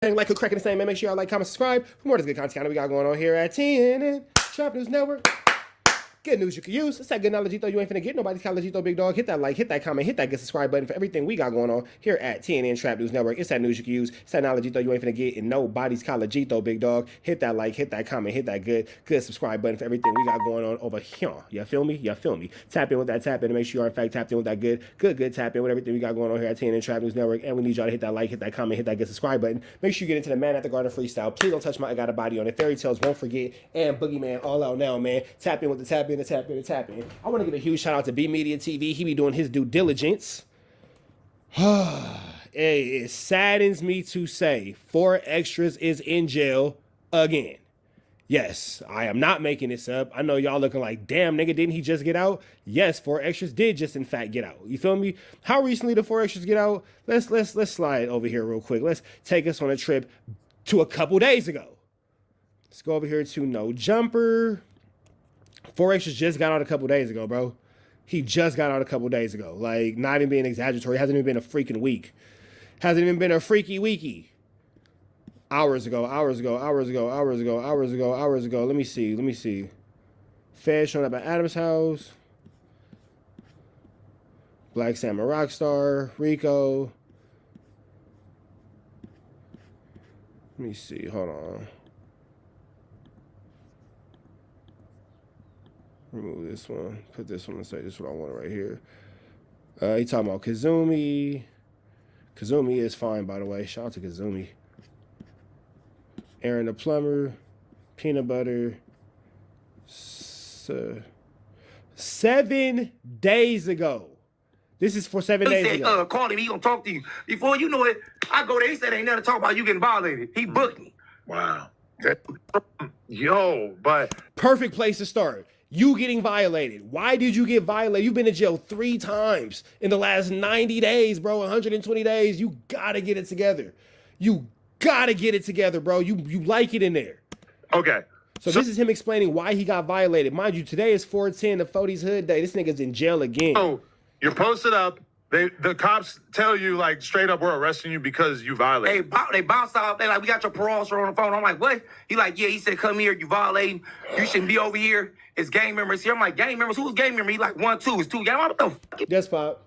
Like, cracking the same, man. Make sure y'all like, comment, subscribe for more of this good content we got going on here at TNN Trap News Network. Good news you can use. It's that good knowledge you thought you ain't finna get. Nobody's college you thought, big dog. Hit that like, hit that comment, hit that good subscribe button for everything we got going on here at TNN Trap News Network. It's that news you can use. It's that knowledge you thought you ain't finna get, and nobody's college you thought, big dog. Hit that like, hit that comment, hit that good subscribe button for everything we got going on over here. You feel me? You feel me? Tap in with that tap in to make sure you are in fact tapped in with that good tap in with everything we got going on here at TNN Trap News Network. And we need y'all to hit that like, hit that comment, hit that good subscribe button. Make sure you get into the Man at the Garden freestyle. Please don't touch my I Got a Body on it. Fairy Tales, Won't Forget, and Boogeyman all out now, man. Tap in with the tap in, the tap in, the tap in. I want to give a huge shout out to B Media TV. He be doing his due diligence. It saddens me to say 4 Extras is in jail again. Yes, I am not making this up. I know y'all looking like, damn, nigga, didn't he just get out? Yes, 4 Extras did just in fact get out. You feel me? How recently did 4 Extras get out? Let's slide over here real quick. Let's take us on a trip to a couple days ago. Let's go over here to No Jumper. 4 Extras just got out a couple days ago, bro. He just got out a couple days ago. Like, not even being exaggeratory. Hasn't even been a freaking week. Hasn't even been a freaky weeky. Hours ago. Let me see. Fed showing up at Adam's house. Black Salmon Rockstar. Rico. Let me see. Hold on. Remove this one. Put this one aside. This is what I want right here. He talking about Kazumi. Kazumi is fine, by the way. Shout out to Kazumi. Aaron the Plumber. Peanut Butter. 7 days ago. This is for 7 days ago. Call him. He gonna talk to you. Before you know it, I go there. He said ain't nothing to talk about. You getting violated. He booked me. Wow. Yo, but perfect place to start. You getting violated. Why did you get violated? You've been in jail 3 times in the last 90 days, bro. 120 days. You gotta get it together. You gotta get it together, bro. You like it in there. Okay. So this is him explaining why he got violated. Mind you, today is 4/10, the 40's Hood Day. This nigga's in jail again. So you're posted up. The cops tell you, like, straight up, we're arresting you because you violated. They bounce out. They like, we got your parole officer on the phone. I'm like, what? He like, yeah. He said, come here. You violating. You shouldn't be over here. It's gang members here. I'm like, gang members? Who's gang member? He like, 1, 2. It's 2 gang. What the fuck? Yes, Pop.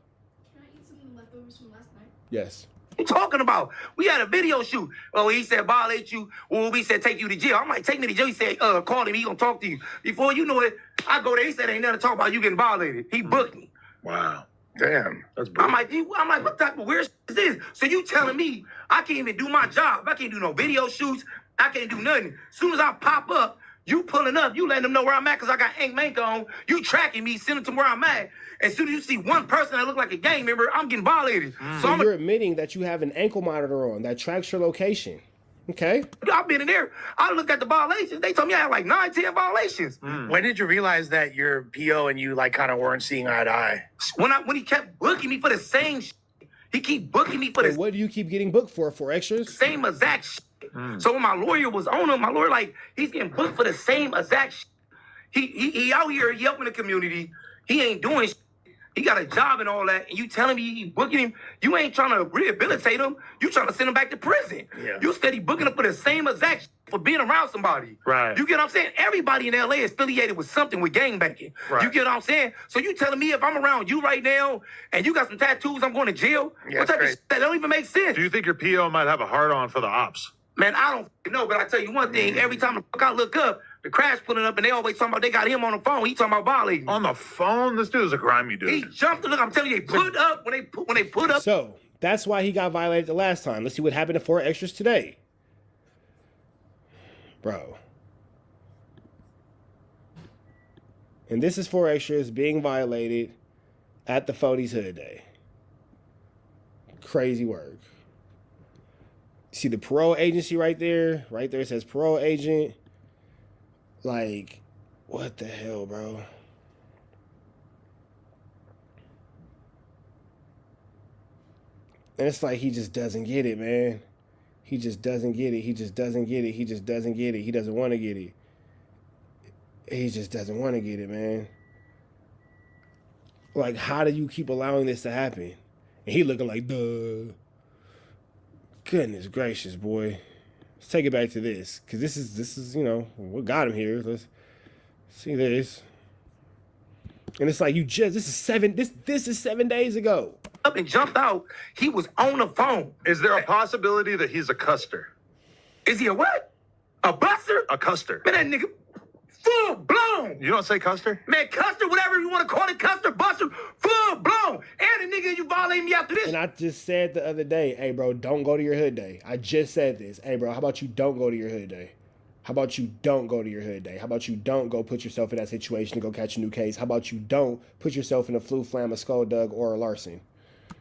Can I eat some leftovers from last night? Yes. What you talking about? We had a video shoot. Oh, he said violate you. Well, we said take you to jail. I'm like, take me to jail. He said, call him. He gonna talk to you. Before you know it, I go there. He said ain't nothing to talk about. You getting violated. He booked me. Wow. Damn. That's brutal. I'm like, what type of weird shit is this? So you telling me I can't even do my job? I can't do no video shoots. I can't do nothing. As soon as I pop up, you pulling up, you letting them know where I'm at because I got Ink Mank on. You tracking me, sending them to where I'm at. As soon as you see one person that look like a gang member, I'm getting violated. So you're admitting that you have an ankle monitor on that tracks your location. Okay. I've been in there. I looked at the violations. They told me I had like 9, 10 violations. When did you realize that your PO and you like kind of weren't seeing eye to eye? When he kept booking me for the same shit. He keep booking me for the what do you keep getting booked for? 4 Extras? Same exact shit. So when my lawyer was on him, my lawyer like, he's getting booked for the same exact shit. He out here, he helping the community. He ain't doing shit. He got a job and all that, and you telling me you booking him, you ain't trying to rehabilitate him, you trying to send him back to prison. Yeah. You steady booking him for the same exact for being around somebody. Right. You get what I'm saying? Everybody in LA is affiliated with something with gangbanging. Right. You get what I'm saying? So you telling me if I'm around you right now, and you got some tattoos, I'm going to jail? Yeah, what type of shit? That don't even make sense. Do you think your PO might have a hard-on for the ops? Man, I don't know, but I tell you one thing, every time the fuck I look up, the crash pulling up and they always talking about they got him on the phone. He talking about violating. On the phone? This dude is a grimy dude. He jumped. Look, I'm telling you, they put up when they put up. So that's why he got violated the last time. Let's see what happened to 4 Extras today. Bro. And this is 4 Extras being violated at the 40's Hood Day. Crazy work. See the parole agency right there? Right there it says parole agent. Like, what the hell, bro? And it's like he just doesn't get it, man. He just doesn't get it. He just doesn't get it. He just doesn't get it. He doesn't want to get it. He just doesn't want to get it, man. Like, how do you keep allowing this to happen? And he looking like, duh. Goodness gracious, boy. Let's take it back to this, because this is you know, what got him here. Let's see this. And it's like, this is 7 days ago. Up and jumped out. He was on the phone. Is there a possibility that he's a custer? Is he a what? A buster? A custer. Man, that nigga full blown. You don't say custer? Man, custer, whatever you want to call it, custer, buster, full blown. And the nigga, you violate me after this. And I just said the other day, hey, bro, don't go to your hood day. I just said this. Hey, bro, how about you don't go to your hood day? How about you don't go to your hood day? How about you don't go put yourself in that situation to go catch a new case? How about you don't put yourself in a flu, flam, a skull dug, or a larceny?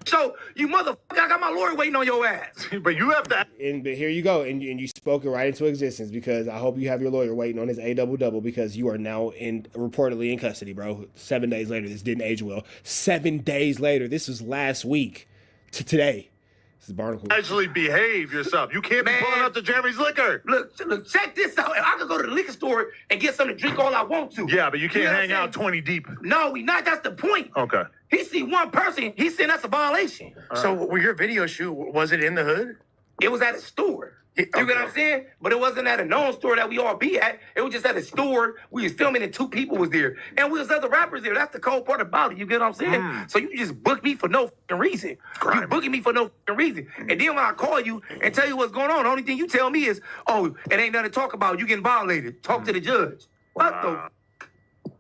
So, you motherfucker, I got my lawyer waiting on your ass. But you have to... But here you go, and you spoke it right into existence, because I hope you have your lawyer waiting on his A-double-double, because you are now reportedly in custody, bro. 7 days later, this didn't age well. 7 days later, this was last week to today. This is Barnacle. Actually behave yourself. You can't be pulling up to Jeremy's liquor. Look, check this out. I could go to the liquor store and get something to drink all I want to. Yeah, but you can't know hang out 20 deep. No, we not. That's the point. Okay. He see one person, he's saying that's a violation. So, with your video shoot, was it in the hood? It was at a store. You get what I'm saying? But it wasn't at a known store that we all be at. It was just at a store. We was filming and 2 people was there. And we was other rappers there. That's the cold part about it. You get what I'm saying? So you just booked me for no fucking reason. You booking me for no fucking reason. And then when I call you and tell you what's going on, the only thing you tell me is, oh, it ain't nothing to talk about. You getting violated. Talk to the judge. What the?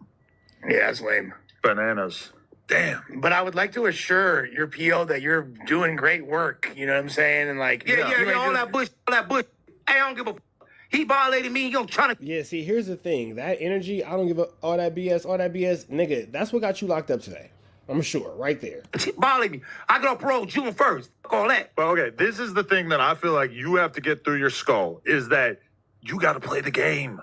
Yeah, that's lame. Bananas. Damn. But I would like to assure your PO that you're doing great work. You know what I'm saying? And like, Yeah, all that bush. Hey, I don't give a fuck. He violated me. He gonna try to. Yeah, see, here's the thing. That energy, I don't give a all that BS, nigga. That's what got you locked up today. I'm sure, right there. He violated me. I got on parole June 1st. Fuck all that. Well, okay, this is the thing that I feel like you have to get through your skull, is that you got to play the game.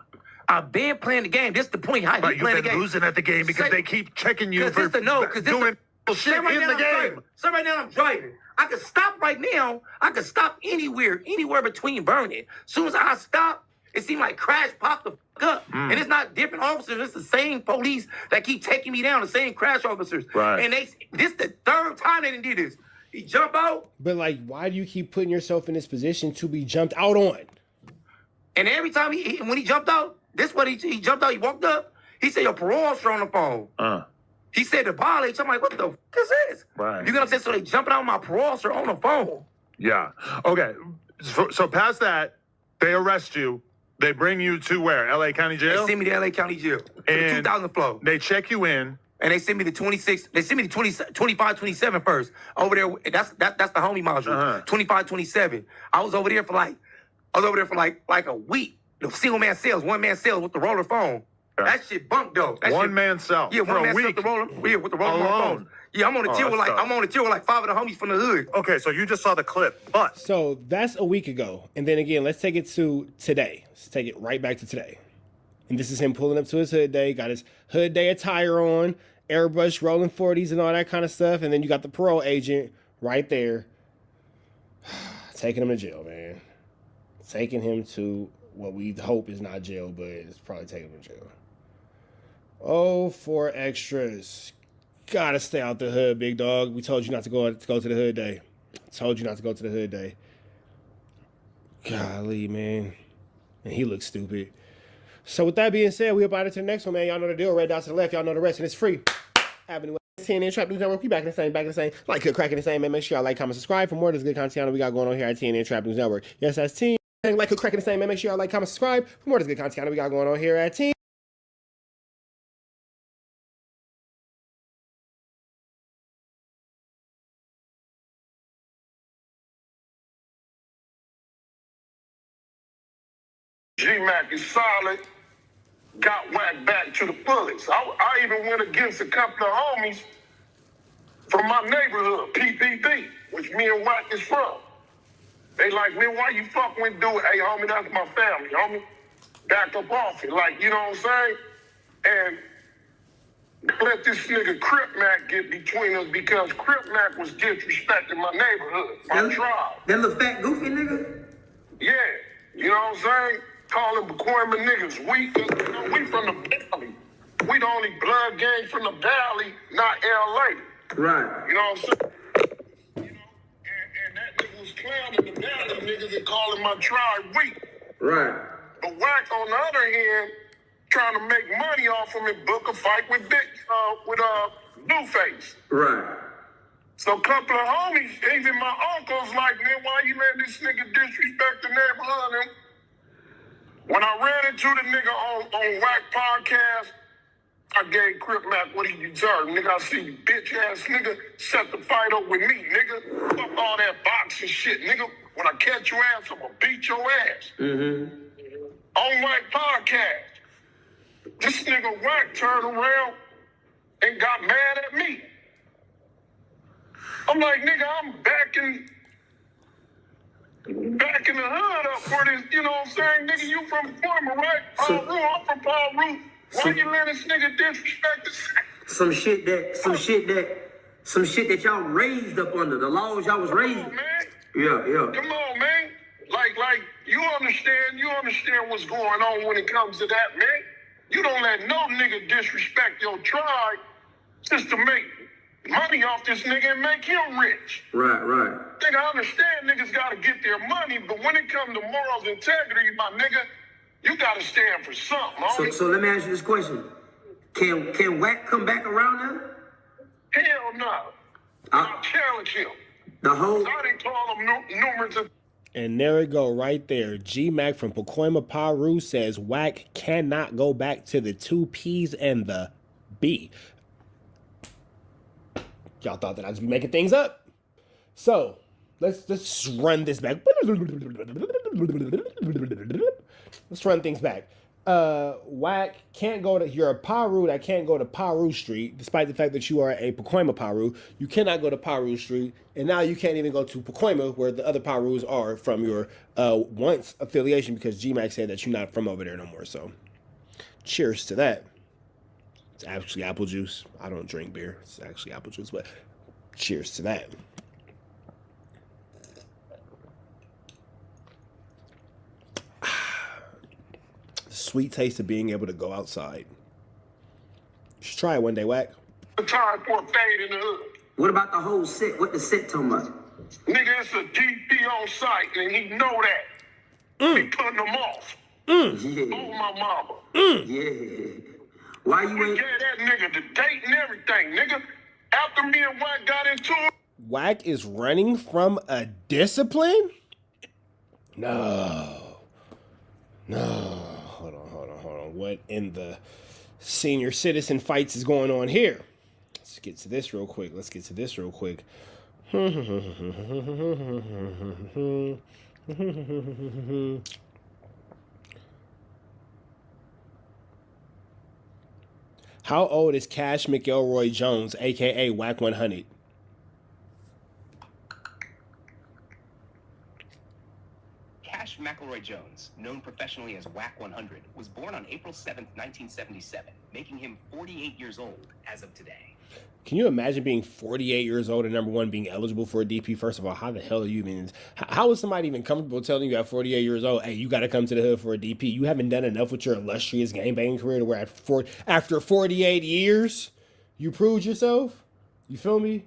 I've been playing the game. This is the point. How But you playing you've the been game? losing at the game because they keep checking you for doing shit in the game. So right now I'm driving. I can stop right now. I can stop anywhere between burning. As soon as I stop, it seemed like crash popped the fuck up. And it's not different officers. It's the same police that keep taking me down, the same crash officers. Right. And this the 3rd time they done did this. He jump out. But like, why do you keep putting yourself in this position to be jumped out on? And every time when he jumped out, this what he jumped out, he walked up. He said, your parole officer on the phone. He said to violate. I'm like, what the fuck is this? Right. You know what I'm saying? So they jumping out my parole officer on the phone. Yeah. Okay. So past that, they arrest you. They bring you to where? LA County Jail? They send me to LA County Jail. And the 2000 floor. They check you in. And they send me to 26. They send me to 25, 27 first. Over there, that's the homie module. 25, 27. I was over there for like a week. The single man sales, 1 man sales with the roller phone. That shit bumped though. One man cell. Yeah, for 1 a man week. With the roller phone. Yeah, I'm on the tier with like 5 of the homies from the hood. Okay, so you just saw the clip, but So that's a week ago. And then again, let's take it to today. Let's take it right back to today. And this is him pulling up to his hood day, got his hood day attire on, airbrush, rolling 40s and all that kind of stuff. And then you got the parole agent right there taking him to jail, man. Taking him to what we hope is not jail, but it's probably taking him to jail. Oh, 4 extras. Gotta stay out the hood, big dog. We told you not to go to the hood day. Told you not to go to the hood day. Golly, man. And he looks stupid. So with that being said, we about to the next one, man. Y'all know the deal. Red dots to the left. Y'all know the rest, and it's free. Avenue TNN Trap News Network. We back in the same. Like, cracking the same, man. Make sure y'all like, comment, subscribe for more of this good content we got going on here at TNN Trap News Network. Yes, that's TNN. Like, cracking the same, man. Make sure y'all like, comment, subscribe for more of this good content we got going on here at TNN. G-Mack is solid, got whacked back to the fullest. I even went against a couple of homies from my neighborhood, PPP, which me and Wack is from. They like, man, why you fucking with dude? Hey, homie, that's my family, homie. Back up off it, like, you know what I'm saying? And let this nigga Crip Mac get between us because Crip Mac was disrespecting my neighborhood, my tribe. That little fat goofy nigga? Yeah, you know what I'm saying? Calling Pacoima niggas weak. We from the valley. We the only blood gang from the valley, not LA. Right. You know what I'm saying? You know, and that nigga was clowning the Valley niggas and calling my tribe weak. Right. But Wack, on the other hand, trying to make money off him and book a fight with Blueface. Right. So a couple of homies, even my uncles, like, man, why you letting this nigga disrespect the neighborhood? And when I ran into the nigga on Wack podcast, I gave Crip Mac what he deserved. Nigga, I see you bitch ass nigga set the fight up with me, nigga. Fuck all that boxing shit, nigga. When I catch your ass, I'm gonna beat your ass. Mm-hmm. On Wack podcast, this nigga Wack turned around and got mad at me. I'm like, nigga, I'm backing the hood up for this, you know what I'm saying? Nigga, you from Former, right? I'm from Paul Root. Why you letting this nigga disrespect the some shit that y'all raised up under, the laws y'all was raised. Come on, man. Yeah. Come on, man. Like, you understand what's going on when it comes to that, man. You don't let no nigga disrespect your tribe just to make money off this nigga and make him rich. Right. Nigga, I understand niggas gotta get their money, but when it comes to morals and integrity, my nigga, you gotta stand for something, homie. So let me ask you this question. Can Wack come back around now? Hell no. I'll challenge him. I didn't call him numerous of. And there we go, right there. G-Mack from Pacoima, Peru says Wack cannot go back to the 2 P's and the B. Y'all thought that I was making things up. So let's run this back. Let's run things back. Wack can't go to, you're a Paru that can't go to Paru Street, despite the fact that you are a Pacoima Paru. You cannot go to Paru Street, and now you can't even go to Pacoima, where the other Parus are from your once affiliation, because G-Mack said that you're not from over there no more. So cheers to that. It's actually apple juice. I don't drink beer. It's actually apple juice, but cheers to that. Sweet taste of being able to go outside. You should try it one day, Wack. Time for a fade in the hood. What about the whole set? What the set talking about? Nigga, it's a DP on site, and he know that. He putting them off. Yeah. Oh, my mama. Yeah. Why you We ain't? gave that nigga the date and everything, nigga. After me and Wack got into it. Wack is running from a discipline? No. Hold on. What in the senior citizen fights is going on here? Let's get to this real quick. How old is Cash McElroy Jones, a.k.a. WACK100? Cash McElroy Jones, known professionally as WACK100, was born on April 7th, 1977, making him 48 years old as of today. Can you imagine being 48 years old and, number one, being eligible for a DP? First of all, how the hell are you even... How is somebody even comfortable telling you at 48 years old, hey, you got to come to the hood for a DP? You haven't done enough with your illustrious gangbanging career to where after 48 years, you proved yourself? You feel me?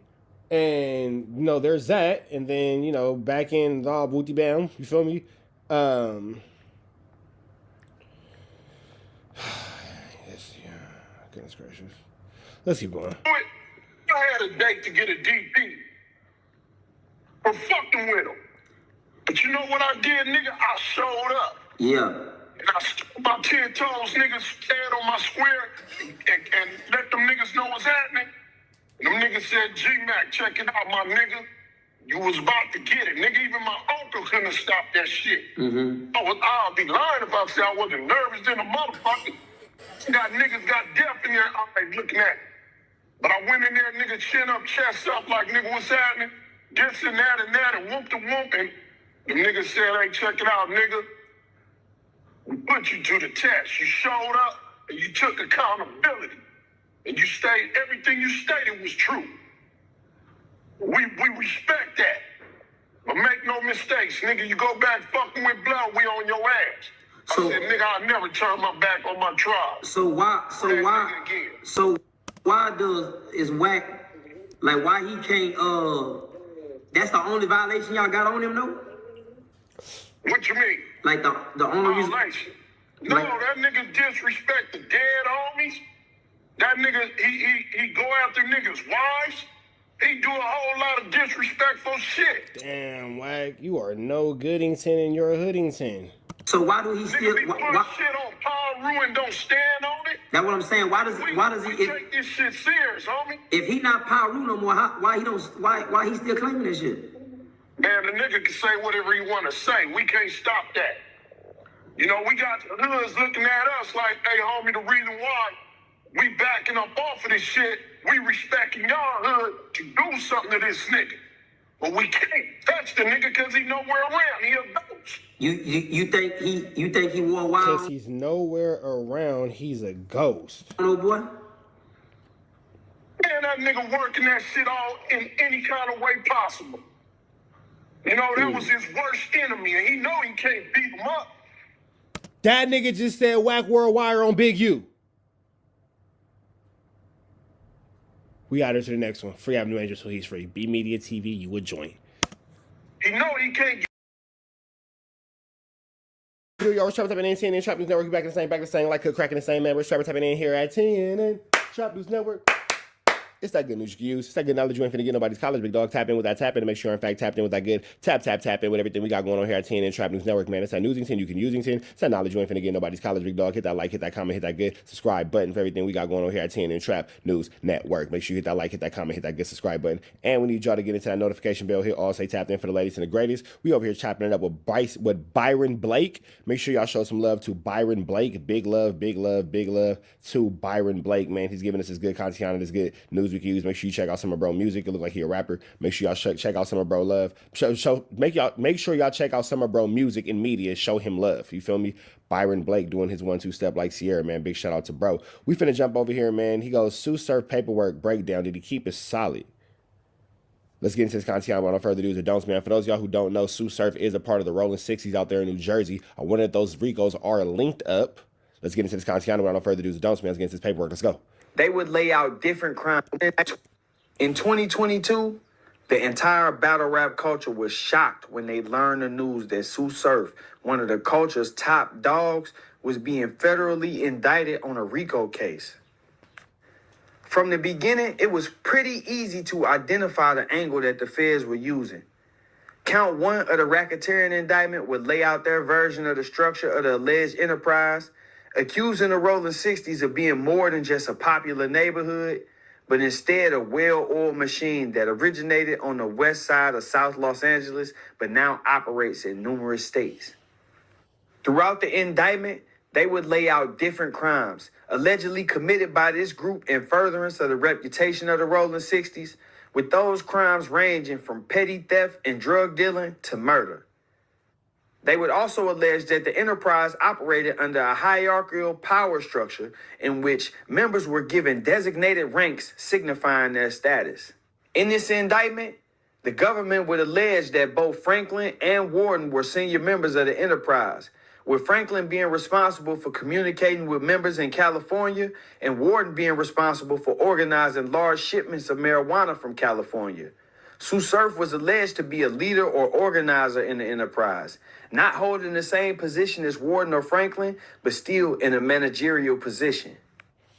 And, you know, there's that. And then, you know, back in all booty bam. You feel me? Yes, yeah. Goodness gracious. Let's keep going. I had a date to get a DP for fucking with him. But you know what I did, nigga? I showed up. Yeah. And I stood about 10 toes, niggas stand on my square and let them niggas know what's happening. And them niggas said, G-Mack, check it out, my nigga. You was about to get it. Nigga, even my uncle couldn't have stopped that shit. Mm-hmm. I'll be lying if I said I wasn't nervous than a motherfucker. Niggas got deaf in their eyes looking at me. But I went in there, nigga, chin up, chest up, like, nigga, what's happening? This and that, and whoop the whoop. And the nigga said, hey, check it out, nigga. We put you to the test. You showed up, and you took accountability. And you stayed, everything you stated was true. We respect that. But make no mistakes, nigga, you go back fucking with blood, we on your ass. I said, nigga, I'll never turn my back on my tribe. Why is Wack, like, why he can't That's the only violation y'all got on him, though? What you mean? Like the only reason. Violation? No, Like- that nigga disrespect the dead homies. That nigga, he go after niggas' wives. He do a whole lot of disrespectful shit. Damn, Wack, you are no Goodington and you're a Hoodington. So why do he still? Nigga be putting shit on Paru and don't stand on it. That's what I'm saying. Why does We he? take this shit serious, homie. If he not Paru no more, why he still claiming this shit? Man, the nigga can say whatever he want to say. We can't stop that. You know, we got the hoods looking at us like, hey, homie, the reason why we backing up off of this shit, we respecting y'all hood to do something to this nigga. But we can't touch the nigga because he nowhere around. He a ghost. You think he wore wild? Because he's nowhere around, he's a ghost. Little boy. Man, that nigga working that shit all in any kind of way possible. You know, that was his worst enemy, and he know he can't beat him up. That nigga just said Wack Worldwide on Big U. We got to the next one. Free Avenue Angel, so he's free. B Media TV, you would join. He know he can't get. Yo, we're Trap Tapping in CNN Trap News Network. We're back in the same, like Cook cracking the same, man. We're Trap Tapping in here at CNN Trap News Network. It's that good news you can use. It's that good knowledge you ain't finna get nobody's college, big dog. Tap in with that tap in to make sure you're in fact tapped in with that good tap in with everything we got going on here at TNN Trap News Network, man. It's that newsington you can usington. It's that knowledge you ain't finna get nobody's college, big dog. Hit that like, hit that comment, hit that good subscribe button for everything we got going on here at TNN Trap News Network. Make sure you hit that like, hit that comment, hit that good subscribe button. And we need y'all to get into that notification bell here. All say tapped in for the latest and the greatest. We over here chopping it up with Byron Blake. Make sure y'all show some love to Byron Blake. Big love to Byron Blake, man. He's giving us this good content, this good news we can use. Make sure you check out some of bro music. It look like he a rapper. Make sure y'all check out some of bro love. Make sure y'all check out some of bro music and media. Show him love. You feel me? Byron Blake doing his 1-2 step like Sierra, man. Big shout out to bro. We finna jump over here, man. He goes, Tsu Surf paperwork breakdown. Did he keep it solid? Let's get into this content without no further do's or don'ts, man. For those of y'all who don't know, Tsu Surf is a part of the Rolling 60s out there in New Jersey. I wonder if those Ricos are linked up. Let's get into this content without no further do's or don'ts, man. Let's get into this paperwork. Let's go. They would lay out different crimes. In 2022, the entire battle rap culture was shocked when they learned the news that Tsu Surf, one of the culture's top dogs, was being federally indicted on a RICO case. From the beginning, it was pretty easy to identify the angle that the feds were using. Count 1 of the racketeering indictment would lay out their version of the structure of the alleged enterprise, accusing the Rolling 60s of being more than just a popular neighborhood, but instead a well-oiled machine that originated on the west side of South Los Angeles, but now operates in numerous states. Throughout the indictment, they would lay out different crimes allegedly committed by this group in furtherance of the reputation of the Rolling 60s, with those crimes ranging from petty theft and drug dealing to murder. They would also allege that the enterprise operated under a hierarchical power structure in which members were given designated ranks signifying their status. In this indictment, the government would allege that both Franklin and Warden were senior members of the enterprise, with Franklin being responsible for communicating with members in California and Warden being responsible for organizing large shipments of marijuana from California. Tsu Surf was alleged to be a leader or organizer in the enterprise, not holding the same position as Warden or Franklin, but still in a managerial position.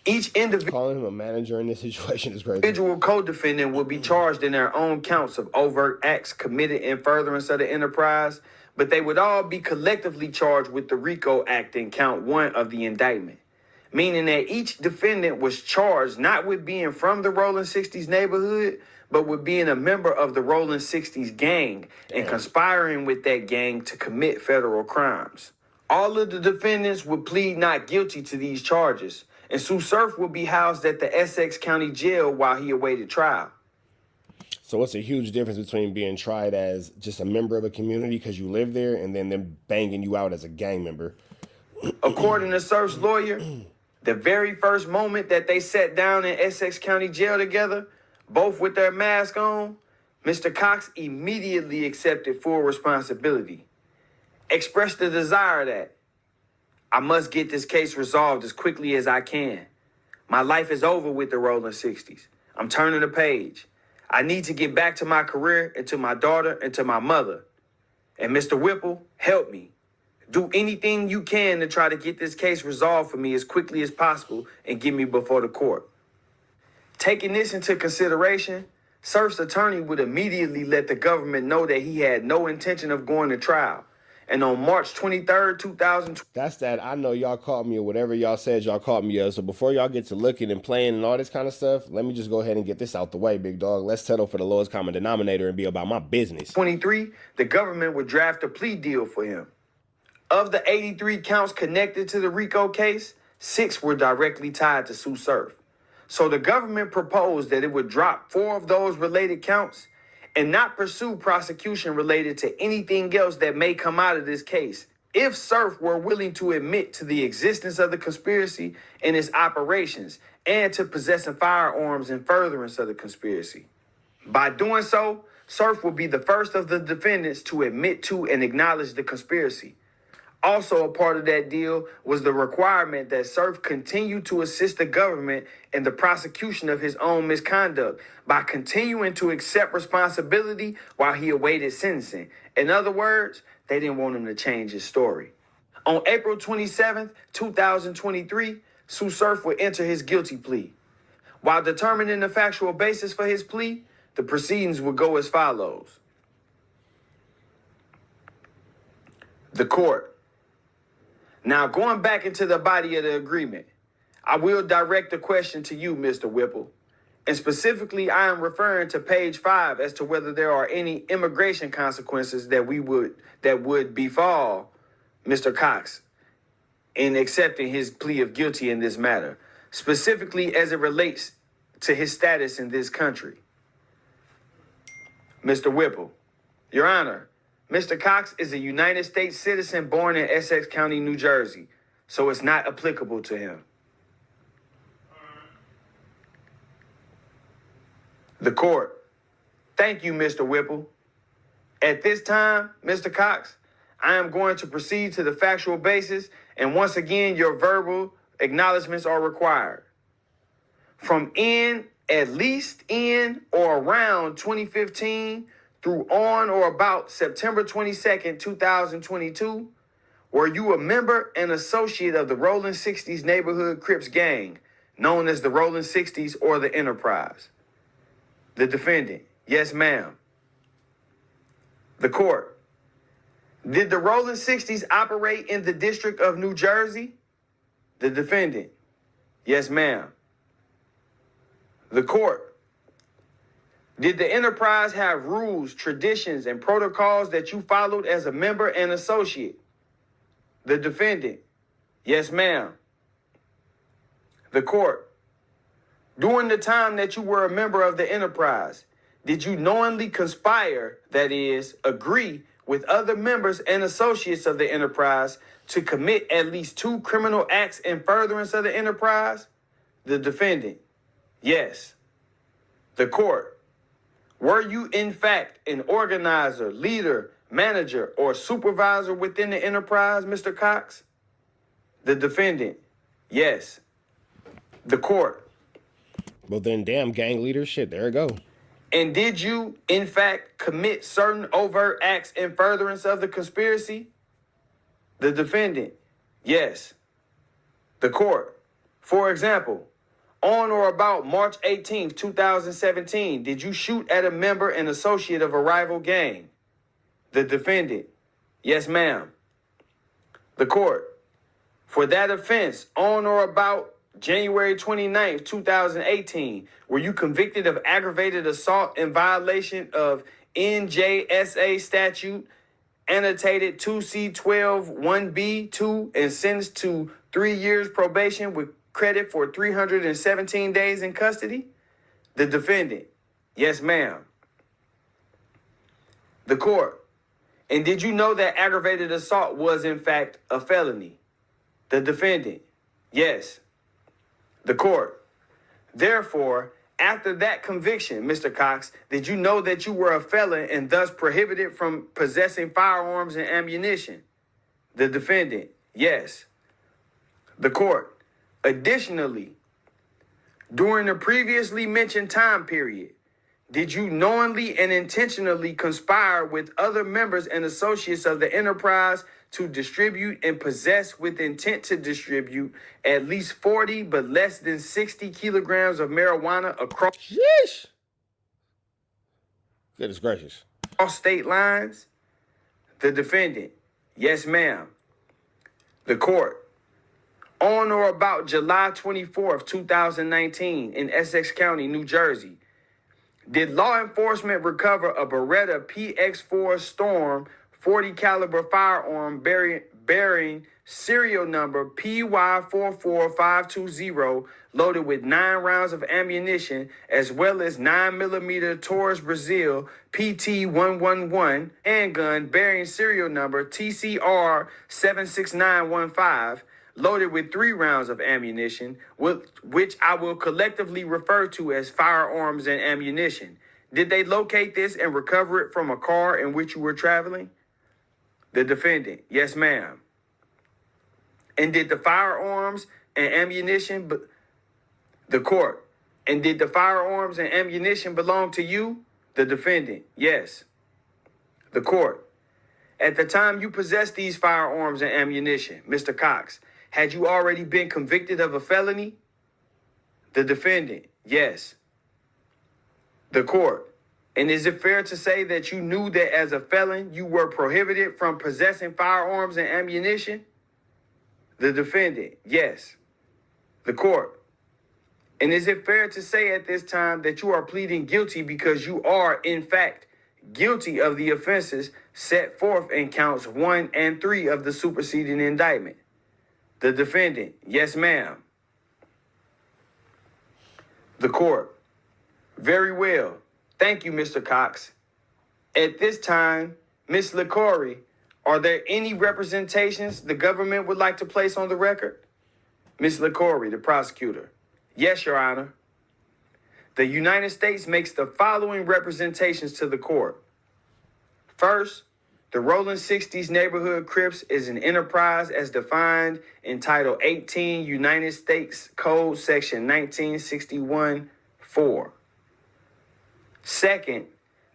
Each individual Calling him a manager in this situation is crazy. Individual co-defendant will be charged in their own counts of overt acts committed in furtherance of the enterprise, but they would all be collectively charged with the RICO Act in count 1 of the indictment, meaning that each defendant was charged not with being from the Rolling 60s neighborhood, but with being a member of the Rolling 60s gang and conspiring with that gang to commit federal crimes. All of the defendants would plead not guilty to these charges, and Tsu Surf would be housed at the Essex County Jail while he awaited trial. So what's a huge difference between being tried as just a member of a community because you live there and then them banging you out as a gang member? According to Surf's lawyer, the very first moment that they sat down in Essex County Jail together, both with their mask on, Mr. Cox immediately accepted full responsibility, expressed the desire that, I must get this case resolved as quickly as I can. My life is over with the Rolling 60s. I'm turning the page. I need to get back to my career and to my daughter and to my mother. And Mr. Whipple, help me. Do anything you can to try to get this case resolved for me as quickly as possible and get me before the court. Taking this into consideration, Surf's attorney would immediately let the government know that he had no intention of going to trial. And on March 23rd, 2020... That's that. I know y'all caught me or whatever y'all said y'all caught me of. So before y'all get to looking and playing and all this kind of stuff, let me just go ahead and get this out the way, big dog. Let's settle for the lowest common denominator and be about my business. 23, the government would draft a plea deal for him. Of the 83 counts connected to the RICO case, 6 were directly tied to Tsu Surf. So the government proposed that it would drop 4 of those related counts and not pursue prosecution related to anything else that may come out of this case if Surf were willing to admit to the existence of the conspiracy and its operations and to possessing firearms in furtherance of the conspiracy. By doing so, Surf will be the first of the defendants to admit to and acknowledge the conspiracy. Also a part of that deal was the requirement that Surf continue to assist the government in the prosecution of his own misconduct by continuing to accept responsibility while he awaited sentencing. In other words, they didn't want him to change his story. On April 27th, 2023, Tsu Surf would enter his guilty plea. While determining the factual basis for his plea, the proceedings would go as follows. The court. Now, going back into the body of the agreement, I will direct the question to you, Mr. Whipple. And specifically, I am referring to page 5 as to whether there are any immigration consequences that would befall Mr. Cox in accepting his plea of guilty in this matter, specifically as it relates to his status in this country. Mr. Whipple, Your Honor, Mr. Cox is a United States citizen born in Essex County, New Jersey, so it's not applicable to him. The court. Thank you, Mr. Whipple. At this time, Mr. Cox, I am going to proceed to the factual basis, and once again, your verbal acknowledgments are required. From at least in or around 2015 through on or about September 22nd, 2022, were you a member and associate of the Rolling 60s Neighborhood Crips gang, known as the Rolling 60s or the Enterprise? The defendant, yes, ma'am. The court. Did the Rolling 60s operate in the District of New Jersey? The defendant, yes, ma'am. The court. Did the Enterprise have rules, traditions, and protocols that you followed as a member and associate? The defendant, yes, ma'am. The court. During the time that you were a member of the Enterprise, did you knowingly conspire, that is, agree with other members and associates of the Enterprise to commit at least 2 criminal acts in furtherance of the Enterprise? The defendant, yes. The court. Were you, in fact, an organizer, leader, manager, or supervisor within the Enterprise, Mr. Cox? The defendant, yes. The court. Well, then, damn, gang leader, shit, there it go. And did you, in fact, commit certain overt acts in furtherance of the conspiracy? The defendant, yes. The court. For example, on or about March 18th, 2017, did you shoot at a member and associate of a rival gang? The defendant, yes, ma'am. The court. For that offense, on or about January 29th, 2018, were you convicted of aggravated assault in violation of NJSA statute, annotated 2C12-1B2, and sentenced to 3 years probation with credit for 317 days in custody? The defendant, yes, ma'am. The court. And did you know that aggravated assault was, in fact, a felony? The defendant, yes. The court. Therefore, after that conviction, Mr. Cox, did you know that you were a felon and thus prohibited from possessing firearms and ammunition? The defendant, yes. The court. Additionally, during the previously mentioned time period, Did you knowingly and intentionally conspire with other members and associates of the enterprise to distribute and possess with intent to distribute at least 40 but less than 60 kilograms of marijuana across Sheesh. Goodness gracious. state lines? The defendant, yes, ma'am. The court, on or about July 24th, 2019 in Essex County, New Jersey, did law enforcement recover a Beretta PX4 Storm 40 caliber firearm bearing serial number PY44520, loaded with 9 rounds of ammunition, as well as 9mm Taurus Brazil PT111 handgun bearing serial number TCR 76915, loaded with 3 rounds of ammunition, which I will collectively refer to as firearms and ammunition. Did they locate this and recover it from a car in which you were traveling? The defendant, yes, ma'am. And did the firearms and ammunition, the court, and did the firearms and ammunition belong to you? The defendant, yes. The court, at the time you possessed these firearms and ammunition, Mr. Cox, had you already been convicted of a felony? The defendant, yes. The court, and is it fair to say that you knew that as a felon you were prohibited from possessing firearms and ammunition? The defendant, yes. The court, and is it fair to say at this time that you are pleading guilty because you are, in fact, guilty of the offenses set forth in counts 1 and 3 of the superseding indictment? The defendant, yes, ma'am. The court, very well. Thank you, Mr. Cox. At this time, Ms. LaCorey, are there any representations the government would like to place on the record? Ms. LaCorey, the prosecutor. Yes, Your Honor. The United States makes the following representations to the court. First, the Rolling 60s Neighborhood Crips is an enterprise as defined in Title 18 United States Code Section 1961-4. Second,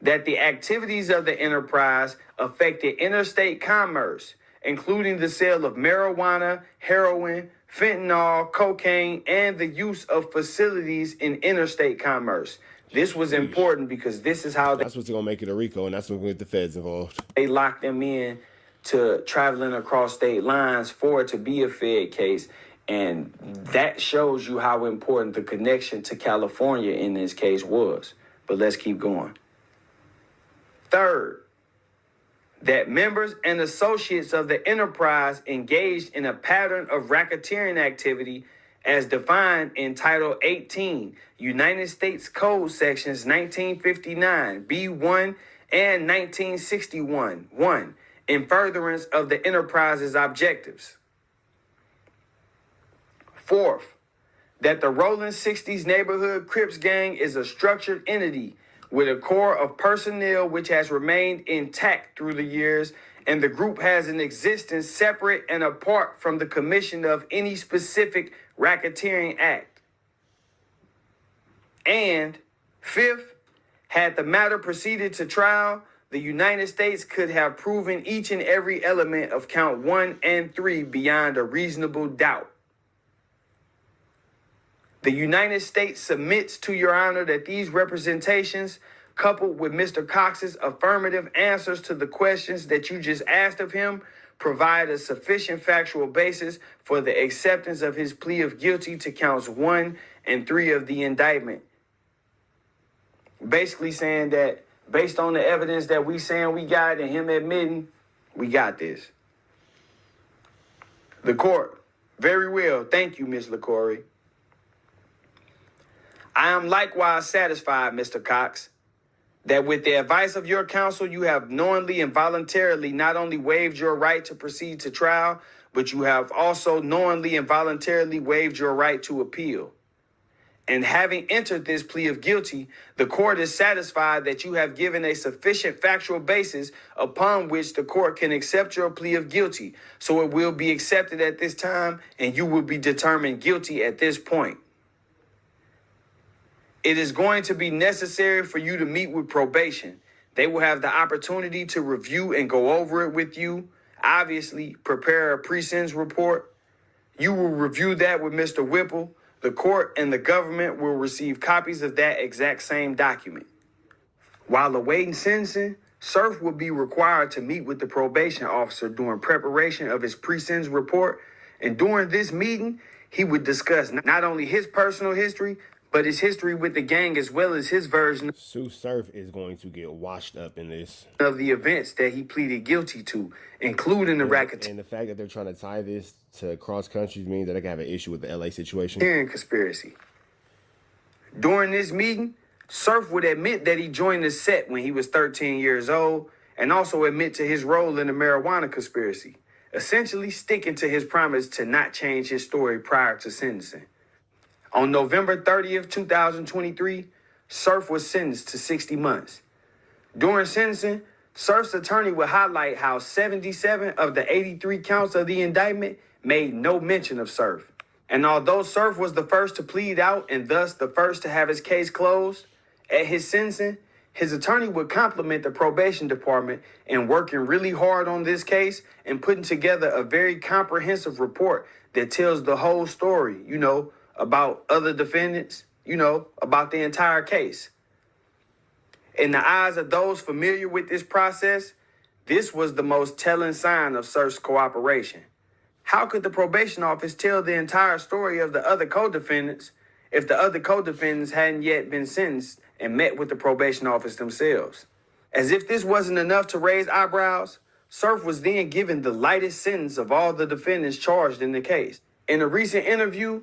that the activities of the enterprise affected interstate commerce, including the sale of marijuana, heroin, fentanyl, cocaine, and the use of facilities in interstate commerce. This was important because this is how that's what's going to make it a RICO, and that's what's going to get the feds involved. They locked them in to traveling across state lines for it to be a Fed case. And that shows you how important the connection to California in this case was. But let's keep going. Third, that members and associates of the enterprise engaged in a pattern of racketeering activity as defined in Title 18 United States Code Sections 1959, B1, and 1961, 1, in furtherance of the enterprise's objectives. Fourth, that the Rolling 60s Neighborhood Crips gang is a structured entity with a core of personnel which has remained intact through the years, and the group has an existence separate and apart from the commission of any specific racketeering act. And fifth, had the matter proceeded to trial, the United States could have proven each and every element of count 1 and 3 beyond a reasonable doubt. The United States submits to Your Honor that these representations, coupled with Mr. Cox's affirmative answers to the questions that you just asked of him, provide a sufficient factual basis for the acceptance of his plea of guilty to counts 1 and 3 of the indictment. Basically saying that based on the evidence that we saying we got and him admitting, we got this. The court, very well. Thank you, Ms. LaCorey. I am likewise satisfied, Mr. Cox, that with the advice of your counsel, you have knowingly and voluntarily not only waived your right to proceed to trial, but you have also knowingly and voluntarily waived your right to appeal. And having entered this plea of guilty, the court is satisfied that you have given a sufficient factual basis upon which the court can accept your plea of guilty. So it will be accepted at this time, and you will be determined guilty at this point. It is going to be necessary for you to meet with probation. They will have the opportunity to review and go over it with you. Obviously, prepare a pre-sentence report. You will review that with Mr. Whipple. The court and the government will receive copies of that exact same document. While awaiting sentencing, Surf will be required to meet with the probation officer during preparation of his pre-sentence report. And during this meeting, he would discuss not only his personal history, but his history with the gang, as well as his version Tsu Surf is going to get washed up in this. Of the events that he pleaded guilty to, including the racketeering. And the fact that they're trying to tie this to cross countries means that I can have an issue with the LA situation. Conspiracy. During this meeting, Surf would admit that he joined the set when he was 13 years old and also admit to his role in the marijuana conspiracy, essentially sticking to his promise to not change his story prior to sentencing. On November 30th, 2023, Surf was sentenced to 60 months. During sentencing, Surf's attorney would highlight how 77 of the 83 counts of the indictment made no mention of Surf. And although Surf was the first to plead out and thus the first to have his case closed, at his sentencing, his attorney would compliment the probation department in working really hard on this case and putting together a very comprehensive report that tells the whole story, about other defendants, about the entire case. In the eyes of those familiar with this process, this was the most telling sign of Surf's cooperation. How could the probation office tell the entire story of the other co-defendants if the other co-defendants hadn't yet been sentenced and met with the probation office themselves? As if this wasn't enough to raise eyebrows, Surf was then given the lightest sentence of all the defendants charged in the case. In a recent interview,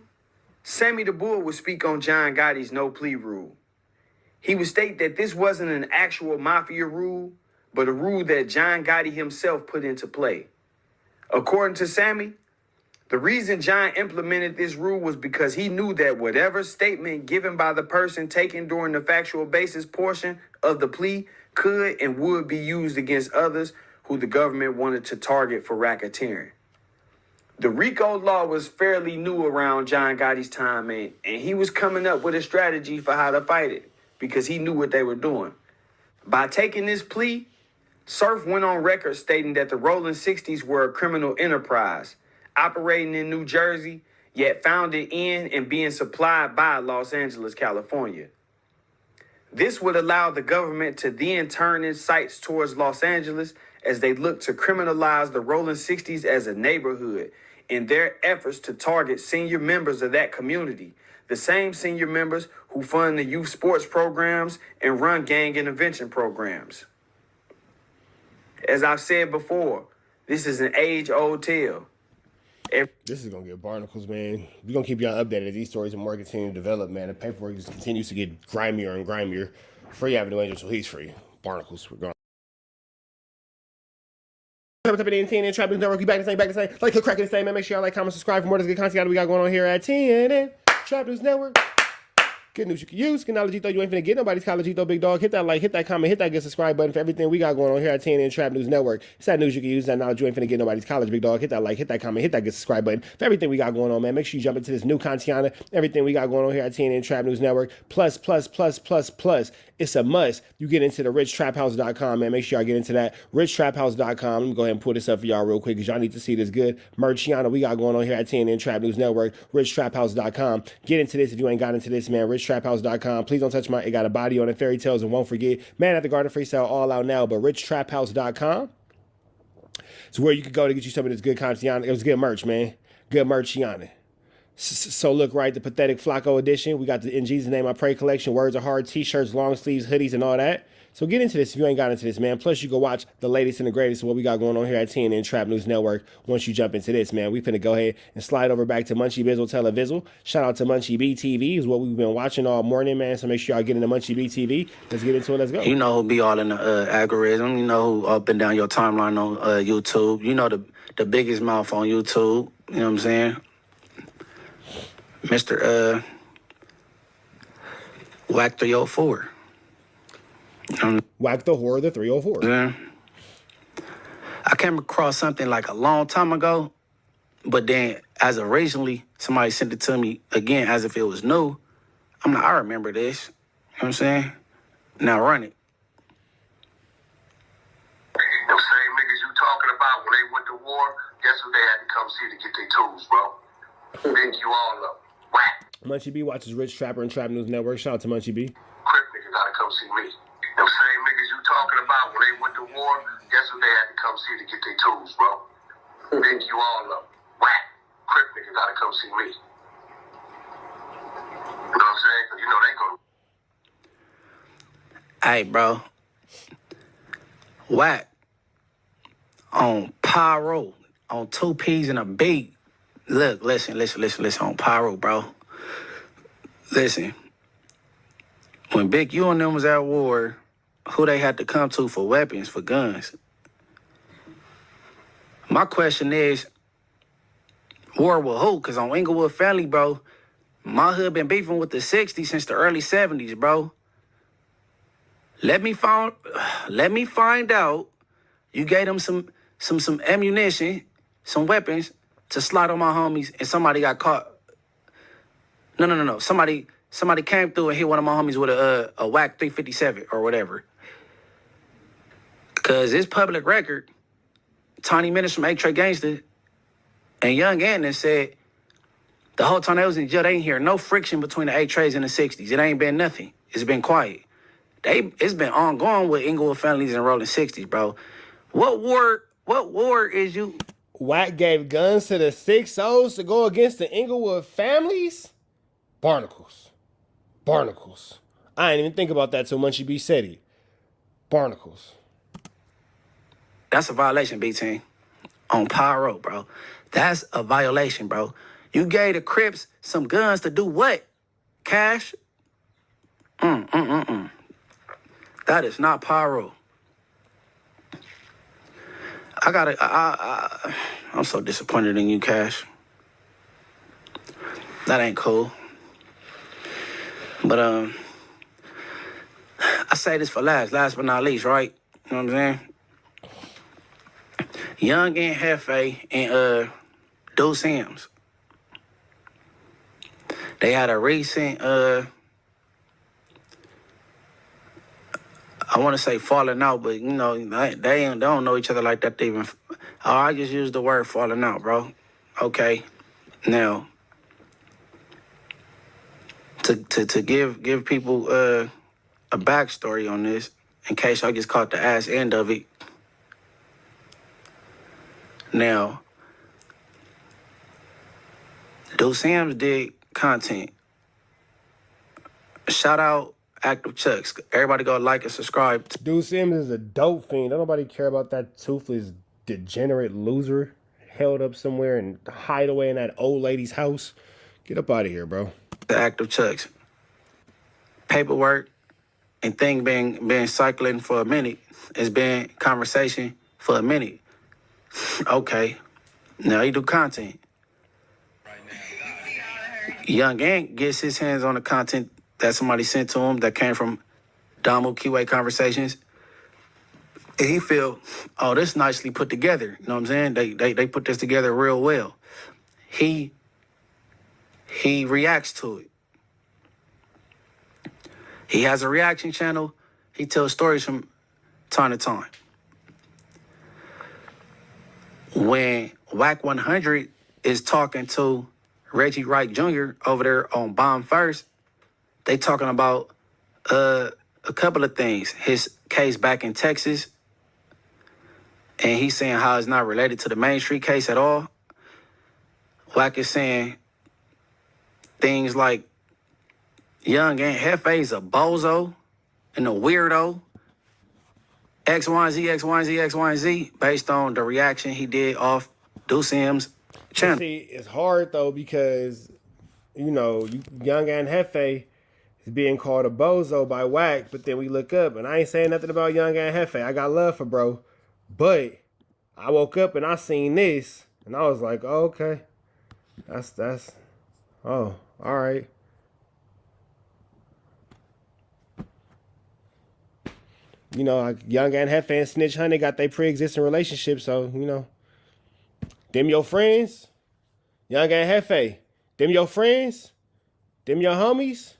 Sammy the Bull would speak on John Gotti's no plea rule. He would state that this wasn't an actual mafia rule, but a rule that John Gotti himself put into play. According to Sammy, the reason John implemented this rule was because he knew that whatever statement given by the person taken during the factual basis portion of the plea could and would be used against others who the government wanted to target for racketeering. The RICO law was fairly new around John Gotti's time, and he was coming up with a strategy for how to fight it because he knew what they were doing. By taking this plea, Surf went on record stating that the Rolling 60s were a criminal enterprise, operating in New Jersey, yet founded in and being supplied by Los Angeles, California. This would allow the government to then turn its sights towards Los Angeles as they look to criminalize the Rolling 60s as a neighborhood in their efforts to target senior members of that community, the same senior members who fund the youth sports programs and run gang intervention programs. As I've said before, this is an age-old tale. This is going to get barnacles, man. We're going to keep y'all updated as these stories and more continue to develop, man. The paperwork just continues to get grimier and grimier. Free Avenue Angel, so he's free. Barnacles, we're gone. What's up, TNN Trap News Network? You back to the same. Like, click, cracking the same, man. Make sure y'all like, comment, subscribe for more of this good content we got going on here at TNN Trap News Network. Good news you can use. Good knowledge you thought you ain't finna get. Nobody's college you thought, big dog. Hit that like, hit that comment, hit that good subscribe button for everything we got going on here at TNN Trap News Network. It's that news you can use. That knowledge you ain't finna get. Nobody's college, big dog. Hit that like, hit that comment, hit that good subscribe button for everything we got going on, man. Make sure you jump into this new content. Everything we got going on here at TNN Trap News Network. Plus. It's a must. You get into the richtraphouse.com, man. Make sure y'all get into that. richtraphouse.com. Let me go ahead and pull this up for y'all real quick because y'all need to see this good merchiana we got going on here at TNN Trap News Network. richtraphouse.com. Get into this if you ain't got into this, man. richtraphouse.com. Please don't touch it got a body on it, fairy tales, and won't forget. Man at the Garden Freestyle all out now, but richtraphouse.com. It's where you can go to get you some of this good content. It was good merch, man. Good merchiana. So look, right, the POETIK FLAKKO edition. We got the In Jesus' Name I Pray collection, Words Are Hard, t-shirts, long sleeves, hoodies, and all that. So get into this if you ain't got into this, man. Plus, you can watch the latest and the greatest of what we got going on here at TNN Trap News Network. Once you jump into this, man, we finna go ahead and slide over back to Munchie Bizzle Televizzle. Shout out to Munchie BTV is what we've been watching all morning, man. So make sure y'all get into Munchie BTV. Let's get into it. Let's go. You know who be all in the algorithm. You know who up and down your timeline on YouTube. You know the biggest mouth on YouTube. You know what I'm saying? Mr. Wack 304. Wack the Whore, the 304. Yeah. I came across something like a long time ago, but then as of recently, somebody sent it to me again as if it was new. I'm like, I remember this. You know what I'm saying? Now run it. Them same niggas you talking about when they went to war, guess who they had to come see to get their tools, bro? Big you all up. Whack. Munchie B watches Rich Trapper and Trap News Network. Shout out to Munchie B. Crip niggas gotta come see me. Them same niggas you talking about when they went to war, guess who they had to come see to get their tools, bro? Big you all up. Whack. Crip niggas gotta come see me. You know what I'm saying? Cause you know they go. Hey, bro. Wack. On Pyro. On 2 P's and a beat. Look, listen. On Pyro, bro. Listen. When Big U and them was at war, who they had to come to for weapons, for guns? My question is, war with who? Because on Inglewood Family, bro, my hood been beefing with the 60s since the early 70s, bro. Let me find out you gave them some ammunition, some weapons to slide on my homies, and somebody got caught. No. Somebody came through and hit one of my homies with a WACK 357 or whatever. Cause it's public record. Tiny Minutes from 8 Gangster and Young Anderson said the whole time they was in jail, they ain't hear no friction between the 8 Trays and the 60s. It ain't been nothing. It's been quiet. It's been ongoing with Inglewood Families and Rolling 60s, bro. What war is you? Wack gave guns to the 6-0s to go against the Inglewood Families? Barnacles. I didn't even think about that till Munchie B said it. Barnacles. That's a violation, B-Team. On Pyro, bro. That's a violation, bro. You gave the Crips some guns to do what? Cash? That is not Pyro. I'm so disappointed in you, Cash. That ain't cool. But, I say this for last but not least, right? You know what I'm saying? Young and Hefe and Deuce Sims. They had a recent I want to say falling out, but you know they don't know each other like that. I just use the word falling out, bro. Okay, now to give people a backstory on this, in case I just caught the ass end of it. Now, Deuce Sims did content. Shout out Active Chucks. Everybody go like and subscribe. Deuce Sims is a dope fiend. Don't nobody care about that toothless, degenerate loser held up somewhere and hide away in that old lady's house. Get up out of here, bro. The Active Chucks. Paperwork and thing been cycling for a minute. It's been conversation for a minute. Okay. Now you do content. Young Ant gets his hands on the content that somebody sent to him that came from Damu Kiwi Conversations. And he feel, oh, this nicely put together. You know what I'm saying? They put this together real well. He reacts to it. He has a reaction channel. He tells stories from time to time. When WACK100 is talking to Reggie Wright Jr. over there on Bomb First, they talking about a couple of things. His case back in Texas, and he's saying how it's not related to the Main Street case at all. Wack is saying things like Young Aunt Hefe's a bozo and a weirdo. XYZ, based on the reaction he did off Deuce Sims' channel. See, it's hard though because, you know, Young and Hefe is being called a bozo by Wack, but then we look up and I ain't saying nothing about Young and Hefe. I got love for bro, but I woke up and I seen this and I was like, oh, okay, that's, oh, all right. You know, like Young and Hefe and Snitch Honey got their pre-existing relationship, so, you know. Them your friends? Young and Hefe. Them your friends? Them your homies?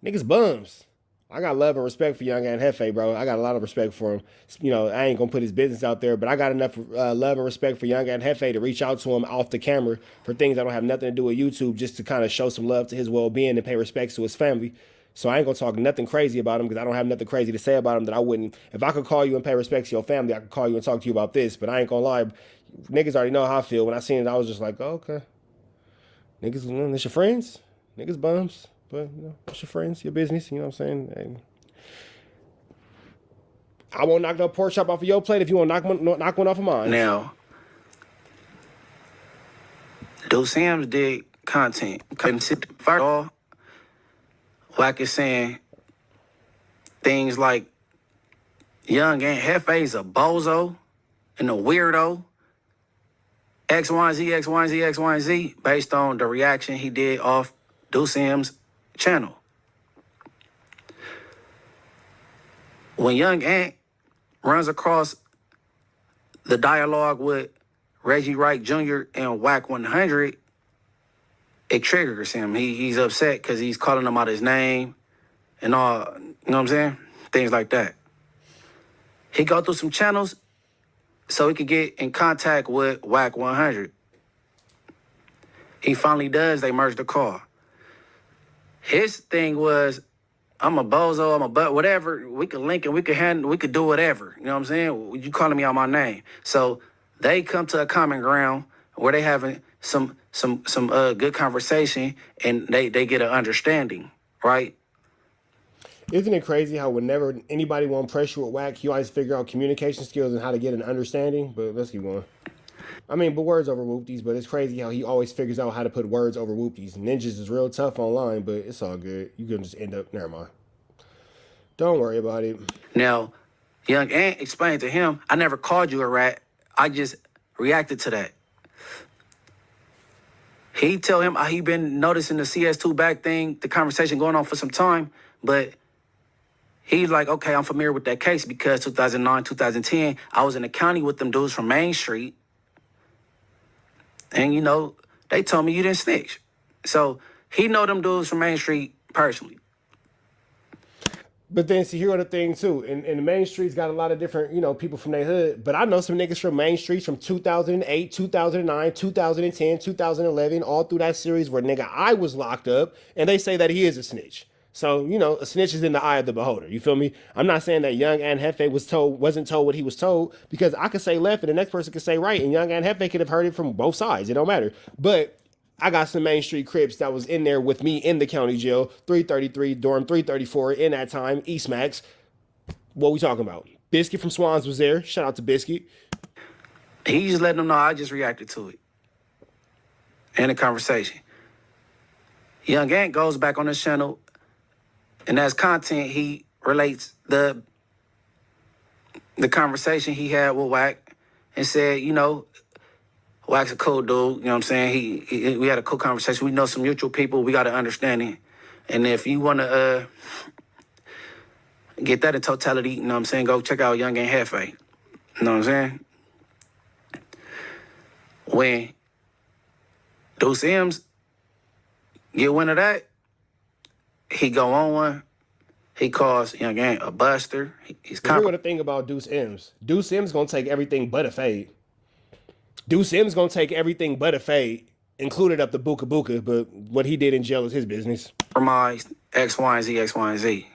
Niggas bums. I got love and respect for Young and Hefe, bro. I got a lot of respect for him. You know, I ain't gonna put his business out there, but I got enough love and respect for Young and Hefe to reach out to him off the camera for things that don't have nothing to do with YouTube, just to kind of show some love to his well-being and pay respects to his family. So I ain't gonna talk nothing crazy about him because I don't have nothing crazy to say about him that I wouldn't. If I could call you and pay respect to your family, I could call you and talk to you about this. But I ain't gonna lie, niggas already know how I feel. When I seen it, I was just like, oh, okay. Niggas, you know, that's your friends. Niggas bums. But, you know, that's your friends, your business, you know what I'm saying? And I won't knock no pork chop off of your plate if you won't knock one off of mine. Now, those Sims did content. First of all, Wack is saying things like Young and Hefe's a bozo and a weirdo. X, Y, Z, X, Y, Z, X, Y, Z, based on the reaction he did off Sims' channel. When Young Ant runs across the dialogue with Reggie Wright Jr. and WACK100, it triggers him. He's upset because he's calling him out his name and all, you know what I'm saying? Things like that. He go through some channels so he could get in contact with WACK100. He finally does. They merge the car. His thing was, I'm a bozo, I'm a butt, whatever. We could link and we could do whatever. You know what I'm saying? You calling me out my name. So they come to a common ground where they having some good conversation and they get an understanding, right? Isn't it crazy how whenever anybody won't press you with Wack, you always figure out communication skills and how to get an understanding? But let's keep going. I mean, but words over whoopties, but it's crazy how he always figures out how to put words over whoopties. Ninjas is real tough online, but it's all good. You can just end up, never mind. Don't worry about it. Now, Young Ant explained to him, I never called you a rat. I just reacted to that. He tell him he been noticing the CS2 back thing, the conversation going on for some time, but he's like, okay, I'm familiar with that case because 2009, 2010, I was in the county with them dudes from Main Street. And, you know, they told me you didn't snitch. So he know them dudes from Main Street personally. But then, see, here are the thing, too. And the Main Street's got a lot of different, you know, people from their hood. But I know some niggas from Main Street from 2008, 2009, 2010, 2011, all through that series where, nigga, I was locked up. And they say that he is a snitch. So, you know, a snitch is in the eye of the beholder. You feel me? I'm not saying that Young and Hefe wasn't told what he was told, because I could say left and the next person could say right, and Young and Hefe could have heard it from both sides. It don't matter. But I got some Main Street Crips that was in there with me in the county jail, 333, dorm 334 in that time, East Max. What we talking about? Biscuit from Swans was there. Shout out to Biscuit. He just letting them know I just reacted to it. And the conversation. Young Ant goes back on his channel, and as content, he relates the conversation he had with Wack and said, you know, Wack's a cool dude, you know what I'm saying? We had a cool conversation. We know some mutual people. We got an understanding. And if you want to get that in totality, you know what I'm saying, go check out Young and Hefe. You know what I'm saying? When those Sims get wind of that, he go on one. He calls Young Ant a buster. He's Here's what the thing about Deuce M's. Deuce M's gonna take everything but a fade. Deuce M's gonna take everything but a fade, included up the Buka Buka, but what he did in jail is his business. Compromised X, Y, and Z, X, Y, and Z.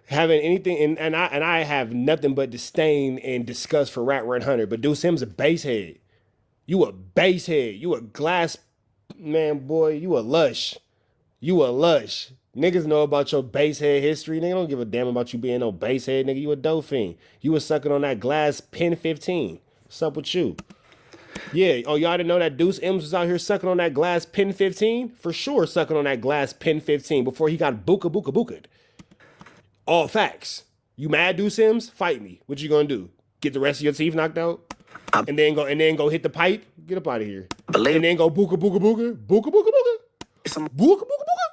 Having anything, and I have nothing but disdain and disgust for Rat 100, but Deuce M's a basehead. You a basehead. You a glass, man, boy, you a lush. You a lush. Niggas know about your basehead history. They don't give a damn about you being no basehead, nigga. You a dope fiend. You was sucking on that glass Pen 15. What's up with you? Yeah. Oh, y'all didn't know that Deuce M's was out here sucking on that glass Pen 15? For sure sucking on that glass Pen 15 before he got buka-buka-buka'd. All facts. You mad, Deuce M's? Fight me. What you gonna do? Get the rest of your teeth knocked out? And then go hit the pipe? Get up out of here. And then go buka-buka-buka? Buka-buka-buka? Some buka-buka-buka?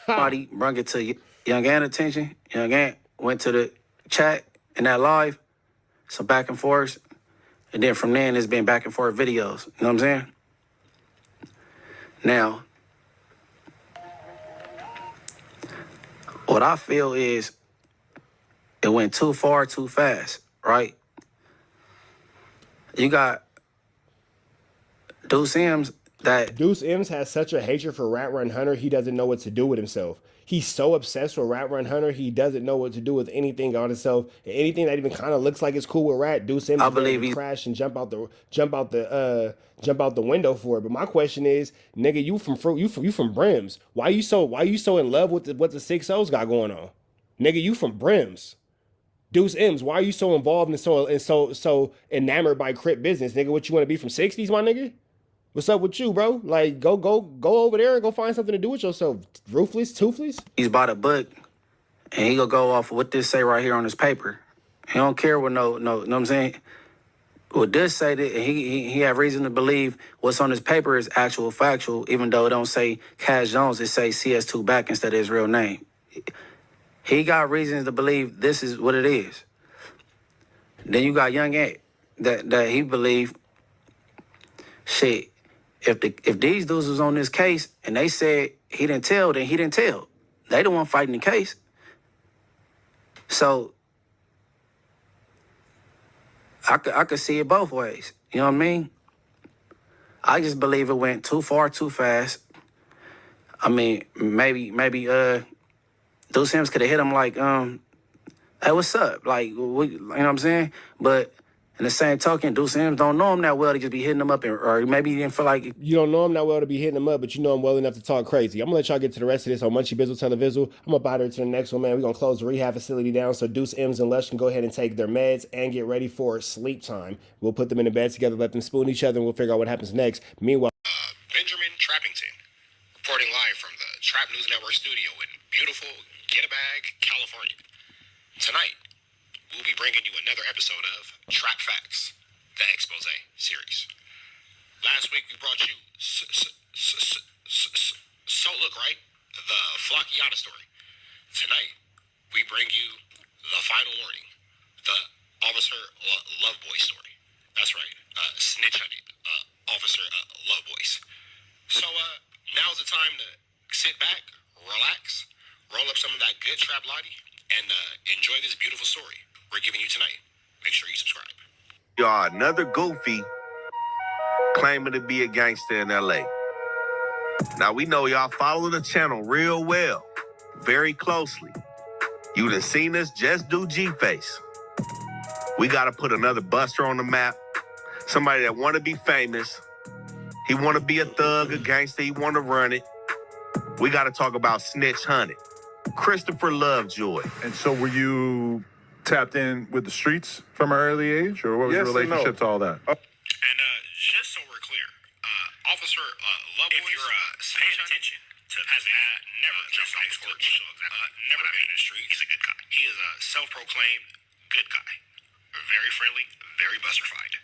Somebody brought it to Young Ant attention. Young Ant went to the chat in that live, some back and forth, and then from then it's been back and forth videos. You know what I'm saying? Now, What I feel is it went too far, too fast, right? You got Deuce M's that Deuce M's has such a hatred for Rat Run Hunter, he doesn't know what to do with himself. He's so obsessed with Rat Run Hunter, he doesn't know what to do with anything on himself. And anything that even kind of looks like it's cool with Rat, Deuce M's I believe he he crash and jump out the window for it. But my question is, nigga, you from Brims? Why you so in love with what the 6-0s got going on? Nigga, you from Brims. Deuce M's, why are you so involved and so enamored by Crip business, nigga? What you want to be from 60s, my nigga? What's up with you, bro? Like, go over there and go find something to do with yourself. Ruthless, toothless. he's bought a book, and he gonna go off of what this say right here on his paper. He don't care what no, know what I'm saying? What this say that he have reason to believe what's on his paper is actual factual, even though it don't say Cash Jones, it say CS2 back instead of his real name. He got reasons to believe this is what it is. Then you got Young Ant that he believe, shit, if these dudes was on this case and they said he didn't tell, then he didn't tell. They the one fighting the case. So I could see it both ways. You know what I mean? I just believe it went too far, too fast. I mean, maybe Deuce Sims could have hit him like, hey, what's up? Like, you know what I'm saying? But in the same token, Deuce Sims don't know him that well to just be hitting him up, or maybe he didn't feel like... You don't know him that well to be hitting him up, but you know him well enough to talk crazy. I'm going to let y'all get to the rest of this on Munchie Bizzle Televizzle. I'm going to bother to the next one, man. We're going to close the rehab facility down so Deuce M's and Lush can go ahead and take their meds and get ready for sleep time. We'll put them in the bed together, let them spoon each other, and we'll figure out what happens next. Meanwhile... Benjamin Trappington, reporting live from the Trap News Network studio in beautiful Get-A-Bag, California. Tonight, we'll be bringing you another episode of Trap Facts, the Expose series. Last week, we brought you So Look Right, the FLAKKO story. Tonight, we bring you the final warning, the Officer Lovejoy story. That's right, snitch hunted, Officer Lovejoy's. So now's the time to sit back, relax, roll up some of that good trap lottie, and enjoy this beautiful story we're giving you tonight. Make sure you subscribe. Y'all, another goofy claiming to be a gangster in LA. Now, we know y'all follow the channel real well, very closely. You done seen us just do G-Face. We got to put another buster on the map, somebody that want to be famous. He want to be a thug, a gangster. He want to run it. We got to talk about Snitch Hunted. Christopher Lovejoy. And so were you tapped in with the streets from an early age, or what was your relationship to all that? And just so we're clear, Officer Lovejoy, if you're paying attention to has never jumped off the porch, never been in the street. He's a good guy. He is a self-proclaimed good guy. Very friendly, very busterfied.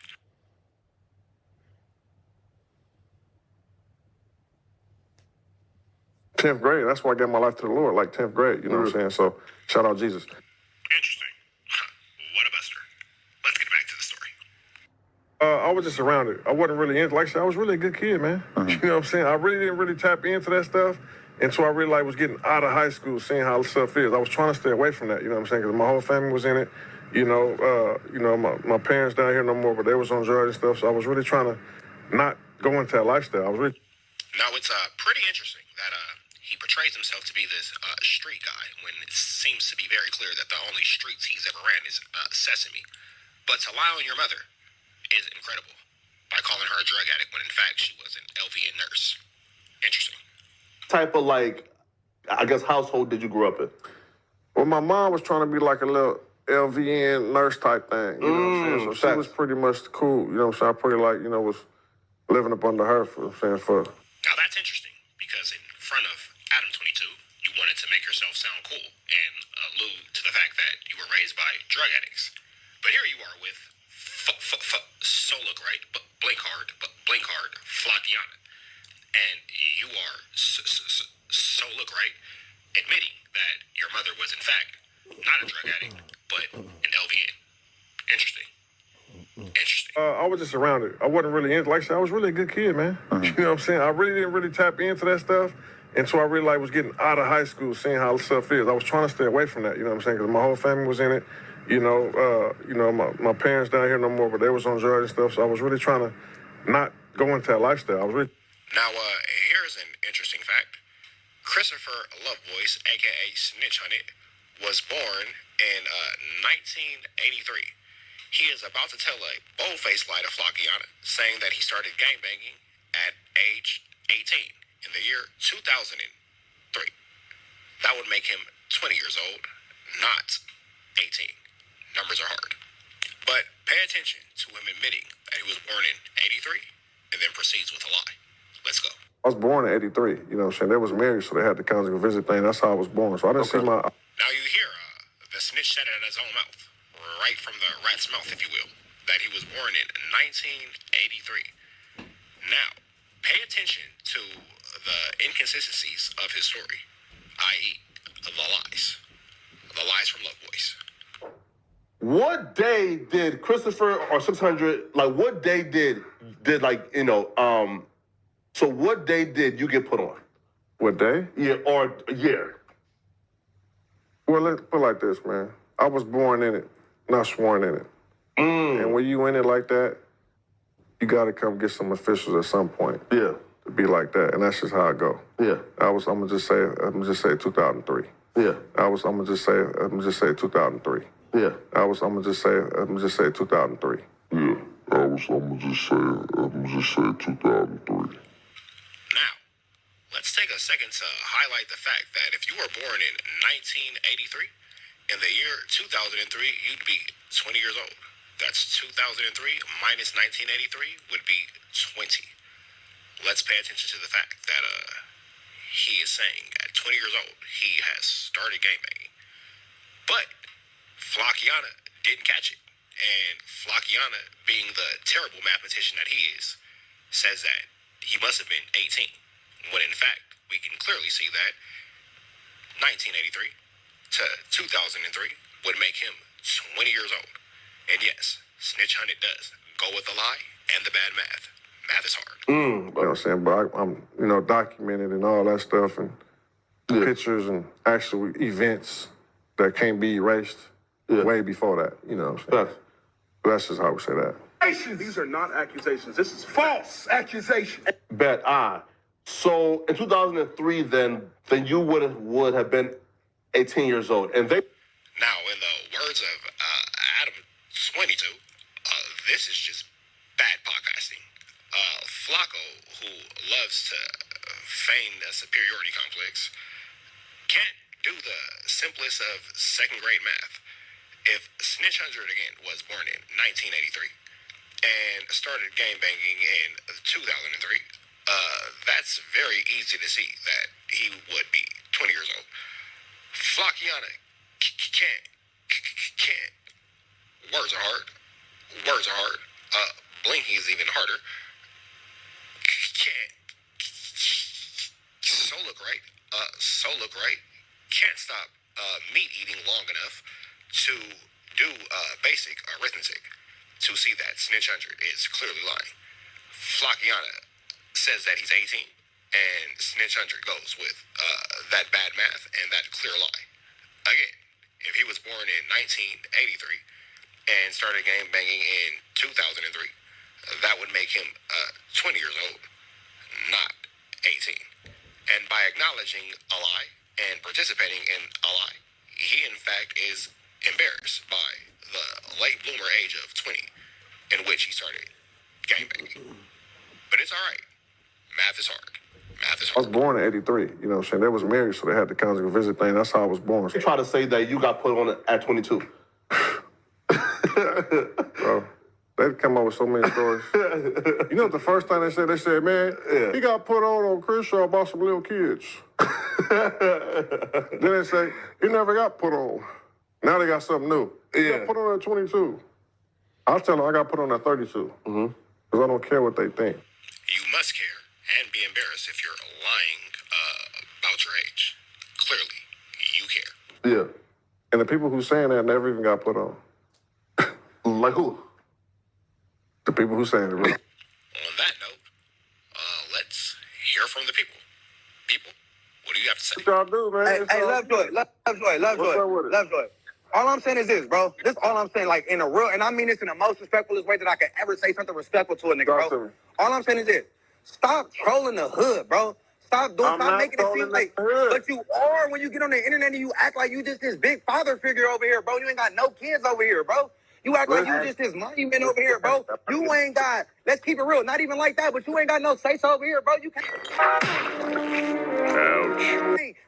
10th grade. That's why I gave my life to the Lord, like 10th grade. You know what I'm saying? So, shout out Jesus. Interesting. What a buster. Let's get back to the story. I was just around it. I wasn't really into, like I said, I was really a good kid, man. You know what I'm saying? I really didn't really tap into that stuff until I really was getting out of high school, seeing how the stuff is. I was trying to stay away from that, you know what I'm saying? Because my whole family was in it. My parents down here no more, but they was on drugs and stuff. So I was really trying to not go into that lifestyle. I was really... Now, it's pretty interesting that he portrays himself to be this street guy when it seems to be very clear that the only streets he's ever ran is Sesame. But to lie on your mother is incredible by calling her a drug addict when in fact she was an LVN nurse. Interesting. Type of household did you grow up in? Well, my mom was trying to be like a little LVN nurse type thing, you know what I'm saying? So she was pretty much cool, you know what I'm saying? I pretty was living up under her for. Now that's interesting because in front of Adam 22, you wanted to make yourself sound cool and allude to the fact that you were raised by drug addicts. But here you are with So Look Right, but blink hard, FLAKKO. And you are So Look Right, admitting that your mother was in fact not a drug addict, but an LVN. Interesting. I was just around it. I wasn't really into, like I said, I was really a good kid, man. You know what I'm saying? I really didn't really tap into that stuff until I really like was getting out of high school, seeing how stuff is. I was trying to stay away from that, you know what I'm saying? Because my whole family was in it. My parents down here no more, but they was on drugs and stuff. So I was really trying to not go into that lifestyle. I was really. Now, here's an interesting fact. Christopher Lovejoy, a.k.a. Snitch on It, was born in 1983. He is about to tell a bold-faced lie to Flakkiana, saying that he started gangbanging at age 18 in the year 2003. That would make him 20 years old, not 18. Numbers are hard. But pay attention to him admitting that he was born in 83 and then proceeds with a lie. Let's go. I was born in 83, you know what I'm saying? They was married, so they had the conjugal visit thing. That's how I was born. So I didn't see my... Now you hear the snitch said it in his own mouth, right from the rat's mouth, if you will, that he was born in 1983. Now, pay attention to the inconsistencies of his story, i.e., the lies. The lies from Love Boys. What day did Christopher or 600, like what day did like, so what day did you get put on? What day? Yeah, or year. Well, let's put it like this, man. I was born in it, not sworn in it. And when you in it like that, you got to come get some officials at some point. Yeah. To be like that, and that's just how I go. Yeah. I'm gonna just say 2003. Yeah. I'm gonna just say 2003. Yeah. I'm gonna just say 2003. Yeah. I'm gonna just say 2003. Now, let's take a second to highlight the fact that if you were born in 1983, in the year 2003, you'd be 20 years old. That's 2003 minus 1983 would be 20. Let's pay attention to the fact that he is saying at 20 years old, he has started gangbanging. But Flakkiana didn't catch it. And Flakkiana, being the terrible mathematician that he is, says that he must have been 18. When in fact, we can clearly see that 1983 to 2003 would make him 20 years old. And yes, Snitch Hunted does go with the lie and the bad math. Math is hard. You know what I'm saying? But I'm documented and all that stuff and pictures and actual events that can't be erased way before that, you know what I'm saying? That's just how we say that. These are not accusations. This is false accusation. So in 2003, then you would have been 18 years old, and they. Now, in the words of Adam 22, this is just bad podcasting. FLAKKO, who loves to feign a superiority complex, can't do the simplest of second-grade math. If Snitch 100 again was born in 1983 and started gangbanging in 2003, that's very easy to see that he would be 20 years old. Flakkiana can't. Words are hard. Blinking is even harder. Can't. So look right. Can't stop meat eating long enough to do basic arithmetic to see that Snitch 100 is clearly lying. Flakkiana says that he's 18, and Snitch 100 goes with that bad math and that clear lie. Again, if he was born in 1983 and started gang banging in 2003, that would make him 20 years old, not 18. And by acknowledging a lie and participating in a lie, he in fact is embarrassed by the late bloomer age of 20 in which he started gangbanging. But it's all right. Math is hard. I was born in 83, you know what I'm saying? They was married, so they had the conjugal visit thing. That's how I was born. You try to say that you got put on at 22. Bro, they'd come up with so many stories. You know what the first thing they said? They said, man, he got put on Crenshaw about some little kids. Then they say, he never got put on. Now they got something new. He got put on at 22. I'll tell them I got put on at 32. Because I don't care what they think. You must care and be embarrassed if you're lying about your age. Clearly, you care. Yeah. And the people who saying that never even got put on. Like who? The people who saying it. Really. On that note, let's hear from the people. People, you have to say? What y'all do, man? Hey, Lovejoy. All I'm saying is this, bro. This all I'm saying, like in a real, and I mean this in the most respectful way that I could ever say something respectful to a nigga, bro. All I'm saying is this: stop trolling the hood, bro. Stop making it seem like, but you are when you get on the internet and you act like you just this big father figure over here, bro. You ain't got no kids over here, bro. You act like you just this monument over here, bro. You ain't got. Let's keep it real. Not even like that, but you ain't got no say-so over here, bro. You can't. Ouch.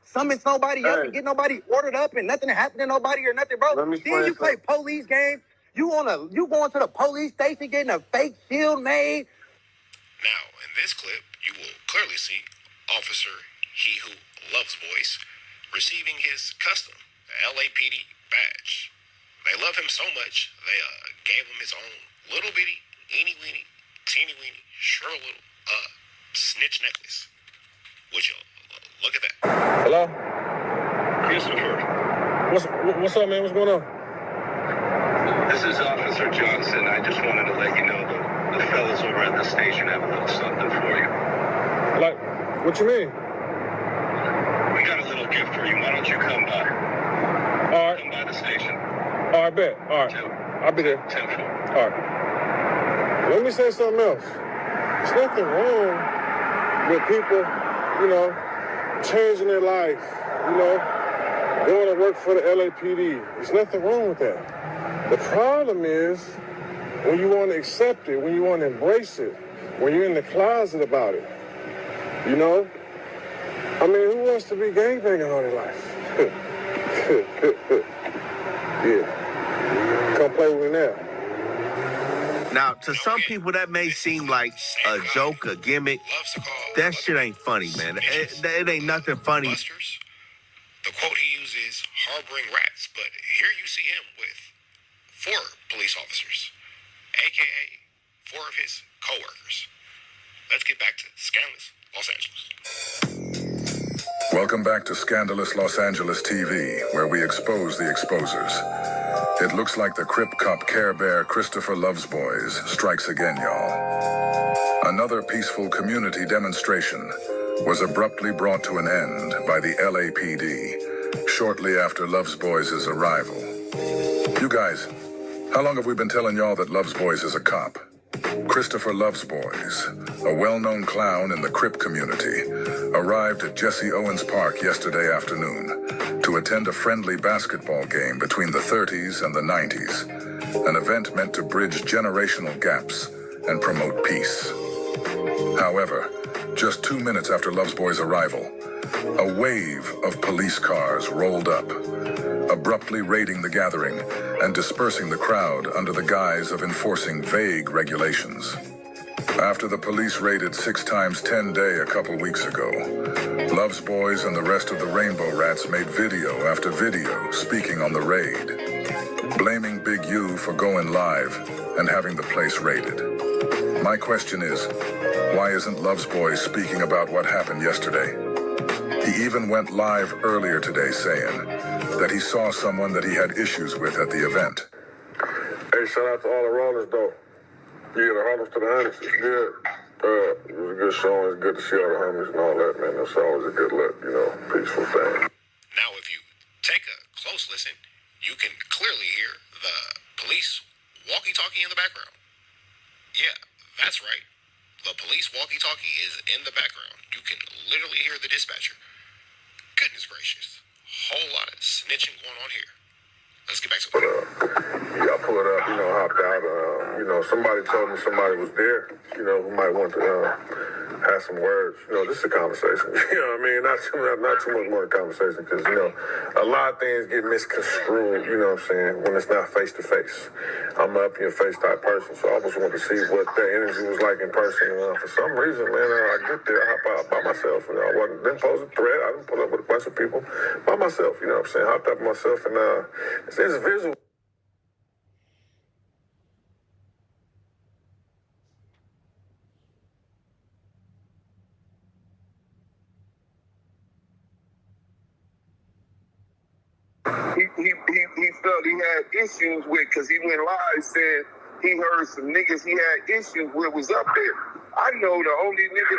Summon somebody up and get nobody ordered up and nothing happened to nobody or nothing, bro. Then you play police games. You going to the police station getting a fake shield made. Now, in this clip, you will clearly see Officer He Who Loves Boys receiving his custom LAPD badge. They love him so much, they gave him his own little bitty, eeny weeny, teeny weeny, sure little snitch necklace. Would you look at that? Hello? Christopher. What's up, man? What's going on? This is Officer Johnson. I just wanted to let you know the fellas over at the station have a little something for you. Like, what you mean? We got a little gift for you. Why don't you come by? All right. Come by the station. All right, bet. All right. I'll be there. 10-4. All right. Let me say something else. There's nothing wrong with people, changing their life, going to work for the LAPD. There's nothing wrong with that. The problem is when you want to accept it, when you want to embrace it, when you're in the closet about it. I mean, who wants to be gangbanging all their life? Yeah. Come play with me now. Now, to some people, that may seem like a joke, a gimmick. That shit ain't funny, man. It ain't nothing funny. The quote he uses, harboring rats, but here you see him with 4 police officers, a.k.a. 4 of his co-workers. Let's get back to Scandalous Los Angeles. Welcome back to Scandalous Los Angeles TV, where we expose the exposers. It looks like the Crip Cop Care Bear Christopher Loves Boys strikes again, y'all. Another peaceful community demonstration was abruptly brought to an end by the LAPD shortly after Loves Boys' arrival. You guys, how long have we been telling y'all that Loves Boys is a cop? Christopher Loves Boys, a well-known clown in the Crip community, arrived at Jesse Owens Park yesterday afternoon to attend a friendly basketball game between the 30s and the 90s, an event meant to bridge generational gaps and promote peace. However, just 2 minutes after Loves Boys' arrival, a wave of police cars rolled up, abruptly raiding the gathering and dispersing the crowd under the guise of enforcing vague regulations. After the police raided 6x10 Day a couple weeks ago, Loves Boys and the rest of the Rainbow Rats made video after video speaking on the raid, blaming Big U for going live and having the place raided. My question is, why isn't Loves Boys speaking about what happened yesterday? He even went live earlier today saying that he saw someone that he had issues with at the event. Hey, shout out to all the rollers, though. Yeah, the homies to the homies, it's good. It was a good show, it's good to see all the homies and all that, man. That's always a good look, peaceful thing. Now, if you take a close listen, you can clearly hear the police walkie-talkie in the background. Yeah, that's right. The police walkie-talkie is in the background. You can literally hear the dispatcher. Goodness gracious. Whole lot of snitching going on here. Let's get back to it. Yeah, I pulled up, hopped out. Somebody told me somebody was there, who might want to have some words. This is a conversation. Not too much more conversation because, a lot of things get misconstrued, when it's not face-to-face. I'm an up-in-your-face type person, so I just wanted to see what that energy was like in person. For some reason, man, I get there, I hop out by myself. Didn't pose a threat. I didn't pull up with a bunch of people by myself, Hopped up myself, and it's visual. He felt he had issues with, because he went live saying he heard some niggas he had issues with was up there. I know the only nigga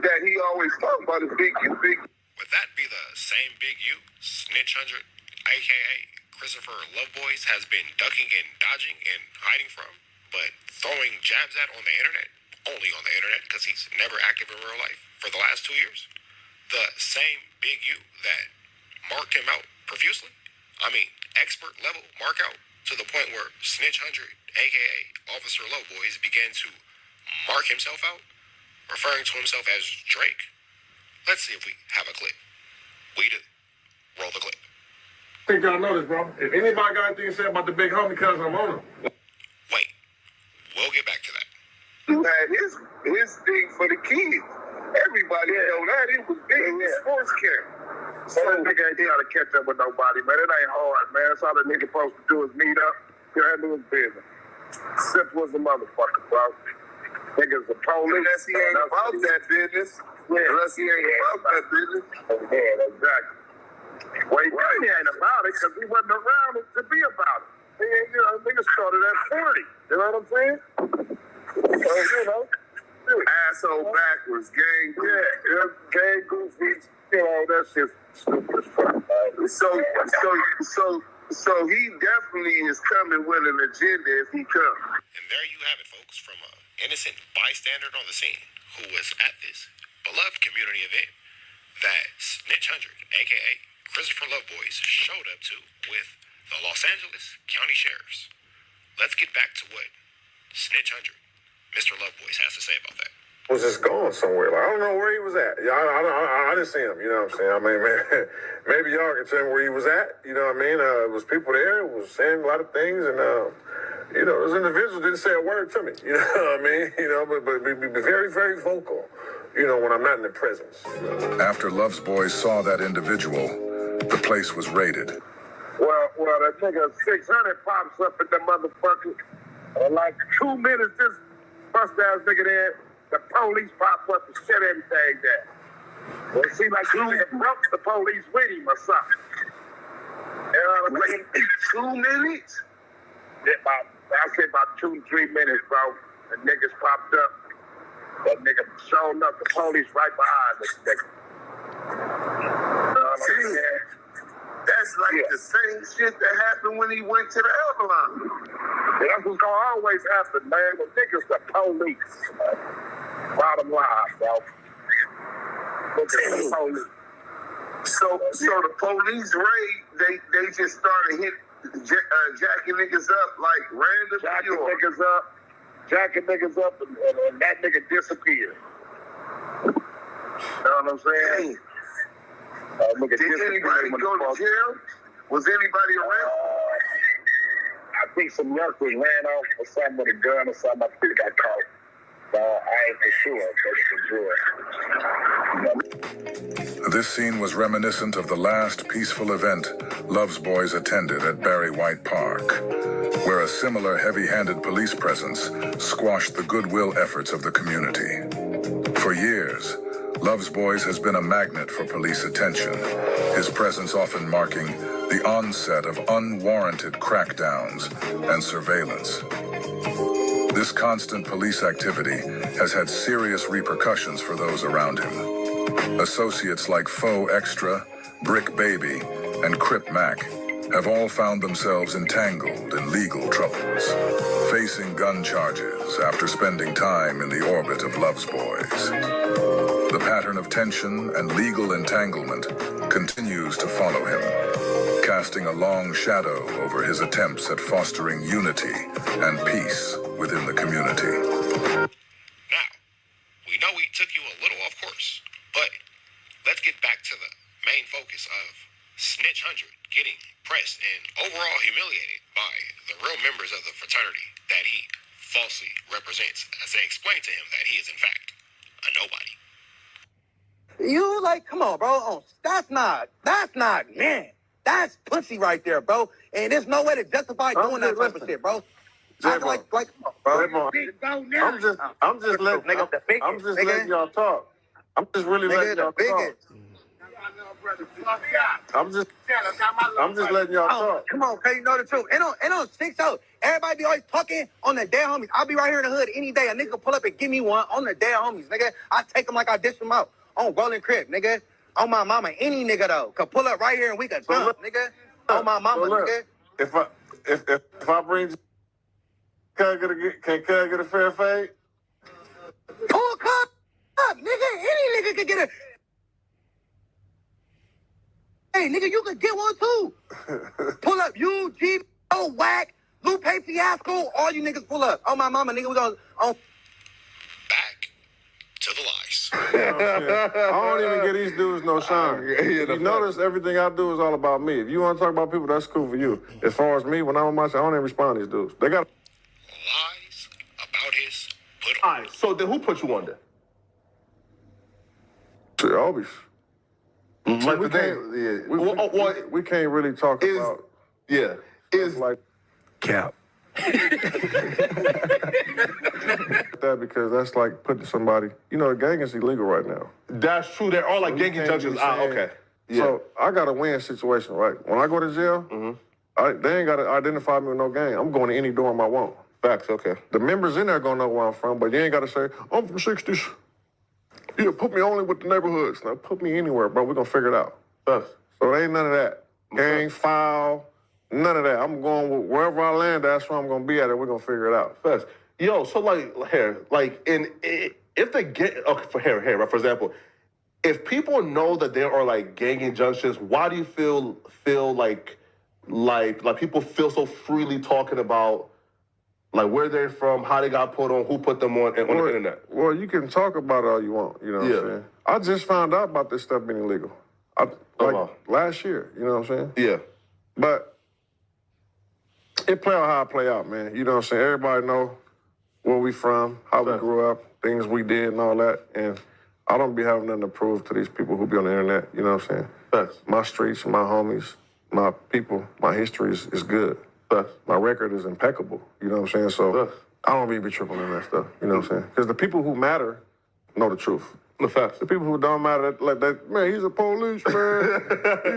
that he always talk about is Big U. Would that be the same big U, Snitch 100, aka Christopher Loveboys, has been ducking and dodging and hiding from, but throwing jabs at on the internet? Only on the internet, because he's never active in real life for the last 2 years? The same big U that marked him out profusely? I mean, expert level mark out to the point where Snitch 100, aka Officer Loveboys, began to mark himself out, referring to himself as Drake. Let's see if we have a clip. We do. Roll the clip. I think y'all know this, bro. If anybody got anything to say about the big homie, cuz I'm on him. Wait, we'll get back to that. Man, his thing for the kids. Everybody know that. It was big in the sports camp. So that nigga ain't trying to catch up with nobody, man. It ain't hard, man. That's all the nigga supposed to do is meet up, handle his business. Simple as a motherfucker, bro. Niggas the police. Unless he ain't about that business. Yeah. Unless he ain't about that business. Yeah, exactly. Well, he really ain't about it because he wasn't around to be about it. He ain't, you know, niggas started at 40. You know what I'm saying? So, you know. Asshole backwards, gang. Yeah, gang goofies. You know, that shit's stupid as fuck. So he definitely is coming with an agenda if he comes. And there you have it, folks, from an innocent bystander on the scene who was at this beloved community event that Snitch 100, aka Christopher Loveboys, showed up to with the Los Angeles County Sheriffs. Let's get back to what Snitch 100, Mr. Loveboys, has to say about that. Was just going somewhere. Like, I don't know where he was at. I didn't see him, you know what I'm saying? I mean, man, maybe y'all can tell me where he was at, you know what I mean? It was people there, was saying a lot of things, and, you know, those individuals didn't say a word to me, you know what I mean? You know, but be very, very vocal, you know, when I'm not in their presence. After Love's Boys saw that individual, the place was raided. Well, that nigga 600 pops up at the motherfucker. Like 2 minutes, this bust-ass nigga there, the police pop up and shut everything down. Well, it seemed like he broke the police with him or something. You know what I'm saying? 2 minutes? I say about 2 to 3 minutes, bro. The niggas popped up. That nigga showing up, the police right behind this nigga. You know what I'm saying? That's like the same shit that happened when he went to the Avalon. That's what's gonna always happen, man. The niggas, the police. Bottom line, bro. Look at the police. So the police raid, they just started jacking niggas up like random. Jacking niggas up, and that nigga disappeared. You know what I'm saying? Did anybody go to jail? Was anybody around? I think some youngsters ran off or something with a gun or something. I think got caught. So I ain't for sure. This scene was reminiscent of the last peaceful event Love's Boys attended at Barry White Park, where a similar heavy-handed police presence squashed the goodwill efforts of the community. For years, Love's Boys has been a magnet for police attention, his presence often marking the onset of unwarranted crackdowns and surveillance. This constant police activity has had serious repercussions for those around him. Associates like Faux Extra, Brick Baby, and Crip Mac have all found themselves entangled in legal troubles, facing gun charges after spending time in the orbit of Love's Boys. The pattern of tension and legal entanglement continues to follow him, casting a long shadow over his attempts at fostering unity and peace within the community. Now, we know we took you a little off course, but let's get back to the main focus of Snitch 100 getting pressed and overall humiliated by the real members of the fraternity that he falsely represents, as they explain to him that he is in fact a nobody. You like, come on, bro. Oh, that's not, man. That's pussy right there, bro. And there's no way to justify doing that type of shit, bro. Like, come on, bro. I'm just letting y'all talk. I'm just really letting y'all talk. I'm just letting y'all talk. Come on, cause you know the truth. It don't stink so. Everybody be always talking on the dead homies. I'll be right here in the hood any day. A nigga pull up and give me one on the dead homies, nigga. I take them like I dish them out. On rolling crib, nigga. On my mama, any nigga though could pull up right here and we could jump, nigga. On my mama, nigga. If I bring, can I get a fair fade? Pull cup up, nigga. Any nigga could get a. Hey, nigga, you could get one too. Pull up, you, G, Wack, Lupe Fiasco, all you niggas pull up. On my mama, nigga, we gonna on. Back to the lies. I don't even get these dudes no shine. If you notice, everything I do is all about me. If you want to talk about people, that's cool for you. As far as me, when I'm on my side, I don't even respond to these dudes. They got lies about his put on. All right, so then who put you on there? Always. Like we can't really talk about. Yeah, is like cap. That because that's like putting somebody. You know, the gang is illegal right now. That's true. There are like gang injunctions. Okay. Yeah. So I got a win situation, right? When I go to jail, they ain't got to identify me with no gang. I'm going to any dorm I want. Facts. Okay. The members in there gonna know where I'm from, but you ain't got to say I'm from 60s. Yeah, put me only with the neighborhoods. Now put me anywhere, bro. We're gonna figure it out. So there ain't none of that. Gang, foul, none of that. I'm going with wherever I land, that's where I'm gonna be at, and we're gonna figure it out. Fast. Yo, so if they get right, for example, if people know that there are like gang injunctions, why do you feel like people feel so freely talking about like where they're from, how they got put on, who put them on, and on the internet? Well, you can talk about it all you want, you know what I'm saying? I just found out about this stuff being illegal. Last year, you know what I'm saying? Yeah. But it play out how it play out, man. You know what I'm saying? Everybody know where we from, how we grew up, things we did and all that. And I don't be having nothing to prove to these people who be on the internet, you know what I'm saying? My streets, my homies, my people, my history is good. My record is impeccable, you know what I'm saying? So I don't be tripping on that stuff, you know what I'm saying? Because the people who matter know the truth. The facts. The people who don't matter, like that, man, he's a police, man.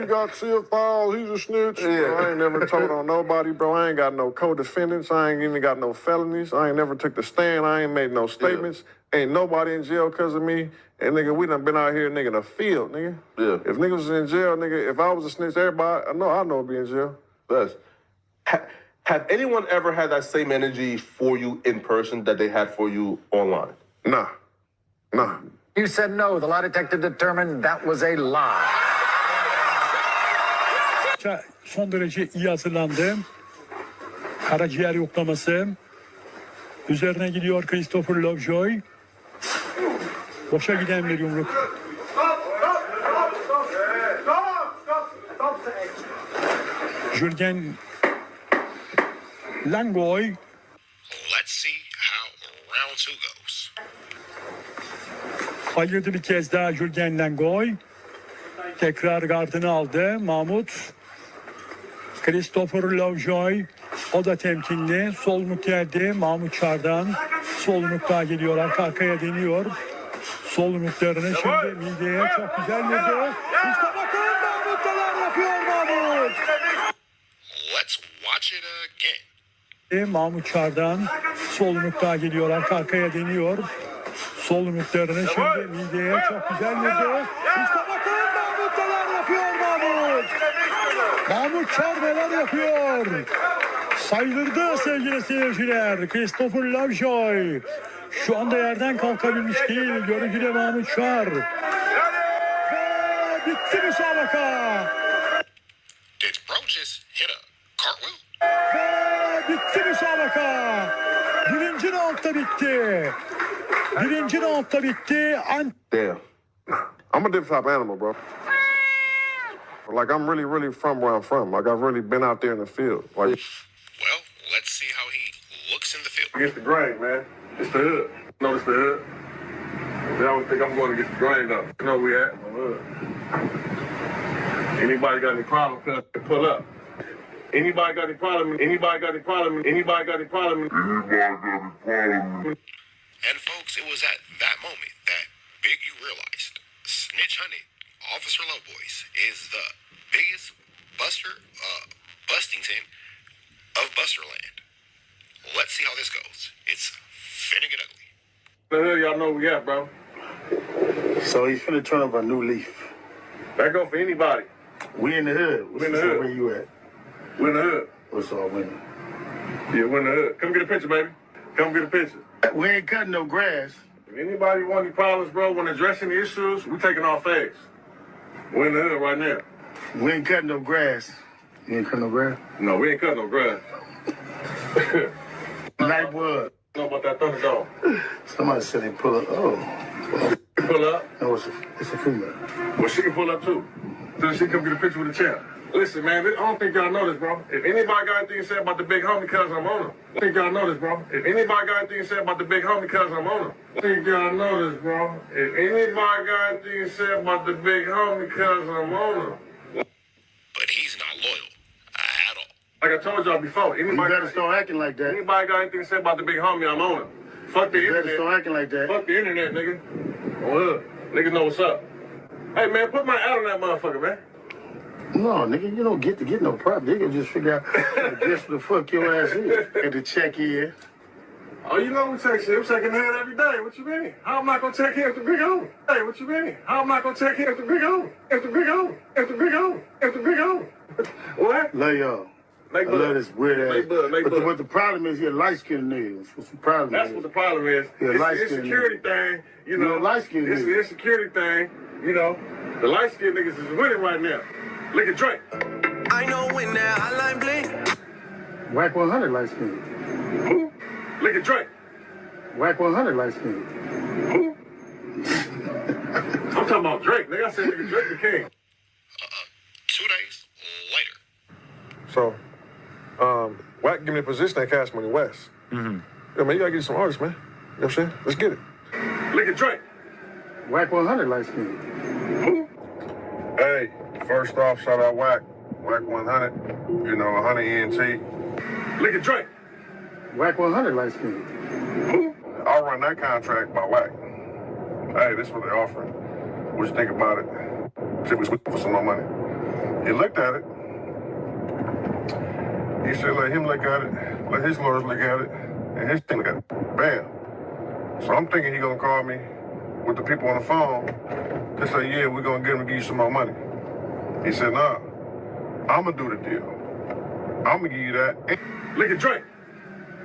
He got sealed files, he's a snitch. Yeah. I ain't never told on nobody, bro. I ain't got no co-defendants. I ain't even got no felonies. I ain't never took the stand. I ain't made no statements. Ain't nobody in jail because of me. And, nigga, we done been out here, nigga, in the field, nigga. Yeah. If niggas was in jail, nigga, if I was a snitch, everybody, I know I'd be in jail. Yes. Have anyone ever had that same energy for you in person that they had for you online? Nah. You said no. The lie detector determined that was a lie. Son derece iyi hazırlandı. Karaciğer yoklaması. Üzerine gidiyor Christopher Lovejoy. Boşa giden bir yumruk. Jürgen Langoy. Let's see how round 2 goes. Hayırdı bir kez daha Jürgen Langoy. Tekrar gardını aldı Mahmut. Christopher Lovejoy. O da temkinli. Sol muk geldi Mahmut Çar'dan. Sol muk daha geliyor. Arka arkaya deniyor. Sol muklarını şimdi mideye çok güzel vurdu. İşte bakın Mahmut neler yapıyor Mahmut. Let's watch it again. Mahmut Çar'dan sol yumruk daha geliyor. Arka arkaya deniyor. Sol yumruklarını şimdi mideye çok güzel vurdu. İşte bakın Mahmut neler yapıyor Mahmut. Mahmut Çar neler yapıyor. Saydırdı sevgili seyirciler. Christopher Lovejoy. Şu anda yerden kalkabilmiş değil. Görüntüde Mahmut Çar. Ve bitti müsabaka. Did bro just hit a cartwheel? Ve bitti müsabaka. Birinci roundda bitti. Birinci roundda bitti. Damn. I'm a different type of animal, bro. Like, I'm really from where I'm from. Like, I've really been out there in the field. Like, well, let's see how he looks in the field. Against the grain, man. It's the hood. Notice the hood? They always think I'm going to get the grain, though. You know where we at? My hood. Anybody got any problem, pull up. Anybody got any problem? Anybody got any problem? Anybody got any problem? And folks, it was at that moment that Big U realized Snitch Hunted, Officer Lovejoy, is the biggest Bustington of Busterland. Let's see how this goes. It's finna get ugly. The hell y'all know we at, bro? So he's finna turn over a new leaf. That go for anybody. We in the hood. We in the hood. Where you at? We in the hood. What's all winning? Yeah, we in the hood. Come get a picture, baby. Come get a picture. We ain't cutting no grass. If anybody want any problems, bro, when addressing the issues, we taking our face. We in the hood right now. We ain't cutting no grass. You ain't cutting no grass? No, we ain't cutting no grass. Night wood. Know about that Thunderdog? Somebody said they pull up. Oh. Pull up? No, it's a female. Well, she can pull up too. So she come get a picture with the champ. Listen, man, I don't think y'all know this, bro. If anybody got anything to say about the big homie, cuz I'm on him. I think y'all know this, bro. If anybody got anything to say about the big homie, cuz I'm on him. I think y'all know this, bro. If anybody got anything to say about the big homie, cuz I'm on him. But he's not loyal at all. Like I told y'all before, You better start acting like that. Anybody got anything to say about the big homie, I'm on him. Fuck the internet. Better start acting like that. Fuck the internet, nigga. Oh, look. Niggas know what's up. Hey, man, put my ad on that motherfucker, man. No, nigga, you don't get to get no prop. They can just figure out just what the fuck your ass is. And to check in. Oh, you know we check shit. I'm checking head every day. What you mean? How am I gonna check in if the big homie? Hey, what you mean? How am I gonna check in if the big homie? If the big homie? If the big homie? If the big homie? What? Love y'all. I love this weird ass. But the problem is you're light-skinned niggas. What's the problem? That's what the problem is. You're It's the insecurity thing, you know. light-skinned It's the insecurity thing, you know. The light-skinned niggas is winning right now. Look at Drake. I know when that hotline blink. WACK100 light-skinned. Who? Look at Drake. WACK100 light-skinned. Who? I'm talking about Drake. Nigga, I said nigga Drake the king. 2 days later. So, Wack give me a position at Cash Money West. Mm-hmm. Yeah, man, you gotta get some artists, man. You know what I'm saying? Let's get it. Look at Drake. WACK100 light-skinned. Who? Hey, first off, shout out Wack. WACK100. You know, 100 ENT. Look at Drake. WACK100 light-skinned. Who? I'll run that contract by Wack. Hey, this is what they're offering. What you think about it? See, we switch for some more money. He looked at it. He said, let him look at it, let his lawyers look at it, and his team look at it. Bam. So I'm thinking he gonna call me with the people on the phone to say, yeah, we're gonna get him to give you some more money. He said, nah, I'm gonna do the deal. I'm gonna give you that. Look at Drake.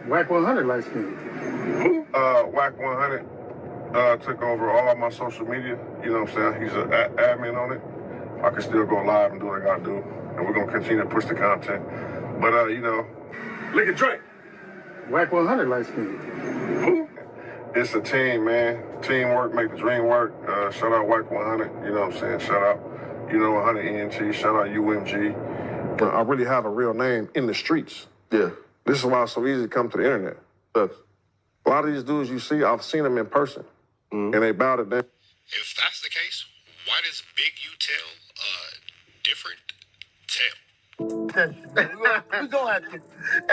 WACK100 light-skinned. Who? WACK100 took over all my social media. You know what I'm saying? He's an admin on it. I can still go live and do what I gotta do. And we're gonna continue to push the content. But, you know. Look at Drake. WACK100 light-skinned. Who? It's a team, man. Teamwork make the dream work. Shout out WACK100. You know what I'm saying? Shout out, 100 ENT. Shout out UMG. I really have a real name in the streets. Yeah. This is why it's so easy to come to the internet. A lot of these dudes you see, I've seen them in person. And they bow to them. If that's the case, why does Big U tell a different tale? We gonna have to.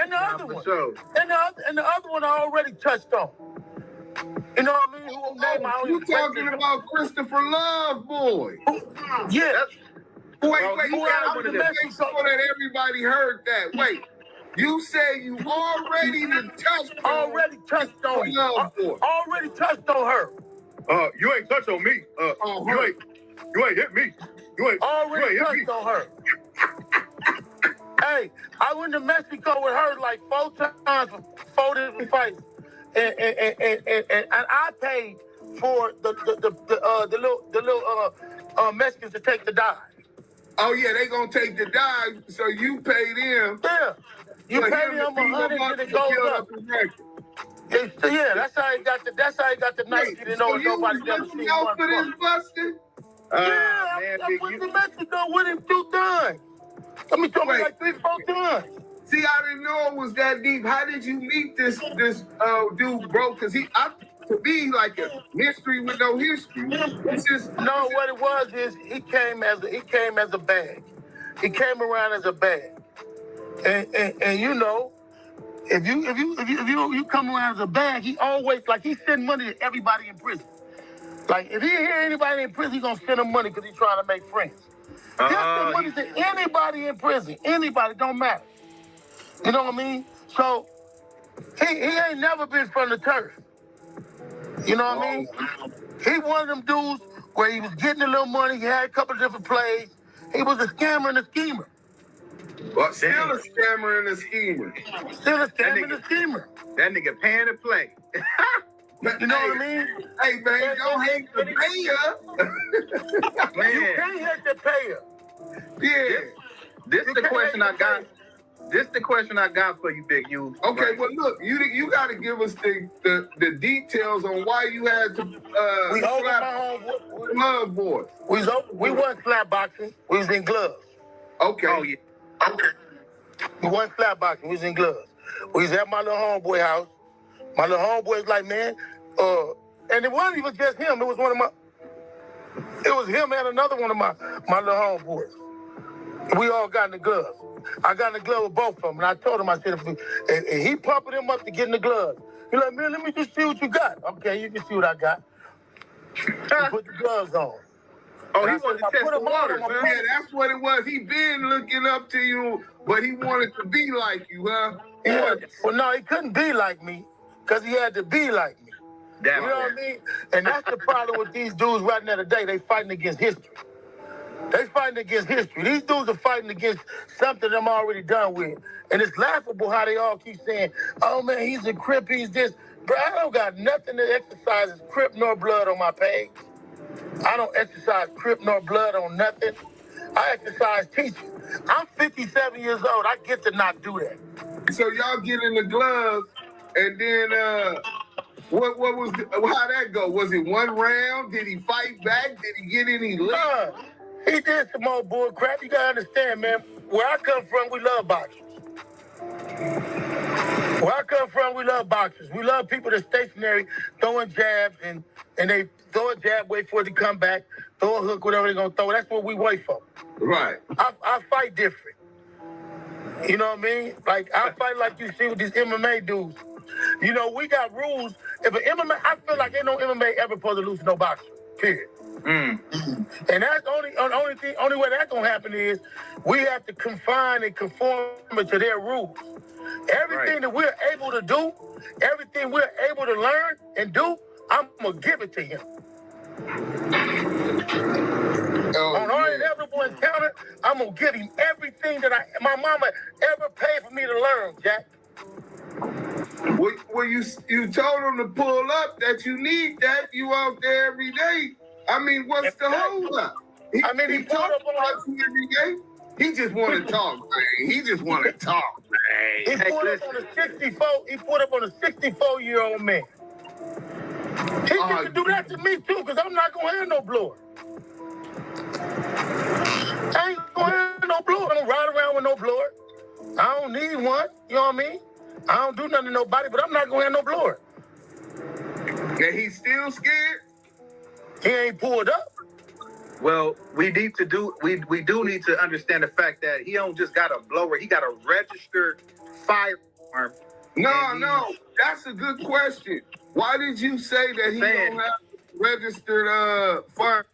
And the other one. Sure. And the other one I already touched on. You know what I mean? You talking about Christopher Love, boy? Yeah. Wait, so that everybody heard that. Wait, you say you already touched on Already touched on her. You ain't touched on me. You ain't hit me. You ain't touched on her. Hey, I went to Mexico with her like 4 times for 4 different fights, and I paid for the little Mexicans to take the dive. Oh yeah, they gonna take the dive, so you pay them. Yeah, you pay them $100 and it goes up. Yeah, that's how he got the nice. You didn't know nobody never seen one. For this busting? Yeah, I went to Mexico with him 2 times. I mean, told me like 3, 4 times. See, I didn't know it was that deep. How did you meet this dude, bro? Because to be like a mystery with no history. It's just what it was is he came as a bag. He came around as a bag, and you know, if you come around as a bag, he always he send money to everybody in prison. Like if he hear anybody in prison, he gonna send them money because he's trying to make friends. He'll send money to anybody in prison. Anybody, don't matter. You know what I mean? So he ain't never been from the turf. You know what I mean? He one of them dudes where he was getting a little money. He had a couple of different plays. He was a scammer and a schemer. But still a scammer and a schemer. Still a scammer and a schemer. That nigga paying to play. You know what I mean? Hey, man, don't hate the payer. You can't hate the payer. Yeah. This is the question I got. This the question I got for you, Big U. Okay, right. well, look, you got to give us the details on why you had to We slap glove boys. We wasn't slap boxing. We was in gloves. Okay. Oh, yeah. Okay. We wasn't slap boxing. We was in gloves. We was at my little homeboy house. My little homeboy was like, man, and it wasn't even just him. It was him and another one of my little homeboys. We all got in the gloves. I got in the glove with both of them, and I told him, I said, and he pumping him up to get in the gloves. He like, man, let me just see what you got. Okay, you can see what I got. He put the gloves on. Oh, he wanted to test the waters, man. Yeah, that's what it was. He been looking up to you, but he wanted to be like you, huh? Yeah. Well, no, he couldn't be like me, because he had to be like me. You know what I mean? And that's the problem with these dudes right now today. They fighting against history. They fighting against history. These dudes are fighting against something I'm already done with. And it's laughable how they all keep saying, oh, man, he's a Crip, he's this. Bro, I don't got nothing that exercises Crip nor blood on my page. I don't exercise Crip nor blood on nothing. I exercise teaching. I'm 57 years old. I get to not do that. So y'all get in the gloves, and then what was how that go? Was it one round? Did he fight back? Did he get any love? He did some old bull crap. You gotta understand, man. Where I come from, we love boxers. Where I come from, we love boxers. We love people that's stationary, throwing jabs, and they throw a jab, wait for it to come back, throw a hook, whatever they're gonna throw. That's what we wait for. Right. I fight different. You know what I mean? Like, I fight like you see with these MMA dudes. You know, we got rules. If an MMA, I feel like ain't no MMA ever supposed to lose to no boxer. Period. And that's only way that's gonna happen is we have to confine and conform it to their rules. Everything that we're able to do, everything we're able to learn and do, I'm gonna give it to him. On our inevitable encounter, I'm gonna give him everything that my mama ever paid for me to learn, Jack. Well, you told him to pull up that you need that. You out there every day. I mean, what's the hold up? He pulled up on you every day. He just want to talk, man. He just want to talk, man. He pulled up on a 64. He pulled up on a 64-year-old man. He used to do that to me too, because I'm not gonna have no blower. I ain't gonna have no blower. I don't ride around with no blower. I don't need one. You know what I mean? I don't do nothing to nobody, but I'm not gonna have no blower. And he's still scared? He ain't pulled up. Well, we do need to understand the fact that he don't just got a blower, he got a registered firearm. No, that's a good question. Why did you say that he don't have registered firearm?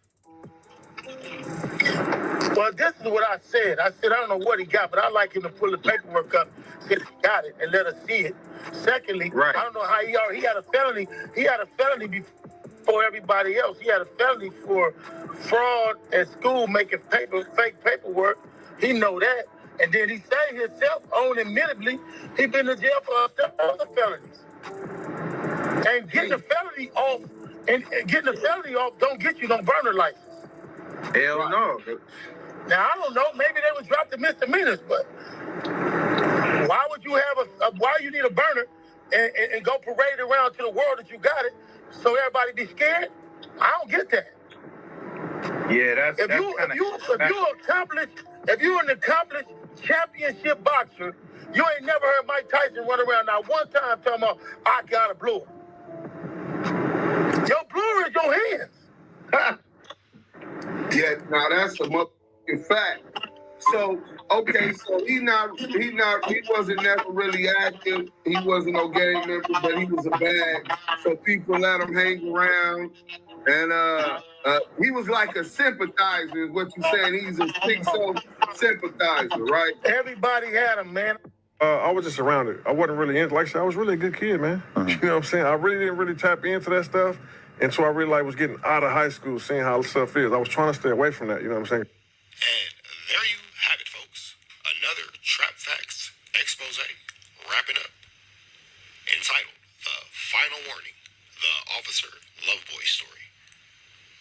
Well, this is what I said. I said, I don't know what he got, but I'd like him to pull the paperwork up, say he got it, and let us see it. Secondly, I don't know how he had a felony. He had a felony before everybody else. He had a felony for fraud at school, making fake paperwork. He know that. And then he said himself, admittedly, he been in jail for other felonies. And getting a felony off, don't get you no burner license. Hell no. Now, I don't know. Maybe they would drop the misdemeanors, but why would you have why you need a burner and go parade around to the world that you got it so everybody be scared? I don't get that. Yeah, if you're an accomplished championship boxer, you ain't never heard Mike Tyson run around now one time talking about, I got a blower. Your blower is your hands. Yeah, now that's a motherfucking fact. So, okay, so he wasn't never really active. He wasn't no gang member, but he was a bag. So people let him hang around. And he was like a sympathizer, is what you're saying. He's a six-so sympathizer, right? Everybody had him, man. I was just around it. I wasn't really into, like I said, I was really a good kid, man. You know what I'm saying? I really didn't tap into that stuff until I really like was getting out of high school, seeing how stuff is. I was trying to stay away from that, you know what I'm saying? And there you have it, folks. Another Trap Facts expose wrapping up. Entitled, The Final Warning, The Officer Lovejoy Story.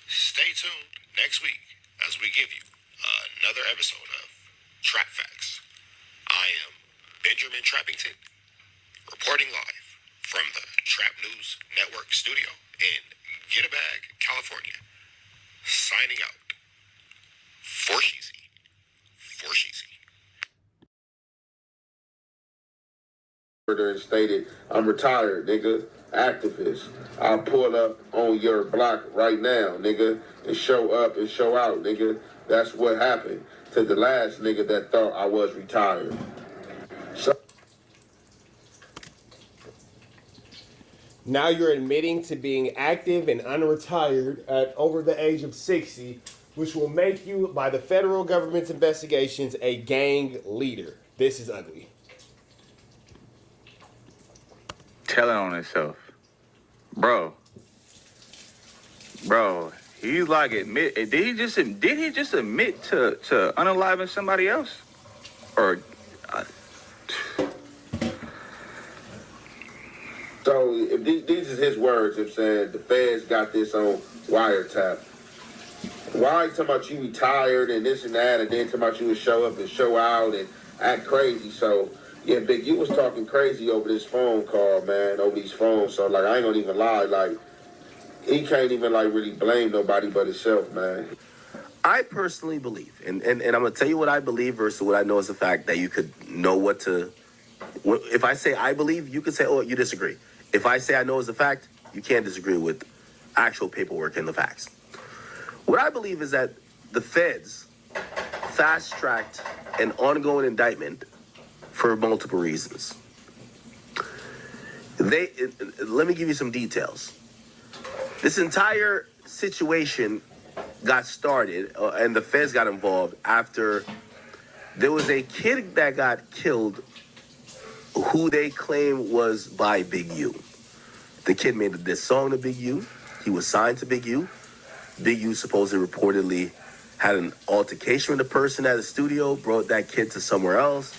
Stay tuned next week as we give you another episode of Trap Facts. I am Benjamin Trappington, reporting live from the Trap News Network studio in Get-A-Bag, California. Signing out. For Sheezy. For Sheezy. And stated, I'm retired, nigga, activist. I'll pull up on your block right now, nigga, and show up and show out, nigga. That's what happened to the last nigga that thought I was retired. So now you're admitting to being active and unretired at over the age of 60, which will make you, by the federal government's investigations, a gang leader. This is ugly. Telling on himself. Bro, he's like did he just admit to unaliving somebody else? Or So if these is his words, if saying the feds got this on wiretap. Why are you talking about you retired and this and that, and then talking about you would show up and show out and act crazy? So yeah, Big, you was talking crazy over this phone call, man, over these phones. So like I ain't gonna even lie, like he can't even like really blame nobody but himself, man. I personally believe, and I'm gonna tell you what I believe versus what I know is a fact, that you could know what to. If I say I believe, you could say, oh, you disagree. If I say I know is a fact, you can't disagree with actual paperwork and the facts. What I believe is that the feds fast-tracked an ongoing indictment for multiple reasons. Let me give you some details. This entire situation got started, and the feds got involved after there was a kid that got killed who they claim was by Big U. The kid made this song to Big U. He was signed to Big U. Big U supposedly reportedly had an altercation with a person at the studio, brought that kid to somewhere else,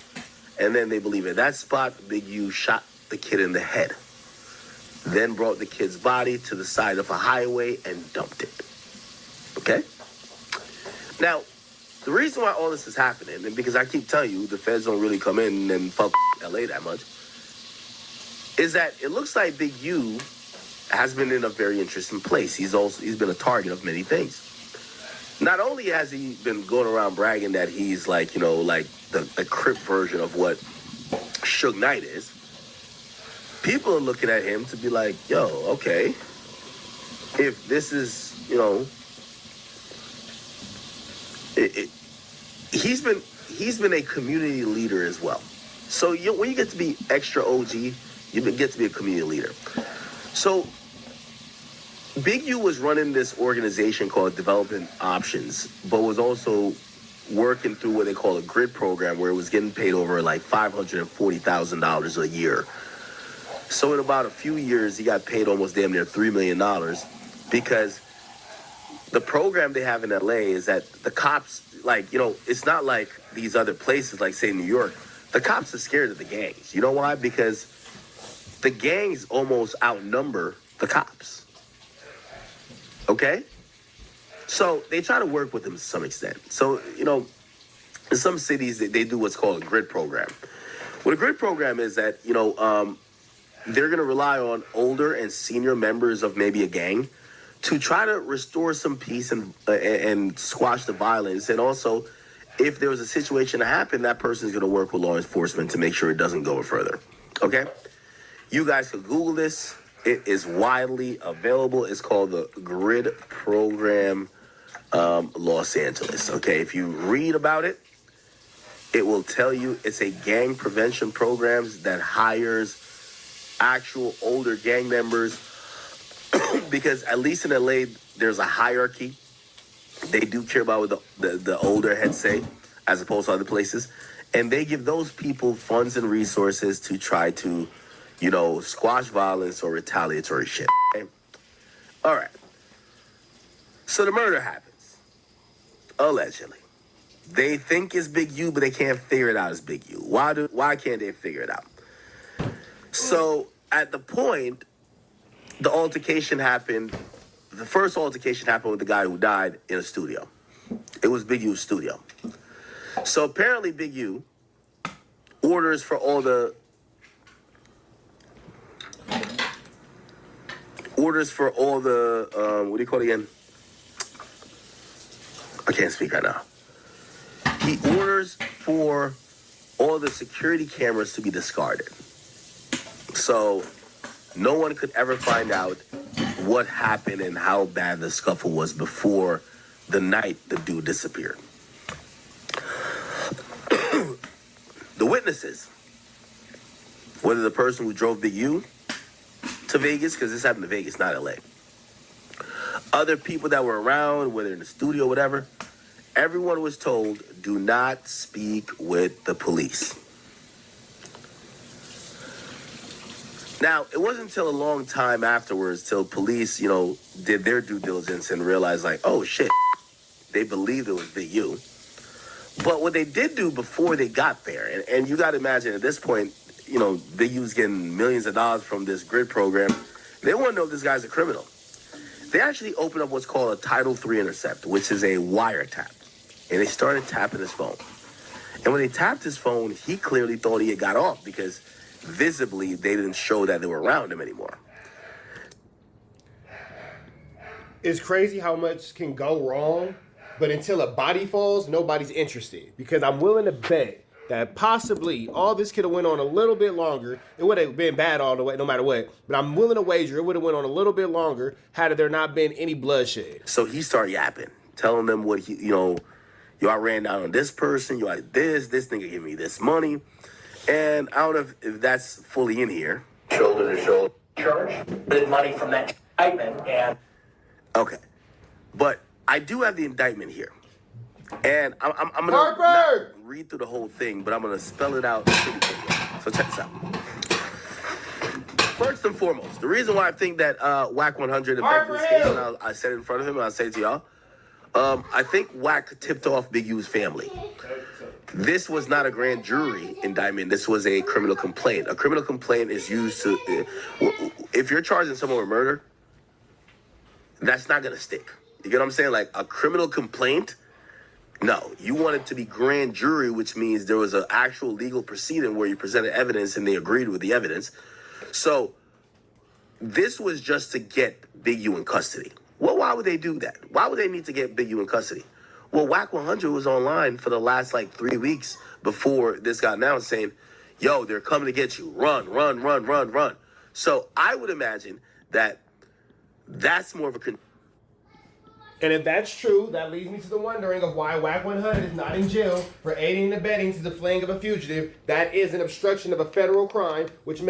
and then they believe at that spot, Big U shot the kid in the head. Then brought the kid's body to the side of a highway and dumped it. Okay? Now, the reason why all this is happening, and because I keep telling you, the feds don't really come in and fuck LA that much, is that it looks like Big U has been in a very interesting place. He's been a target of many things. Not only has he been going around bragging that he's like, you know, like the Crip version of what Suge Knight is, people are looking at him to be like, yo, okay, if this is, you know, he's been a community leader as well. So when you get to be extra OG, you get to be a community leader. So Big U was running this organization called Development Options, but was also working through what they call a grid program, where it was getting paid over like $540,000 a year. So in about a few years, he got paid almost damn near $3 million, because the program they have in LA is that the cops, like, you know, it's not like these other places, like say New York. The cops are scared of the gangs. You know why? Because the gangs almost outnumber the cops. Okay? So they try to work with them to some extent. So, you know, in some cities, they do what's called a grid program. What a grid program is that, you know, they're going to rely on older and senior members of maybe a gang to try to restore some peace and squash the violence. And also, if there was a situation to happen, that person is going to work with law enforcement to make sure it doesn't go further. Okay? You guys can Google this. It is widely available. It's called the Grid Program Los Angeles. Okay? If you read about it, it will tell you it's a gang prevention program that hires actual older gang members, because at least in LA, there's a hierarchy. They do care about what the older heads say, as opposed to other places. And they give those people funds and resources to try to, you know, squash violence or retaliatory shit. Okay? All right. So the murder happens. Allegedly. They think it's Big U, but they can't figure it out as Big U. Why can't they figure it out? So at the point, the altercation happened. The first altercation happened with the guy who died in a studio. It was Big U's studio. So apparently Big U orders for all the what do you call it again? I can't speak right now. He orders for all the security cameras to be discarded. So no one could ever find out what happened and how bad the scuffle was before the night the dude disappeared. The witnesses, whether the person who drove Big U to Vegas, because this happened to Vegas, not LA. Other people that were around, whether in the studio, whatever, everyone was told, do not speak with the police. Now, it wasn't until a long time afterwards, till police, did their due diligence and realized, like, oh shit, they believed it was Big U. But what they did do before they got there, and you got to imagine at this point, Big U's getting millions of dollars from this grid program. They want to know if this guy's a criminal. They actually opened up what's called a Title III intercept, which is a wiretap. And they started tapping his phone. And when they tapped his phone, he clearly thought he had got off because visibly they didn't show that they were around him anymore. It's crazy how much can go wrong, but until a body falls, nobody's interested. Because I'm willing to bet that possibly all this could have went on a little bit longer. It would have been bad all the way, no matter what. But I'm willing to wager it would have went on a little bit longer had there not been any bloodshed. So he started yapping, telling them what I ran down on this person, you had this nigga gave me this money. And I don't know if that's fully in here. Shoulder to shoulder charge, with money from that indictment, and... Okay. But I do have the indictment here. And I'm going to not read through the whole thing, but I'm going to spell it out pretty quickly. So check this out. First and foremost, the reason why I think that WACK100 affected this case, and I said it in front of him, and I'll say it to y'all, I think Wack tipped off Big U's family. This was not a grand jury indictment. This was a criminal complaint. A criminal complaint is used to... if you're charging someone with murder, that's not going to stick. You get what I'm saying? Like, a criminal complaint... No, you want it to be grand jury, which means there was an actual legal proceeding where you presented evidence and they agreed with the evidence. So this was just to get Big U in custody. Well, why would they do that? Why would they need to get Big U in custody? Well, WACK100 was online for the last 3 weeks before this got announced saying, yo, they're coming to get you. Run, run, run, run, run. So I would imagine that that's more of a... And if that's true, that leads me to the wondering of why WACK100 is not in jail for aiding and abetting to the fleeing of a fugitive. That is an obstruction of a federal crime, which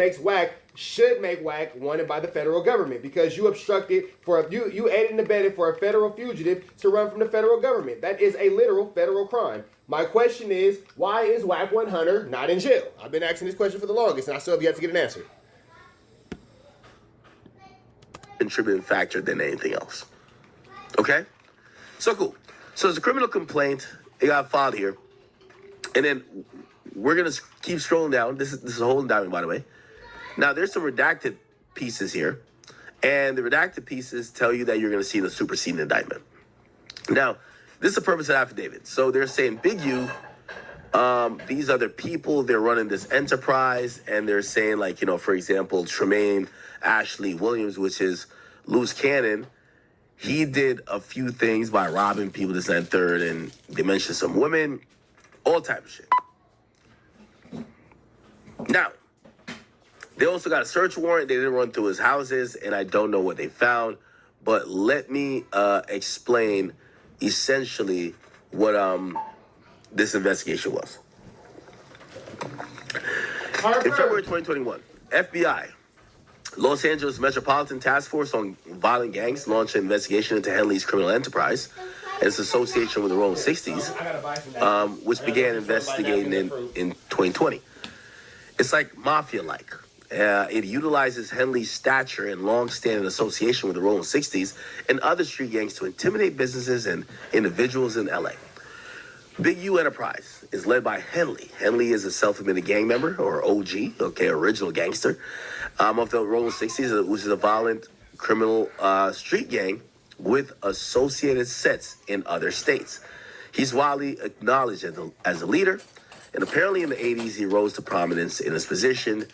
should make Wack wanted by the federal government, because you obstructed you aided and abetted for a federal fugitive to run from the federal government. That is a literal federal crime. My question is, why is WACK100 not in jail? I've been asking this question for the longest, and I still have yet to get an answer. Contributing factor than anything else. Okay? So cool. So it's a criminal complaint. It got filed here. And then we're going to keep scrolling down. This is a whole indictment, by the way. Now, there's some redacted pieces here. And the redacted pieces tell you that you're going to see the superseding indictment. Now, this is the purpose of the affidavit. So they're saying Big U, these other people, they're running this enterprise. And they're saying, for example, Tremaine Ashley Williams, which is loose cannon, he did a few things by robbing people, this, that, and third, and they mentioned some women, all type of shit. Now, they also got a search warrant. They didn't run through his houses, and I don't know what they found. But let me explain essentially what this investigation was. In February 2021, FBI, Los Angeles Metropolitan Task Force on Violent Gangs launched an investigation into Henley's criminal enterprise and its association with the Rolling 60s, which began investigating in 2020. It's like mafia-like. It utilizes Henley's stature and long-standing association with the Rolling 60s and other street gangs to intimidate businesses and individuals in LA. Big U Enterprise is led by Henley. Henley is a self-admitted gang member, or OG, original gangster, of the Rolling 60s, which is a violent criminal street gang with associated sets in other states. He's widely acknowledged as a leader, and apparently in the 80s he rose to prominence in his position,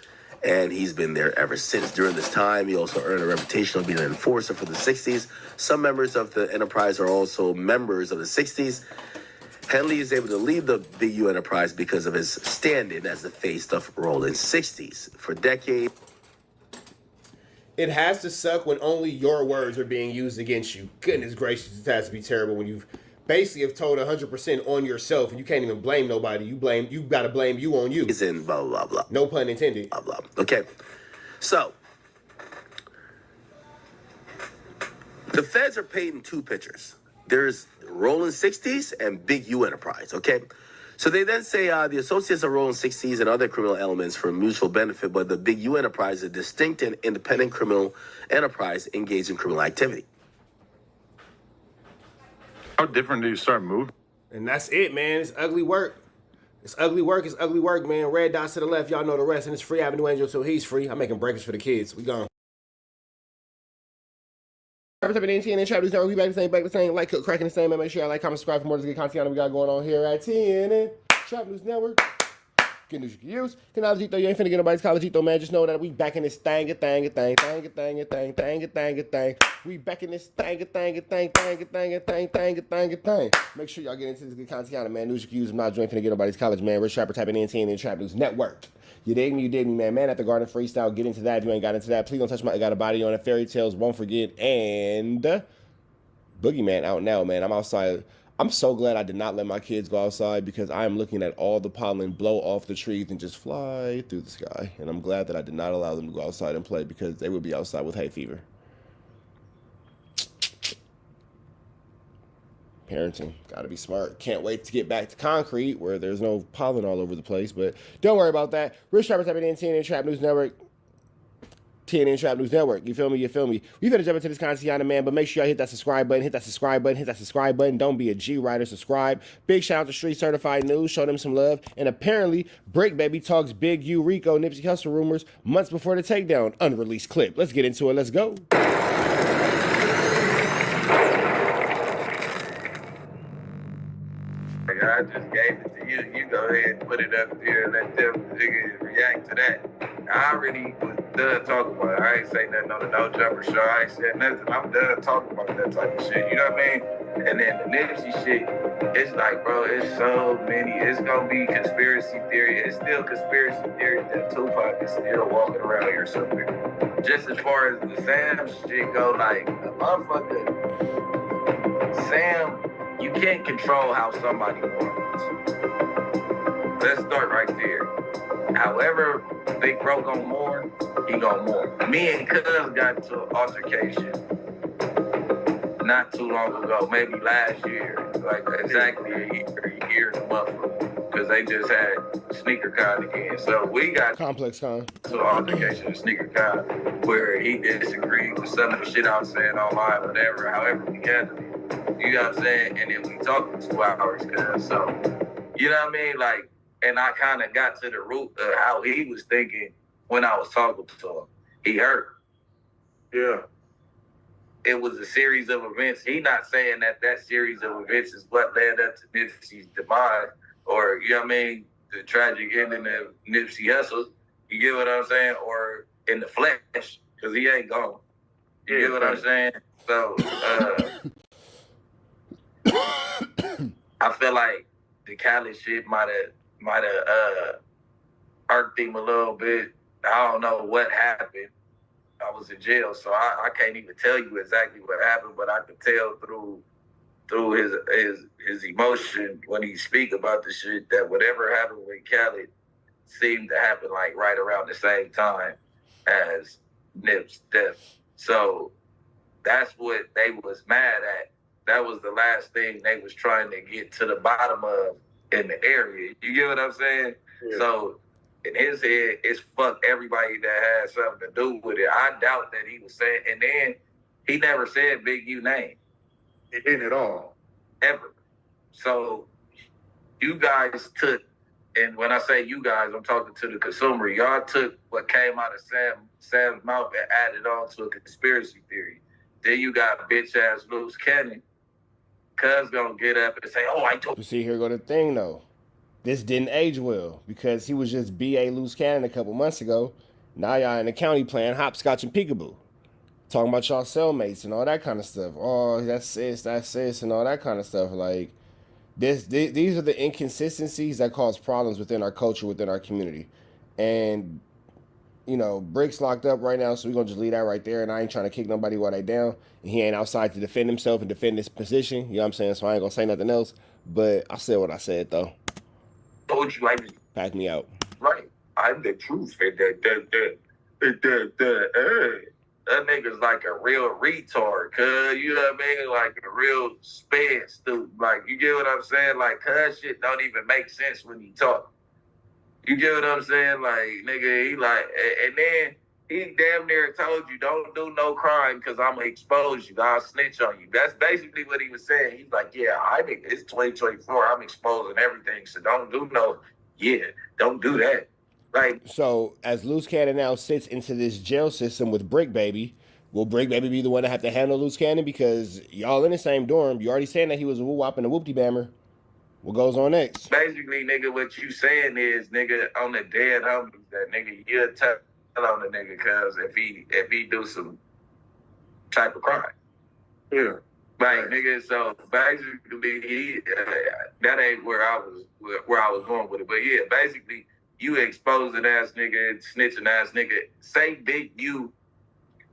and he's been there ever since. During this time, he also earned a reputation of being an enforcer for the 60s. Some members of the Enterprise are also members of the 60s. Henley is able to lead the Big U Enterprise because of his stand-in as the face of Rolling 60s. For decades, it has to suck when only your words are being used against you. Goodness gracious, it has to be terrible when you've basically have told 100% on yourself and you can't even blame nobody. You gotta blame you on you. It's in blah, blah, blah. No pun intended. Blah, blah. Okay. So, the feds are painting two pictures. There's Rolling 60s and Big U Enterprise, okay? So they then say the associates of Rolling 60s and other criminal elements for mutual benefit, but the Big U Enterprise is a distinct and independent criminal enterprise engaged in criminal activity. How different do you start moving? And that's it, man. It's ugly work. It's ugly work. It's ugly work, man. Red dots to the left. Y'all know the rest. And it's free Avenue Angel until he's free. I'm making breakfast for the kids. We gone. What's up, TNN Trap News Network? We back the same, like, cook, cracking the same, man. Make sure y'all like, comment, subscribe for more of this good content we got going on here at TNN Trap News Network. Good news you can use. Technology, though, you ain't finna get nobody's college, though, man. Just know that we back in this thing. We back in this thing. Make sure y'all get into this good content, man. News you can use. I'm not joining finna get nobody's college, man. Rich Rapper typing in TNN Trap News Network. You dig me, man. Man at the Garden Freestyle. Get into that if you ain't got into that. Please don't touch my I Got a Body on it. Fairy Tales, Won't Forget, and Boogeyman out now, man. I'm outside. I'm so glad I did not let my kids go outside because I am looking at all the pollen blow off the trees and just fly through the sky. And I'm glad that I did not allow them to go outside and play because they would be outside with hay fever. Parenting, gotta be smart. Can't wait to get back to concrete where there's no pollen all over the place, but don't worry about that. Rich Trapper typing in TNN Trap News Network. TNN Trap News Network. You feel me? We better jump into this content, man, but make sure y'all hit that subscribe button. Don't be a G-Rider. Subscribe. Big shout out to Street Certified News. Show them some love. And apparently, Break Baby talks big U RICO Nipsey Hussle rumors months before the takedown. Unreleased clip. Let's get into it. Let's go. I just gave it to you. You go ahead and put it up here and let them niggas react to that. I already was done talking about it. I ain't say nothing on the No Jumper show. I ain't said nothing. I'm done talking about that type of shit. You know what I mean? And then the Nipsey shit, it's like, bro, it's so many. It's gonna be conspiracy theory. It's still conspiracy theory that Tupac is still walking around here somewhere. Just as far as the Sam shit go, like, the motherfucker, Sam, you can't control how somebody wants. Let's start right there. However Big Bro gonna mourn, he gonna mourn. Me and Cuz got into an altercation not too long ago, maybe last year, like exactly a year and a month ago, because they just had sneaker con again. So we got Complex Con. to an altercation with sneaker con where he disagreed with some of the shit I was saying online, whatever, however we handled it. You know what I'm saying? And then we talked for 2 hours, cuz. So, you know what I mean? Like, and I kind of got to the root of how he was thinking when I was talking to him. He hurt. Yeah. It was a series of events. He not saying that series of events is what led up to Nipsey's demise or, you know what I mean, the tragic ending of Nipsey Hussle. You get what I'm saying? Or in the flesh, because he ain't gone. You get what I'm saying? So, I feel like the Cali shit might have irked him a little bit. I don't know what happened. I was in jail, so I can't even tell you exactly what happened, but I could tell through his emotion when he speak about the shit that whatever happened with Cali seemed to happen like right around the same time as Nip's death. So that's what they was mad at. That was the last thing they was trying to get to the bottom of in the area. You get what I'm saying? Yeah. So in his head, it's fuck everybody that has something to do with it. I doubt that he was saying, and then he never said Big U name. He didn't at all. Ever. So you guys took, and when I say you guys, I'm talking to the consumer, y'all took what came out of Sam's mouth and added on to a conspiracy theory. Then you got bitch ass loose cannon. Cuz gonna get up and say, oh, I told you. See, here go the thing though. This didn't age well because he was just B.A. loose cannon a couple months ago. Now y'all in the county playing hopscotch and peekaboo. Talking about y'all cellmates and all that kind of stuff. Oh, that's sis, and all that kind of stuff. Like, these are the inconsistencies that cause problems within our culture, within our community. And, you know, Brick's locked up right now, so we're going to just leave that right there. And I ain't trying to kick nobody while they down. And he ain't outside to defend himself and defend his position. You know what I'm saying? So I ain't going to say nothing else. But I said what I said, though. Told you I was... Pack me out. Right. I'm the truth. That nigga's like a real retard, cuz, you know what I mean? Like a real sped student. Like, you get what I'm saying? Like, cuz shit don't even make sense when you talk. You get what I'm saying? Like, nigga, he like, and then he damn near told you, don't do no crime because I'm going to expose you. I'll snitch on you. That's basically what he was saying. He's like, yeah, I think it's 2024. I'm exposing everything. So don't do don't do that. Right. So as Loose Cannon now sits into this jail system with Brick Baby, will Brick Baby be the one to have to handle Loose Cannon? Because y'all in the same dorm. You already saying that he was a woo-wop and a whoopty-bammer. What goes on next? Basically, nigga, what you saying is, nigga, on the dead homies, that nigga, you'll tell on the nigga, cuz if he do some type of crime. Yeah. Like, nigga, so basically, he that ain't where I was going with it. But yeah, basically, you exposing ass nigga, snitching ass nigga. Say Big U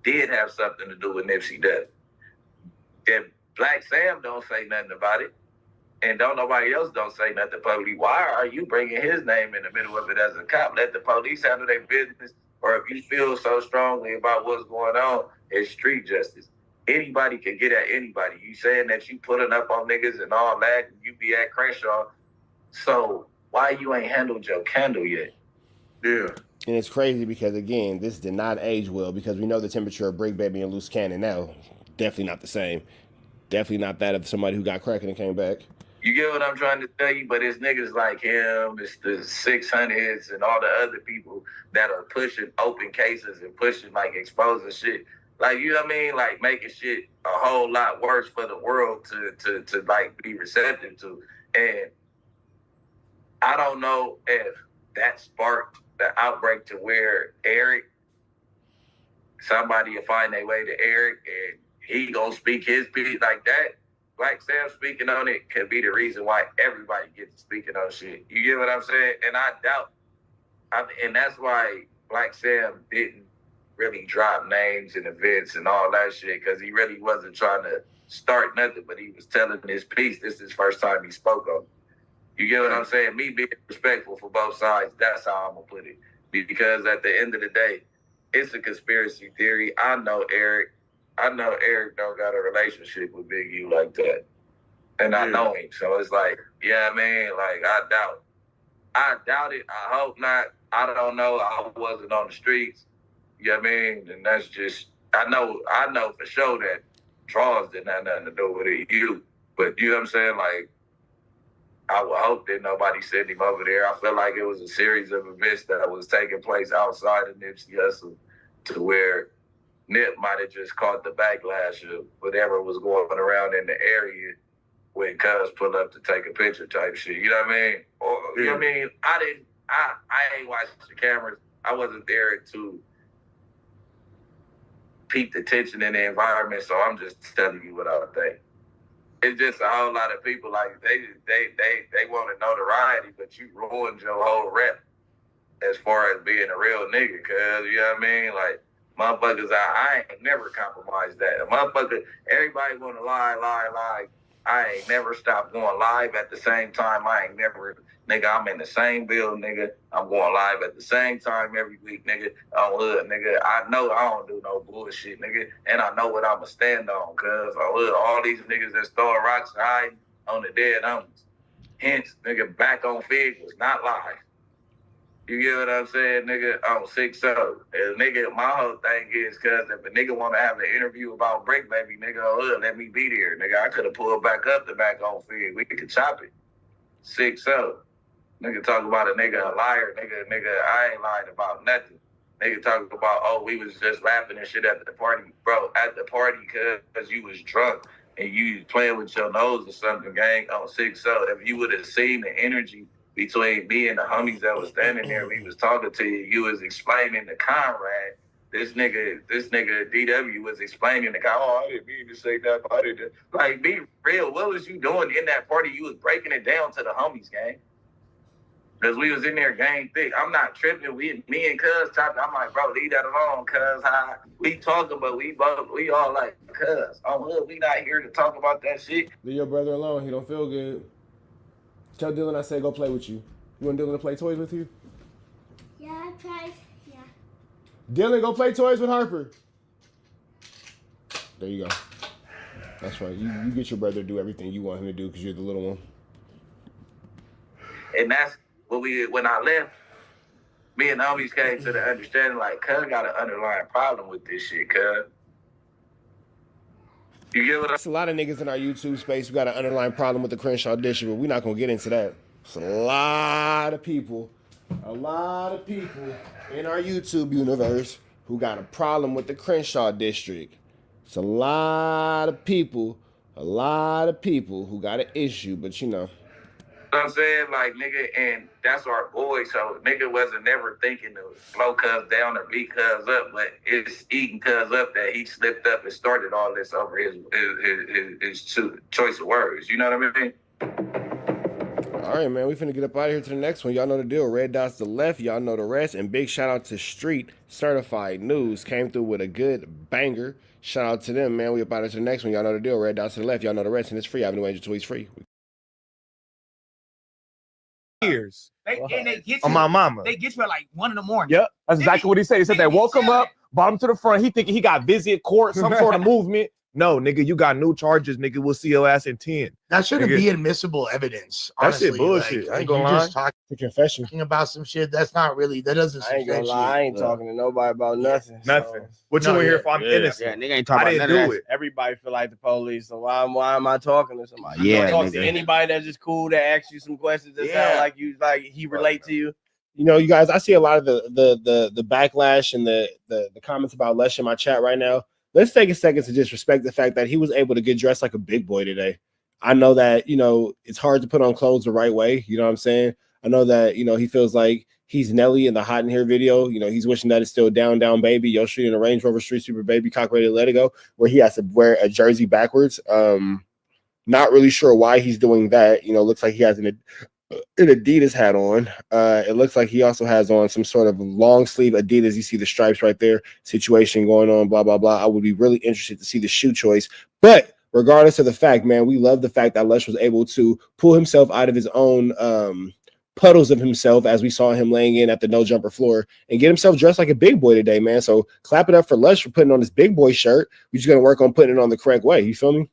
did have something to do with Nipsey death. If Black Sam don't say nothing about it, and don't nobody else don't say nothing publicly, why are you bringing his name in the middle of it as a cop? Let the police handle their business. Or if you feel so strongly about what's going on, it's street justice. Anybody can get at anybody. You saying that you putting up on niggas and all that, and you be at Crenshaw. So why you ain't handled your candle yet? Yeah. And it's crazy because, again, this did not age well because we know the temperature of Brick Baby and Loose Cannon now. Definitely not the same. Definitely not that of somebody who got cracking and came back. You get what I'm trying to tell you? But it's niggas like him, it's the 600s and all the other people that are pushing open cases and pushing, like, exposing shit. Like, you know what I mean? Like, making shit a whole lot worse for the world to like, be receptive to. And I don't know if that sparked the outbreak to where somebody will find their way to Eric and he gonna speak his piece like that. Black Sam speaking on it could be the reason why everybody gets speaking on shit. You get what I'm saying? And I doubt, and that's why Black Sam didn't really drop names and events and all that shit, because he really wasn't trying to start nothing, but he was telling his piece. This is his first time he spoke on it. You get what I'm saying? Me being respectful for both sides, that's how I'm going to put it. Because at the end of the day, it's a conspiracy theory. I know Eric don't got a relationship with Big U like that. And I know him. So it's like, yeah, I mean, like, I doubt it. I hope not. I don't know. I wasn't on the streets. You know what I mean? And that's just, I know for sure that Charles didn't have nothing to do with it. But you know what I'm saying? Like, I would hope that nobody sent him over there. I felt like it was a series of events that was taking place outside of Nipsey Hussle to where Nip might have just caught the backlash of whatever was going around in the area when Cuz pulled up to take a picture type shit. You know what I mean? Or, you know what I mean? I ain't watched the cameras. I wasn't there to peep the tension in the environment, so I'm just telling you what I think. It's just a whole lot of people, like, they want to notoriety, but you ruined your whole rep as far as being a real nigga, cuz, you know what I mean? Like, motherfuckers, I ain't never compromised that. A motherfucker, everybody want to lie. I ain't never stopped going live at the same time. I ain't never, nigga, I'm in the same building, nigga. I'm going live at the same time every week, nigga. On hood, nigga. I know I don't do no bullshit, nigga. And I know what I'ma stand on, cuz on hood, all these niggas that's throwing rocks and hiding on the dead homies. Hence, nigga, back on Fig was not live. You get what I'm saying, nigga? I'm 6'0". And nigga, my whole thing is, cuz if a nigga want to have an interview about Brick Baby, nigga, let me be there. Nigga, I could have pulled back up the back on field. We could chop it. 6'0". Nigga talk about a nigga a liar. Nigga, I ain't lying about nothing. Nigga talk about, oh, we was just laughing and shit at the party. Bro, at the party, cuz you was drunk and you was playing with your nose or something, gang, on 6'0". If you would have seen the energy between me and the homies that was standing there, we was talking to you, you was explaining to Conrad, this nigga DW was explaining to Conrad, oh, I didn't mean to say that, I didn't. Like, be real, what was you doing in that party? You was breaking it down to the homies, gang. Because we was in there gang thick. I'm not tripping. Me and Cuz talking. I'm like, bro, leave that alone, Cuz. We talking, but we all like, Cuz, we not here to talk about that shit. Leave your brother alone. He don't feel good. Tell Dylan I said go play with you. You want Dylan to play toys with you? Yeah, I tried. Yeah. Dylan, go play toys with Harper. There you go. That's right. You get your brother to do everything you want him to do because you're the little one. And that's what when I left, me and the homies came to the understanding, like, Cuz got an underlying problem with this shit, Cuz. You get what There's a lot of niggas in our YouTube space who got an underlying problem with the Crenshaw district, but we're not going to get into that. It's a lot of people in our YouTube universe who got a problem with the Crenshaw district. It's a lot of people who got an issue, but you know. I'm saying, like, nigga, and that's our boy, so nigga wasn't never thinking to slow Cuz down or beat Cuz up, but it's eating Cuz up that he slipped up and started all this over his choice of words. You know what I mean? All right, man, we finna get up out of here to the next one. Y'all know the deal. Red dots to the left. Y'all know the rest. And big shout out to Street Certified News. Came through with a good banger. Shout out to them, man. We up out of here to the next one. Y'all know the deal. Red dots to the left. Y'all know the rest. And it's free. Avenue Angel Tweets free. Years. They get you On my mama. They get you at like 1 in the morning. Yep, that's exactly what he said. He said they woke him up, brought him to the front. He thinking he got busy at court, some sort of movement. No, nigga, you got new charges, nigga. We'll see your ass in 10. That shouldn't be admissible evidence. Honestly. That shit bullshit. I ain't gonna lie. Just talking confession about some shit that's not really. That doesn't. I ain't gonna lie. I ain't talking to nobody about nothing. Nothing. So. What you in here for? I'm innocent. Yeah, nigga ain't talking about none of that. Everybody feel like the police. So why am I talking to somebody? You don't talk to anybody that's just cool that asks you some questions that sound like you he relate to you. You know, you guys, I see a lot of the backlash and the comments about Lesh in my chat right now. Let's take a second to just respect the fact that he was able to get dressed like a big boy today. I know that, you know, it's hard to put on clothes the right way. You know what I'm saying? I know that, you know, he feels like he's Nelly in the Hot in Here video. You know, he's wishing that it's still Down Down Baby, Yo Street in a Range Rover, Street Sweeper Baby, Cock Ready to Let It Go, where he has to wear a jersey backwards. Not really sure why he's doing that. You know, looks like he has an Adidas hat on. It looks like he also has on some sort of long sleeve Adidas. You see the stripes right there, situation going on, blah, blah, blah. I would be really interested to see the shoe choice. But regardless of the fact, man, we love the fact that Lesh was able to pull himself out of his own puddles of himself as we saw him laying in at the no jumper floor and get himself dressed like a big boy today, man. So clap it up for Lesh for putting on this big boy shirt. We're just going to work on putting it on the correct way. You feel me?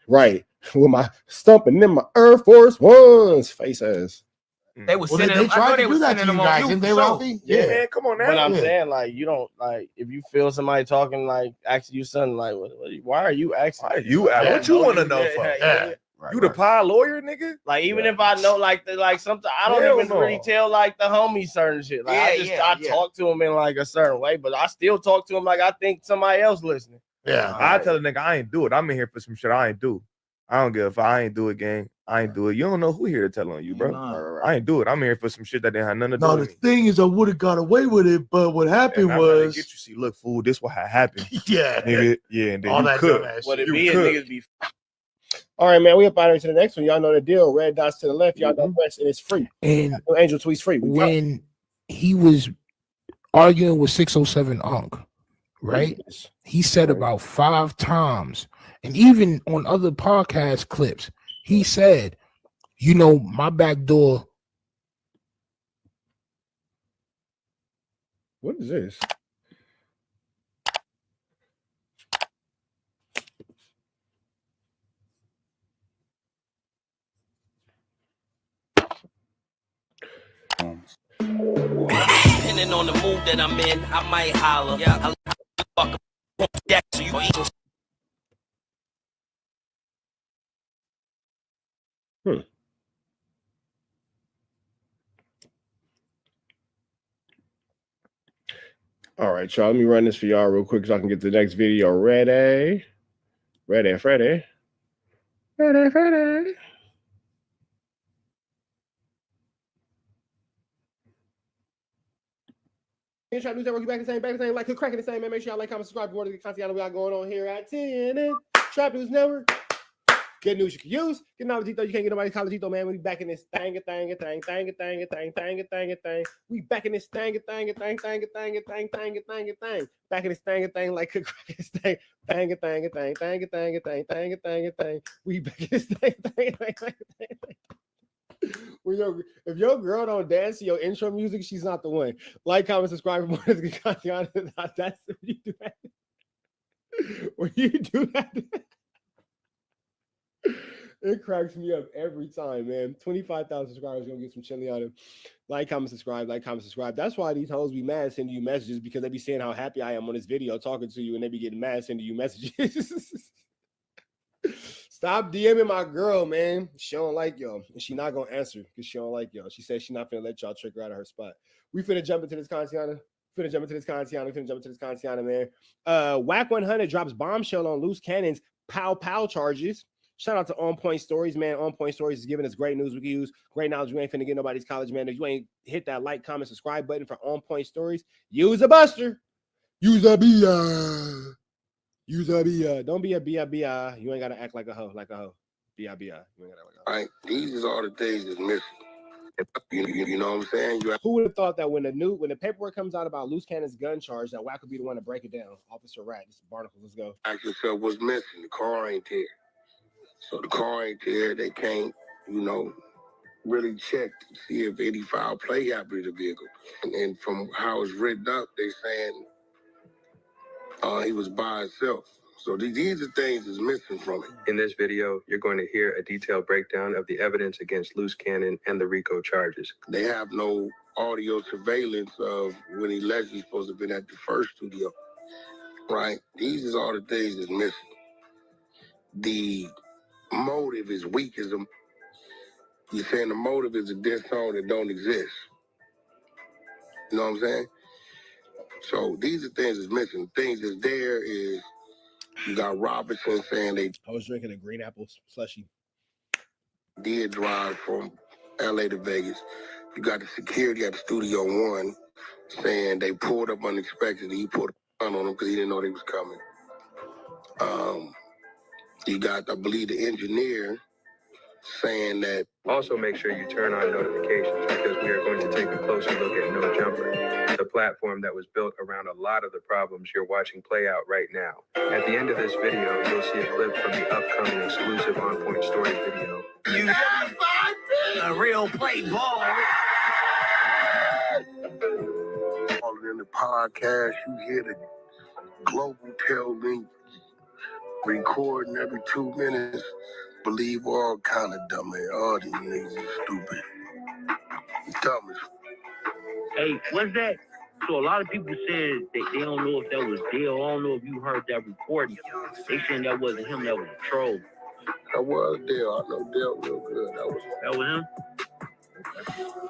Right. With my stumping in my Air Force Ones face ass. They were sending them. I know they were sending them on you. Didn't they, Ralphie? Yeah, man, come on now. But I'm saying, like, you don't like if you feel somebody talking, like asking you something, like, why are you asking? What you want to know for? You the pie lawyer, nigga? Like, even if I know, like, something, I don't even really tell, like, the homie certain shit. Like, I talk to him in, like, a certain way, but I still talk to him like I think somebody else listening. Yeah. I tell a nigga, I ain't do it. I'm in here for some shit I ain't do. I don't give a fuck. I ain't do it, gang. I ain't do it. You don't know who here to tell on you, bro. I ain't do it. I'm here for some shit that didn't have nothing to do with the thing is, I would have got away with it, but what happened was... Get you, see, look, fool, this what happened. Yeah. Nigga, yeah, and then all you that could. What it be is niggas be... All right, man, we up out here to the next one. Y'all know the deal. Red dots to the left. Y'all know the rest, and it's free. And Angel Tweets free. When he was arguing with 607 Unk, right? He said about 5 times, and even on other podcast clips, he said, you know, my back door. What is this? depending on the mood that I'm in, I might holler. Yeah. Fuck that, so you eat. All right, y'all. Let me run this for y'all real quick so I can get the next video ready. Ready, Freddy. Ready, Freddy. Trap News Network, you back the same, like, cracking the same, man. Make sure y'all like, comment, subscribe for more of the content we got going on here at 10. Trap News Network. Good news you can use. Good knowledge, you can't get nobody college, man. We back in this thing. We back in this thing. Back in this thing like cracking this thing. We back in this thing. If your girl don't dance to your intro music, she's not the one. Like, comment, subscribe for more of the content. That's when you do that. When you do that, it cracks me up every time, man. 25,000 subscribers gonna get some chili on him. Like, comment, subscribe. That's why these hoes be mad sending you messages, because they be saying how happy I am on this video talking to you, and they be getting mad sending you messages. Stop DMing my girl, man. She don't like y'all, and she not gonna answer because she don't like y'all. She said she not finna let y'all trick her out of her spot. We finna jump into this content. Man. WACK100 drops bombshell on loose cannons pow charges. Shout out to On Point Stories, man. On Point Stories is giving us great news we can use. Great knowledge. We ain't finna get nobody's college, man. If you ain't hit that like, comment, subscribe button for On Point Stories, use a buster. Use a BI. Don't be a BI. You ain't gotta act like a hoe. BI. You ain't gotta act like a hoe. Right. These is all the things that's missing. You know what I'm saying? Who would have thought that when the paperwork comes out about loose cannons gun charge, that Wack would be the one to break it down? Officer Rat, this is Barnacle, let's go. Ask yourself what's missing. The car ain't there. So the car ain't there. They can't, really check to see if any foul play happened to the vehicle. And from how it's written up, they saying he was by himself. So these are things that's missing from it. In this video, you're going to hear a detailed breakdown of the evidence against Loose Cannon and the RICO charges. They have no audio surveillance of when he allegedly supposed to have been at the first studio, right? These is all the things that's missing. The motive is weak as a... You're saying the motive is a diss song that don't exist. You know what I'm saying? So these are things that's missing. Things that's there is... You got Robinson saying they... I was drinking a green apple slushy. Did drive from LA to Vegas. You got the security at the Studio One saying they pulled up unexpectedly. He put a gun on them because he didn't know they was coming. You got, I believe, the engineer saying that... Also make sure you turn on notifications because we are going to take a closer look at No Jumper, the platform that was built around a lot of the problems you're watching play out right now. At the end of this video, you'll see a clip from the upcoming exclusive On Point Stories video. You a real play ball. All in the podcast, you hear the global tell me recording every 2 minutes. Believe all kind of dumb man. All these niggas are stupid. Dumb as... Hey, what's that? So a lot of people said that they don't know if that was Dale. I don't know if you heard that recording. They saying that wasn't him, that was a troll. That was Dale. I know Dale real good. That was him?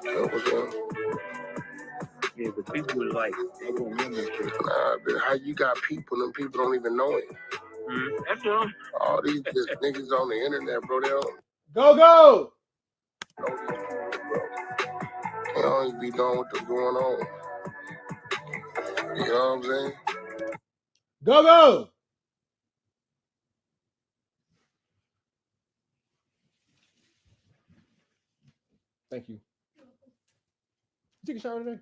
That was him. Yeah, but people were like, they don't remember shit. Nah, but how you got people and people don't even know it? That's all. All these just niggas on the internet, bro. They don't... Go! They don't even be knowing what's going on. You know what I'm saying? Go! Thank you. You take a shower today?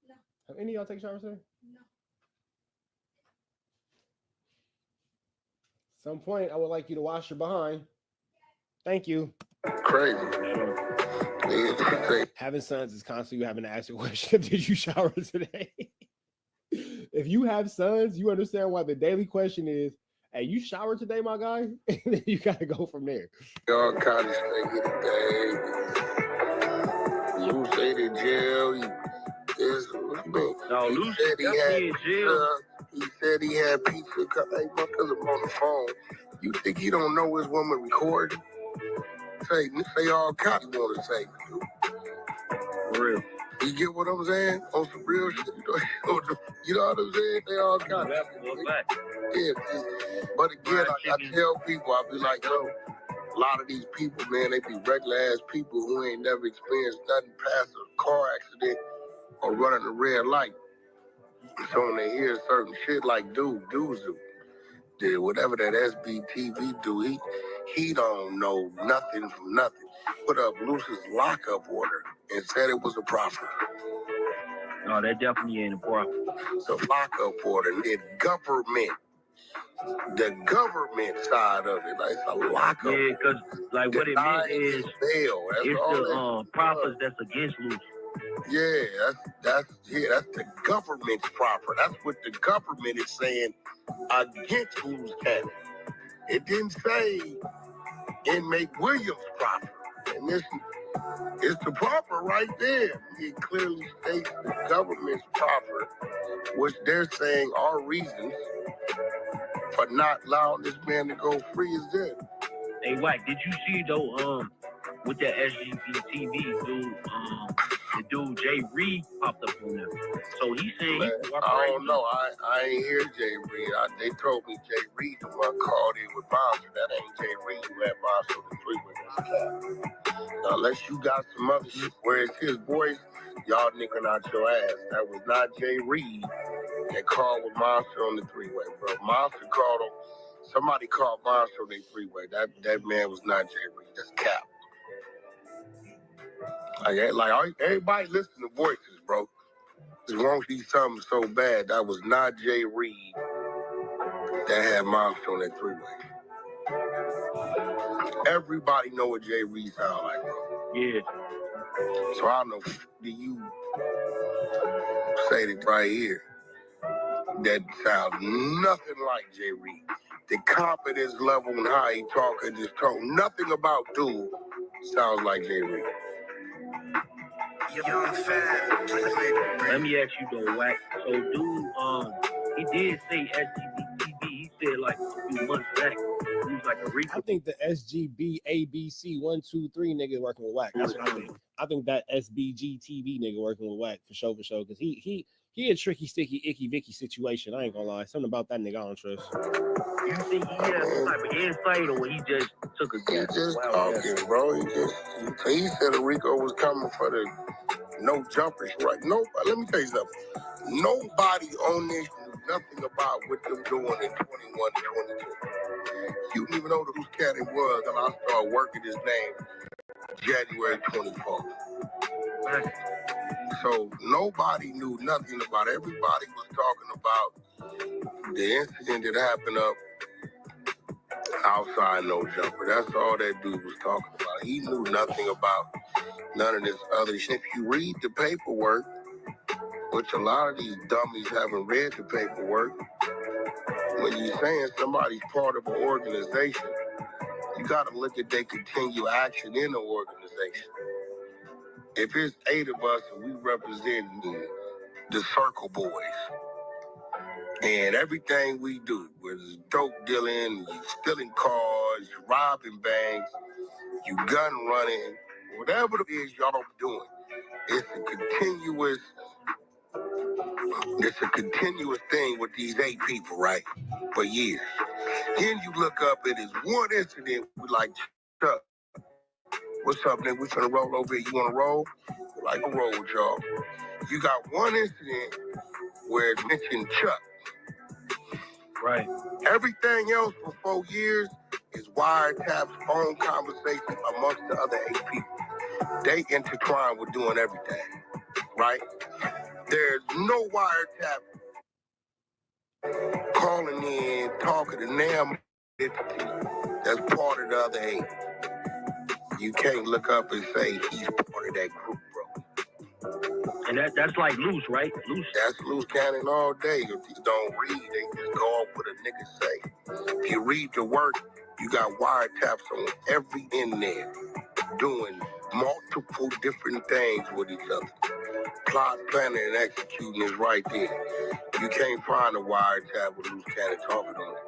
No. Have any of y'all take showers today? No. Some point, I would like you to wash your behind. Thank you. Crazy. Having sons is constantly having to ask a question. Did you shower today? If you have sons, you understand why the daily question is, hey, you showered today, my guy? And then you got to go from there. Y'all kind of stay in the bag. You stayed in jail. No, He Lucy said he had definitely in jail. He said he had pizza. Hey, my cousin on the phone. You think he don't know his woman recording? Say all kinds want to say. For real. You get what I'm saying? On some real shit. You know what I'm saying? They all kinds of yeah. But again, I tell people, I be like, yo, a lot of these people, man, they be regular ass people who ain't never experienced nothing past a car accident or running a red light. So when they hear certain shit like dudes did whatever that SBTV do, he don't know nothing from nothing. Put up Luce's lockup order and said it was a profit. No, that definitely ain't a profit. The lockup order, the government side of it, like it's a lockup. Yeah, because like what it meant is bail. That's it's all the profits that's against Luce. Yeah, that's the government's profit. That's what the government is saying against Luce Cannon. It didn't say inmate Williams' profit. And this is the profit right there. It clearly states the government's profit, which they're saying are reasons for not allowing this man to go free is this. Hey, Wack, did you see though, with that SGBTV dude, the dude Jay Reed popped up on there. So he's saying I don't know. I ain't hear Jay Reed. They told me Jay Reed the one called in with Monster. That ain't Jay Reed who had Monster on the freeway. Now, unless you got some other shit where it's his voice, y'all nicking out your ass. That was not Jay Reed that called with Monster on the three-way, bro. Monster called him. Somebody called Monster on the three-way. That man was not Jay Reed. That's cap. Like everybody listen to voices, bro. It won't be something so bad. That was not Jay Reed that had Monster on that three-way. Everybody know what Jay Reed sound like, bro. Yeah. So I don't know, do you say it right here? That sounds nothing like Jay Reed. The confidence level and how he talk and just talk, nothing about dude sounds like Jay Reed. Let me ask you though, Wack. So dude, he did say SGBTV. He said like a few months back, he was like a RICO. I think the SGB ABC 123 nigga working with Wack. That's what I think. I think that SBG TV nigga working with Wack for sure, because he a tricky, sticky, icky, Vicky situation. I ain't gonna lie. Something about that nigga I don't trust. You think he had some type of insight, or he just took a guess? He just talking, bro. He said RICO was coming for the no jumpers, right? No, let me tell you something. Nobody on this knew nothing about what them doing in 21 and 22. You didn't even know who Caddy was, and I started working his name January 24th. So nobody knew nothing about it. Everybody was talking about the incident that happened up outside No Jumper. That's all that dude was talking about. He knew nothing about none of this other shit. If you read the paperwork, which a lot of these dummies haven't read the paperwork, when you're saying somebody's part of an organization, you got to look at their continued action in the organization. If it's 8 of us and we represent the Circle Boys, and everything we do, whether it's dope dealing, you stealing cars, you robbing banks, you gun running, whatever it is y'all doing, it's a continuous thing with these 8 people, right? For years. Then you look up at this one incident, we like, Chuck, what's up, nigga? We finna roll over here. You wanna roll? We're like, I'll roll with y'all. You got one incident where it's mentioned Chuck. Right. Everything else for 4 years is wiretaps, phone conversations amongst the other 8 people. They intertwine with doing everything, right? There's no wiretap calling in, talking to them entity that's part of the other 8. You can't look up and say he's part of that group, bro. And that's like Luce, right? Luce. That's Luce Cannon all day. If you don't read, they just go off what a nigga say. If you read the work, you got wiretaps on every in there, doing multiple different things with each other. Plot, planning, and executing is right there. You can't find a wiretap with loose cannon talking on it.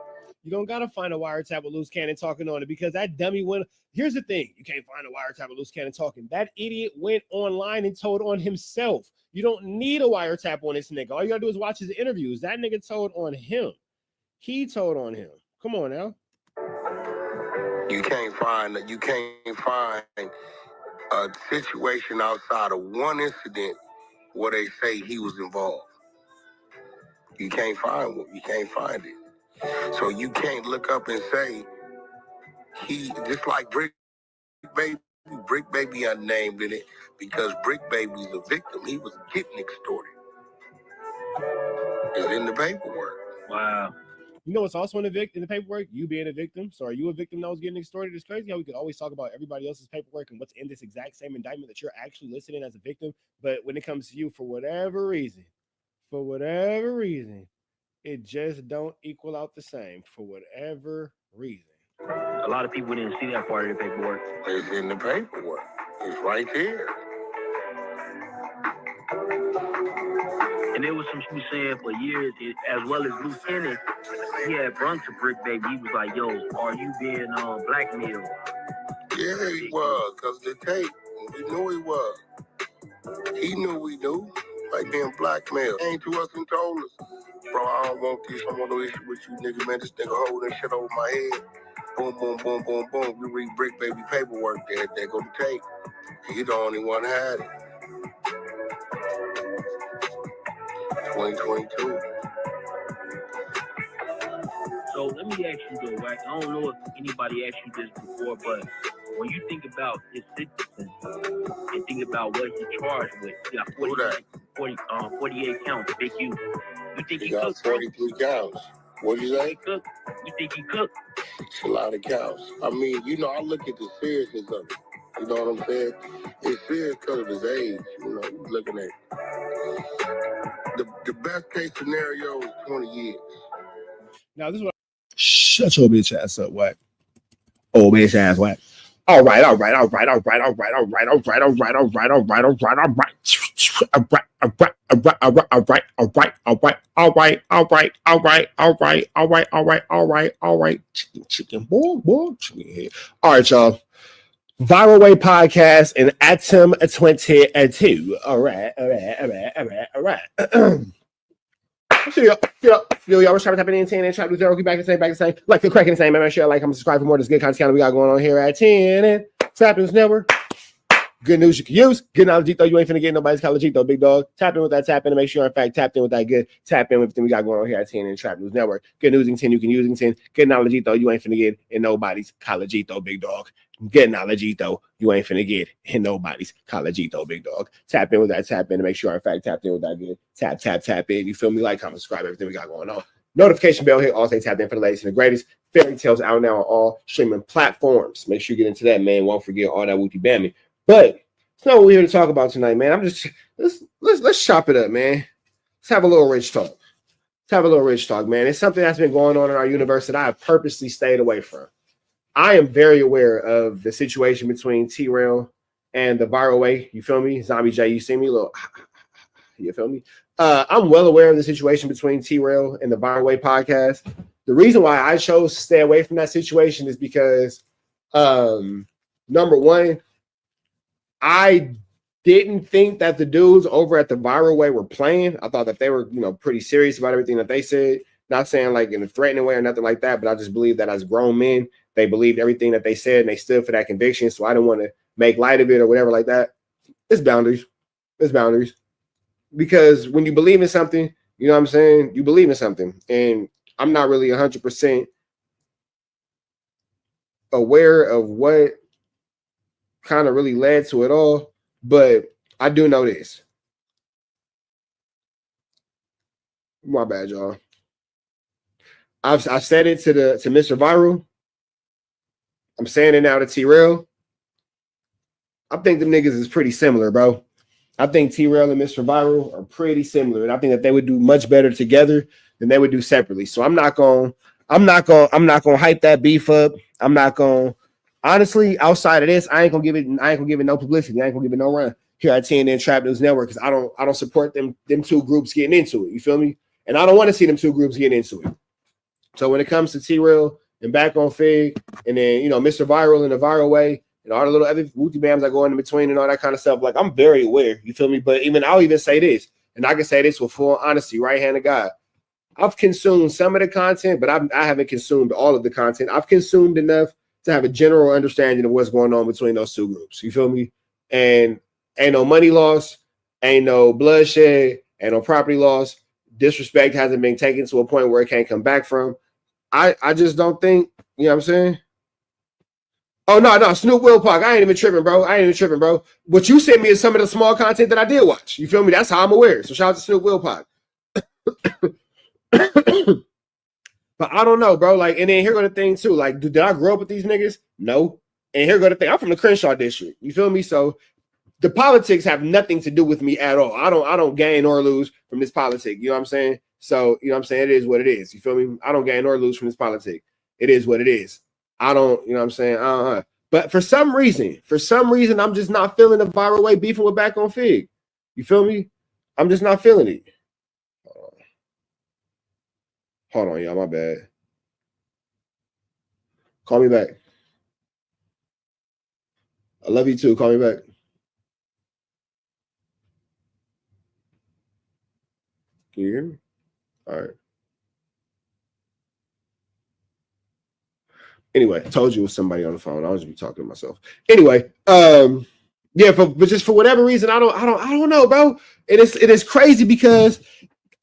You don't gotta find a wiretap with loose cannon talking on it because that dummy went. Here's the thing: you can't find a wiretap with loose cannon talking. That idiot went online and told on himself. You don't need a wiretap on this nigga. All you gotta do is watch his interviews. That nigga told on him. He told on him. Come on now. You can't find a situation outside of one incident where they say he was involved. You can't find one. You can't find it. So you can't look up and say he, just like Brick Baby unnamed in it because Brick Baby's a victim. He was getting extorted. It's in the paperwork. Wow. You know what's also in the paperwork? You being a victim. So are you a victim that was getting extorted? It's crazy how we could always talk about everybody else's paperwork and what's in this exact same indictment that you're actually listed in as a victim. But when it comes to you, for whatever reason, it just don't equal out the same for whatever reason. A lot of people didn't see that part of the paperwork. It's in the paperwork. It's right there. And there was some shit saying for years, as well as Blue Cannon, he had brung to Brick Baby. He was like, yo, are you being blackmailed? Yeah, he was, because the tape, we knew he was. He knew we knew, like being blackmailed. Came to us and told us, bro, I don't want this. I want no issue with you, nigga, man. This nigga holding shit over my head. Boom, boom, boom, boom, boom. We read Brick Baby paperwork there. They go to tape. He the only one that had it. 2022. So let me ask you though, Wack. I don't know if anybody asked you this before, but when you think about his sentence and think about what he charged with, he got 48 counts, Big U. You think he got cooked? 43 counts. What'd you say? You think he cooked? It's a lot of counts. I mean, you know, I look at the seriousness of it. You know what I'm saying? It's serious because of his age. You know, looking at the best case scenario is 20 years. Now this is what. Shut your bitch ass up, Wack. Oh, bitch ass Wack. All right. Chicken. Boy. All right, y'all. Viral Way Podcast and Atom 22. All right. Yo, y'all, we're trying to type it in 10 and try to do 0. Keep back the same. Like the crack in the same. Make sure you like, comment, subscribe for more of this good content we got going on here at 10 and Trap News Network. Good news you can use. Good knowledge, though. You ain't finna get nobody's college, though, big dog. Tap in with that, tap in to make sure you're in fact tapped in with that good. Tap in with everything we got going on here at 10 and Trap News Network. Good news in 10, you can use in 10. Good knowledge, though. You ain't finna get in nobody's college, though, big dog. Good knowledge, though. You ain't finna get in nobody's college, though, big dog. Tap in with that, tap in to make sure you're in fact tapped in with that good. Tap in. You feel me? Like, comment, subscribe, everything we got going on. Notification bell hit. Also tapped in for the latest and the greatest. Fairy Tales out now on all streaming platforms. Make sure you get into that, man. Won't forget all that wooty bammy. But it's not what we're here to talk about tonight, man. Let's chop it up, man. Let's have a little rich talk. Man. It's something that's been going on in our universe that I have purposely stayed away from. I am very aware of the situation between T-Rail and the Viral Way. You feel me? Zombie J, you see me? You feel me? I'm well aware of the situation between T-Rail and the Viral Way podcast. The reason why I chose to stay away from that situation is because, number one, I didn't think that the dudes over at the Viral Way were playing. I thought that they were, pretty serious about everything that they said. Not saying like in a threatening way or nothing like that, but I just believe that as grown men, they believed everything that they said and they stood for that conviction. So I didn't want to make light of it or whatever like that. It's boundaries. Because when you believe in something, you know what I'm saying? You believe in something. And I'm not really 100% aware of what kind of really led to it all, but I do know this. My bad, y'all. I've said it to Mr. Viral. I'm saying it now to T-Rail. I think them niggas is pretty similar, bro. I think T-Rail and Mr. Viral are pretty similar, and I think that they would do much better together than they would do separately. So I'm not gonna hype that beef up. I'm not gonna. Honestly, outside of this, I ain't gonna give it no publicity. I ain't gonna give it no run. here at TNN Trap News Network because I don't support them two groups getting into it. You feel me? And I don't want to see them two groups getting into it. So when it comes to T-Real and Back on Fig, and then Mr. Viral in the viral way, and all the little other wooty bams that go in between and all that kind of stuff, like I'm very aware. You feel me? But I'll even say this, and I can say this with full honesty, right hand of God. I've consumed some of the content, but I haven't consumed all of the content. I've consumed enough to have a general understanding of what's going on between those two groups. You feel me? And ain't no money loss, ain't no bloodshed, ain't no property loss. Disrespect hasn't been taken to a point where it can't come back from. I just don't think, you know what I'm saying? Oh, no, Snoop Will Park. I ain't even tripping, bro. What you sent me is some of the small content that I did watch. You feel me? That's how I'm aware. So shout out to Snoop Will Park. But I don't know, bro. Like, and then here go the thing too. Like, did I grow up with these niggas? No. And here go the thing. I'm from the Crenshaw district. You feel me? So the politics have nothing to do with me at all. I don't gain or lose from this politic. You know what I'm saying? So, you know what I'm saying? It is what it is. You feel me? I don't gain or lose from this politic. It is what it is. I don't, you know what I'm saying? But for some reason, I'm just not feeling the viral way beefing with Back on Fig. You feel me? I'm just not feeling it. Hold on, y'all. My bad. Call me back. I love you too. Call me back. Can you hear me? All right. Anyway, I told you it was somebody on the phone. I was just be talking to myself. Anyway, yeah, but just for whatever reason, I don't know, bro. It is crazy because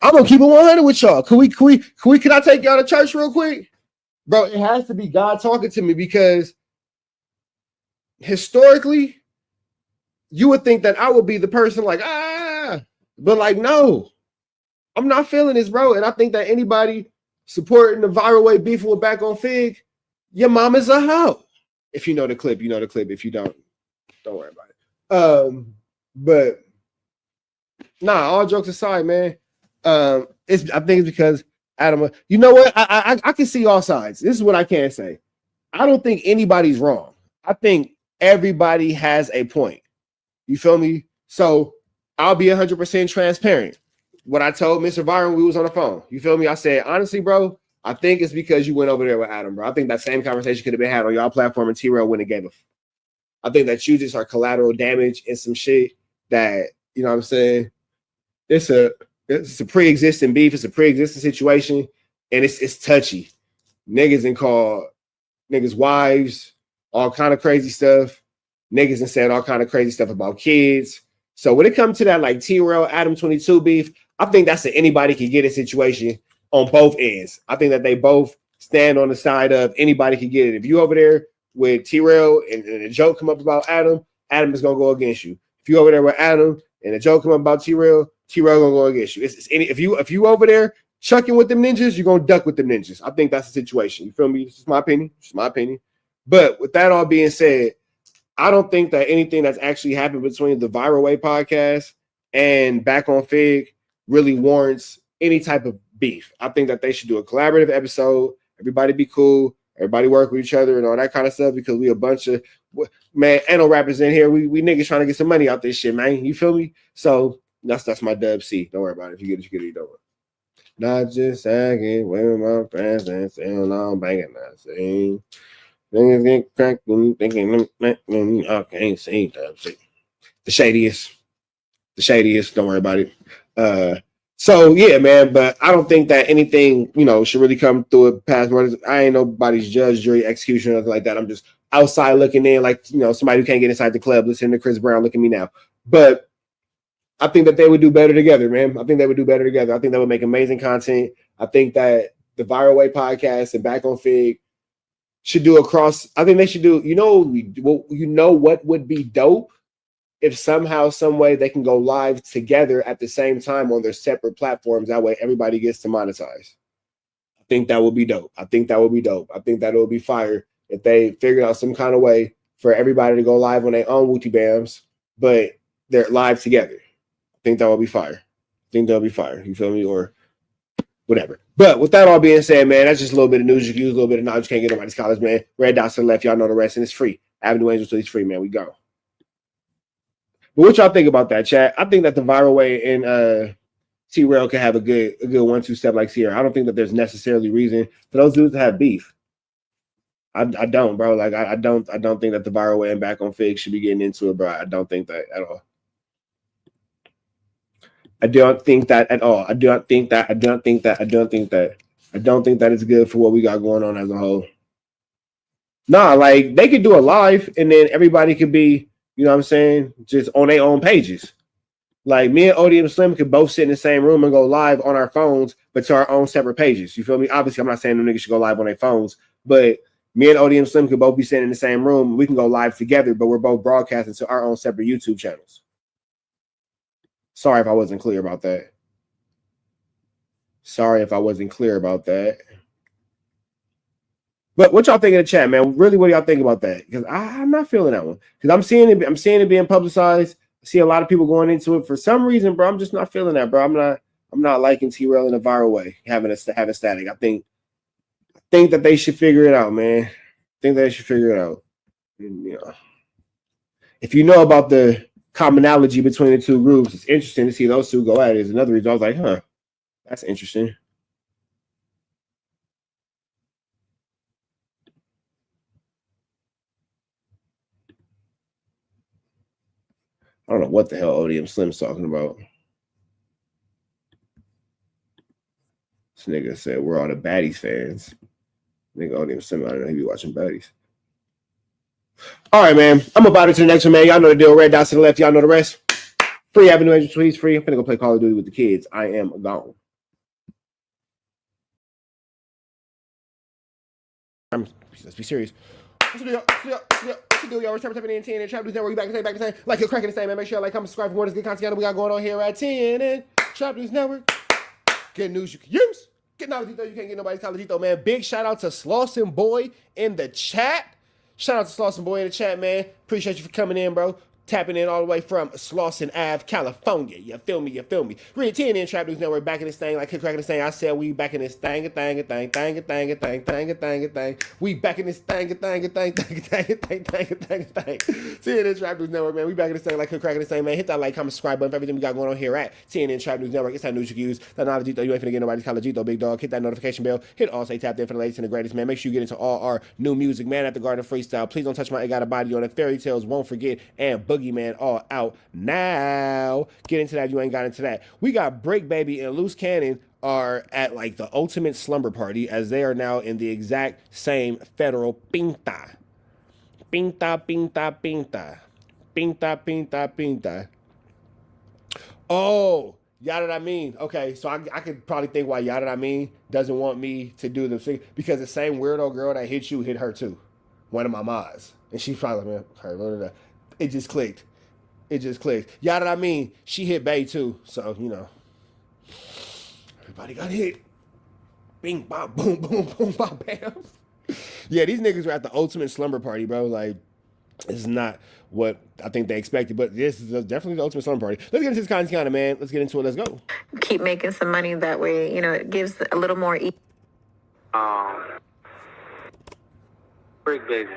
I'm gonna keep it 100 with y'all. Can I take y'all to church real quick? Bro, it has to be God talking to me because historically, you would think that I would be the person like, but like, no, I'm not feeling this, bro. And I think that anybody supporting the viral way beefing with Back on Fig, your mom is a hoe. If you know the clip, you know the clip. If you don't worry about it. But nah, all jokes aside, man. I think it's because Adam, you know what? I can see all sides. This is what I can say. I don't think anybody's wrong. I think everybody has a point. You feel me? So I'll be 100% transparent. What I told Mr. Byron, we was on the phone. You feel me? I said, honestly, bro, I think it's because you went over there with Adam, bro. I think that same conversation could have been had on y'all platform and T-Rail wouldn't have gave a. I think that you just are collateral damage and some shit that, you know what I'm saying? It's a pre-existing beef. It's a pre-existing situation. And it's touchy. Niggas and called niggas' wives, all kind of crazy stuff. Niggas and said all kind of crazy stuff about kids. So when it comes to that like T-Rail, Adam 22 beef, I think that's an anybody can get a situation on both ends. I think that they both stand on the side of anybody can get it. If you over there with T-Rail and a joke come up about Adam, Adam is gonna go against you. If you over there with Adam and a joke come up about T-Rail, T-Rail gonna go against you. If you over there chucking with them ninjas, you're gonna duck with them ninjas. I think that's the situation. You feel me? It's just my opinion. It's my opinion. But with that all being said, I don't think that anything that's actually happened between the Viral Way podcast and Back on Fig really warrants any type of beef. I think that they should do a collaborative episode. Everybody be cool. Everybody work with each other and all that kind of stuff because we a bunch of, man, ain't no rappers in here. We niggas trying to get some money out this shit, man. You feel me? So that's my dub C. Don't worry about it. If you get it, you get it. You don't worry. Not just sagging, with my friends and saying I'm banging that thing. Niggas get cracked when thinking I can't see that shit. The shadiest. Don't worry about it. So yeah, man. But I don't think that anything should really come through it past murders. I ain't nobody's judge, jury, execution, or nothing like that. I'm just outside looking in, like somebody who can't get inside the club. Listening to Chris Brown. Look at me now. But I think that they would do better together, man. I think they would do better together. I think they would make amazing content. I think that the Viral Way podcast and Back on Fig should do across. I think they should do. What would be dope if somehow, some way they can go live together at the same time on their separate platforms. That way, everybody gets to monetize. I think that would be dope. I think that would be fire if they figured out some kind of way for everybody to go live on their own Wooty Bams, but they're live together. I think that would be fire. You feel me? Or whatever. But with that all being said, man, that's just a little bit of news you can use, a little bit of knowledge you can't get nobody's college, man. Red dots to the left, y'all know the rest, and it's free. Avenue Angels till it's free, man. We go. But what y'all think about that, chat? I think that the viral way and T-Rail can have a good 1-2 step like Sierra. I don't think that there's necessarily reason for those dudes to have beef. I don't, bro. Like I don't think that the viral way and back on Fig should be getting into it, bro. I don't think that at all. I don't think that at all. I don't think that it's good for what we got going on as a whole. Nah, like they could do a live and then everybody could be, you know what I'm saying, just on their own pages. Like me and ODM Slim could both sit in the same room and go live on our phones, but to our own separate pages. You feel me? Obviously, I'm not saying them niggas should go live on their phones, but me and ODM Slim could both be sitting in the same room. We can go live together, but we're both broadcasting to our own separate YouTube channels. Sorry if I wasn't clear about that. But what y'all think in the chat, man? Really, what do y'all think about that? Because I'm not feeling that one. Because I'm seeing it being publicized. I see a lot of people going into it for some reason, bro. I'm just not feeling that, bro. I'm not liking T-Rail in a viral way, having static. I think that they should figure it out, man. And, you know, if you know about the commonality between the two groups, it's interesting to see those two go at it. Is another reason I was like, huh, that's interesting. I don't know what the hell ODM Slim's talking about. This nigga said we're all the Baddies fans. Nigga ODM Slim, I don't know he be watching Baddies. All right, man. I'm about to the next one, man. Y'all know the deal. Red dots to the left. Y'all know the rest. Free Avenue Agent Tweets. Free. I'm finna go play Call of Duty with the kids. I am gone. Let's be serious. What's the deal, y'all? Return tapping in 10 and Trap News Network. We back the same. Like you're cracking the same, man. Make sure y'all like, comment, subscribe for more of this good content we got going on here at 10 and Trap News Network. Good news you can use. Get knowledge, though. You can't get nobody's college, though, man. Big shout out to Slauson Boy in the chat. Shout out to Slauson Boy in the chat, man. Appreciate you for coming in, bro. Tapping in all the way from Slauson Ave, California. You feel me? Read 10 in Trap News Network. Back in this thing, like cracking this thing. I said we back in this thing. We back in this thing. 10 in Trap News Network, man. We back in this thing, like cracking this thing, man. Hit that like, comment, subscribe button for everything we got going on here at 10 in Trap News Network. It's that news you can use. That knowledge, you ain't finna get nobody's college, big dog. Hit that notification bell. Hit all say tapped in for the latest and the greatest, man. Make sure you get into all our new music, man. At the Garden Freestyle. Please don't touch my I Got a Body on it. Fairy Tales, Won't Forget, and Boogeyman all out now. Get into that. You ain't got into that. We got Break Baby and Loose Cannon are at like the ultimate slumber party, as they are now in the exact same federal pinta. Oh, Yada I mean. Okay, so I could probably think why Yada I mean doesn't want me to do the thing, because the same weirdo girl that hit you hit her too. One of my mods. And she's probably, man, her, it just clicked. Yada I mean, she hit Bay too. So, you know, everybody got hit. Bing, bop, boom, boom, boom, bop, bam. Yeah, these niggas were at the ultimate slumber party, bro. Like, this is not what I think they expected, but this is definitely the ultimate slumber party. Let's get into this content, man. Let's get into it. Let's go. Keep making some money that way. You know, it gives a little more. Break Baby.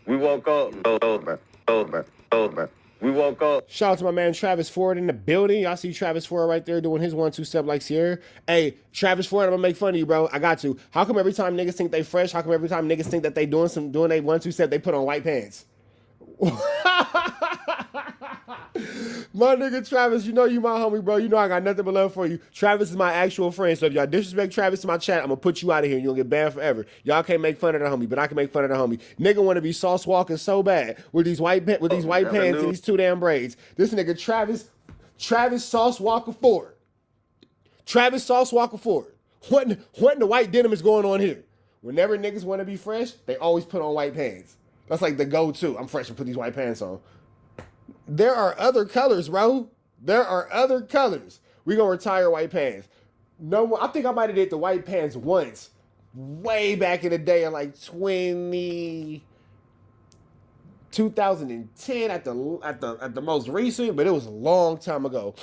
We woke up. We woke up. Shout out to my man Travis Ford in the building. Y'all see Travis Ford right there doing his 1-2 step like Sierra. Hey, Travis Ford, I'm gonna make fun of you, bro. I got to. How come every time niggas think they fresh? How come every time niggas think that they doing a 1-2 step, they put on white pants? My nigga Travis, you know you my homie, bro. You know I got nothing but love for you. Travis is my actual friend, so if y'all disrespect Travis in my chat, I'm gonna put you out of here and you'll get banned forever. Y'all can't make fun of the homie, but I can make fun of the homie. Nigga want to be sauce walking so bad with these white pants and these two damn braids. This nigga Travis Sauce Walker Ford. Travis Sauce Walker Ford. What in the white denim is going on here? Whenever niggas want to be fresh, they always put on white pants. That's like the go-to. I'm fresh and put these white pants on. There are other colors, bro. There are other colors. We gonna retire white pants. No, I think I might have did the white pants once, way back in the day, in like 2010 at the most recent, but it was a long time ago.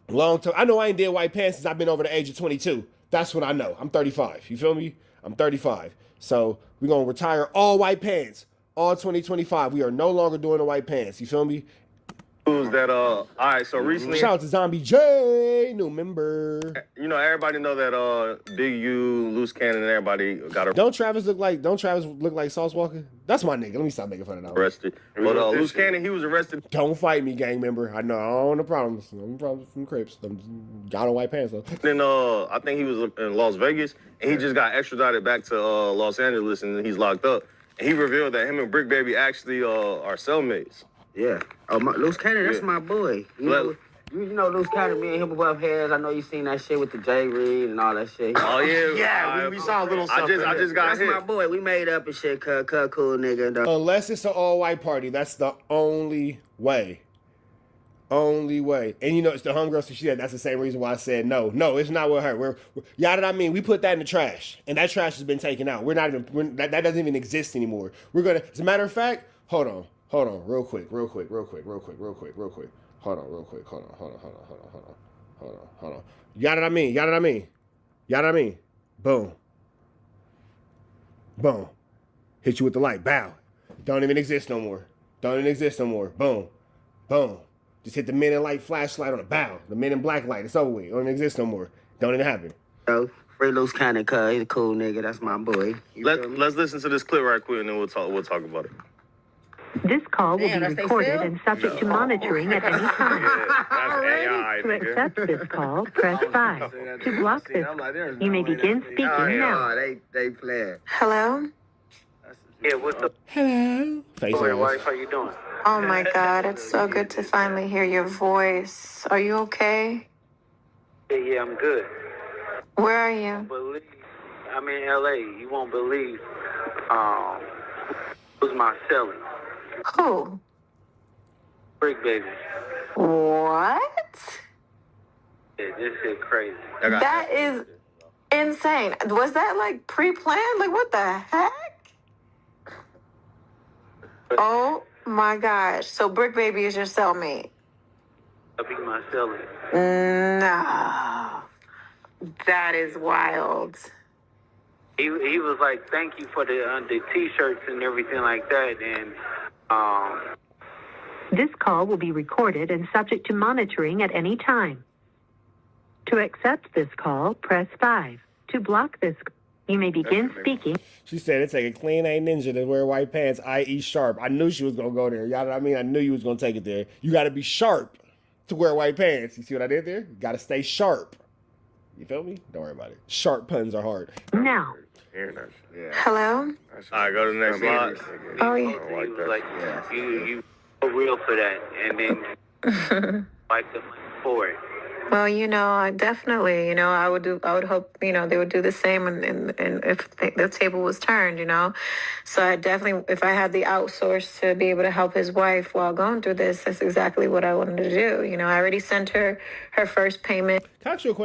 Long time. I know I ain't did white pants since I've been over the age of 22. That's what I know. I'm 35. You feel me? I'm 35. So we're going to retire all white pants. All 2025. We are no longer doing the white pants. You feel me? That all right, so recently, shout out to Zombie J, new member. You know, everybody know that Big U, Loose Cannon, and everybody got Don't Travis look like Sauce Walker? That's my nigga. Let me stop making fun of that. arrested. But Loose Cannon, he was arrested. Don't fight me, gang member. I know I don't want no problems. I'm from Crips. Got on white pants though. Then I think he was in Las Vegas, and he just got extradited back to Los Angeles, and he's locked up. And he revealed that him and Brick Baby actually are cellmates. Yeah. Oh, Loose Cannon, that's my boy. You know Loose Cannon, me and him above heads. I know you seen that shit with the J Reed and all that shit. Oh yeah. Yeah, we saw a little something. I just got that's hit. My boy. We made up and shit. Cool nigga. Unless it's an all-white party, that's the only way. Only way. And you know, it's the homegirl, so she said that's the same reason why I said no. No, it's not with her. We're y'all know what I mean? We put that in the trash, and that trash has been taken out. That doesn't even exist anymore. We're gonna, as a matter of fact, hold on, real quick. Hold on, real quick. Hold on. Y'all know what I mean? Boom. Hit you with the light. Bow. Don't even exist no more. Boom. Just hit the Men in Light flashlight on a bow. The Men in Black light. It's over with. Don't even exist no more. Don't even happen. Yo, Free Loose Cannon, cuz he's a cool nigga. That's my boy. Let's listen to this clip right quick, and then we'll talk about it. This call will be recorded and subject to monitoring at any time. To accept this call, press 5. To block this, you may begin speaking now. They playing. Hello? Yeah, what's up? Hello. Boy, wife, how you doing? Oh my God, it's so good to finally hear your voice. Are you okay? Yeah, I'm good. Where are you? I'm in LA. You won't believe who's my celly. Who? Brick Baby. What? Yeah, this shit crazy. That is insane. Was that like pre-planned? Like what the heck? Oh my gosh. So Brick Baby is your cellmate? I'll be my celly. No. That is wild. He was like, thank you for the t-shirts and everything like that, and This call will be recorded and subject to monitoring at any time. To accept this call, press 5. To block this, you may begin speaking. She said it take a clean A ninja to wear white pants, i.e. sharp. I knew she was going to go there. Y'all know what I mean? I knew you was going to take it there. You got to be sharp to wear white pants. You see what I did there? You got to stay sharp. You feel me? Don't worry about it. Sharp puns are hard. Now. Hello? All right, go to the next slide. Oh, yeah. he was like, you so real for that, and then like the money for it. Well, I definitely, I would hope, they would do the same and if the table was turned, So I definitely, if I had the outsource to be able to help his wife while going through this, that's exactly what I wanted to do. I already sent her first payment. Can I ask you a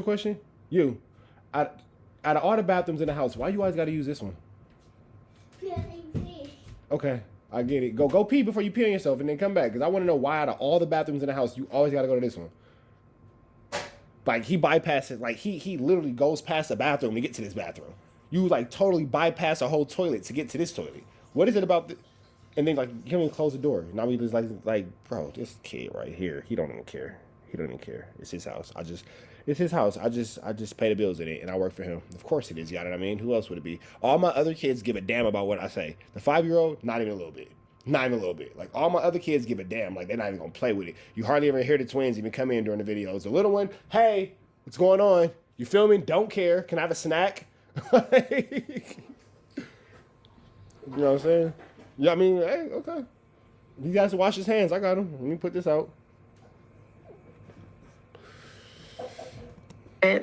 question? You, out of all the bathrooms in the house, why you always got to use this one? Okay, I get it. Go pee before you pee on yourself and then come back. Because I want to know why out of all the bathrooms in the house, you always got to go to this one. Like, he bypasses, like, he literally goes past the bathroom to get to this bathroom. You, like, totally bypass a whole toilet to get to this toilet. What is it about and then, like, you can't even close the door. Now we just, like, bro, this kid right here, he don't even care. It's his house. It's his house. I just pay the bills in it, and I work for him. Of course it is, you know what I mean? Who else would it be? All my other kids give a damn about what I say. The 5-year-old, not even a little bit. Like, all my other kids give a damn. Like, they're not even going to play with it. You hardly ever hear the twins even come in during the videos. The little one, hey, what's going on? You filming? Don't care. Can I have a snack? You know what I'm saying? Yeah, I mean, hey, okay. He has to wash his hands. I got him. Let me put this out.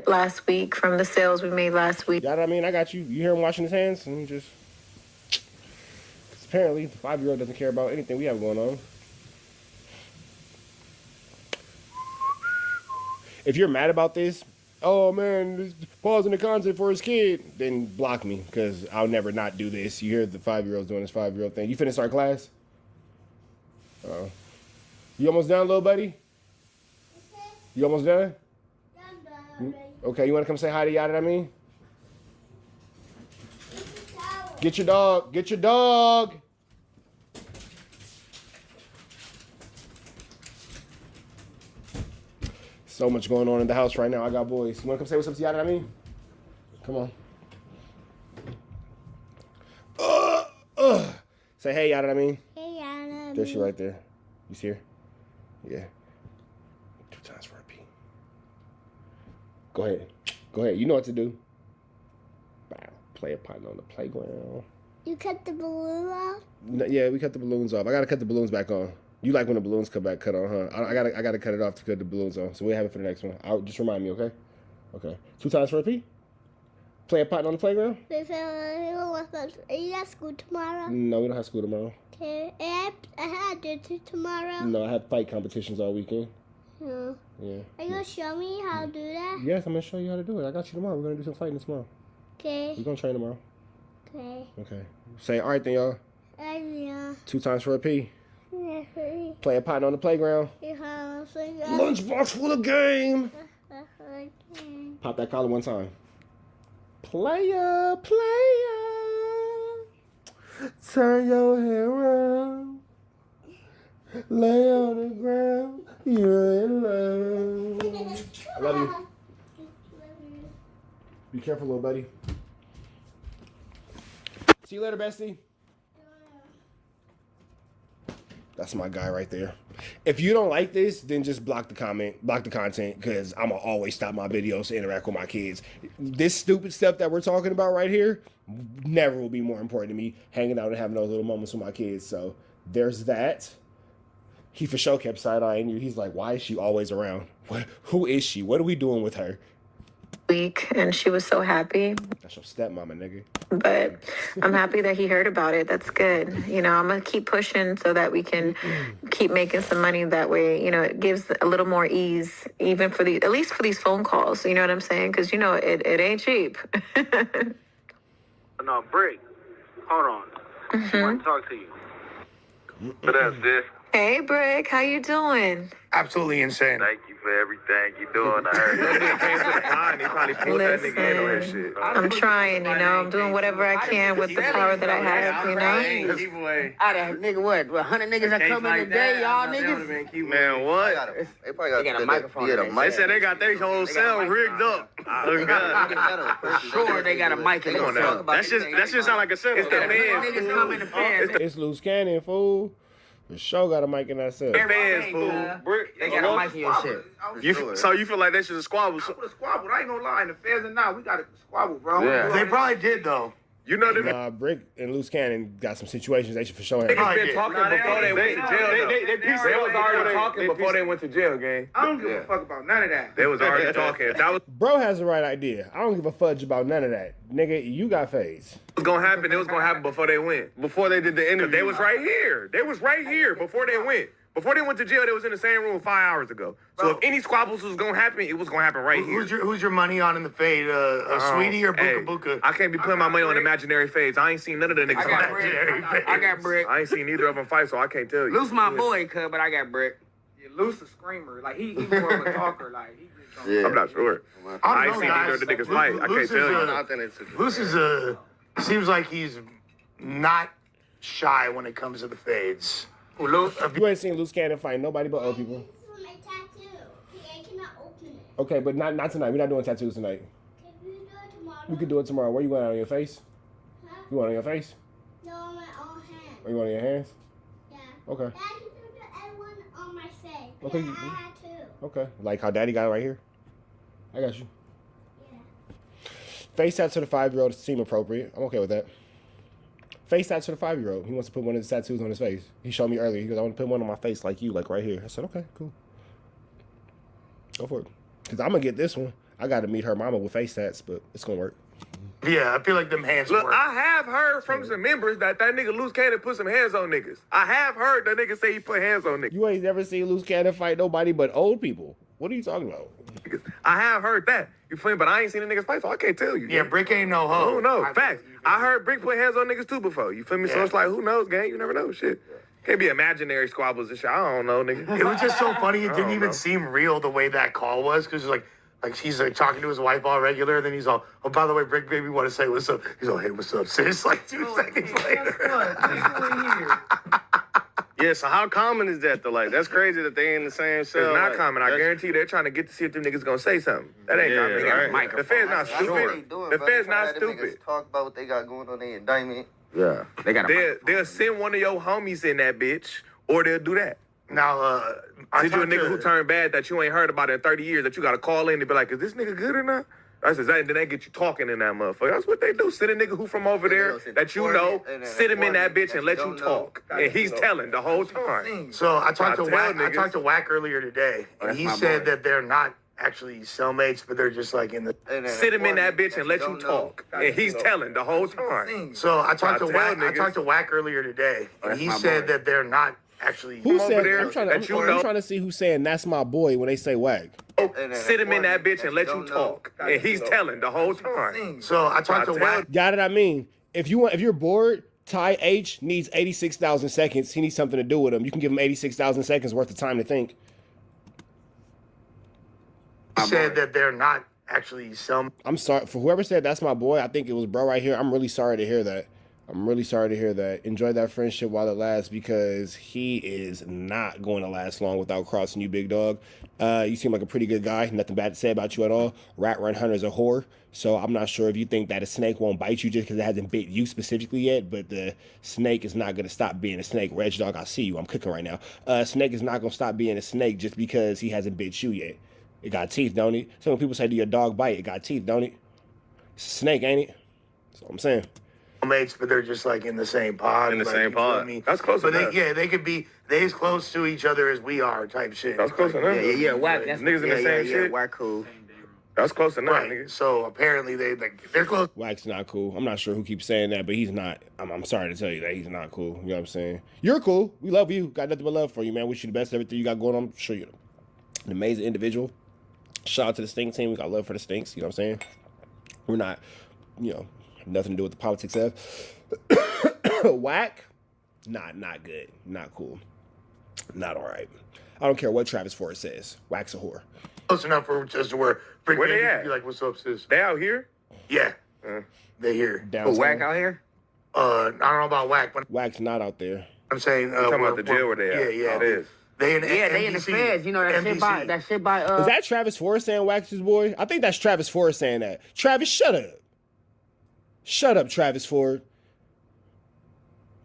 Last week from the sales we made last week. You know what I mean? I got you. You hear him washing his hands? And just... Apparently, the 5-year-old doesn't care about anything we have going on. If you're mad about this, oh man, this pausing the content for his kid, then block me, because I'll never not do this. You hear the 5-year-old's doing this 5-year-old thing. You finished our class? You almost done, little buddy? You almost done? Okay, you want to come say hi to Yada? I mean, get your dog. Get your dog. So much going on in the house right now. I got boys. You want to come say what's up to Yada? I mean, come on. Say hey, Yada. I mean, Hey, Yada. there she right there. You see her? Yeah. 2 times for a P. Go ahead. Go ahead. You know what to do. Bow. Play a partner on the playground. You cut the balloon off? No, yeah, we cut the balloons off. I gotta cut the balloons back on. You like when the balloons come back cut on, huh? I gotta cut it off to cut the balloons on. So we'll have it for the next one. Just remind me, okay? Okay. 2 times for a P. Play a partner on the playground. Are you at school tomorrow? No, we don't have school tomorrow. Okay. I had to do tomorrow. No, I have fight competitions all weekend. No. Yeah. Are you gonna show me how to do that? Yes, I'm gonna show you how to do it. I got you tomorrow. We're gonna do some fighting tomorrow. Okay. We're gonna train tomorrow. Okay. Okay. Say all right then, y'all. Yeah. 2 times for a P. Yeah. Play a partner on the playground. Lunchbox full of game. Pop that collar one time. Player, player. Turn your hair around. Lay on the ground. You're in love. I love you. Be careful, little buddy. See you later, bestie. That's my guy right there. If you don't like this, then just block the content, because I'm going to always stop my videos to interact with my kids. This stupid stuff that we're talking about right here never will be more important to me, hanging out and having those little moments with my kids. So there's that. He for sure kept side-eyeing you. He's like, why is she always around? Who is she? What are we doing with her? Week, and she was so happy. That's your stepmama, nigga. But I'm happy that he heard about it. That's good. You know, I'm gonna keep pushing so that we can keep making some money that way. You know, it gives a little more ease, even for at least for these phone calls. You know what I'm saying? Because you know it ain't cheap. No, Brick. Hold on. I want to talk to you. What up, sis? Hey, Brick, how you doing? Absolutely insane. Thank you for everything you doing. I heard that nigga came to the con. He probably pulled that nigga in on that shit. I'm trying, you know. I'm doing whatever I can with the power that I have, you know. Out of nigga, what? 100 niggas are coming today, y'all niggas? Man, what? They probably got a microphone. They said they got their whole cell rigged up. For sure, they got a mic in there. That shit sound like a cell. It's the niggas coming to fans. It's loose cannon, fool. The show got a mic in that cell. Fans, fool. They got a mic in your shit. So you feel like they should have squabbled? I would have squabbled. I ain't gonna lie. In the feds and now, we got to squabble, bro. Yeah. They probably did, though. You know them. Brick and Loose Cannon got some situations they should for sure have. Niggas been talking before they went to jail. They was already talking before they went to jail, gang. I don't give a fuck about none of that. They was already talking. That was Bro has the right idea. I don't give a fudge about none of that. Nigga, you got fades. It was gonna happen. It was gonna happen before they went. Before they did the interview. They was right here. They was right here before they went. Before they went to jail, they was in the same room 5 hours ago. So if any squabbles was gonna happen, it was gonna happen right here. Who's your money on in the fade? Sweetie or Buka Buka? I can't be putting my money on imaginary fades. I ain't seen none of the niggas. I got Brick. I ain't seen neither of them fight, so I can't tell you. Loose my boy, cuz, but I got Brick. Yeah, Loose a screamer. Like, he more of a talker. Like, he just don't I'm not sure. I ain't seen neither of the niggas fight. I can't tell you. Loose is seems like he's not shy when it comes to the fades. You ain't seen Loose Cannon fight nobody but old people. This is my tattoo. I cannot open it. Okay, but not tonight. We're not doing tattoos tonight. Can we do it tomorrow? We could do it tomorrow. Where you want it on your face? Huh? You want it on your face? No, on my own hand. Or you want it on your hands? Yeah. Okay. I can do the other one on my face. Okay. Yeah, I had to. Okay. Like how Daddy got it right here? I got you. Yeah. Face tat to the 5-year-old seem appropriate. I'm okay with that. Face tat to the 5-year-old. He wants to put one of his tattoos on his face. He showed me earlier. He goes, I want to put one on my face like you, like right here. I said, okay, cool. Go for it. Because I'm going to get this one. I got to meet her mama with face tats, but it's going to work. Yeah, I feel like them hands Look, work. I have heard from some members that nigga Loose Cannon put some hands on niggas. I have heard that nigga say he put hands on niggas. You ain't never seen Loose Cannon fight nobody but old people. What are you talking about? I have heard that. You feel me? But I ain't seen the niggas fight, so I can't tell you. Yeah, Brick ain't no hoe. Who knows? Facts. I heard Brick put hands on niggas too before. You feel me? So it's like, who knows, gang? You never know. Shit. Can't be imaginary squabbles and shit. I don't know, nigga. It was just so funny. It didn't even seem real the way that call was, because like Like he's like talking to his wife all regular, and then he's all, oh, by the way, Brick Baby want to say what's up. He's all, hey, what's up, sis? Like 2 seconds later. Yeah, so how common is that though? Like, that's crazy that they in the same cell. It's not like, common. I guarantee you they're trying to get to see if them niggas gonna say something. That ain't common. Right? The Fed's not stupid. The Fed's not stupid. Talk about what they got going on their indictment. Yeah, they got. They'll send one of your homies in that bitch, or they'll do that. Now, send you a nigga who turned bad that you ain't heard about in 30 years that you gotta call in and be like, is this nigga good or not? That's exactly. Then they get you talking in that motherfucker. That's what they do. Send a nigga who from over there that you know, sit him in that bitch and let you talk, and he's telling the whole time. So I talked to Wack earlier today, and he said that they're not actually cellmates, but they're just like in the. Sit him in that bitch and let you talk, and he's telling the whole time. So I talked to Wack earlier today, and he said that they're not actually. Who said? I'm trying to see who's saying that's my boy when they say Wack. Sit him in that bitch and let you talk, and he's telling the whole time. So I talked to Wack. Got it. I mean, if you're bored, Ty H needs 86,000 seconds. He needs something to do with him. You can give him 86,000 seconds worth of time to think. He said that they're not actually cellmates. I'm sorry for whoever said that's my boy. I think it was bro right here. I'm really sorry to hear that. I'm really sorry to hear that. Enjoy that friendship while it lasts, because he is not going to last long without crossing you, big dog. You seem like a pretty good guy. Nothing bad to say about you at all. Rat Run Hunter's a whore. So I'm not sure if you think that a snake won't bite you just because it hasn't bit you specifically yet, but the snake is not going to stop being a snake. Reg Dog, I see you. I'm cooking right now. Snake is not going to stop being a snake just because he hasn't bit you yet. It got teeth, don't it? So when people say, do your dog bite? It got teeth, don't it? It's a snake, ain't it? That's what I'm saying. Mates, but they're just like in the same pod. In the same pod. That's close enough. They could be as close to each other as we are, type shit. That's close enough. Yeah. Wack. That's niggas in the same shit. Wack cool. That's close enough, right. Nigga. So apparently they're close. Wack's not cool. I'm not sure who keeps saying that, but he's not. I'm sorry to tell you that he's not cool. You know what I'm saying? You're cool. We love you. Got nothing but love for you, man. Wish you the best. Everything you got going on. I'm sure you're an amazing individual. Shout out to the Stink team. We got love for the Stinks. You know what I'm saying? We're not, nothing to do with the politics of. Wack, not good, not cool, not all right. I don't care what Travis Ford says. Wack's a whore. Close enough for just to where they at? Be like, what's up, sis? They out here? Yeah, they here. Downtown. Wack out here? I don't know about Wack, but Wack's not out there. I'm saying you're talking about the jail where they at. Yeah, it is. They in the feds. You know that shit by. Is that Travis Ford saying Wack's his boy? I think that's Travis Ford saying that. Travis, shut up. Shut up, Travis Ford.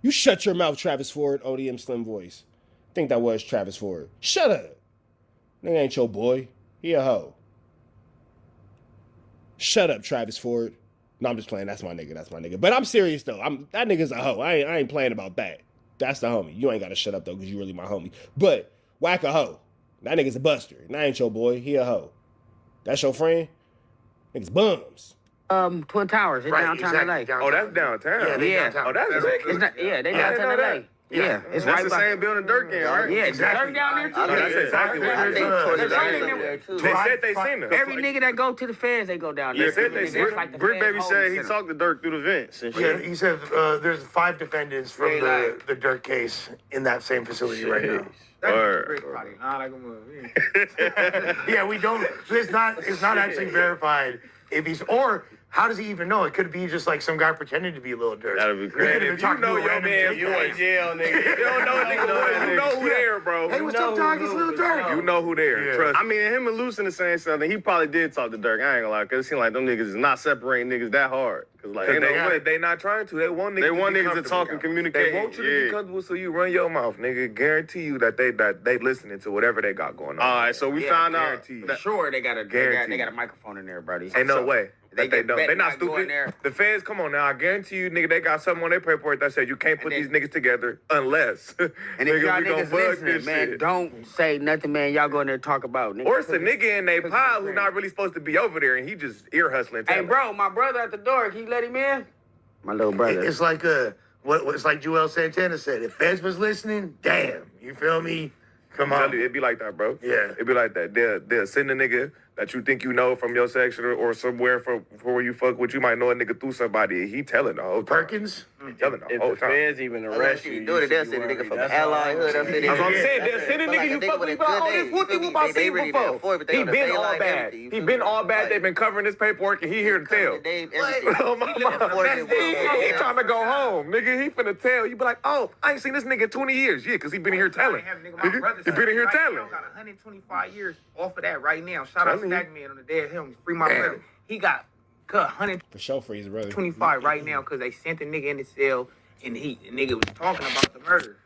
You shut your mouth, Travis Ford. ODM Slim voice. I think that was Travis Ford. Shut up. Nigga ain't your boy. He a hoe. Shut up, Travis Ford. No, I'm just playing. That's my nigga. But I'm serious though. That nigga's a hoe. I ain't playing about that. That's the homie. You ain't gotta shut up though, because you really my homie. But Wack a hoe. That nigga's a buster. That ain't your boy. He a hoe. That's your friend? Niggas bums. Twin Towers in downtown LA. Oh, that's downtown. Yeah. Oh, that's big. They downtown LA. Yeah, it's that's right the by same building Dirk in, right? Yeah, exactly. Dirk down there too. That's exactly what it is. They said they seen him. Every nigga that go to the feds, they go down there. They said they seen him. Brick Baby said he talked to Dirk through the vents and shit. Yeah, he said there's 5 defendants from the Dirk case in that same facility right now. Yeah, we don't. It's not actually verified if he's or. How does he even know? It could be just like some guy pretending to be a little Dirk. That'd be crazy. If you know your man, you in jail, nigga. You don't know nigga. You know who there, bro. Hey, what's up, dog? It's Lil Dirk. You know who there. Yeah. Trust. I mean, him and Luce in the same something. He probably did talk to Dirk. I ain't gonna lie, cause it seemed like them niggas is not separating niggas that hard. Cause like they not trying to. They want niggas to talk and communicate. They want you to be comfortable, so you run your mouth, nigga. Guarantee you that they listening to whatever they got going on. All right, so we found out. Sure, they got a microphone in there, buddy. Ain't no way. They don't. They not stupid. There. The feds, come on now. I guarantee you, nigga, they got something on their paperwork that says you can't put these niggas together unless. And if y'all niggas listening, man, don't say nothing, man. Y'all go in there and talk about. Nigga. Or it's a nigga in they pod who's not really supposed to be over there, and he just ear hustling. Hey, bro, my brother at the door. Can you let him in? My little brother. It's like it's like Joel Santana said. If feds was listening, damn, you feel me? Come on. It'd be like that, bro. Yeah. It'd be like that. They'll send a nigga that you think you know from your section or somewhere for where you fuck with, you might know a nigga through somebody. He telling the whole time. Perkins? He telling the whole If the time. feds even arrest you, do it. They'll send a nigga from Ally Hood up there. That's what I'm saying. They'll send a nigga you fuck with. Oh, this Wookie Whoop I seen before. He been all bad. He been all bad. They've been covering his paperwork and he here to tell. Oh my God. He trying to go home, nigga. He finna tell. You be like, oh, I ain't seen this nigga in 20 years. Yeah, because he been here telling. Nigga, he been in here telling. Got 125 years off of that right now. Shout out Stackman on the dead helm. Free my brother. He got cut 100 for sure for his brother. 25 right now because they sent the nigga in the cell and the nigga was talking about the murder.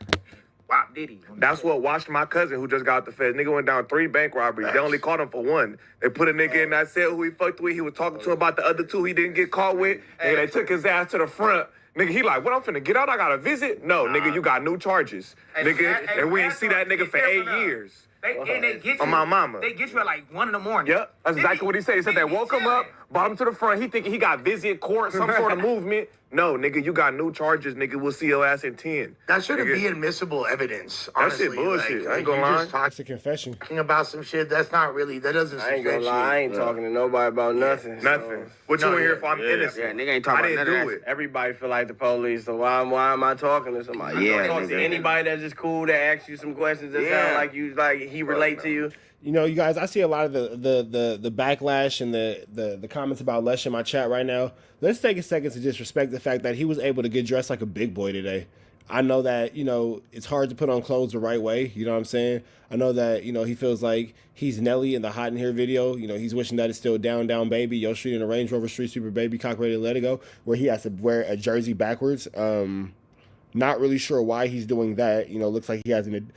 Wow, did he? That's what watched my cousin who just got out the feds. Nigga went down 3 bank robberies. They only caught him for 1. They put a nigga in that cell who he fucked with. He was talking to him about the other 2 he didn't get caught with. And they took his ass to the front. Nigga, he like, what, I'm finna get out? I got a visit? No, nigga, you got new charges. Nigga, and we ain't see that nigga for 8 years. They get you. On my mama. They get you at like 1 in the morning. Yep, that's exactly what he said. He said they woke him up, brought him to the front. He thinking he got visit court, some sort of movement. No, nigga, you got new charges, nigga. We'll see your ass in 10. That shouldn't be admissible evidence, honestly. That shit bullshit. Like, I ain't gonna lie. Just toxic confession. Talking about some shit that's not really, that doesn't I ain't gonna lie, I ain't talking to nobody about nothing. Nothing. What you in here for? I'm innocent. Yeah, nigga ain't talking about none of that. Everybody feel like the police, so why am I talking to somebody? Yeah, You talk to anybody that's just cool that asks you some questions that sound like you he relate to you. You know, you guys, I see a lot of the backlash and the comments about Lesh in my chat right now. Let's take a second to just respect the fact that he was able to get dressed like a big boy today. I know that, you know, it's hard to put on clothes the right way. You know what I'm saying? I know that, you know, he feels like he's Nelly in the Hot in Here video. You know, he's wishing that it's still Down, Down, Baby. Yo Street in a Range Rover, Street Sweeper, Baby, Cock Ready to Let It Go, where he has to wear a jersey backwards. Not really sure why he's doing that. You know, looks like he has an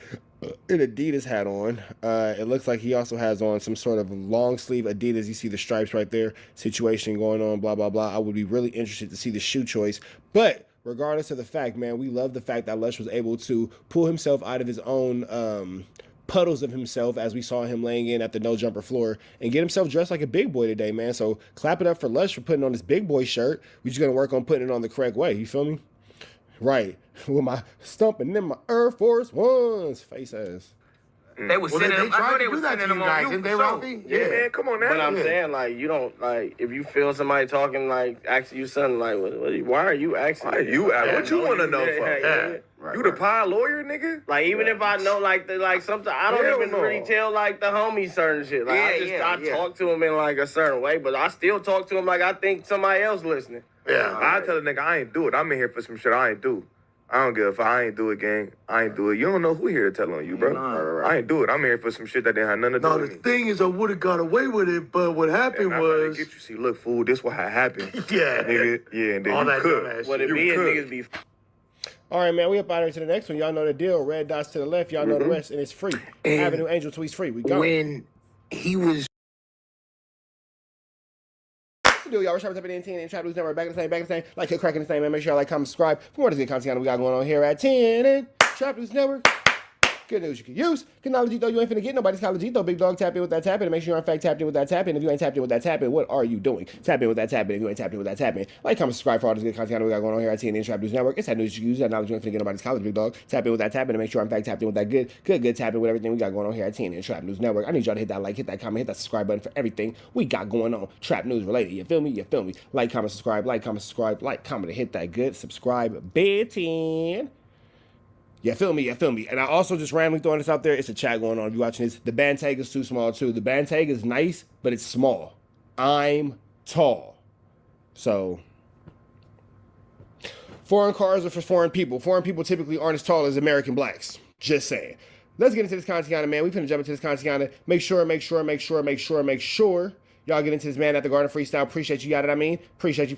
Adidas hat on. It looks like he also has on some sort of long sleeve Adidas. You see the stripes right there. Situation going on, blah, blah, blah. I would be really interested to see the shoe choice. But regardless of the fact, man, we love the fact that Lesh was able to pull himself out of his own puddles of himself as we saw him laying in at the no jumper floor and get himself dressed like a big boy today, man. So clap it up for Lesh for putting on this big boy shirt. We're just going to work on putting it on the correct way. You feel me? Right. With my stumping in my Air Force Ones. Face ass. They was sending them. I know they was sending them on you, didn't they, for sure. Ralphie? Yeah, man, come on now. But I'm saying, like, you don't, like, if you feel somebody talking, like, asking you something, like, why are you asking? Why you what you want to know for? You the pie lawyer, nigga? Like, even if I know, like, something, I don't even really tell, like, the homies certain shit. Like, I talk to him in, like, a certain way, but I still talk to him like I think somebody else listening. Yeah. I tell a nigga, I ain't do it. I'm in here for some shit I ain't do. I don't give a fuck. I ain't do it, gang. I ain't do it. You don't know who here to tell on you, bro. I ain't do it. I'm here for some shit that didn't have nothing to do with me. The thing is, I would have got away with it, but what happened was... Get you, see, look, fool, this what had happened. Yeah. Nigga, yeah, and then all you that could. What it be is niggas be... All right, man, we up out here to the next one. Y'all know the deal. Red dots to the left. Y'all know the rest, and it's free. And Avenue Angel tweets free. We go. When he was... Do y'all trying to type it in 10 and try to lose number back in the same, like a crack in the same, man. Make sure y'all like, comment, subscribe for more of this good content we got going on here at 10 and Trap News Network. Good news you can use. Good knowledge though you ain't finna get nobody's college though. Big dog, tap in with that tap in and make sure you're in fact tapped in with that tap in. If you ain't tapped in with that tap in, what are you doing? Tap in with that tap in if you ain't tapped in with that tap in. Like, comment, subscribe for all this good content we got going on here at 10 and Trap News Network. It's that news you can use. That knowledge you ain't finna get nobody's college, big dog. Tap in with that tap in and make sure I'm in fact tapped in with that good tap in with everything we got going on here at 10 and Trap News Network. I need y'all to hit that like, hit that comment, hit that subscribe button for everything we got going on Trap News related. You feel me? You feel me? Like, comment, subscribe, like, comment, subscribe, like, comment, and hit that good subscribe button. You feel me? You feel me? And I also just randomly throwing this out there. It's a chat going on. If you're watching this, the Bantayga is too small too. The Bantayga is nice, but it's small. I'm tall. So, foreign cars are for foreign people. Foreign people typically aren't as tall as American blacks. Just saying. Let's get into this content, man. We finna jump into this content. Make sure y'all get into this Man at the Garden freestyle. Appreciate you, yada, I mean. Appreciate you.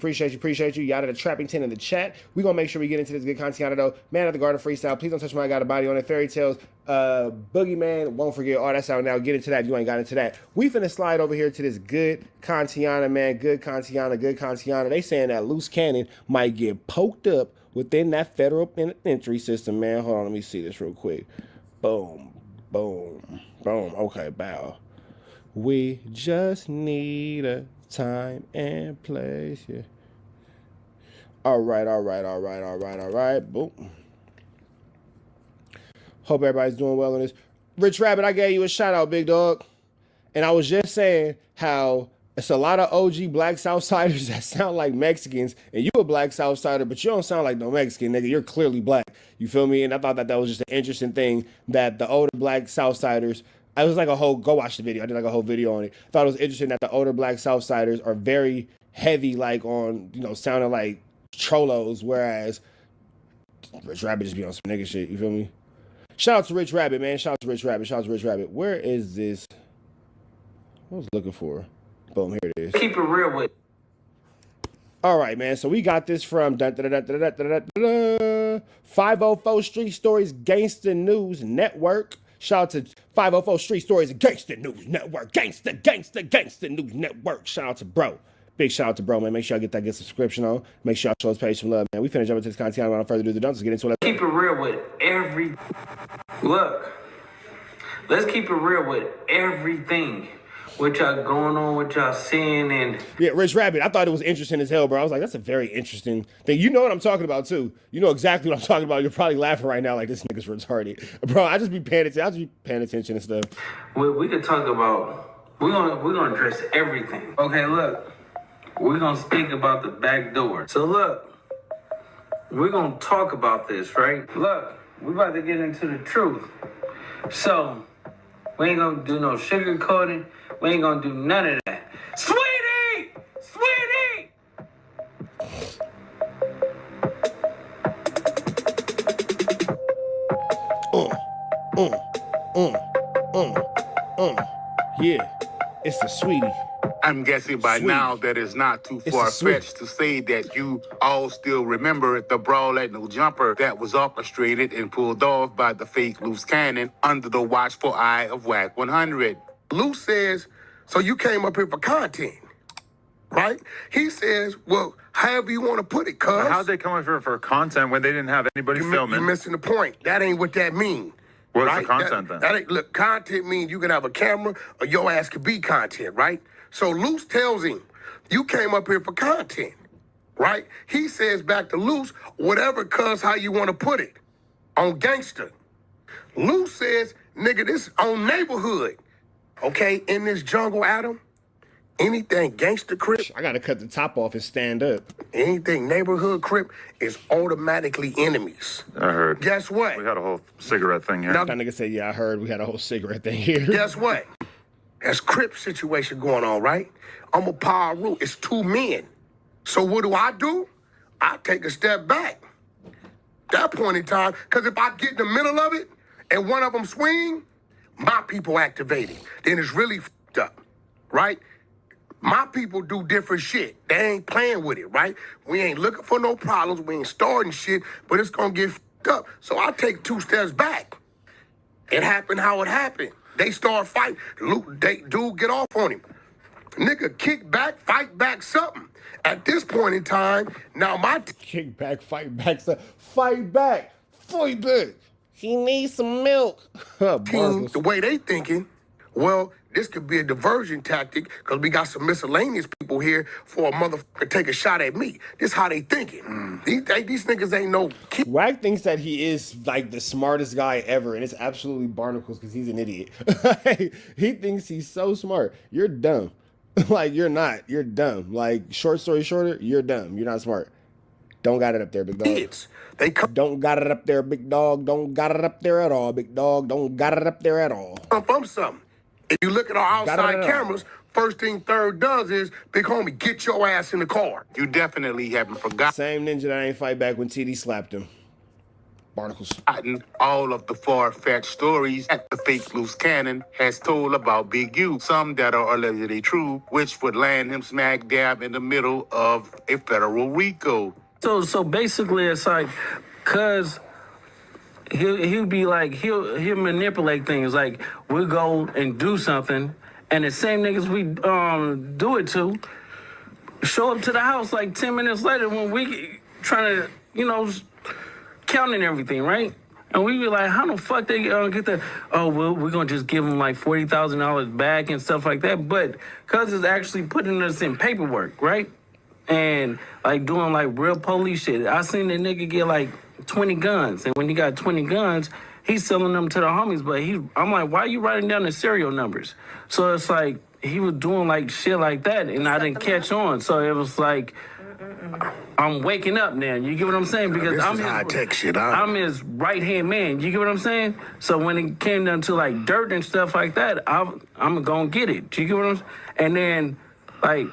Yada the Trappington in the chat. We gonna make sure we get into this good content, though. Man at the Garden freestyle. Please don't touch my got a body on it. Fairy tales, Boogeyman, won't forget. All that's out now. Get into that. You ain't got into that. We finna slide over here to this good Kantiana, man. Good Kantiana. They saying that loose cannon might get poked up within that federal penitentiary system, man. Hold on, let me see this real quick. Boom. Okay, bow. We just need a time and place, yeah. All right. Boom. Hope everybody's doing well on this. Rich Rabbit, I gave you a shout out, big dog. And I was just saying how it's a lot of OG black Southsiders that sound like Mexicans, and you a black Southsider, but you don't sound like no Mexican, nigga. You're clearly black. You feel me? And I thought that was just an interesting thing that the older black Southsiders, I was like a whole, go watch the video. I did like a whole video on it. I thought it was interesting that the older black Southsiders are very heavy, like on, you know, sounding like cholos, whereas Rich Rabbit just be on some nigga shit. You feel me? Shout out to Rich Rabbit, man. Shout out to Rich Rabbit. Shout out to Rich Rabbit. Where is this? What was I looking for? Boom, here it is. Keep it real with. All right, man. So we got this from 504 Street Stories Gangsta News Network. Shout out to 504 Street Stories Gangsta News Network. Gangsta News Network. Shout out to bro. Big shout out to bro, man. Make sure y'all get that subscription on. Make sure y'all show his page some love, man. We finna jump into this content. Without further ado, let's get into it. Keep it real with every. Look, let's keep it real with everything. What y'all going on, what y'all seeing, and yeah, Rich Rabbit. I thought it was interesting as hell, bro. I was like, that's a very interesting thing. You know what I'm talking about too. You know exactly what I'm talking about. You're probably laughing right now, like this nigga's retarded, bro. I just be paying attention. I just be paying attention and stuff. We could talk about. We're gonna address everything. Okay, look. We're gonna speak about the back door. So look, we're gonna talk about this, right? Look, we're about to get into the truth. So we ain't gonna do no sugarcoating. We ain't gonna do none of that. Sweetie! Sweetie! Yeah, it's the sweetie. I'm guessing by now that it's not too far-fetched to say that you all still remember the brawl at No Jumper that was orchestrated and pulled off by the fake Loose Cannon under the watchful eye of WACK100. Loose says, so you came up here for content, right? He says, well, however you want to put it, cuz. How'd they come up here for content when they didn't have anybody filming? You're missing the point. That ain't what that means. What's right? the content then? That ain't, look, content means you can have a camera or your ass could be content, right? So Loose tells him, you came up here for content, right? He says back to Loose, whatever, cuz, how you want to put it, on gangster. Loose says, nigga, this on neighborhood. Okay, in this jungle, Adam, anything gangster crip. I gotta cut the top off and stand up. Anything neighborhood crip is automatically enemies. I heard. Guess what? We had a whole cigarette thing here. That nigga said, yeah, I heard we had a whole cigarette thing here. Guess what? There's crip situation going on, right? I'm a power root. It's two men. So what do? I take a step back. That point in time, because if I get in the middle of it and one of them swing, my people activated. Then it's really f***ed up, right? My people do different shit. They ain't playing with it, right? We ain't looking for no problems. We ain't starting shit, but it's gonna get f***ed up. So I take 2 steps back. It happened how it happened. They start fighting. Dude get off on him. Nigga kick back, fight back something. At this point in time, now my kick back, fight back, fight back. He needs some milk. Team, the way they thinking, well, this could be a diversion tactic because we got some miscellaneous people here for a motherfucker to take a shot at me. This how they thinking. These niggas ain't no kid. Wack thinks that he is like the smartest guy ever, and it's absolutely barnacles because he's an idiot. He thinks he's so smart. You're dumb. Like, you're not. You're dumb. Like, short story shorter, you're dumb. You're not smart. Don't got it up there, big dog. Don't got it up there, big dog. Don't got it up there at all, big dog. Don't got it up there at all. I'm something. If you look at our outside cameras, first thing Third does is, big homie, get your ass in the car. You definitely haven't forgotten. Same ninja that ain't fight back when TD slapped him. Barnacles. All of the far-fetched stories that the fake Loose Cannon has told about Big U, some that are allegedly true, which would land him smack dab in the middle of a federal RICO. So basically, it's like, cause he'll be like, he'll manipulate things. Like, we'll go and do something, and the same niggas we do it to show up to the house like 10 minutes later when we trying to, counting everything, right? And we be like, how the fuck they get that? Oh, well, we're going to just give them like $40,000 back and stuff like that. But cuz it's actually putting us in paperwork, right? And like doing like real police shit. I seen the nigga get like 20 guns. And when he got 20 guns, he's selling them to the homies, but I'm like, why are you writing down the serial numbers? So it's like, he was doing like shit like that, and I didn't catch on. So it was like, I'm waking up now. You get what I'm saying? Because I'm his right-hand man. You get what I'm saying? So when it came down to like dirt and stuff like that, I'm gonna get it. You get what I'm saying? And then, like,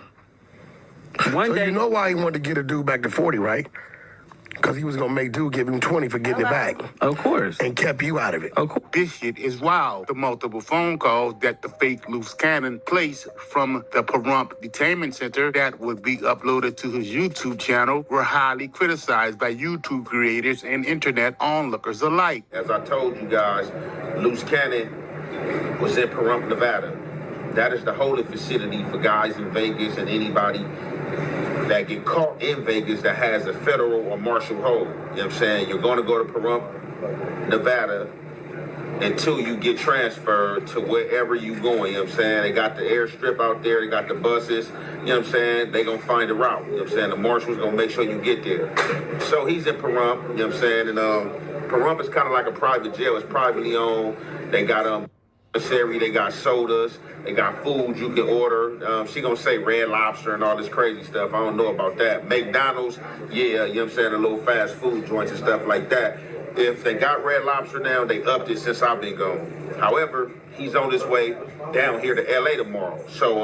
one day... you know why he wanted to get a dude back to 40, right? Because he was going to make dude give him 20 for getting it back. Of course. And kept you out of it. Of course. This shit is wild. The multiple phone calls that the fake loose cannon placed from the Pahrump Detainment Center that would be uploaded to his YouTube channel were highly criticized by YouTube creators and internet onlookers alike. As I told you guys, loose cannon was in Pahrump, Nevada. That is the holding facility for guys in Vegas and anybody that get caught in Vegas that has a federal or martial hold. You know what I'm saying? You're going to go to Pahrump, Nevada, until you get transferred to wherever you going. You know what I'm saying? They got the airstrip out there. They got the buses. You know what I'm saying? They going to find a route. You know what I'm saying? The marshal's going to make sure you get there. So he's in Pahrump. You know what I'm saying? And Pahrump is kind of like a private jail. It's privately owned. They got they got sodas, they got food you can order. She gonna say Red Lobster and all this crazy stuff. I don't know about that. McDonald's, yeah, you know what I'm saying, a little fast food joints and stuff like that. If they got Red Lobster now, they upped it since I've been gone. However, he's on his way down here to LA tomorrow. So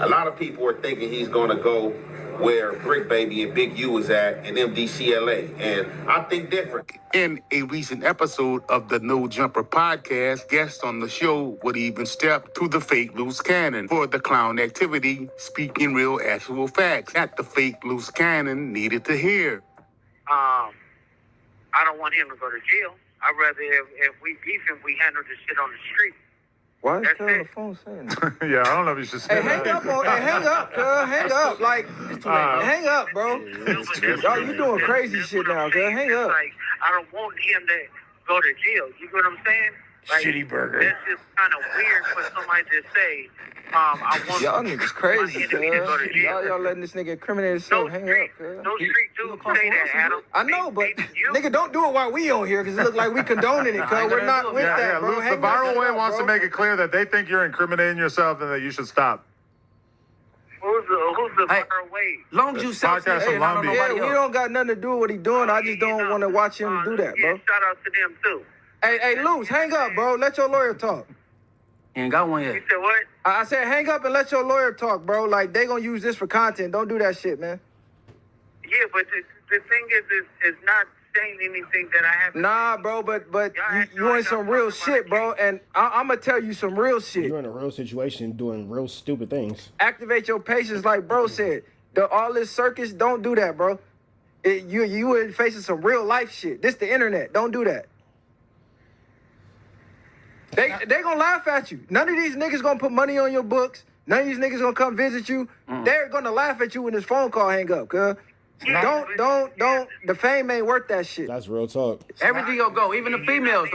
a lot of people are thinking he's gonna go where Brick Baby and Big U is at in MDCLA, and I think different. In a recent episode of the No Jumper podcast, guests on the show would even step to the fake loose cannon for the clown activity, speaking real actual facts that the fake loose cannon needed to hear. I don't want him to go to jail. I'd rather if we beef him, we handle this shit on the street. Why is on the phone saying that? Yeah, I don't know if you should say that. Hang up, cuz. Hang up. Like, hang up, bro. Y'all, you doing crazy shit now, cuz. Hang up. Like, I don't want him to go to jail. You get what I'm saying? Like, Shitty burger. That's just kind of weird for somebody to say, I want y'all niggas crazy, my enemy to go to cuz. jail. Y'all letting this nigga incriminate himself. Hang up, cuz. No street dudes say that, Adam. I know, but nigga, don't do it while we on here, because it look like we condoning it, cuz. We're not with that, bro. The viral way wants to make it clear that they think you're incriminating yourself and that you should stop. Who's the viral way? Long as you say yeah, we don't got nothing to do with what he doing. I just don't want to watch him do that, bro. Shout out to them, too. Hey, Luce, hang up, bro. Let your lawyer talk. Ain't got one yet. You said what? I said hang up and let your lawyer talk, bro. Like, they gonna use this for content. Don't do that shit, man. Yeah, but the thing is not saying anything that I haven't. Nah, bro, but you in some real shit, bro. And I'm gonna tell you some real shit. You're in a real situation doing real stupid things. Activate your patience, like bro said. All this circus, don't do that, bro. You are facing some real life shit. This the internet. Don't do that. They gonna laugh at you. None of these niggas gonna put money on your books. None of these niggas gonna come visit you. They're gonna laugh at you when this phone call hang up, cuz. Don't. The fame ain't worth that shit. That's real talk. Everything gonna go. Even the females,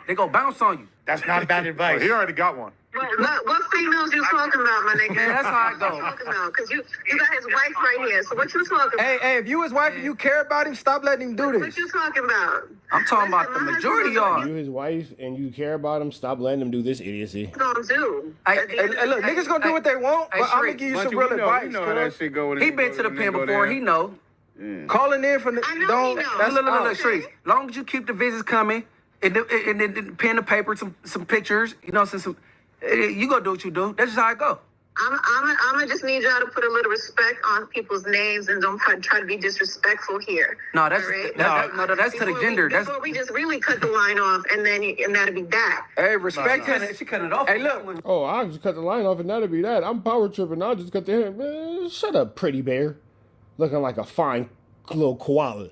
they go bounce on you. That's not bad advice. He already got one. What females you talking about, my nigga? Man, that's how I go. What you talking about? Because you got his wife right here. So what you talking about? Hey, if you his wife and you care about him, stop letting him do this. What you talking about? I'm talking about the majority of y'all. You his wife and you care about him, stop letting him do this idiocy. Gonna do. Hey, look, niggas gonna do what they want, but I'm gonna give you some real advice. You know how that shit go. He been to the pen before. He know. Calling in from the Look, Streets. Long as you keep the visits coming, and then pen the paper, some pictures, you know, some you go do what you do. That's just how it go. I'm gonna just need y'all to put a little respect on people's names and don't try to be disrespectful here. No, that's that's to the gender. Before we just really cut the line off, and that'll be that. Hey, respect his. She cut it off. Hey, look. Oh, I'll just cut the line off and that'll be that. I'm power tripping. I'll just cut the hair. Man, shut up, pretty bear. Looking like a fine little koala.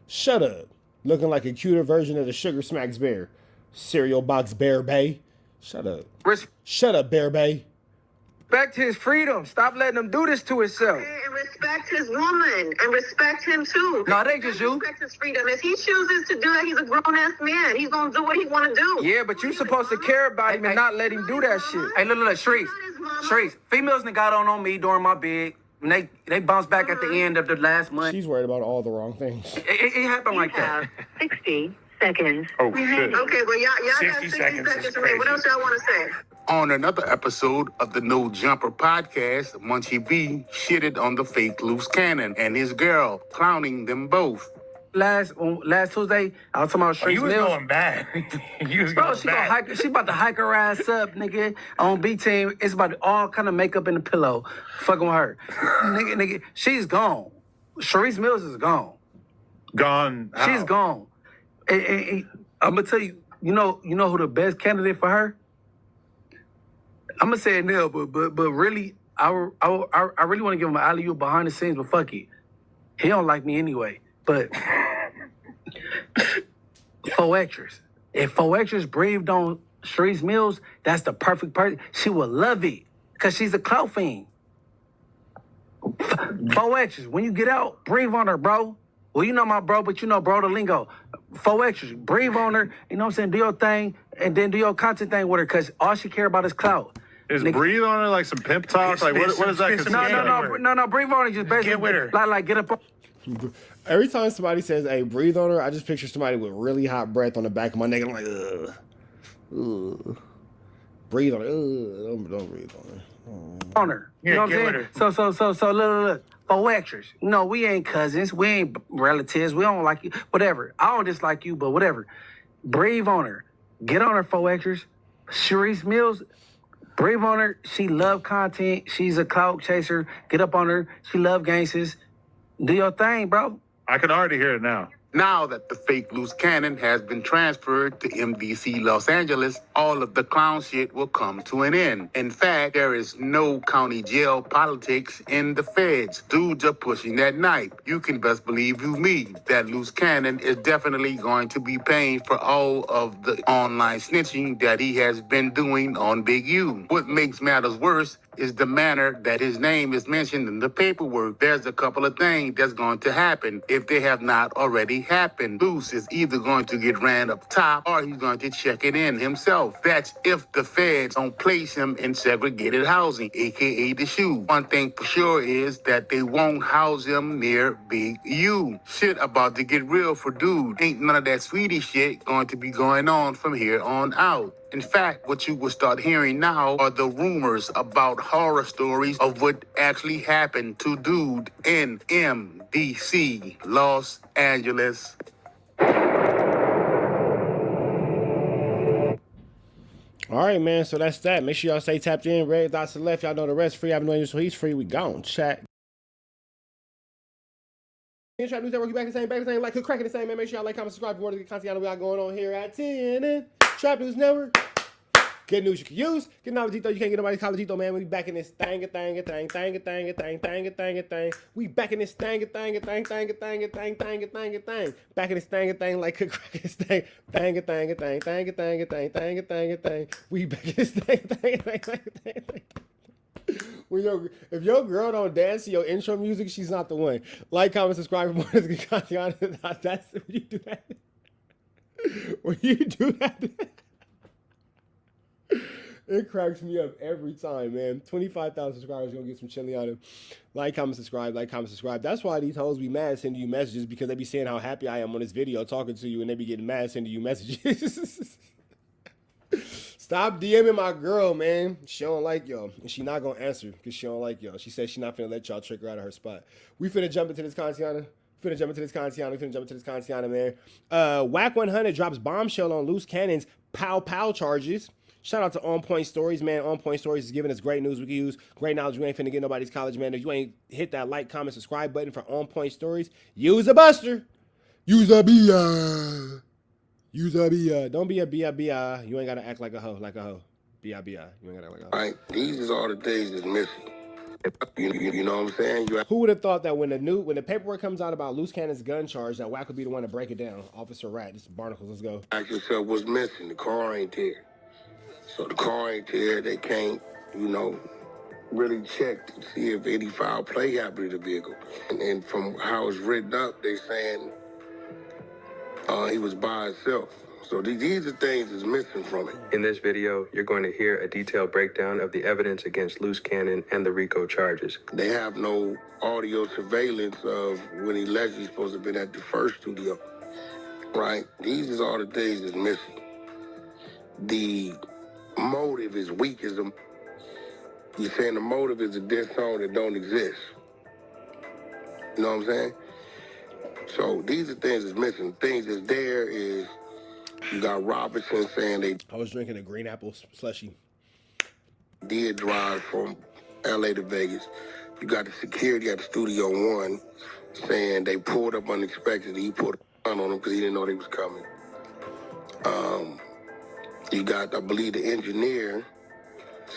Shut up. Looking like a cuter version of the Sugar Smacks bear. Cereal box Bear Bay. Shut up. Shut up, Bear Bay. Respect his freedom. Stop letting him do this to himself. And respect his woman. And respect him, too. No, it ain't just you. Respect his freedom. If he chooses to do that, he's a grown-ass man. He's going to do what he want to do. Yeah, but you supposed to care about him and not let him do that shit. Hey, look, Streets. Females that got on me during my bid. And they bounced back at the end of the last month. She's worried about all the wrong things. It happened like that. 60 seconds. Oh, shit. Okay, well, y'all got 60 60 seconds is seconds to me. What crazy. else y'all want to say? On another episode of the No Jumper podcast, Munchie B shitted on the fake Loose Cannon and his girl, clowning them both. Last Tuesday, I was talking about Street You was Mills. going bad. You was Bro, going bad. she about to hike her ass up, nigga, on B Team. It's about all kind of makeup in the pillow. Fucking with her. nigga, she's gone. Sharice Mills is gone. Gone. How? She's gone. And I'm gonna tell you, you know who the best candidate for her? I'm gonna say it now, but really, I really want to give him an alley-oop behind the scenes, but fuck it. He don't like me anyway. But Foextras. If Foextras breathed on Sharice Mills, that's the perfect person. She would love it because she's a clout fiend. Foextras, when you get out, breathe on her, bro. Well, you know my bro, but you know bro the lingo. Foextras, breathe on her, you know what I'm saying? Do your thing, and then do your content thing with her, because all she care about is clout. Is breathe on her like some pimp talk? Like, what is that? No, breathe on her, just basically Get with her. Like get up on. Every time somebody says, hey, breathe on her, I just picture somebody with really hot breath on the back of my neck. I'm like, ugh. Ugh. Breathe on her. Ugh. Don't breathe on her. On her. You know what I'm saying? So look. Foextras. No, we ain't cousins. We ain't relatives. We don't like you. Whatever. I don't dislike you, but whatever. Breathe on her. Get on her, Foextras. Sharice Mills, breathe on her. She love content. She's a clout chaser. Get up on her. She love gangsters. Do your thing, bro. I can already hear it now. Now that the fake Loose Cannon has been transferred to MDC Los Angeles, all of the clown shit will come to an end. In fact, there is no county jail politics in the feds. Dudes are pushing that knife. You can best believe you me that Loose Cannon is definitely going to be paying for all of the online snitching that he has been doing on Big U. What makes matters worse is the manner that his name is mentioned in the paperwork. There's a couple of things that's going to happen if they have not already happened. Loose is either going to get ran up top or he's going to check it in himself. That's if the feds don't place him in segregated housing, aka the SHU. One thing for sure is that they won't house him near Big U. Shit about to get real for dude. Ain't none of that sweetie shit going to be going on from here on out. In fact, what you will start hearing now are the rumors about horror stories of what actually happened to dude in MDC, Los Angeles. All right, man. So that's that. Make sure y'all stay tapped in. Red dots to the left. Y'all know the rest. Free. I've been so he's free. We gone. Chat. Trap News Network, you back the same, like, cracking the same, man. Make sure y'all like, comment, subscribe for more of the content we got going on here at TNN. Trap News Network. Good news you can use. Good knowledge, you can't get nobody college, man. We back in this thing. We back in this thing. Back in this thing, like cracking this thing. We back in this thing. If your girl don't dance to your intro music, she's not the one. Like, comment, subscribe for more of this good content. That's when you do that. When you do that, it cracks me up every time, man. 25,000 subscribers gonna get some chili on him. Like, comment, subscribe. That's why these hoes be mad sending you messages, because they be saying how happy I am on this video talking to you, and they be getting mad sending you messages. Stop DMing my girl, man. She don't like y'all. And she not gonna answer because she don't like y'all. She said she not finna let y'all trick her out of her spot. We finna jump into this content. Man. WACK100 drops bombshell on Loose Cannon's pow charges. Shout out to On Point Stories, man. On Point Stories is giving us great news we can use. Great knowledge. We ain't finna get nobody's college, man. If you ain't hit that like, comment, subscribe button for On Point Stories, use a buster. Use a B.I. Use a B.I. Don't be a B.I. You ain't gotta act like a hoe. B.I. You ain't gotta act like a hoe. All right, these is all the days that's missing. You know what I'm saying? Who would have thought that when the paperwork comes out about Loose Cannon's gun charge, that Wack would be the one to break it down? Officer Rat, this is Barnacles, let's go. Ask yourself what's missing. The car ain't there. So the car ain't there. They can't, really check to see if any foul play happened to the vehicle. And from how it's written up, they saying he was by himself. So these are things that's missing from it. In this video, you're going to hear a detailed breakdown of the evidence against Loose Cannon and the RICO charges. They have no audio surveillance of when he allegedly supposed to have been at the first studio. right? These is all the things that's missing. The motive is weak as a... You're saying the motive is a diss song that don't exist. You know what I'm saying? So these are things that's missing. Things that's there is you got Robertson saying they... I was drinking a green apple slushy. Did drive from LA to Vegas. You got the security at the Studio One saying they pulled up unexpectedly. He put a gun on them because he didn't know they was coming. You got, I believe, the engineer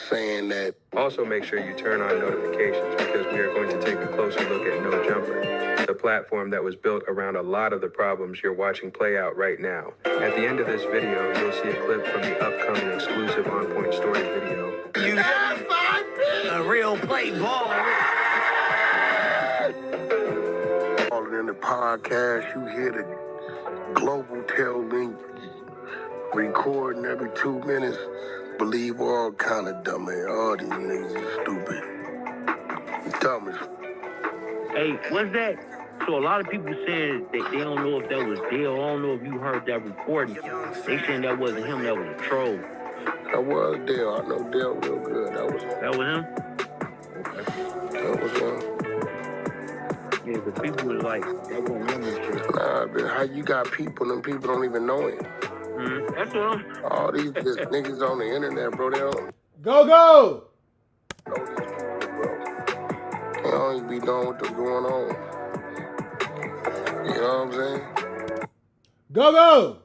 saying that... Also make sure you turn on notifications because we are going to take a closer look at No Jumper, the platform that was built around a lot of the problems you're watching play out right now. At the end of this video, you'll see a clip from the upcoming exclusive On Point Story video. A real play ball. All in the podcast, you hear the global tail link recording every 2 minutes. Believe all kind of dumb man. All these niggas are stupid. Dumb as... Hey, what's that? So a lot of people saying that they don't know if that was Dale. I don't know if you heard that recording. They saying that wasn't him, that was a troll. That was Dale. I know Dale real good. That was him? That was him. Yeah, the people was like, that wasn't him and shit. Nah, but how you got people and people don't even know him? That's what all these niggas on the internet, bro. They don't go. Know these people, bro. They don't even be knowing what's going on. You know what I'm saying? Go.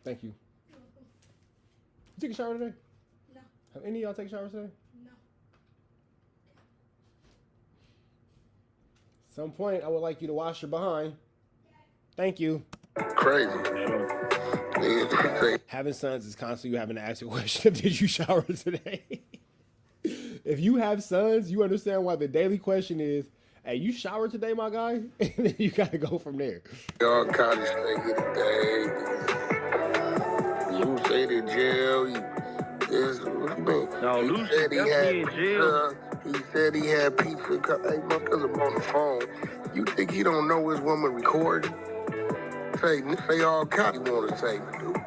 Thank you. You take a shower today? No. Have any of y'all take showers today? Some point, I would like you to wash your behind. Thank you. Crazy. Having sons is constantly you having to ask a question of did you shower today? If you have sons, you understand why the daily question is, hey, you showered today, my guy? And then you gotta go from there. Y'all kind of stay today. You say to jail. What you mean? No, he said he had in jail. He said he had pizza. Hey, my cousin on the phone. You think he don't know his woman recording? Say all kind of want to say, dude.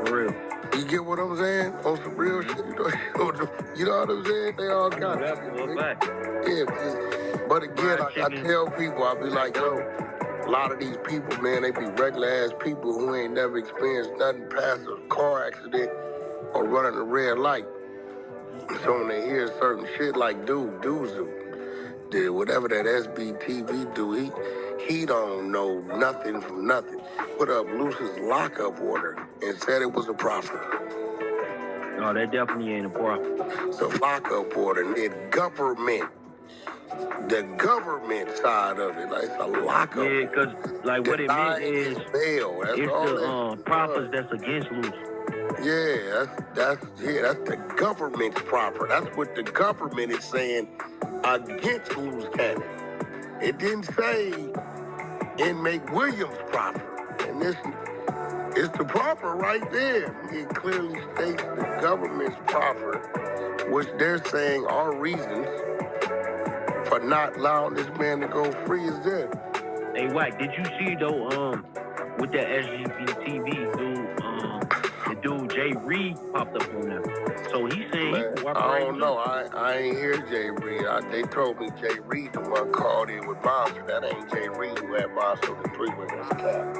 For real. You get what I'm saying? On some real shit. You know what I'm saying? They all kind of. Yeah, but again, I tell people, I be like, yo, a lot of these people, man, they be regular ass people who ain't never experienced nothing past a car accident or running a red light. So when they hear certain shit like Doozy did whatever that SBTV do, he don't know nothing from nothing. Put up Luce's lockup order and said it was a profit. No, that definitely ain't a profit. The lockup order, the government side of it, like it's a lockup. Yeah, because like what it meant is bail. That's it's all the profits that's against Luce. Yeah, that's the government's proper. That's what the government is saying against Luce Cannon. It didn't say inmate Williams proper. And this is the proper right there. It clearly states the government's proper, which they're saying are reasons for not allowing this man to go free is there. Hey, Wack, did you see though, with that SGBTV dude, the dude Jay Reed popped up on there. So he's saying man, he can I don't know. I ain't hear Jay Reed. They told me Jay Reed the one called in with Monster. That ain't Jay Reed who had Monster on the three-way. That's cap.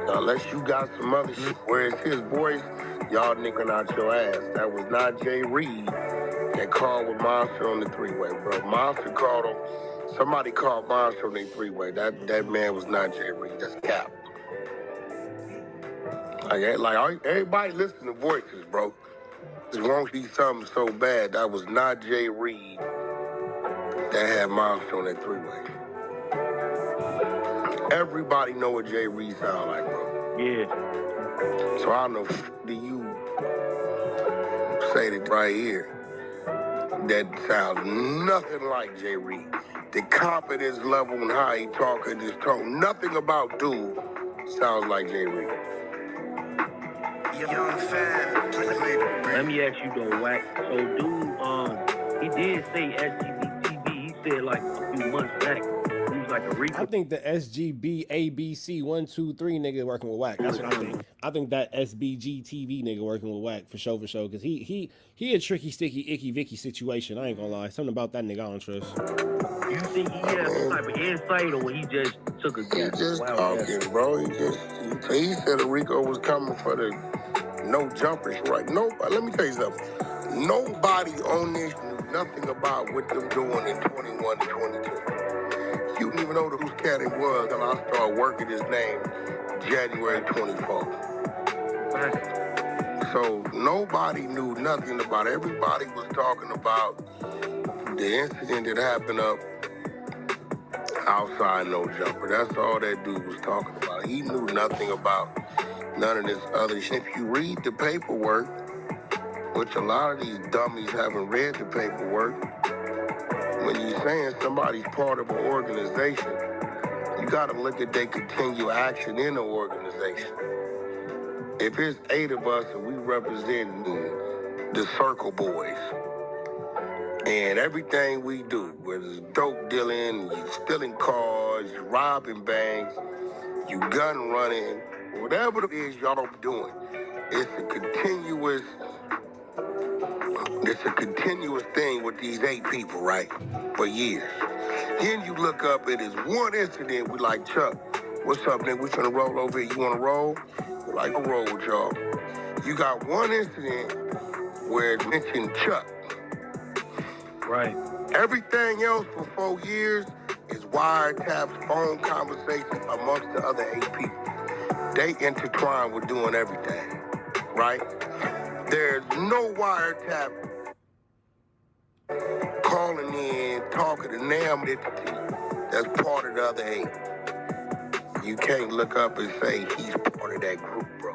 Now, unless you got some other shit where it's his voice, y'all nicking out your ass. That was not Jay Reed that called with Monster on the three-way, bro. Monster called him. Somebody called Monster on the three-way. That man was not Jay Reed. That's cap. Like everybody listen to voices, bro. It won't be something so bad. That was not Jay Reed that had Monster on that three-way. Everybody know what Jay Reed sound like, bro. Yeah. So I don't know, do you say that right here? That sounds nothing like Jay Reed. The confidence level and how he talking, his tone, nothing about dude sounds like Jay Reed. Let me ask you though, Wack. So dude, He did say SGBTV. He said like a few months back. He was like a RICO. I think the SGB ABC 123 nigga working with WACK. That's what I think. I think that SBG TV nigga working with WACK for sure, because he a tricky, sticky, icky, Vicky situation. I ain't gonna lie. Something about that nigga I don't trust. You think he had some type of insight, or he just took a guess? He just talking, bro. He said the RICO was coming for the no jumpers, right? Let me tell you something. Nobody on this knew nothing about what them doing in 21 and 22. You didn't even know who cat it was until I started working his name January 24th. So nobody knew nothing about it. Everybody was talking about the incident that happened up outside No Jumper. That's all that dude was talking about. He knew nothing about none of this other shit. If you read the paperwork, which a lot of these dummies haven't read the paperwork, when you're saying somebody's part of an organization, you got to look at their continued action in the organization. If it's 8 of us and we represent the Circle Boys, and everything we do, whether it's dope dealing, you stealing cars, you robbing banks, you gun running, whatever it is y'all doing, it's a continuous thing with these 8 people, right? For years. Then you look up, it is one incident, we like, Chuck, what's up, nigga? We finna roll over here. You wanna roll? We're like, I'll roll with y'all. You got one incident where it mentioned Chuck. Right. Everything else for 4 years is wiretaps, phone conversations amongst the other 8 people. They intertwine with doing everything, right? There's no wiretap calling in, talking to damn entity that's part of the other 8. You can't look up and say he's part of that group, bro.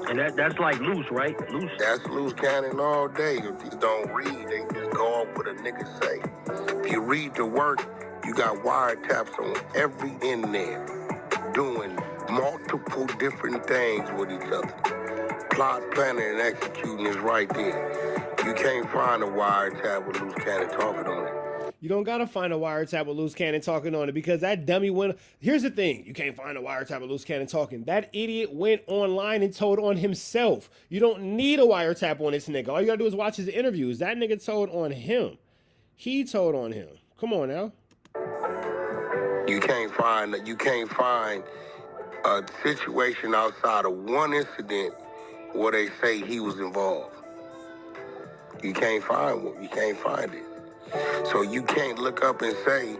And that's like loose, right? Loose. That's loose cannon all day. If you don't read, they just go off what a nigga say. If you read the work, you got wiretaps on every end there, doing multiple different things with each other. Plot, planning, and executing is right there. You can't find a wiretap with loose cannon talking on it. You don't gotta find a wiretap with loose cannon talking on it, because that dummy went. Here's the thing: you can't find a wiretap with loose cannon talking. That idiot went online and told on himself. You don't need a wiretap on this nigga. All you gotta do is watch his interviews. That nigga told on him. He told on him. Come on now. You can't find a situation outside of one incident where they say he was involved. You can't find one. You can't find it. So you can't look up and say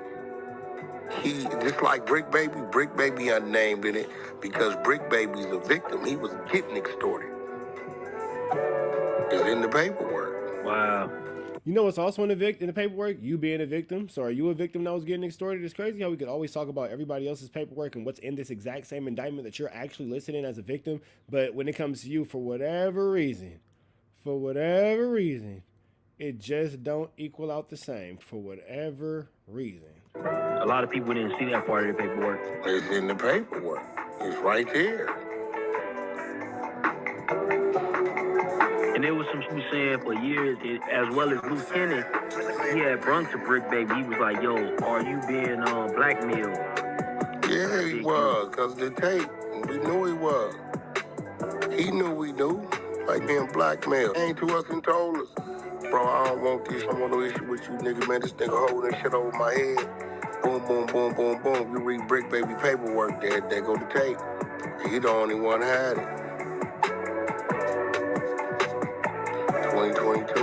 just like Brick Baby unnamed in it because Brick Baby's a victim. He was getting extorted. It's in the paperwork. Wow. You know what's also in the paperwork? You being a victim. So are you a victim that was getting extorted? It's crazy how we could always talk about everybody else's paperwork and what's in this exact same indictment that you're actually listed in as a victim. But when it comes to you, for whatever reason, it just don't equal out the same for whatever reason. A lot of people didn't see that part of the paperwork. It's in the paperwork. It's right there. And there was some people saying for years, as well as Lieutenant, he had brung to Brick Baby. He was like, yo, are you being blackmailed? Yeah, he was, because the tape, we knew he was. He knew we knew, like being blackmailed. Came to us and told us, bro, I don't want this. I want no issue with you, nigga, man. This nigga holding this shit over my head. Boom, boom, boom, boom, boom. You read Brick Baby paperwork, there go the tape. He the only one that had it. 2022.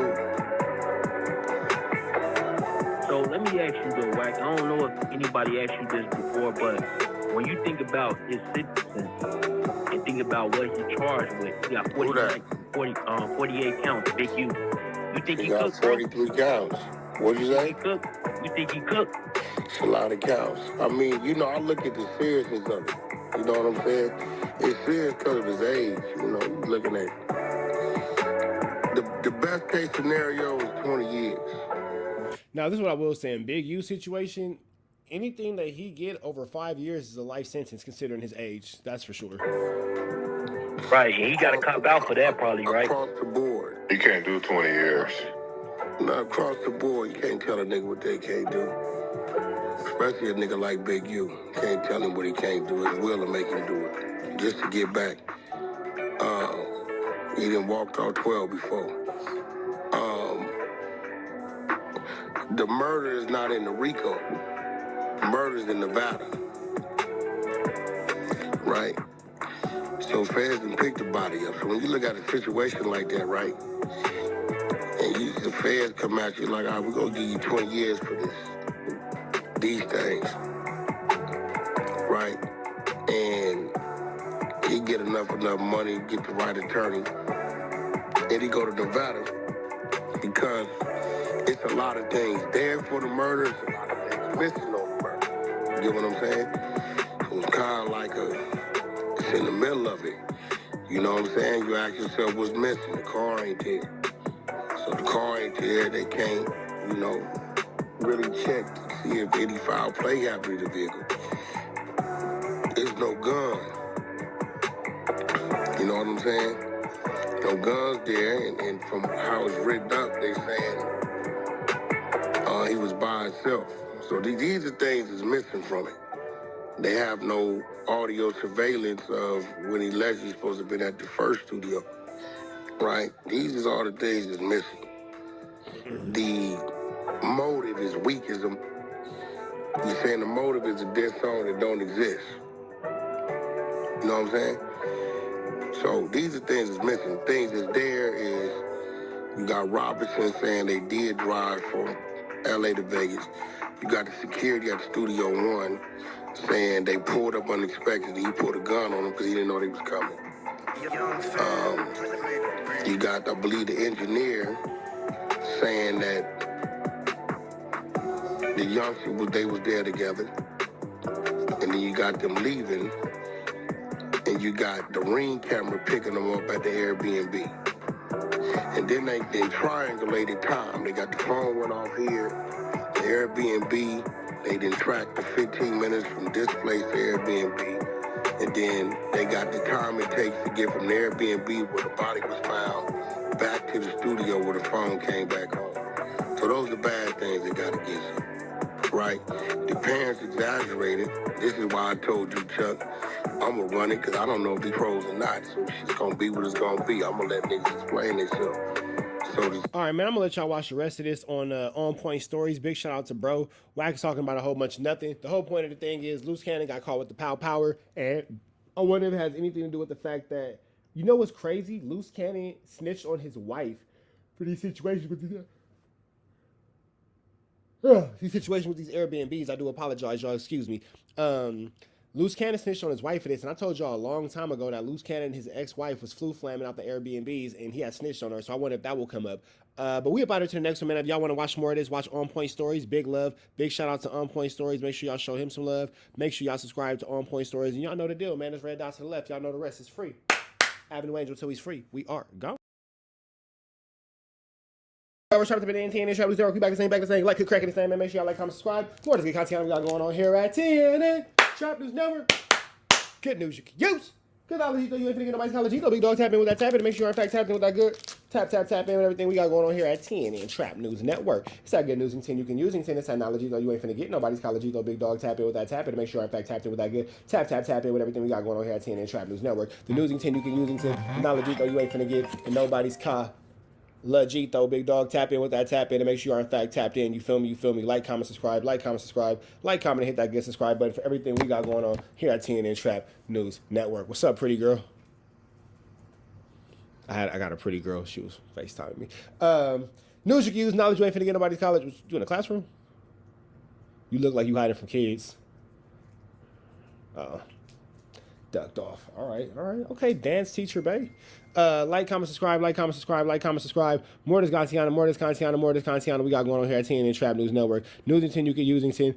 So let me ask you though, Wack. I don't know if anybody asked you this before, but when you think about his sentence and think about what he charged with, he got 48 counts, Big U. You think he got cooked? 43 counts. What'd you say? You think he cooked? It's a lot of counts. I mean, I look at the seriousness of it. You know what I'm saying? It's serious because of his age. You're looking at the best case scenario is 20 years. Now, this is what I will say. In Big U situation, anything that he get over 5 years is a life sentence considering his age. That's for sure. Right, and he got to cop out for that probably, right? Across the board. He can't do 20 years. Not across the board, you can't tell a nigga what they can't do. Especially a nigga like Big U. Can't tell him what he can't do. His will to make him do it. Just to get back. He done walked all 12 before. The murder is not in the RICO. Murder's in Nevada. Right? So feds done picked the body up. So when you look at a situation like that, right? And the feds come at you like, all right, we're going to give you 20 years for this. These things. Right? And he get enough money, get the right attorney, and he go to Nevada because it's a lot of things there for the murder, it's a lot of things missing on the murder. You get what I'm saying? So it's kind of like it's in the middle of it. You know what I'm saying? You ask yourself what's missing. The car ain't there. So the car ain't there, they can't, really check to see if any foul play happened to the vehicle. There's no gun. You know what I'm saying? No guns there, and from how it's written up, they saying he was by himself. So these are things that's missing from it. They have no audio surveillance of when he allegedly supposed to have been at the first studio, right? These are all the things that's missing. The motive is weak as you're saying the motive is a dead song that don't exist. You know what I'm saying? So these are things that's missing. Things that's there is you got Robertson saying they did drive from LA to Vegas. You got the security at Studio One saying they pulled up unexpectedly. He pulled a gun on them because he didn't know they was coming. You got, I believe, the engineer saying that the youngsters, they was there together. And then you got them leaving. And you got the Ring camera picking them up at the Airbnb. And then they triangulated time. They got the phone went off here, the Airbnb, they then tracked the 15 minutes from this place to Airbnb. And then they got the time it takes to get from the Airbnb where the body was found back to the studio where the phone came back home. So those are bad things that got against you. Right? The parents exaggerated. This is why I told you, Chuck, I'm going to run it because I don't know if these pros or not. So it's going to be what it's going to be. I'm going to let niggas explain themselves. All right, man, I'm going to let y'all watch the rest of this on Point Stories. Big shout out to bro. Wack is talking about a whole bunch of nothing. The whole point of the thing is Loose Cannon got caught with the power. And I wonder if it has anything to do with the fact that, you know what's crazy? Loose Cannon snitched on his wife for these situations with these Airbnbs. I do apologize, y'all. Excuse me. Loose Cannon snitched on his wife for this, and I told y'all a long time ago that Loose Cannon and his ex-wife was flamming out the Airbnbs, and he had snitched on her, so I wonder if that will come up. But we about to the next one, man. If y'all want to watch more of this, watch On Point Stories. Big love. Big shout out to On Point Stories. Make sure y'all show him some love. Make sure y'all subscribe to On Point Stories, and y'all know the deal, man. There's red dots to the left. Y'all know the rest is free. Avenue Angel till he's free. We are gone. We're trying to be the TNN Trap News Network. We back the same, like, crack the same, man. Make sure y'all like, comment, subscribe. More of the good content we got going on here at TNN Trap News Network. Good news you can use. Good knowledge, you ain't finna get nobody's knowledge. Big dog tap in with that tap in to make sure you're in fact tapped in with that good. Tap in with everything we got going on here at TNN Trap News Network. It's that good news and you can use. It's that knowledge, though you ain't finna get nobody's college. Big dog tap in with that tap in to make sure you're in fact tapped in with that good. Tap in with everything we got going on here at TNN Trap News Network. The news and you can use. Knowledge, though you ain't finna get in nobody's car. Legito, big dog, tap in with that tap in to make sure you are in fact tapped in. You feel me? Like, comment, subscribe, like, comment, and hit that good subscribe button for everything we got going on here at TNN Trap News Network. What's up, pretty girl? I got a pretty girl. She was FaceTiming me. News you can use, knowledge you ain't finna get nobody's college. What you in the classroom? You look like you hiding from kids. Ducked off. All right. Okay, dance teacher, babe. Like, comment, subscribe. More this content we got going on here at TNN Trap News Network. News and 10 you can use and 10.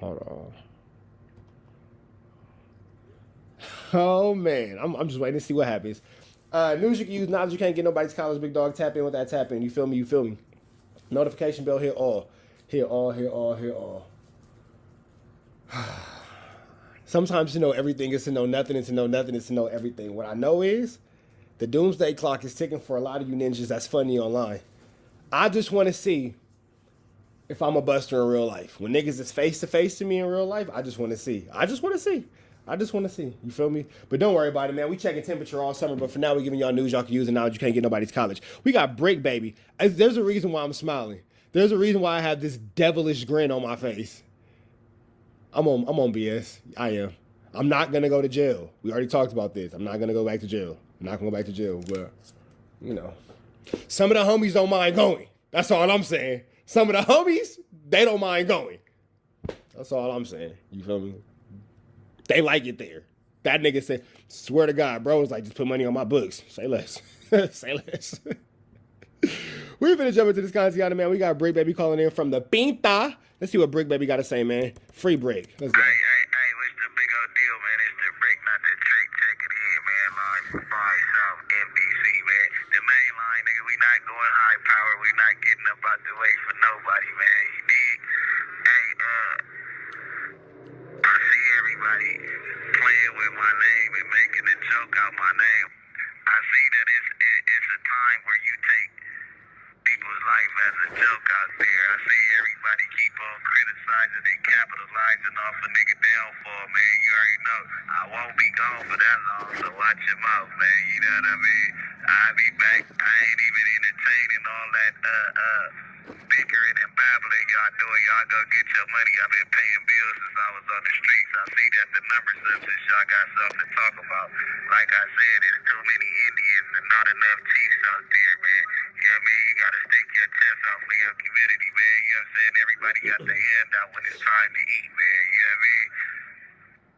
Hold on. Oh man, I'm just waiting to see what happens. News you can use, knowledge you can't get nobody's college. Big dog, tap in with that tap in. You feel me? Notification bell, hit all. Sometimes to know everything is to know nothing, and to know nothing is to know everything. What I know is the doomsday clock is ticking for a lot of you ninjas that's funny online. I just want to see if I'm a buster in real life. When niggas is face to face to me in real life, I just want to see. I just want to see. You feel me? But don't worry about it, man. We checking temperature all summer, but for now, we giving y'all news y'all can use and knowledge you can't get nobody's college. We got Brick Baby. There's a reason why I'm smiling. There's a reason why I have this devilish grin on my face. I'm on BS. I am. I'm not gonna go to jail. We already talked about this. I'm not gonna go back to jail. But you know, some of the homies don't mind going. That's all I'm saying. Some of the homies, they don't mind going. That's all I'm saying. You feel me? They like it there. That nigga said, swear to God, bro, it's like, just put money on my books. Say less. Say less. We're finna jump into this content, man. We got Brick Baby calling in from the Pinta. Let's see what Brick Baby got to say, man. Free Brick. Let's go. Hey, what's the big old deal, man? It's the Brick, not the trick. Check it in, man. Live from 5 South NBC, man. The main line, nigga, we not going high power. We not getting up out the way for nobody, man. You dig? Hey, I see everybody playing with my name and making a joke out my name. I see that it's a time where you take people's life as a joke out there. I see everybody keep on criticizing and capitalizing off a nigga downfall, man. You already know I won't be gone for that long, so watch your mouth, man. You know what I mean? I'll be back. I ain't even entertaining all that bickering and babbling y'all doing. Y'all go get your money. I've been paying bills since I was on the streets. I see that the numbers up since y'all got something to talk about. Like I said, there's too many Indians and not enough chiefs out there, man. You know what I mean? You gotta stick your chest out for your community, man. You know what I'm saying? Everybody got their hand out when it's time to eat, man. You know what I mean?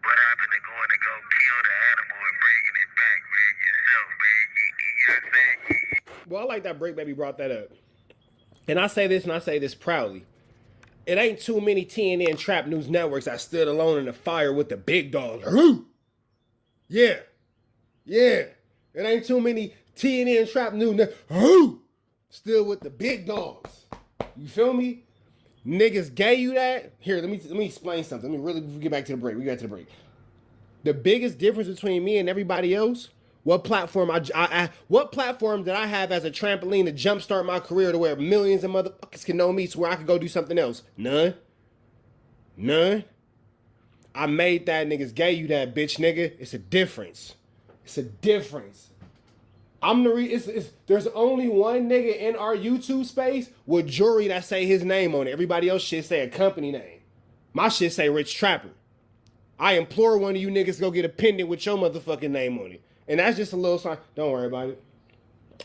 What happened to going to go kill the animal and bringing it back, man? Yourself, man. You know what I'm saying? Well, I like that Brick Baby brought that up. And I say this, and I say this proudly. It ain't too many TNN Trap News networks that stood alone in the fire with the big dogs. Yeah. It ain't too many TNN Trap News networks still with the big dogs. You feel me? Niggas gave you that. Here, let me explain something. Let me really get back to the break. We got to the break. The biggest difference between me and everybody else, what platform what platform did I have as a trampoline to jumpstart my career to where millions of motherfuckers can know me to where I could go do something else? None. I made that. Niggas gave you that, bitch, nigga. It's a difference. I'm the there's only one nigga in our YouTube space with jewelry that say his name on it. Everybody else shit say a company name. My shit say Rich Trapper. I implore one of you niggas to go get a pendant with your motherfucking name on it. And that's just a little sign. Don't worry about it.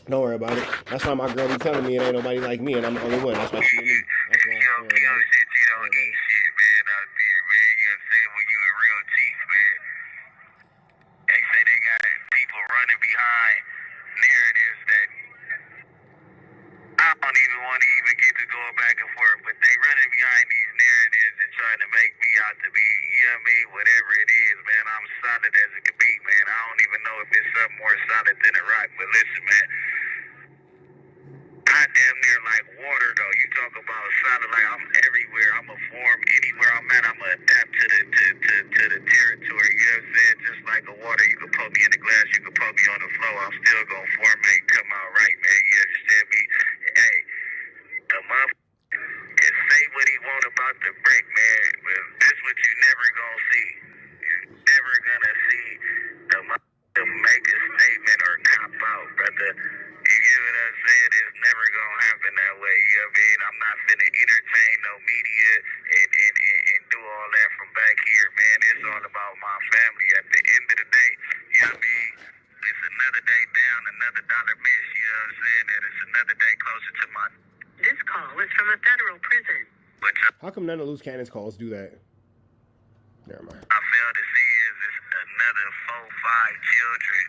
That's why my girl be telling me it ain't nobody like me and I'm the only one. That's why she and me. That's why you don't eat shit, man, out there, man. You know what I'm saying? When you a real chief, man. They say they got people running behind narratives that I don't even want to even get to going back and forth, but they running behind these narratives and trying to make me out to be, you know what I mean, whatever it is, man. I'm solid as it could be, man. I don't even know if it's something more solid than a rock, but listen, man. I damn near like water, though. You talk about solid, like I'm everywhere. I'm a form anywhere I'm at. I'm gonna adapt to the territory. You know what I'm saying? Just like a water, you can put me in the glass, you can put me on the floor. I'm still gonna formate, come out right, man. You understand me? Hey, the motherfucker can say what he want about the brick, man. But this what you never gonna see. You're never gonna see the motherfucker make a statement or cop out, brother. You get what I'm saying? It's never gonna happen that way. You know what I mean? I'm not finna entertain no media and do all that from back here, man. It's all about my family. At the end of the day, you know what I mean? It's another day down, another dollar miss. You know what I'm saying? And it's another day closer to my. This call is from a federal prison. How come none of Loose Cannon's calls do that? Never mind. I fail to see is another 4, 5 children,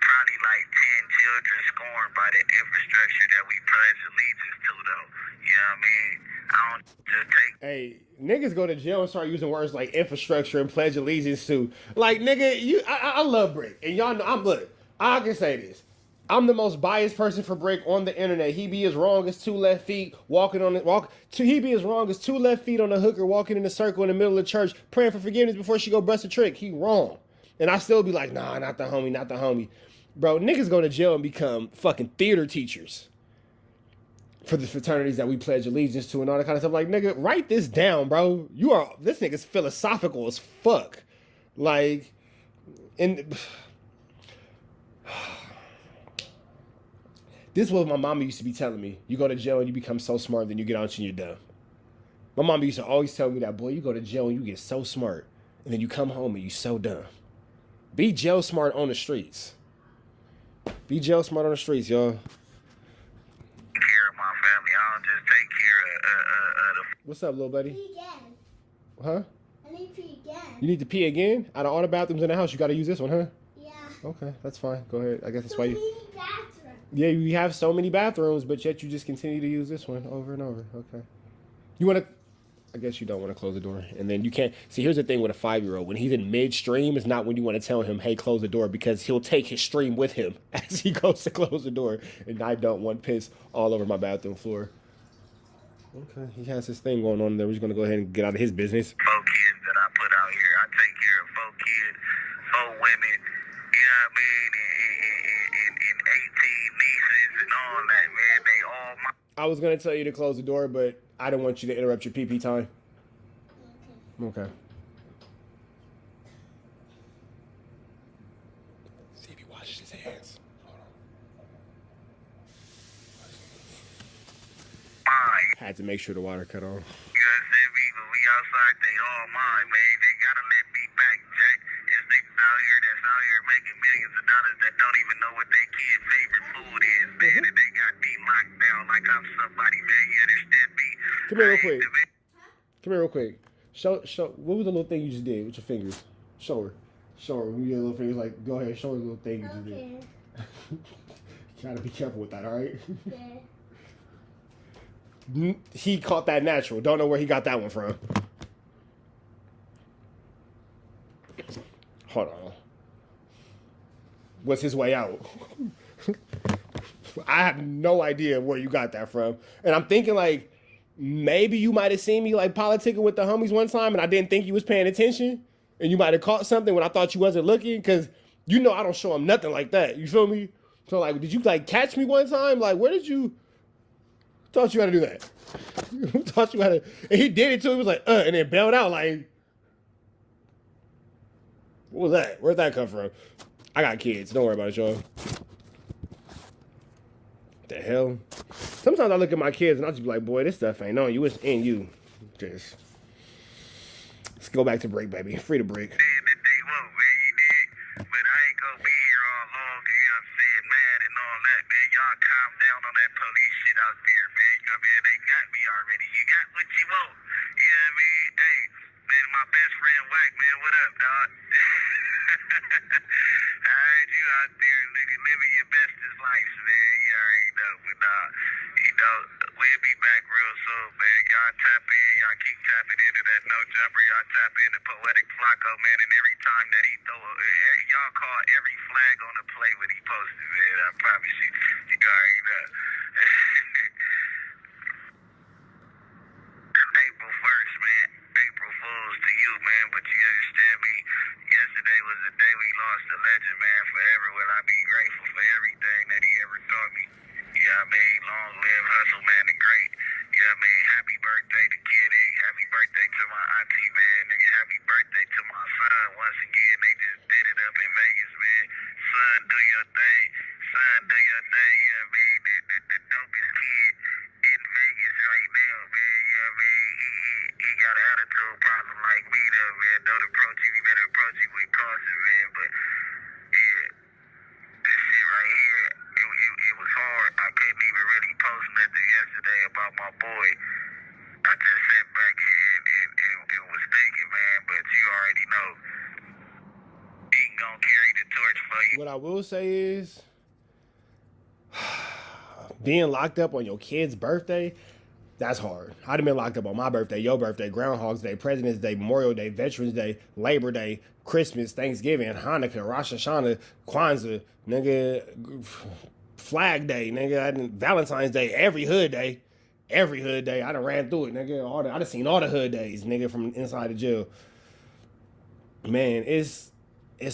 probably like 10 children scorned by the infrastructure that we pledge allegiance to, though. You know what I mean? I don't just take. Hey, niggas go to jail and start using words like infrastructure and pledge allegiance to. Like, nigga, I love Brick. And y'all know, I can say this. I'm the most biased person for Brick on the internet. He be as wrong as 2 left feet walking on the he be as wrong as 2 left feet on a hooker walking in a circle in the middle of church praying for forgiveness before she go bust a trick. He wrong. And I still be like, nah, not the homie, not the homie. Bro, niggas go to jail and become fucking theater teachers for the fraternities that we pledge allegiance to and all that kind of stuff. Like, nigga, write this down, bro. This nigga's philosophical as fuck. Like, and this is what my mama used to be telling me. You go to jail and you become so smart, then you get out and you're dumb. My mama used to always tell me that, boy, you go to jail and you get so smart, and then you come home and you so dumb. Be jail smart on the streets. Be jail smart on the streets, y'all. Care of my family. I don't just take care of the. What's up, little buddy? Pee again. Huh? I need to pee again. You need to pee again? Out of all the bathrooms in the house, you got to use this one, huh? Yeah. Okay, that's fine. Go ahead. I guess that's why you. Bathroom. Yeah, you have so many bathrooms, but yet you just continue to use this one over and over. Okay. You want to. I guess you don't want to close the door. And then you can't. See, here's the thing with a 5-year-old. When he's in midstream, it's not when you want to tell him, hey, close the door, because he'll take his stream with him as he goes to close the door. And I don't want piss all over my bathroom floor. Okay, he has this thing going on there. We're just going to go ahead and get out of his business. 4 kids that I put out here. I take care of 4 kids, 4 women, you know what I mean? And 18 nieces and all that, man. They all my. I was going to tell you to close the door, but I don't want you to interrupt your pee-pee time. Okay. See if he washes his hands. Hold on. Had to make sure the water cut off. You know what I'm saying? We outside, they all mine, man. They gotta let me back, Jack. There's niggas out here that's out here making millions of dollars that don't even know what their kid's favorite food is, man. And they got me locked down like I'm somebody, man. You understand me? Come here real quick. Come here real quick. Show. What was the little thing you just did with your fingers? Show her. When you get little fingers, like, go ahead, show her the little thing you just did. Gotta be careful with that, all right? Okay. He caught that natural. Don't know where he got that one from. Hold on. What's his way out? I have no idea where you got that from. And I'm thinking, like, maybe you might have seen me, like, politicking with the homies one time, and I didn't think you was paying attention, and you might have caught something when I thought you wasn't looking, because you know I don't show him nothing like that. You feel me? So, like, did you, like, catch me one time? Like, where did you... Taught you how to do that. Taught you how to... And he did it, too. He was like, and then bailed out, like... What was that? Where'd that come from? I got kids. Don't worry about it, y'all. What the hell? Sometimes I look at my kids and I'll just be like, boy, this stuff ain't on you. It's in you. Just... Let's go back to break, baby. Free to break. Y'all calm down on that police shit out there, man. You know what I mean? They got me already. You got what you want. You know what I mean? Hey, man, my best friend Wack, man, what up, dog? I heard you out there living your bestest life, man. You already know. But, you know, we'll be back real soon, man. Y'all tap in. Y'all keep tapping into that no jumper. Y'all tap into POETIK FLAKKO, man. And every time that he throw y'all call every flag on the play when he posted, man. I promise you. You already know. April 1st, man. April Fools to you, man. But you understand me? Yesterday was the day we lost a legend, man. Forever will I be grateful for everything that he ever taught me. You know what I mean? Long live Hustle, man, the great. You know what I mean? Happy birthday to Kid A. Happy birthday to my auntie, man. Nigga, happy birthday to my son. Once again, they just did it up in Vegas, man. Son, do your thing. Son, do your thing. You know what I mean? The dopest kid in Vegas right now, man. You know what I mean? He got an attitude problem like me, though, man. Don't approach him. You better approach him with caution, man. But, yeah. This shit right here, it was hard. I couldn't even really post nothing yesterday about my boy. I just sat back and was thinking, man, but you already know. He gonna carry the torch for you. What I will say is, being locked up on your kid's birthday, That's hard. I'd have been locked up on my birthday, your birthday, Groundhog's Day, President's Day, Memorial Day, Veterans Day, Labor Day, Christmas, Thanksgiving, Hanukkah, Rosh Hashanah, Kwanzaa, nigga, Flag Day, nigga, Valentine's Day, every hood day. Every hood day. I done ran through it, nigga. I done seen all the hood days, nigga, from inside the jail. Man, it's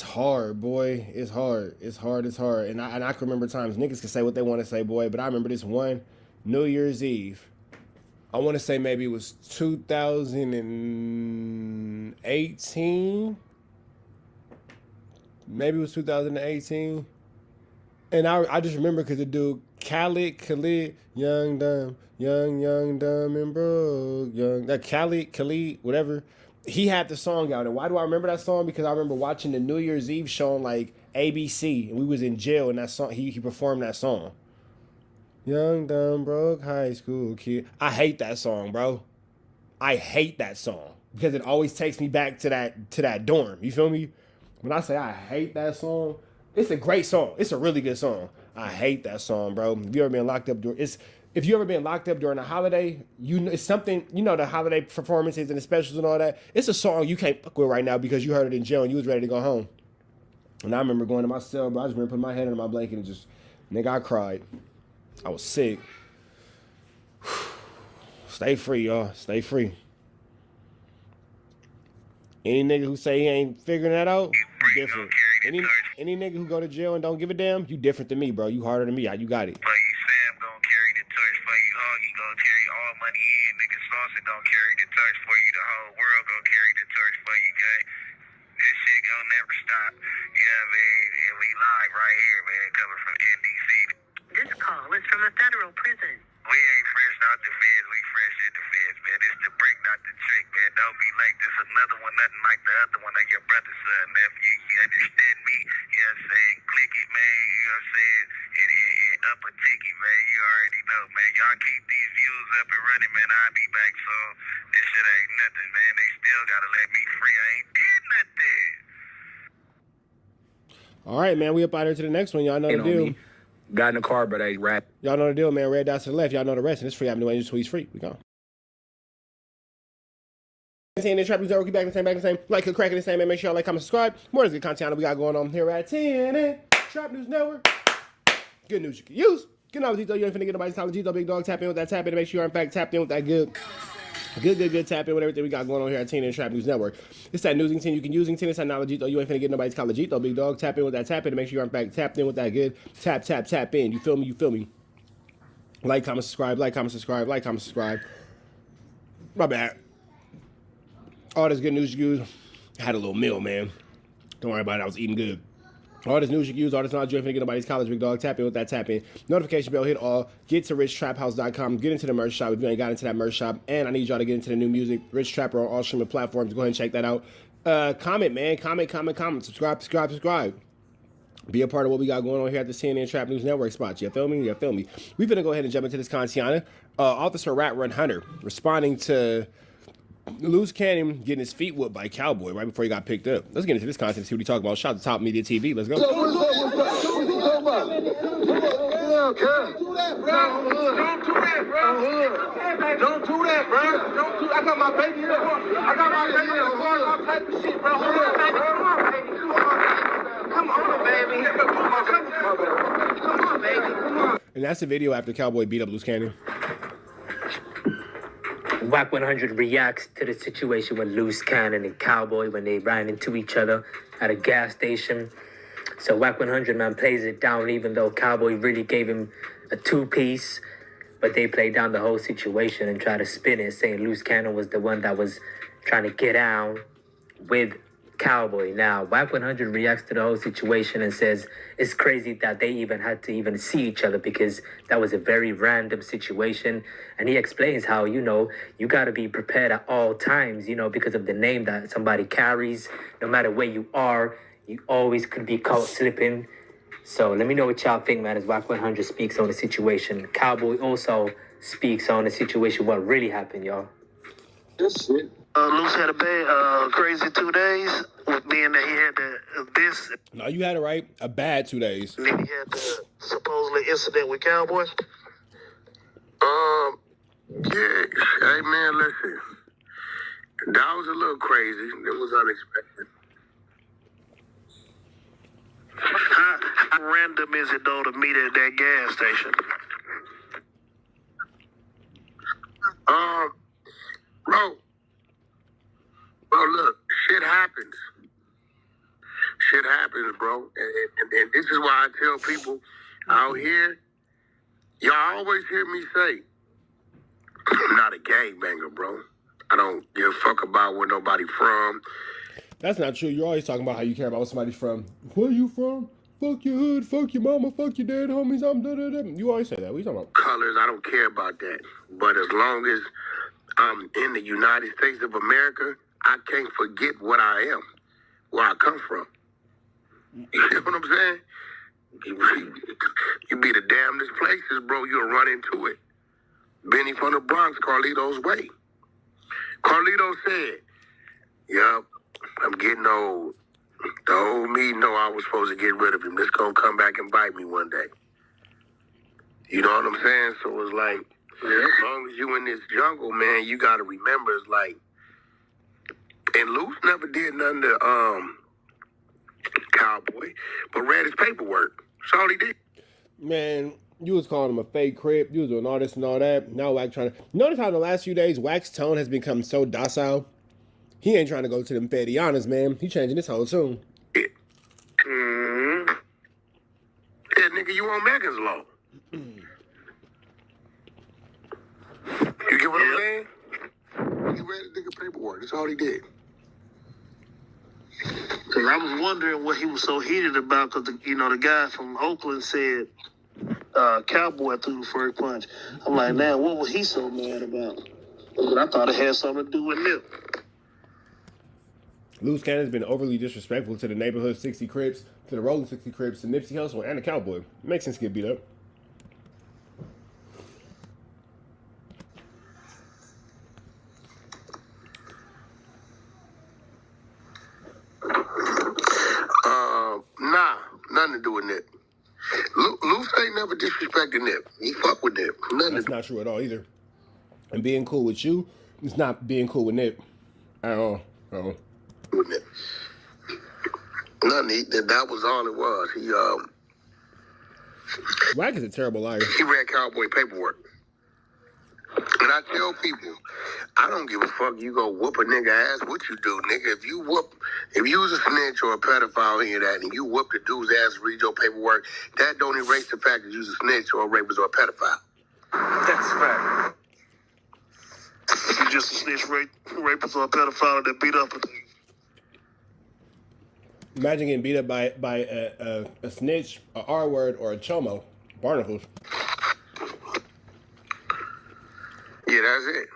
hard, boy. It's hard. It's hard. And I can remember times niggas can say what they want to say, boy, but I remember this one New Year's Eve. I want to say maybe it was 2018. Maybe it was 2018. And I just remember because the dude, Khalid, young, dumb, and broke, that Khalid, whatever. He had the song out. And why do I remember that song? Because I remember watching the New Year's Eve show on like ABC. And we was in jail and that song, he performed that song. Young, dumb, broke, high school kid. I hate that song, bro. I hate that song because it always takes me back to that dorm. You feel me? When I say I hate that song, it's a great song. It's a really good song. I hate that song, bro. If you ever been locked up during a holiday, it's something, the holiday performances and the specials and all that. It's a song you can't fuck with right now because you heard it in jail and you was ready to go home. And I remember going to my cell, bro. I just remember putting my head under my blanket and just, nigga, I cried. I was sick. Stay free, y'all. Stay free. Any nigga who say he ain't figuring that out, you different. Any nigga who go to jail and don't give a damn, you different than me, bro. You harder than me. You got it. But you Sam gonna carry the torch for you. Huggy gonna carry all money in. Nigga Saucy gonna carry the torch for you. The whole world gonna carry the torch for you, gang. This shit gonna never stop. Yeah, man. And we live right here, man. Coming from NDC. This call is from a federal prison. We ain't fresh out the feds, we fresh in the feds, man. It's the brick, not the trick, man. Don't be like this another one, nothing like the other one of your brother's son, nephew. You understand me? You know what I'm saying? Click it, man. You know what I'm saying? And up a ticket, man. You already know, man. Y'all keep these views up and running, man. I'll be back soon. This shit ain't nothing, man. They still gotta let me free. I ain't did nothing. All right, man. We up out here to the next one. Y'all know the deal. Got in the car, but I rap. Y'all know the deal, man. Red dots to the left. Y'all know the rest. And it's free. I'm doing it. Tweets free. We go. Saying the trap music, keep back in the same. Like, crack in the same, man. Make sure y'all like, comment, subscribe. More good content we got going on here at 10 Trap News Network. Good news you can use. Good knowledge, you ain't finna get nobody's college. Big dog, tap in with that tap in to make sure you're in fact tapped in with that good tap in with everything we got going on here at 10 Trap News Network. It's that newsing 10 you can using 10. It's that knowledge, you ain't finna get nobody's college. Big dog, tap in with that tap in to make sure you're in fact tapped in with that good tap in. You feel me? Like, comment, subscribe. My bad. All this good news you use. I had a little meal, man. Don't worry about it. I was eating good. All this news you can use, all this knowledge you ain't finna get nobody's college, big dog. Tap in with that tap in. Notification bell, hit all. Get to richtraphouse.com. Get into the merch shop if you ain't got into that merch shop. And I need y'all to get into the new music. Rich Trapper on all streaming platforms. Go ahead and check that out. Comment, man. Comment. Subscribe. Be a part of what we got going on here at the CNN Trap News Network spot. You feel me? We finna go ahead and jump into this content. Officer WACK100 responding to Loose Cannon getting his feet whooped by Cowboy right before he got picked up. Let's get into this content and see what he talking about. Shout out to Top Media TV. Let's go. Don't do that, bro. I got my baby here. I got my baby here. All type of shit, bro. Come on, baby. And that's the video after Cowboy beat up Loose Cannon. WACK100 reacts to the situation with Loose Cannon and Cowboy when they ran into each other at a gas station. So WACK100, man, plays it down even though Cowboy really gave him a two-piece. But they played down the whole situation and tried to spin it, saying Loose Cannon was the one that was trying to get down with Cowboy. Now, WACK100 reacts to the whole situation and says it's crazy that they even had to even see each other because that was a very random situation. And he explains how, you got to be prepared at all times, because of the name that somebody carries. No matter where you are, you always could be caught slipping. So let me know what y'all think, man, as WACK100 speaks on the situation. Cowboy also speaks on the situation, what really happened, y'all. This shit. Loose had a bad, crazy 2 days, with being that he had this. No, you had it right. A bad 2 days. Then he had the supposedly incident with Cowboy. Yeah, hey man, listen. That was a little crazy. It was unexpected. How random is it though to meet at that gas station? Bro, look, shit happens. Shit happens, bro. And this is why I tell people out here, y'all always hear me say, I'm not a gangbanger, bro. I don't give a fuck about where nobody from. That's not true. You're always talking about how you care about where somebody's from. Where you from? Fuck your hood, fuck your mama, fuck your dad, homies, I'm da-da-da. You always say that. What are you talking about? Colors, I don't care about that. But as long as I'm in the United States of America, I can't forget what I am, where I come from. You know what I'm saying? You be the damnedest places, bro, you'll run into it. Benny from the Bronx, Carlito's way. Carlito said, yup, I'm getting old. The old me know I was supposed to get rid of him. This gonna come back and bite me one day. You know what I'm saying? So it's like, as long as you in this jungle, man, you gotta remember, it's like, and Luce never did nothing to Cowboy, but read his paperwork. That's all he did. Man, you was calling him a fake crip. You was doing all this and all that. Now Wack trying to... Notice how in the last few days, Wack's tone has become so docile. He ain't trying to go to them Fedianas, man. He changing his whole tune. Mm-hmm. Yeah, nigga, you on Megan's law. You get what I'm saying? He read the nigga paperwork. That's all he did. Because I was wondering what he was so heated about, because the guy from Oakland said Cowboy threw the first punch. I'm like, man, what was he so mad about? But I thought it had something to do with Nip. Loose Cannon's been overly disrespectful to the neighborhood 60 Crips, to the Rolling 60 Crips, to Nipsey Hussle, and the Cowboy. It makes sense to get beat up. Nah, nothing to do with Nip. Luce ain't never disrespected Nip. He fuck with Nip. That's not true at all either. And being cool with you is not being cool with Nip at all. With Nip. Nothing. That was all it was. Wack is a terrible liar. He read Cowboy paperwork. And I tell people, I don't give a fuck. You go whoop a nigga ass. What you do, nigga? If you was a snitch or a pedophile or that, and you whoop the dude's ass, read your paperwork, that don't erase the fact that you's a snitch or a rapist or a pedophile. That's right. If you just a snitch, rapist, or a pedophile that beat up a thing. Imagine getting beat up by a snitch, a R word, or a chomo. Barnacles. Yeah, that's it.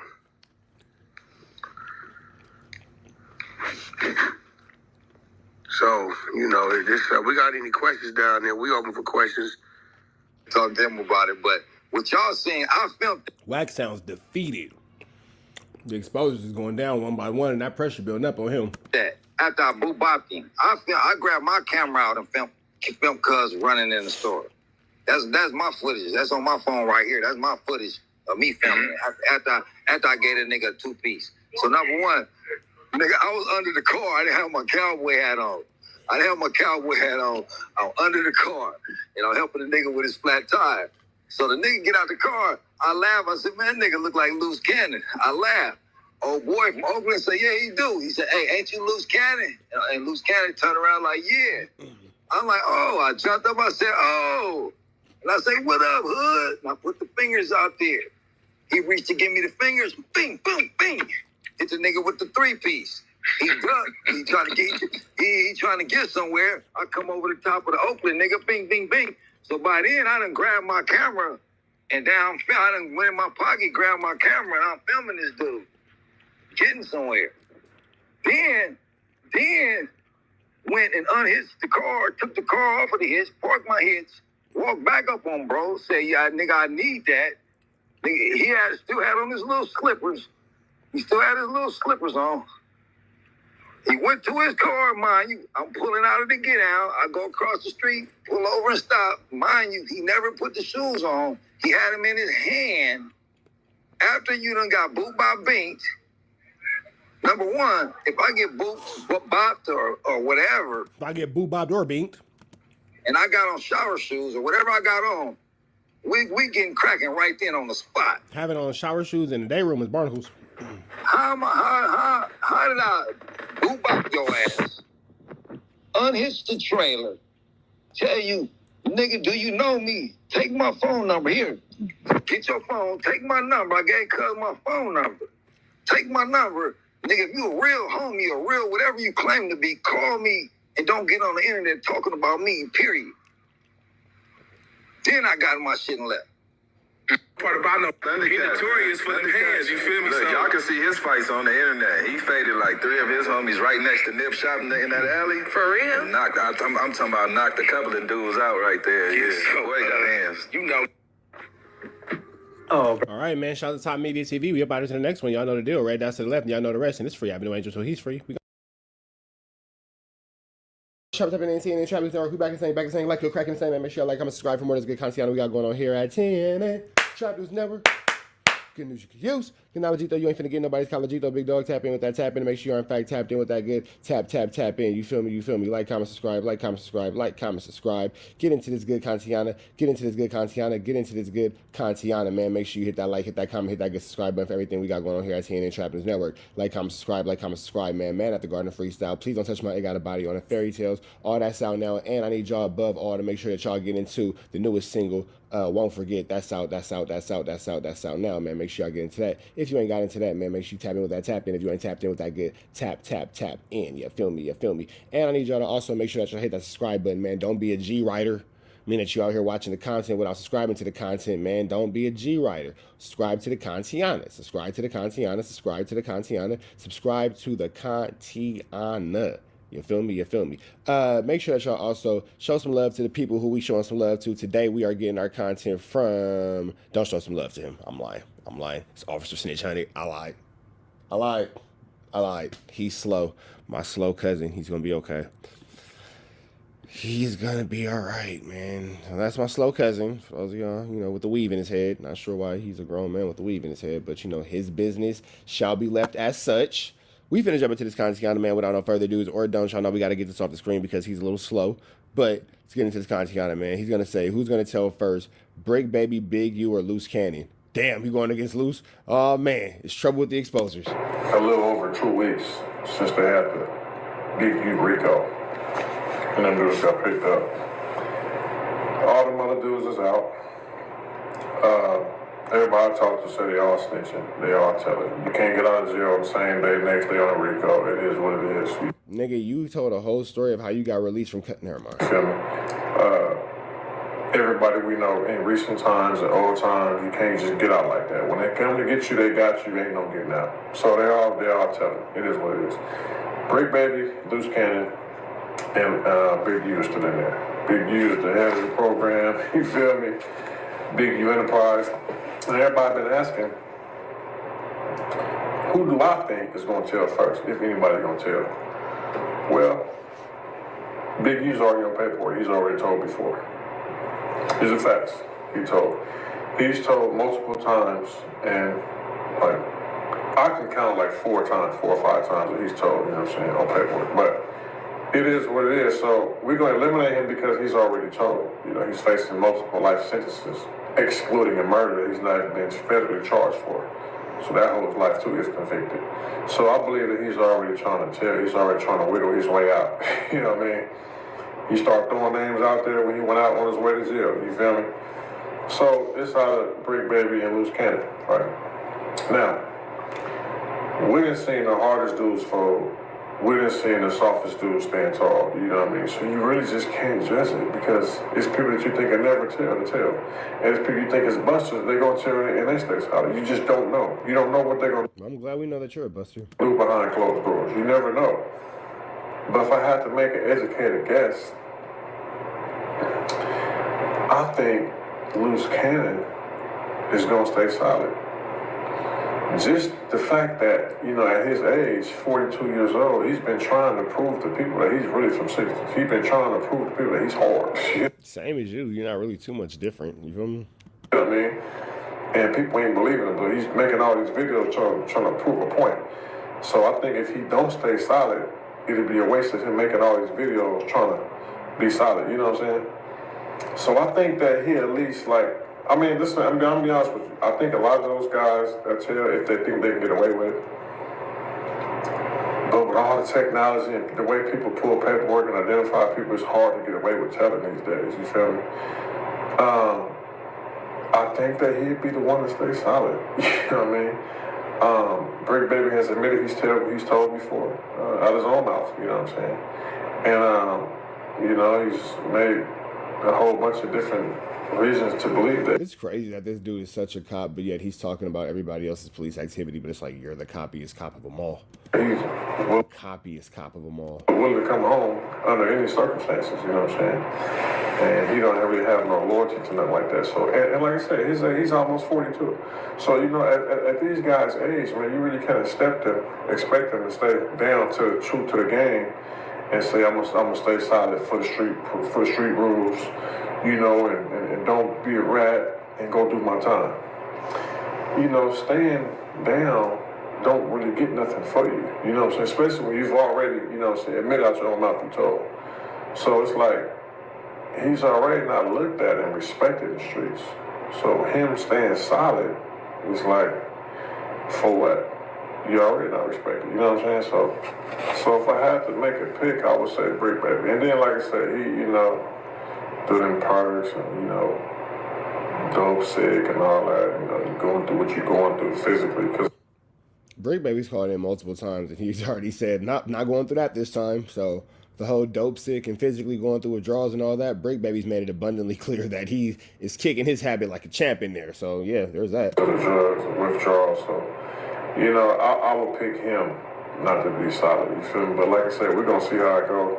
So, if this, we got any questions down there, we open for questions. Talk to them about it, but what y'all saying, I felt... Wack sounds defeated. The exposures is going down one by one, and that pressure building up on him. That after I booped him, I grabbed my camera out and filmed Cuz running in the store. That's my footage. That's on my phone right here. That's my footage of me filming after I gave a nigga a 2-piece. So number one, nigga, I was under the car. I didn't have my cowboy hat on. I was under the car, helping the nigga with his flat tire. So the nigga get out the car. I laugh. I said, man, that nigga look like Loose Cannon. I laugh. Old boy from Oakland said, yeah, he do. He said, hey, ain't you Loose Cannon? And Loose Cannon turned around like, yeah. I'm like, oh, I jumped up. I said, oh. And I say, what up, hood? And I put the fingers out there. He reached to give me the fingers. Bing, boom, bing. Hit the nigga with the 3-piece. He ducked. He trying to get somewhere. I come over the top of the Oakland, nigga. Bing, bing, bing. So by then, I done grabbed my camera and I done went in my pocket, grabbed my camera, and I'm filming this dude getting somewhere. Then went and unhitched the car, took the car off of the hitch, parked my hitch, walked back up on bro, say, yeah, nigga, I need that. Nigga, he still had on his little slippers. He still had his little slippers on. He went to his car, mind you. I'm pulling out of the get out. I go across the street, pull over and stop. Mind you, he never put the shoes on. He had them in his hand after you done got booped by Binks, number one, if I get bopped or whatever. If I get bopped or binked. And I got on shower shoes or whatever I got on, we getting cracking right then on the spot. Having on shower shoes in the day room is barnacles. How did I boop up your ass? Unhitch the trailer. Tell you, nigga, do you know me? Take my phone number here. Get your phone. Take my number. I gave cuz my phone number. Take my number. Nigga, if you a real homie or real whatever you claim to be, call me and don't get on the internet talking about me, period. Then I got my shit and left. Part about he notorious for them hands, you feel me? Look, y'all can see his fights on the internet. He faded like 3 of his homies right next to Nip shop in that alley. For real? And knocked, I'm talking about knocked a couple of dudes out right there. Yeah, boy, he got hands. You know. Oh, all right, man. Shout out to Top Media TV. We about to the next one. Y'all know the deal, right? That's to the left, and y'all know the rest. And it's free. I've been no Angel, so he's free. We got Shop up in the CNN Trap Network. We back and saying, like you're cracking the same, man. Make sure y'all like, comment, subscribe for more of this good content we got going on here at TNN Trap News Network. Good news you can use. Good knowledge, Gito. You ain't finna get nobody's college, Gito. Big dog, tap in with that tap in to make sure you're in fact tapped in with that good tap in. You feel me? Like, comment, subscribe. Like, comment, subscribe. Get into this good contiana. Get into this good contiana, man. Make sure you hit that like, hit that comment, hit that good subscribe button for everything we got going on here at TNN Trap News Network. Like, comment, subscribe, man. Man at the Garden of Freestyle. Please don't touch my It Got a Body on it. Fairy Tales. All that's out now. And I need y'all above all to make sure that y'all get into the newest single. Won't Forget. That's out now, man. Make sure y'all get into that. If you ain't got into that, man, make sure you tap in with that tap in. If you ain't tapped in with that good tap in. You feel me? And I need y'all to also make sure that y'all hit that subscribe button, man. Don't be a G writer. Meaning that you out here watching the content without subscribing to the content, man. Don't be a G writer. Subscribe to the contiana. Subscribe to the contiana. You feel me? Make sure that y'all also show some love to the people who we showing some love to. Today we are getting our content from... Don't show some love to him. I'm lying. It's Officer Snitch, honey. I lied. He's slow. My slow cousin. He's going to be okay. He's going to be all right, man. So that's my slow cousin. For those of y'all, with the weave in his head. Not sure why he's a grown man with the weave in his head. But, his business shall be left as such. We finna jump into this content, man, without no further ado or don't. Y'all know we got to get this off the screen because he's a little slow. But let's get into this content, man. He's going to say, who's going to tell first? Break Baby, Big U, or Loose Cannon? Damn, he going against Loose? Oh, man. It's trouble with the exposers. A little over 2 weeks since they had the Big U RICO. And them dudes got picked up. All them other dudes is out. Everybody I talk to say they all snitching. They all telling. You can't get out of jail the same day, next day on a RICO. It is what it is. Nigga, you told a whole story of how you got released from... Never mind. Feel me? Everybody we know in recent times and old times, you can't just get out like that. When they come to get you, they got you. Ain't no getting out. So they all telling. It is what it is. Break Baby, Loose Cannon, and Big U is still in there. Big U is the head of the program. You feel me? Big U Enterprise. And everybody been asking, who do I think is going to tell first, if anybody's going to tell? Well, Big U's already on paperwork. He's already told before. These are facts. He's told multiple times, and I can count 4 or 5 times that he's told, on paperwork. But it is what it is. So we're going to eliminate him because he's already told. He's facing multiple life sentences, excluding a murder that he's not even been federally charged for. So that whole life too is convicted. So I believe that he's already trying to tell. He's already trying to wiggle his way out. You know what I mean? He started throwing names out there when he went out on his way to jail. You feel me? So it's out of Break Baby and Loose Cannon, right? Now, we didn't see the hardest dudes fold. We didn't see the softest dudes stand tall. You know what I mean? So you really just can't judge it because it's people that you think can never tell to tell. And it's people you think is busters, they're going to tell it and they stay solid. You just don't know. You don't know what they're going to do. I'm glad we know that you're a buster. Do behind closed doors. You never know. But if I had to make an educated guess, I think Loose Cannon is going to stay solid. Just the fact that, at his age, 42 years old, he's been trying to prove to people that he's really from 60s. He's been trying to prove to people that he's hard. Same as you. You're not really too much different. You feel me? You know what I mean? And people ain't believing him, but he's making all these videos trying to prove a point. So I think if he don't stay solid, it'd be a waste of him making all these videos trying to be solid, you know what I'm saying? So I think that he at least, like, I mean, listen, I'm gonna be honest with you. I think a lot of those guys that tell if they think they can get away with it, but with all the technology and the way people pull paperwork and identify people, it's hard to get away with telling these days, you feel me? I think that he'd be the one to stay solid, you know what I mean? Brick Baby has admitted he's told before, out of his own mouth, you know what I'm saying? And, you know, he's made a whole bunch of different reasons to believe that. It's crazy that this dude is such a cop, but yet he's talking about everybody else's police activity, but it's like, you're the copyest cop of them all. He's copyest cop of them all. Willing to come home under any circumstances, you know what I'm saying? And he don't really have no loyalty to nothing like that. So, and like I said, he's almost 42. So, you know, at these guys' age, man, you really kind of expect them to stay down to true to the game and say, I'm gonna stay solid for the street rules, you know, and don't be a rat and go do my time. You know, staying down don't really get nothing for you, you know what I'm saying? Especially when you've already, you know what I'm saying, admitted out your own mouth and told. So it's like, he's already not looked at and respected in the streets. So him staying solid is like, for what? You already not respected, you know what I'm saying? So if I had to make a pick, I would say Brick Baby. And then, like I said, he, you know, do them perks and, you know, dope sick and all that, you know, you're going through what you're going through physically. Cause Brick Baby's called in multiple times, and he's already said, not going through that this time. So the whole dope sick and physically going through withdrawals and all that, Brick Baby's made it abundantly clear that he is kicking his habit like a champ in there. So yeah, there's that. The drugs and withdrawals, so, you know, I would pick him not to be solid, you feel me? But like I said, we're gonna see how it goes.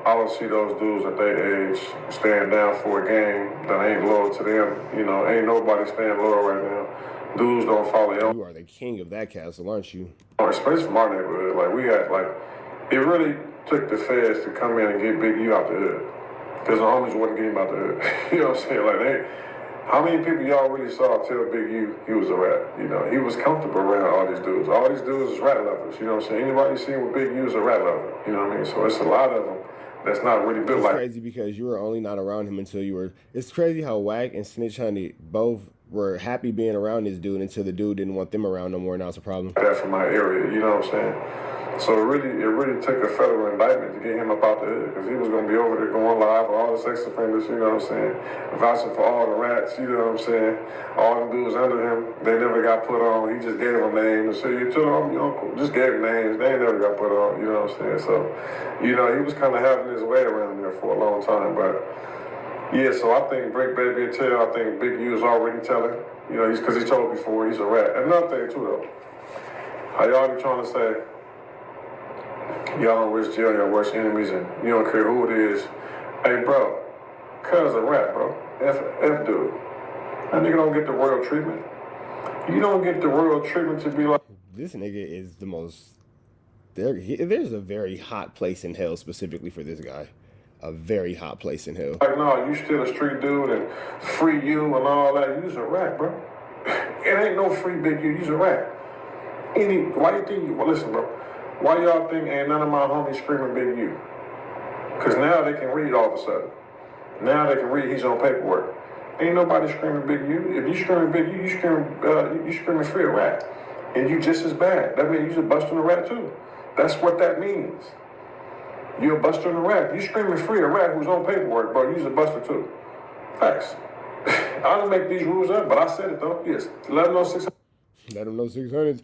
I don't see those dudes at their age staying down for a game that ain't loyal to them. You know, ain't nobody staying loyal right now. Dudes don't follow you. You are the king of that castle, aren't you? Especially from our neighborhood. Like, we had, like, it really took the feds to come in and get Big U out the hood. Because the homies wouldn't get him out the hood. You know what I'm saying? Like, how many people y'all really saw tell Big U he was a rat? You know, he was comfortable around all these dudes. All these dudes is rat lovers. You know what I'm saying? Anybody seen with Big U is a rat lover. You know what I mean? So it's a lot of them that's not really built like. It's crazy because you were only not around him until you were. It's crazy how Wack and Snitch Honey both were happy being around this dude until the dude didn't want them around no more. Now it's a problem. That from my area, you know what I'm saying? So it really took a federal indictment to get him up out the hood, because he was gonna be over there going live for all the sex offenders, you know what I'm saying? Vouching for all the rats, you know what I'm saying? All them dudes under him, they never got put on. He just gave them names and said, you told them your uncle, just gave them names. They never got put on, you know what I'm saying? So, you know, he was kind of having his way around there for a long time, but yeah, so I think Brick Baby will tell. I think Big U is already telling. You know, because he told before he's a rat. Another thing too, though, how y'all be trying to say y'all don't wish jail your worst enemies and you don't care who it is. Hey, bro, cuz a rat, bro. F dude. That nigga don't get the royal treatment. You don't get the royal treatment to be like. This nigga is the most. There's a very hot place in hell specifically for this guy. A very hot place in hell. Like, no, you still a street dude and free you and all that. You's a rat, bro. It ain't no free Big U. You's a rat. Why you think well, listen, bro. Why y'all think ain't none of my homies screaming Big U? Because now they can read all of a sudden. Now they can read he's on paperwork. Ain't nobody screaming Big U. If you screaming Big U, you screaming free a rat. And you just as bad. That means you're busting a rat too. That's what that means. You're a buster in a rat. You screaming free a rat who's on paperwork, bro. You're a buster too. Facts. I don't make these rules up, but I said it though. Yes. Let them know 600. Let them know 600.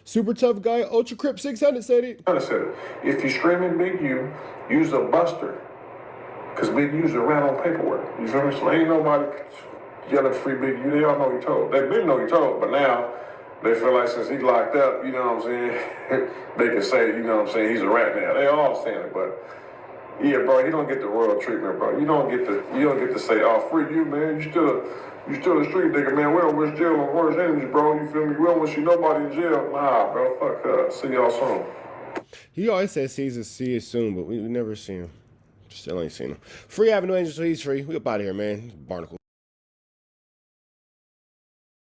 Super tough guy. Ultra Crip 600 said it. I said it. If you screaming Big U, you's a buster. Because Big U's a rat on paperwork. You feel me? So ain't nobody yelling free Big U. They all know he told. They didn't know he told, but now they feel like since he's locked up, you know what I'm saying, they can say, you know what I'm saying, he's a rat now. They all saying it, but yeah, bro, you don't get the royal treatment, bro. You don't get to say, oh, free you, man. You still a street nigga, man. We don't wish jail on worst enemies, bro. You feel me? We don't wish you nobody in jail. Nah, bro. Fuck. See y'all soon. He always says see us soon, but we never seen him. Still ain't seen him. Free Avenue Angel, so he's free. We up out of here, man. Barnacle.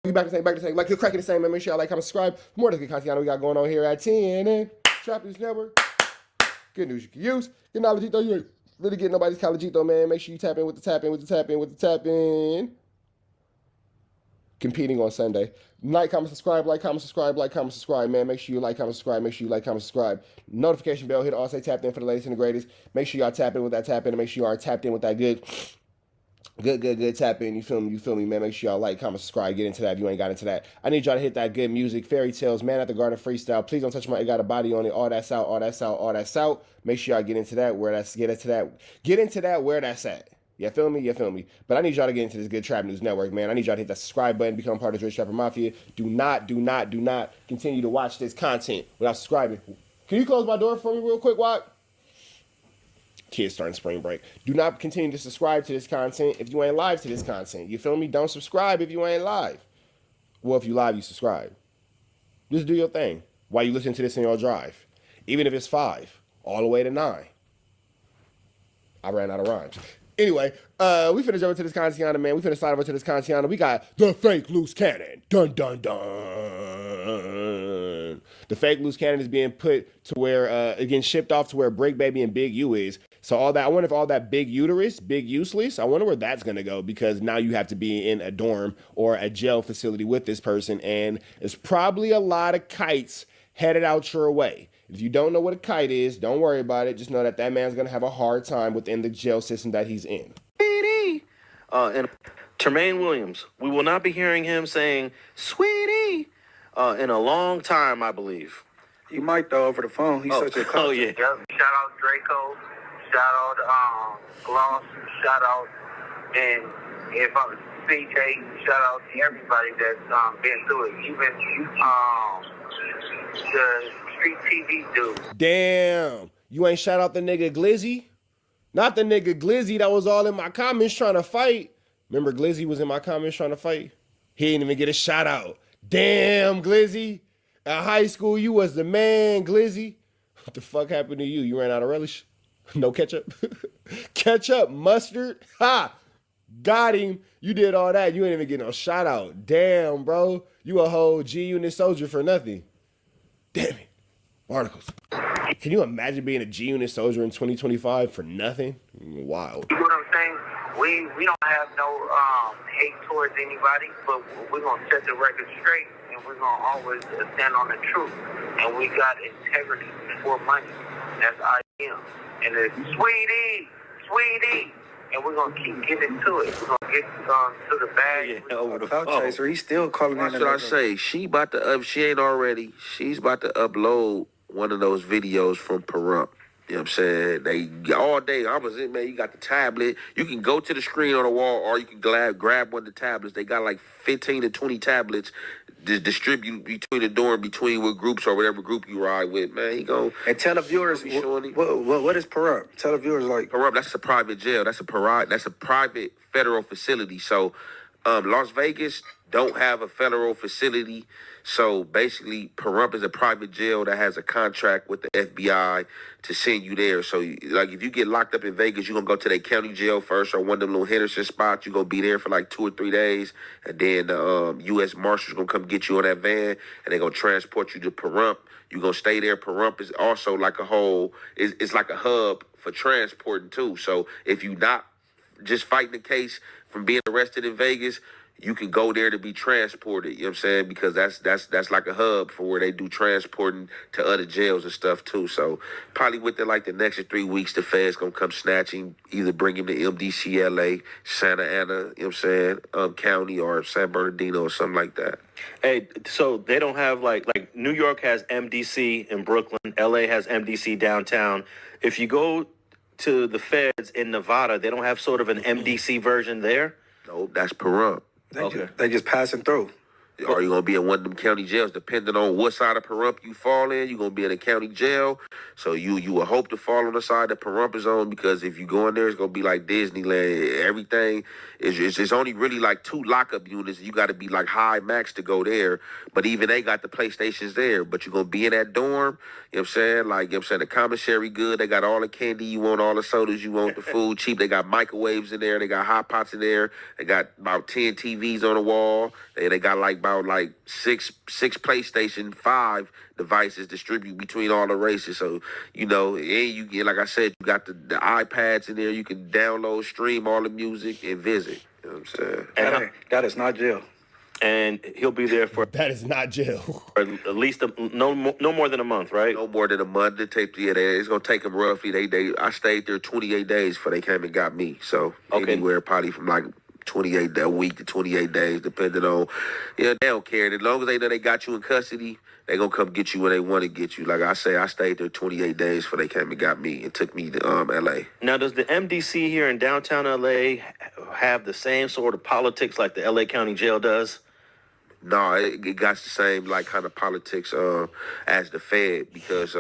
You back to say, like you're cracking the same, man. Make sure y'all like, comment, subscribe. For more of this good content we got going on here at TNN Trap News Network. Good news you can use. Good knowledge, though. You ain't really getting nobody's college, though, man. Make sure you tap in with the tap in. Competing on Sunday. Like, comment, subscribe, man. Make sure you like, comment, subscribe. Notification bell, hit all, say tapped in for the latest and the greatest. Make sure y'all tap in with that tap in, and make sure you are tapped in with that good tap in. You feel me, man? Make sure y'all like, comment, subscribe, get into that if you ain't got into that. I need y'all to hit that good music, fairy tales, man at the garden freestyle. Please don't touch my, it got a body on it. All that's out. Make sure y'all get into that, where that's at. You feel me? But I need y'all to get into this good Trap News Network, man. I need y'all to hit that subscribe button, become part of the Rich Trapper Mafia. Do not continue to watch this content without subscribing. Can you close my door for me real quick, Wack? Kids starting spring break. Do not continue to subscribe to this content if you ain't live to this content. You feel me? Don't subscribe if you ain't live. Well, if you live, you subscribe. Just do your thing while you listen to this in your drive. Even if it's 5, all the way to 9. I ran out of rhymes. Anyway, we finna jump into this content, man. We finna slide over to this content. We got the fake loose cannon. Dun, dun, dun. The fake loose cannon is being put to where, again, shipped off to where Break Baby and Big U is. So all that, I wonder if all that big useless, I wonder where that's gonna go, because now you have to be in a dorm or a jail facility with this person, and it's probably a lot of kites headed out your way. If you don't know what a kite is, don't worry about it. Just know that man's going to have a hard time within the jail system that he's in. And Tremaine Williams, we will not be hearing him saying, sweetie, in a long time, I believe. You might, though, over the phone. He's such a coach. Oh, yeah. Yep. Shout out Draco. Shout out Gloss. Shout out, and if I was CJ, shout out to everybody that's been through it. Even the Street TV dude. Damn. You ain't shout out the nigga Glizzy? Not the nigga Glizzy that was all in my comments trying to fight. Remember Glizzy was in my comments trying to fight? He didn't even get a shout out. Damn, Glizzy. At high school, you was the man, Glizzy. What the fuck happened to you? You ran out of relish? No ketchup? Ketchup, mustard? Ha! Got him. You did all that. You ain't even get no shout out. Damn, bro. You a whole G-Unit soldier for nothing. Damn it. Articles. Can you imagine being a G-Unit soldier in 2025 for nothing? Wild. You know what I'm saying? We don't have no hate towards anybody, but we're going to set the record straight, and we're going to always stand on the truth. And we got integrity before money. That's I am. And it's sweetie, and we're going to keep getting to it. We're going to get to the bag. Yeah, over the phone. Chaser, he's still calling in. What should I say? She's about to upload one of those videos from Perump. You know what I'm saying? They all day, I was in, man, you got the tablet. You can go to the screen on the wall, or you can grab one of the tablets. They got like 15 to 20 tablets to distribute between the dorm, between what groups or whatever group you ride with, man. He go and tell the viewers what is Perump? Tell the viewers like Perump. That's a private jail. That's a private federal facility. So Las Vegas don't have a federal facility. So basically, Perump is a private jail that has a contract with the FBI to send you there. So, like, if you get locked up in Vegas, you're going to go to their county jail first, or one of them little Henderson spots. You're going to be there for like 2 or 3 days. And then the U.S. Marshals going to come get you on that van, and they're going to transport you to Perump. You're going to stay there. Perump is also like it's like a hub for transporting, too. So if you're not just fighting the case from being arrested in Vegas, you can go there to be transported, you know what I'm saying? Because that's like a hub for where they do transporting to other jails and stuff too. So probably within like the next 3 weeks, the feds gonna come snatching, either bring him to MDCLA, Santa Ana, you know what I'm saying, County, or San Bernardino or something like that. Hey, so they don't have like New York has MDC in Brooklyn, LA has MDC downtown. If you go to the feds in Nevada, they don't have sort of an MDC version there? No, that's Perump. They just passing through. Are you gonna be in one of them county jails? Depending on what side of Pahrump you fall in, you're gonna be in a county jail. So you will hope to fall on the side that Pahrump is on, because if you go in there, it's gonna be like Disneyland. Everything is it's only really like 2 lockup units. You got to be like high max to go there. But even they got the PlayStations there. But you're gonna be in that dorm. You know what I'm saying? Like, you know what I'm saying, the commissary good. They got all the candy you want, all the sodas you want, the food cheap. They got microwaves in there. They got hot pots in there. They got about 10 TVs on the wall. They got about six PlayStation 5 devices distributed between all the races. So, you know, and you get, like I said, you got the iPads in there. You can download, stream all the music, and visit. You know what I'm saying? And that is not jail. And he'll be there for that is not jail. For at least no more than a month, right? No more than a month. It's gonna take them roughly. I stayed there 28 days before they came and got me. So anywhere probably from like 28 a week to 28 days, depending on. Yeah, they don't care. As long as they know they got you in custody, they gonna come get you when they want to get you. Like I say, I stayed there 28 days before they came and got me and took me to L.A. Now, does the MDC here in downtown L.A. have the same sort of politics like the L.A. County Jail does? No, it got the same like kind of politics as the Fed, because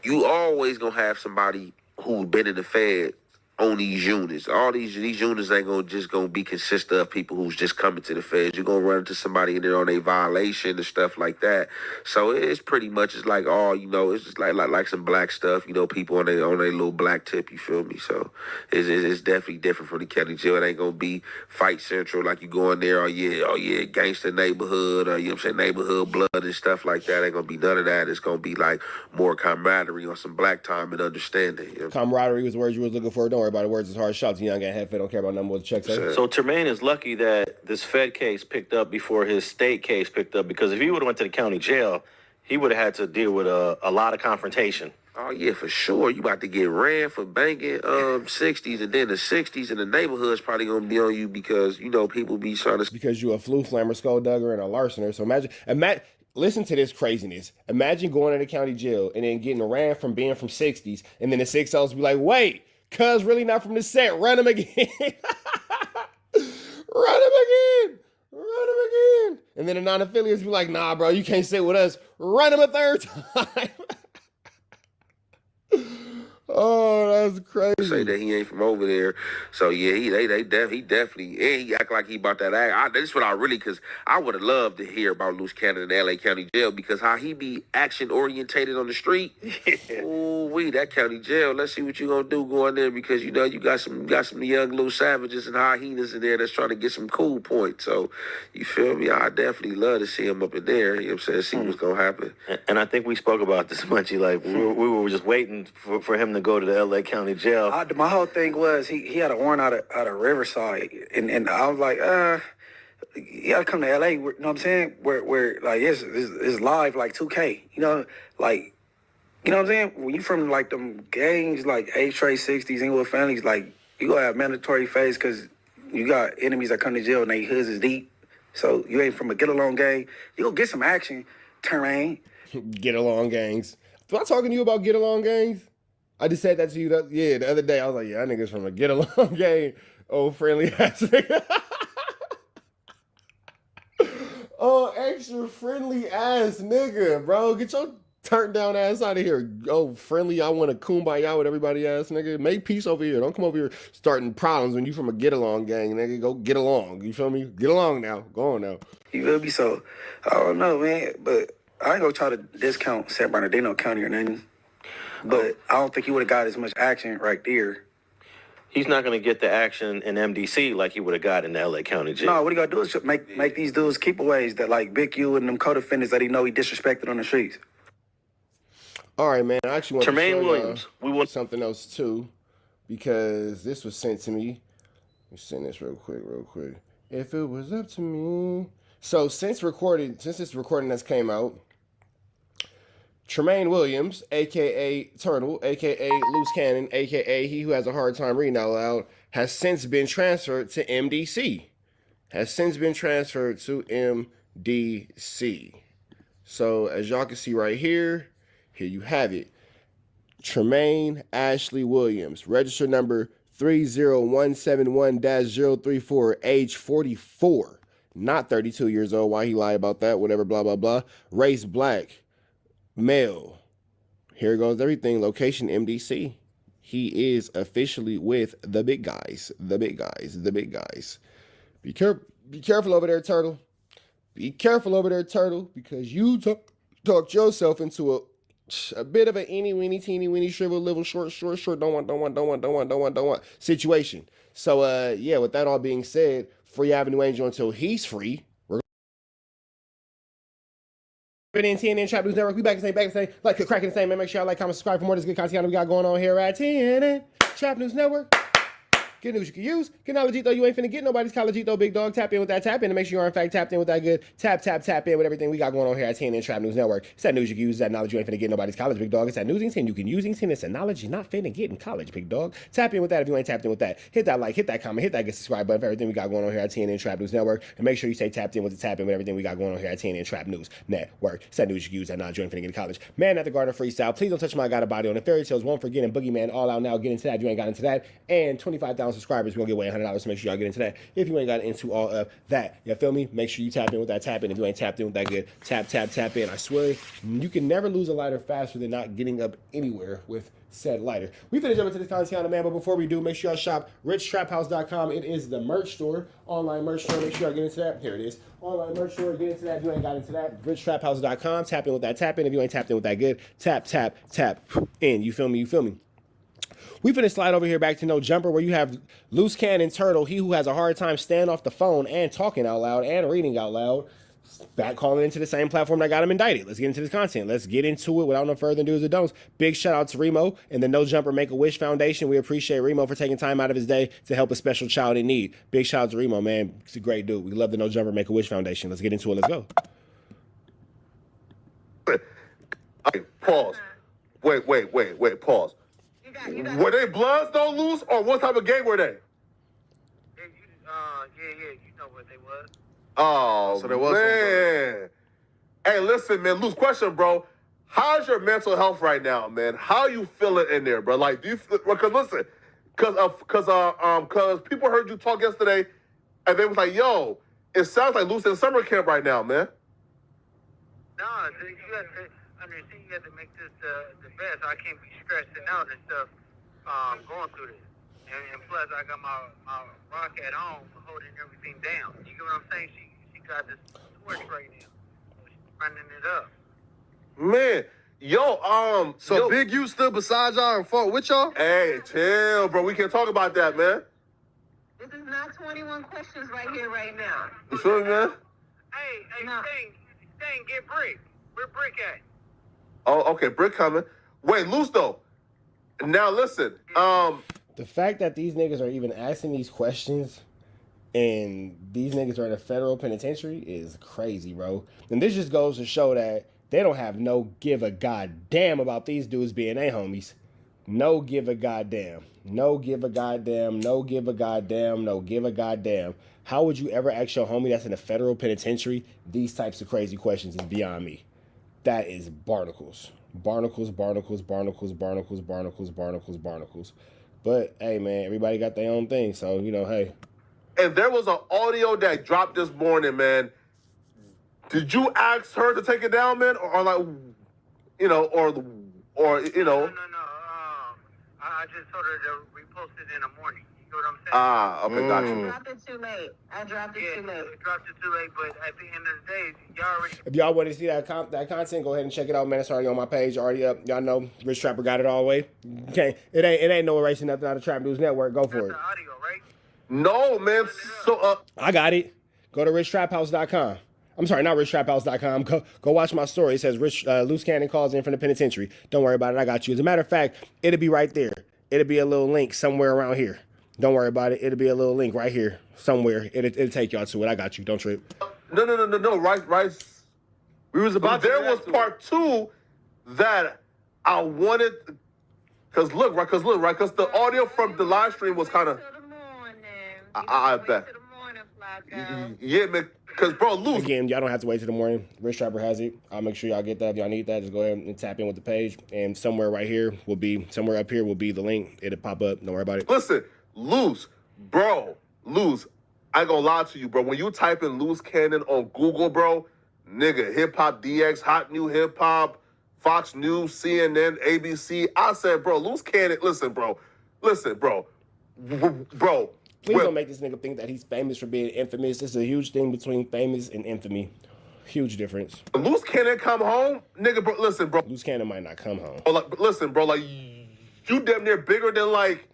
you always gonna have somebody who's been in the Fed on these units. All these units ain't gonna be consist of people who's just coming to the Feds. You're gonna run into somebody in there on a violation and stuff like that. So it's pretty much it's like it's just like some black stuff. You know, people on their little black tip. You feel me? So it's definitely different from the county jail. It ain't gonna be fight central like you go in there. Oh yeah, gangster neighborhood. Or, you know what I'm saying, neighborhood blood and stuff like that. Ain't gonna be none of that. It's gonna be like more camaraderie on some black time and understanding. You know? Camaraderie was the word you was looking for. Don't worry about the words as hard. Shout to young and head. Don't care about number what the check says. So Tremaine is lucky that this Fed case picked up before his state case picked up, because if he would have went to the county jail, he would have had to deal with a lot of confrontation. Oh yeah, for sure. You about to get ran for banking 60s, and then the 60s in the neighborhood's probably gonna be on you because you know people be trying to because you a flu flammer, skulldugger, and a larcener. So imagine. Listen to this craziness. Imagine going to the county jail and then getting ran from being from 60s, and then the 6Ls be like, wait. Cuz really not from the set. Run him again. Run him again. And then the non-affiliates be like, nah, bro, you can't sit with us. Run him a third time. Oh, that's crazy. Say that he ain't from over there. So yeah, he definitely, and he act like he about that act. This is what I really, because I would have loved to hear about Loose Cannon in the LA County Jail, because how he be action orientated on the street. Ooh, that county jail. Let's see what you gonna do going there, because you know you got some young little savages and hyenas in there that's trying to get some cool points. So you feel me? I definitely love to see him up in there. You know what I'm saying? See what's gonna happen. And I think we spoke about this much. Like we were just waiting for him to go to the LA County Jail. My whole thing was he had a warrant out of Riverside, and I was like, you gotta come to LA. You know what I'm saying? Where like it's live like 2K. You know, like you know what I'm saying? When you from like them gangs like A-Trace 60s, Inglewood families, like you gonna have mandatory phase because you got enemies that come to jail and they hoods is deep. So you ain't from a get along gang. You gonna get some action, Terrain. Get along gangs. Was I talking to you about get along gangs? I just said that to you the other day. I was like, yeah, that nigga's from a get along gang. Oh, friendly ass nigga. Oh, extra friendly ass nigga, bro. Get your turned down ass out of here. Oh, friendly, I want to kumbaya with everybody ass nigga. Make peace over here. Don't come over here starting problems when you from a get along gang, nigga. Go get along. You feel me? Get along now. Go on now. You feel me? So, I don't know, man. But I ain't gonna try to discount San Bernardino County or nothing. But I don't think he would have got as much action right there. He's not going to get the action in MDC like he would have got in the LA County Jail. No, what he got to do is make these dudes keepaways that like Big U and them co-defendants that he know he disrespected on the streets. All right, man. I actually want Tremaine to show Williams. We want something else too, because this was sent to me. Let me send this real quick. If it was up to me. So since this recording that's came out, Tremaine Williams, a.k.a. Turtle, a.k.a. Loose Cannon, a.k.a. he who has a hard time reading out loud, has since been transferred to MDC. So as y'all can see right here you have it. Tremaine Ashley Williams, register number 30171-034, age 44. not 32 years old. Why he lie about that? Whatever, blah, blah, blah. Race black, male. Here goes everything. Location MDC. He is officially with the big guys. The big guys. The big guys. Be careful over there, Turtle. Be careful over there, Turtle, because you talked yourself into a bit of an eeny weeny teeny weeny shrivel little short don't want situation. So yeah, with that all being said, Free Avenue Angel until he's free. We're in TNN Trap News Network. We back the same, like cracking the same, man. Make sure y'all like, comment, subscribe for more of this good content we got going on here at TNN Trap News Network. Good news you can use. Good knowledge, though. You ain't finna get nobody's college, though, big dog. Tap in with that tap in to make sure you are, in fact, tapped in with that good tap in with everything we got going on here at TNN Trap News Network. It's that news you can use. It's that knowledge you ain't finna get nobody's college, big dog. It's that news you can use. It's that knowledge you're not finna get in college, big dog. Tap in with that if you ain't tapped in with that. Hit that like, hit that comment, hit that good subscribe button for everything we got going on here at TNN Trap News Network. And make sure you stay tapped in with the tap in with everything we got going on here at TNN Trap News Network. It's that news you can use. That knowledge you ain't finna get in college. Man at the Garden Freestyle. Please don't touch my God body on the fairy tales. Won't forget and Boogeyman all out now. Get into that if you ain't got into that. And 25,000 subscribers. We're gonna get away $100, so make sure y'all get into that if you ain't got into all of that. You feel me? Make sure you tap in with that tap in if you ain't tapped in with that good tap in. I swear you can never lose a lighter faster than not getting up anywhere with said lighter. We finish up into this content, man, but before we do, make sure y'all shop richtraphouse.com. It is the merch store, online merch store. Make sure y'all get into that. Here it is. Online merch store. Get into that if you ain't got into that. richtraphouse.com. Tap in with that tap in if you ain't tapped in with that good tap in. You feel me? We finna slide over here back to No Jumper, where you have Loose Cannon Turtle, he who has a hard time staying off the phone and talking out loud and reading out loud, back calling into the same platform that got him indicted. Let's get into this content. Let's get into it without no further do's or don'ts. Big shout out to Remo and the No Jumper Make-A-Wish Foundation. We appreciate Remo for taking time out of his day to help a special child in need. Big shout out to Remo, man. He's a great dude. We love the No Jumper Make-A-Wish Foundation. Let's get into it. Let's go. Okay, pause. Wait, pause. Were they Bloods don't lose, or what type of game were they? Yeah, you know what they was. Oh, so there was man. Hey, listen, man, loose question, bro. How's your mental health right now, man? How you feeling in there, bro? Like, do you feel, because listen, because people heard you talk yesterday, and they was like, yo, it sounds like Loose in summer camp right now, man. No, you have to understand, you have to make this the best. I can't be stressing out and stuff going through this. And plus, I got my rock at home holding everything down. You get what I'm saying? She got this torch right now. She's running it up. Man, So Big U stood beside y'all and fought with y'all? Hey, chill, bro. We can't talk about that, man. This is not 21 questions right here, right now. You sure, man? Hey, no. Sting, get Brick. Where Brick at? Oh, okay, Brick coming. Wait, Loose, though. Now, listen, The fact that these niggas are even asking these questions and these niggas are in a federal penitentiary is crazy, bro. And this just goes to show that they don't have no give a goddamn about these dudes being they homies. No give a goddamn. No give a goddamn. No give a goddamn. No give a goddamn. How would you ever ask your homie that's in a federal penitentiary these types of crazy questions is beyond me. That is barnacles. Barnacles. But, hey, man, everybody got their own thing. So, you know, hey. And there was an audio that dropped this morning, man. Did you ask her to take it down, man? Or like, you know, or you know. No. I just told her to repost it in the morning. You know what I'm saying? Okay, got you. I dropped it too late. I dropped it too late, but at the end of the day, y'all already... If y'all want to see that content, go ahead and check it out, man. It's already on my page, already up. Y'all know Rich Trapper got it all the way. Okay, it ain't no erasing nothing out of Trap News Network. Go for it. The audio, right? No, man. So, I got it. Go to richtraphouse.com. I'm sorry, not richtraphouse.com. Go watch my story. It says Loose Cannon calls in from the penitentiary. Don't worry about it. I got you. As a matter of fact, it'll be right there. It'll be a little link somewhere around here. Don't worry about it. It'll be a little link right here somewhere. It'll take y'all to it. I got you. Don't trip. No. Right. We was about there was part 2 that I wanted. Because the audio from the live stream was kind of. I bet. Yeah, man. Because, bro, Loose. Again, y'all don't have to wait till the morning. Rich Trapper has it. I'll make sure y'all get that. If y'all need that, just go ahead and tap in with the page. And somewhere up here will be the link. It'll pop up. Don't worry about it. Listen, Loose. I ain't gonna lie to you, bro. When you type in Loose Cannon on Google, bro, nigga, Hip Hop DX, Hot New Hip Hop, Fox News, CNN, ABC. I said, bro, Loose Cannon, listen, bro. Please don't make this nigga think that he's famous for being infamous. There's a huge thing between famous and infamy. Huge difference. Loose Cannon come home, nigga, bro, listen, bro. Loose Cannon might not come home. Listen, bro, like, you damn near bigger than, like,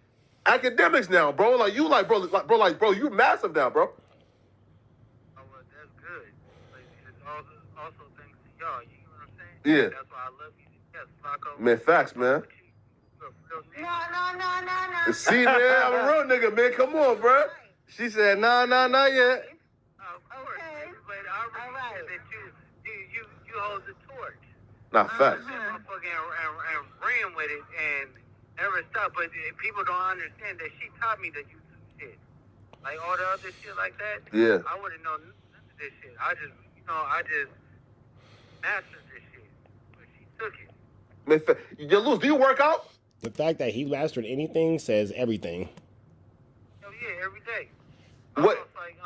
academics now, bro. Like, you, like, bro, you massive now, bro. Oh, well, that's good. But it's also thanks to y'all, you know what I'm saying? Yeah. That's why I love you. Yes, FLAKKO. Man, facts, man. No. See, man, I'm a real nigga, man. Come on, bro. She said, nah, not yet. Okay. But I respect that you hold the torch. Nah, facts. Motherfucking and ran with it and never stopped. But people don't understand that she taught me to use some shit. Like all the other shit like that. Yeah. I wouldn't know none of this shit. I just mastered this shit. But she took it. Man, you lose. Do you work out? The fact that he mastered anything says everything. Oh yeah, every day. What? I lost like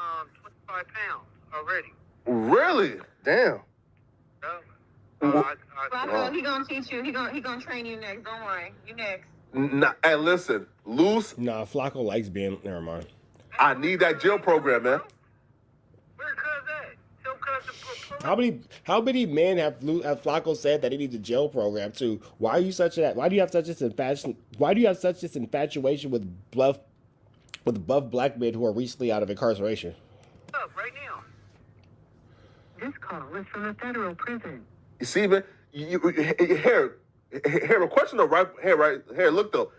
25 pounds already. Really? Damn. FLAKKO, he gonna teach you. He gonna train you next. Don't worry. You next. Nah, hey, listen, Loose. Nah, FLAKKO likes being. Never mind. I need that jail program, man. Where cuz at? Tell cuz to How many men have FLAKKO said that he needs a jail program too? Why are you such a? Why do you have such this infatuation with buff black men who are recently out of incarceration? up right now. This call is from a federal prison. You see, man. Here, a question though, right here. Look though,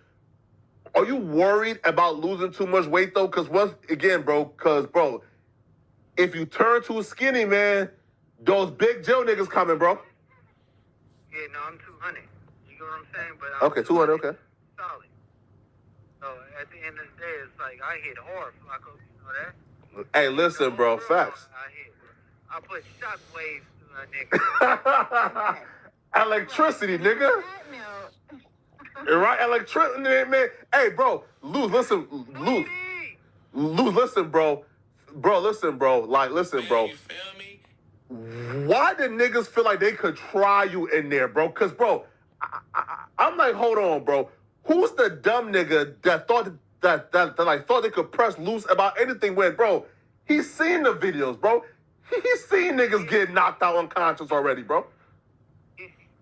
are you worried about losing too much weight though? Because bro, if you turn too skinny, man, those big jail niggas coming, bro. Yeah, no, I'm 200. You know what I'm saying? But Okay, 200. Okay. Solid. So at the end of the day, it's like I hit hard, FLAKKO. You know that? Hey, listen, bro. Facts. I put shockwaves through a nigga. Electricity, nigga. Right, electricity, man. Hey, bro, listen, listen, bro. Listen, bro. Like, listen, bro. Why did niggas feel like they could try you in there, bro? Because, bro, I'm like, hold on, bro. Who's the dumb nigga that thought that thought they could press loose about anything when, bro, he's seen the videos, bro. He's seen niggas get knocked out unconscious already, bro.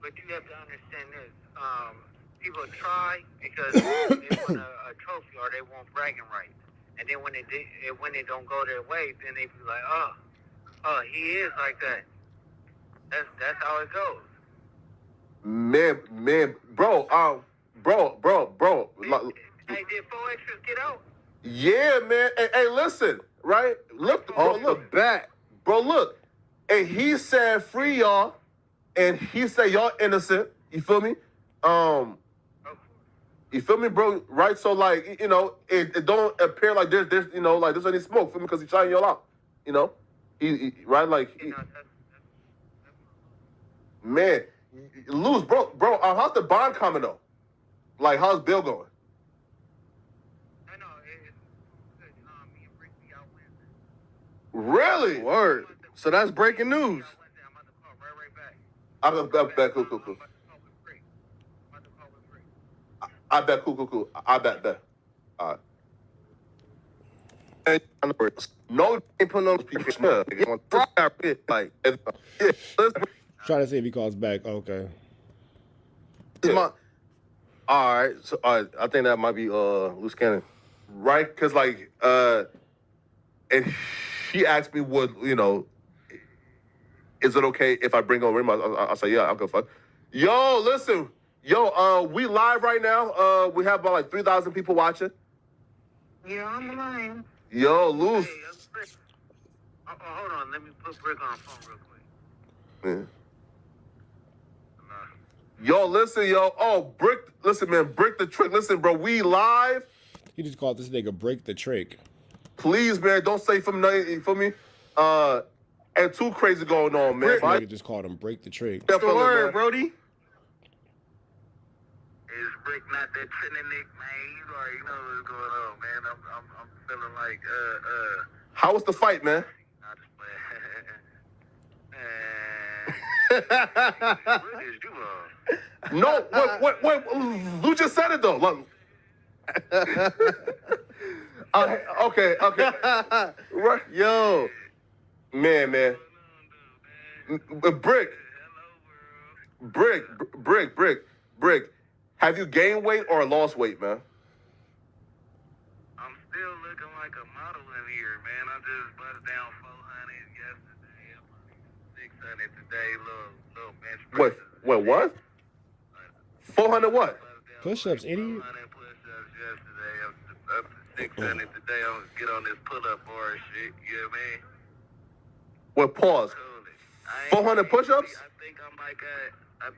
But you have to understand this. People try because they want a trophy or they want bragging rights. And then when it don't go their way, then they be like, oh, he is like that. That's how it goes. Man, bro. Hey, did 4 extras get out? Yeah, man. Hey, listen, right? Look, bro, look back. Bro, look. And he said free y'all, and he said y'all innocent. You feel me? You feel me, bro? Right? So, like, you know, it don't appear like there's you know, like there's any smoke, feel me? Because he's trying y'all out. You know? He right? Like, man, lose, bro. How's the bond coming though? Like, how's Bill going? Really? Word. So that's breaking news. I bet, cool. I bet, cool. I bet. All right. No, ain't putting on people. Like, Trying to see if he calls back. Okay. All right. So I think that might be Loose Cannon. Right? Because, like, and she asked me, would, you know, is it okay if I bring over him? I say, yeah, I'll go fuck. Yo, listen. Yo, we live right now. We have about like 3,000 people watching. You're on the line. Yo, Loose. Hey, hold on. Let me put Brick on the phone real quick. Man. Yo, listen, yo. Oh, Brick. Listen, man. Brick the trick. Listen, bro. We live. He just called this nigga Break the Trick. Please, man. Don't say from nothing. You feel me? And too crazy going on, man. Nigga just called him Break the Trick. What's the word, Brody? Hey, Is Brick not that cynic, man? You already know what's going on, man. I'm feeling like, How was the fight, man? What is you on? No, what? Who just said it though? Look. Okay. Right. Yo. Man. Brick. Have you gained weight or lost weight, man? I'm still looking like a model in here, man. I just bust down 400 yesterday. I'm on 600 today. Little bench press. What? 400 what? Push-ups, idiot. 400 push-ups yesterday. Up to 600 today. I'm gonna get on this pull-up bar and shit. You know what I mean? Well, pause. 400 push-ups? I think I'm like I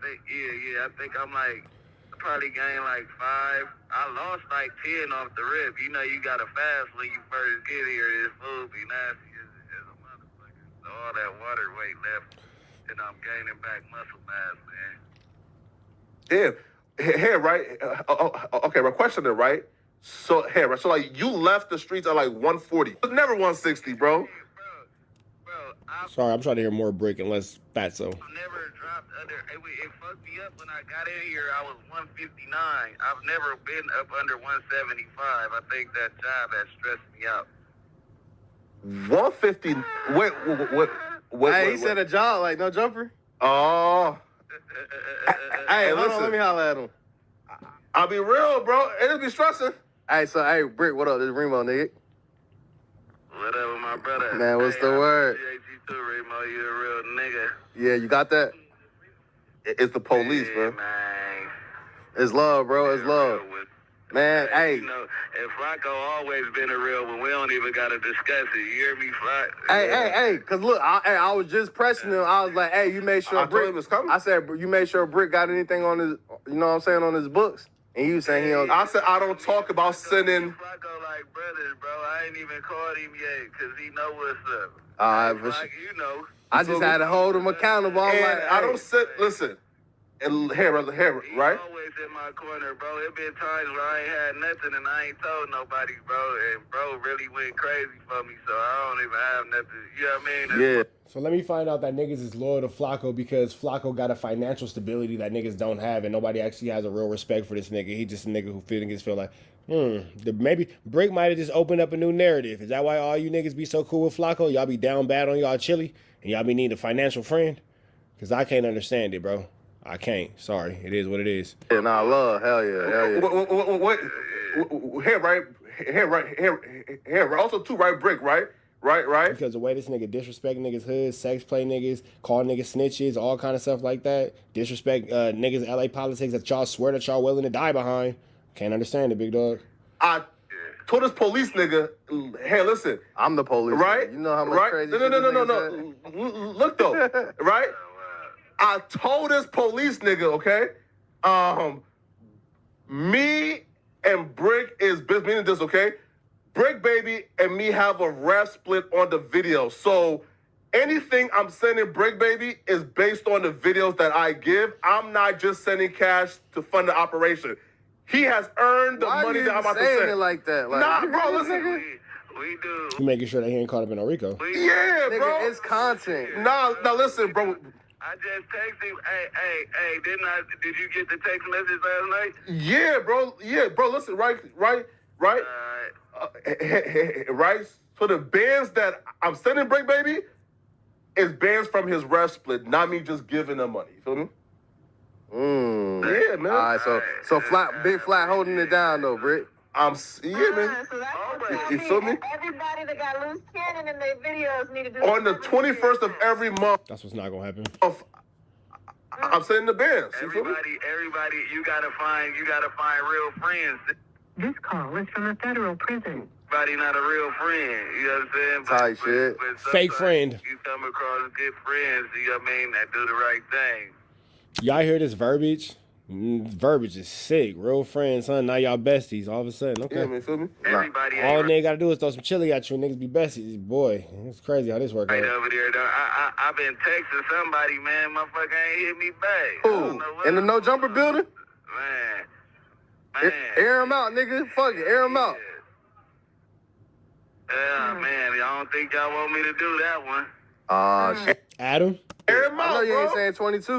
think I'm like, I probably gained like 5. I lost like 10 off the rip. You know you gotta fast when you first get here. This food be nasty as a motherfucker. So all that water weight left, and I'm gaining back muscle mass, man. Yeah. Here, right? Okay, my question is, right? So, like, you left the streets at like 140. It was never 160, bro. Sorry, I'm trying to hear more Brick and less Fatso. I've never dropped under. It fucked me up when I got in here. I was 159. I've never been up under 175. I think that job has stressed me out. 150. Wait. Hey, he said a job, like no jumper. Oh. Hey, hold on, let me holler at him. I'll be real, bro. It'll be stressing. Hey, Brick, what up? This is Remo, nigga. What up with my brother? Man, what's the word? I appreciate you too, Remo. You a real nigga. Yeah, you got that? It's the police, man. It's love, bro. It's love. Man, hey. You know, and FLAKKO always been a real one. We don't even got to discuss it. You hear me, Flack? Hey, because look, I was just pressing him. I was like, hey, you made sure Brick was coming. I said, you made sure Brick got anything on his, you know what I'm saying, on his books? And you saying he don't. I said, I don't talk about sending. FLAKKO like brothers, bro. I ain't even called him yet because he know what's up. All right, Like, you know. I just had to hold him accountable. I'm like, I don't sit, listen. And here, right? Always in my corner, bro. It been times where I ain't had nothing and I ain't told nobody, bro. And bro really went crazy for me, so I don't even have nothing. You know what I mean? Yeah. So let me find out that niggas is loyal to FLAKKO because FLAKKO got a financial stability that niggas don't have, and nobody actually has a real respect for this nigga. He just a nigga who feel like, maybe Brick might have just opened up a new narrative. Is that why all you niggas be so cool with FLAKKO? Y'all be down bad on y'all chili, and y'all be needing a financial friend? Because I can't understand it, bro. I can't. Sorry. It is what it is. Yeah, nah, love. Hell yeah. What? Here, right? Also, too, right? Brick, right? Because the way this nigga disrespect niggas' hood, sex play niggas, call niggas snitches, all kind of stuff like that. Disrespect niggas' LA politics that y'all swear that y'all willing to die behind. Can't understand it, big dog. I told this police nigga, hey, listen. I'm the police. Right? Nigga. You know how much crazy shit No. Look, though. Right? I told this police nigga, okay? Me and Brick is business, meaning this, okay? Brick Baby and me have a ref split on the video. So anything I'm sending Brick Baby is based on the videos that I give. I'm not just sending cash to fund the operation. He has earned the money that I'm about to send. It like that? Like, nah, bro, listen. We do. You making sure that he ain't caught up in a RICO. Yeah, nigga, bro. It's content. Nah, listen, bro. I just texted him, hey, did you get the text message last night? Yeah, bro, listen, right? Right? So the bands that I'm sending Brick Baby is bands from his ref split, not me just giving them money. You feel me? Yeah, man. All right, so Big Flat holding it down though, Brick. Man. So that's You feel me? Everybody that got loose cannon in their videos need to do On the 21st of every month. That's what's not gonna happen. I'm sending the bands. Everybody, you gotta find real friends. This call is from a federal prison. Everybody not a real friend. You know what I'm saying? Tight shit. Fake friend. You come across good friends, you know what I mean, that do the right thing. Y'all hear this verbiage? Verbiage is sick. Real friends, son. Now y'all besties all of a sudden. Okay. Yeah, man, feel me? Everybody all nigga gotta do is throw some chili at you and niggas be besties. Boy, it's crazy how this works right out. over there, though. I've been texting somebody, man. Motherfucker ain't hit me back. Who? In the No Jumper building? Man, Air him out, nigga. Fuck it, air him out. Yeah, man, I don't think y'all want me to do that one. Shit. Adam? Air him out, I know you ain't saying 22. Yeah.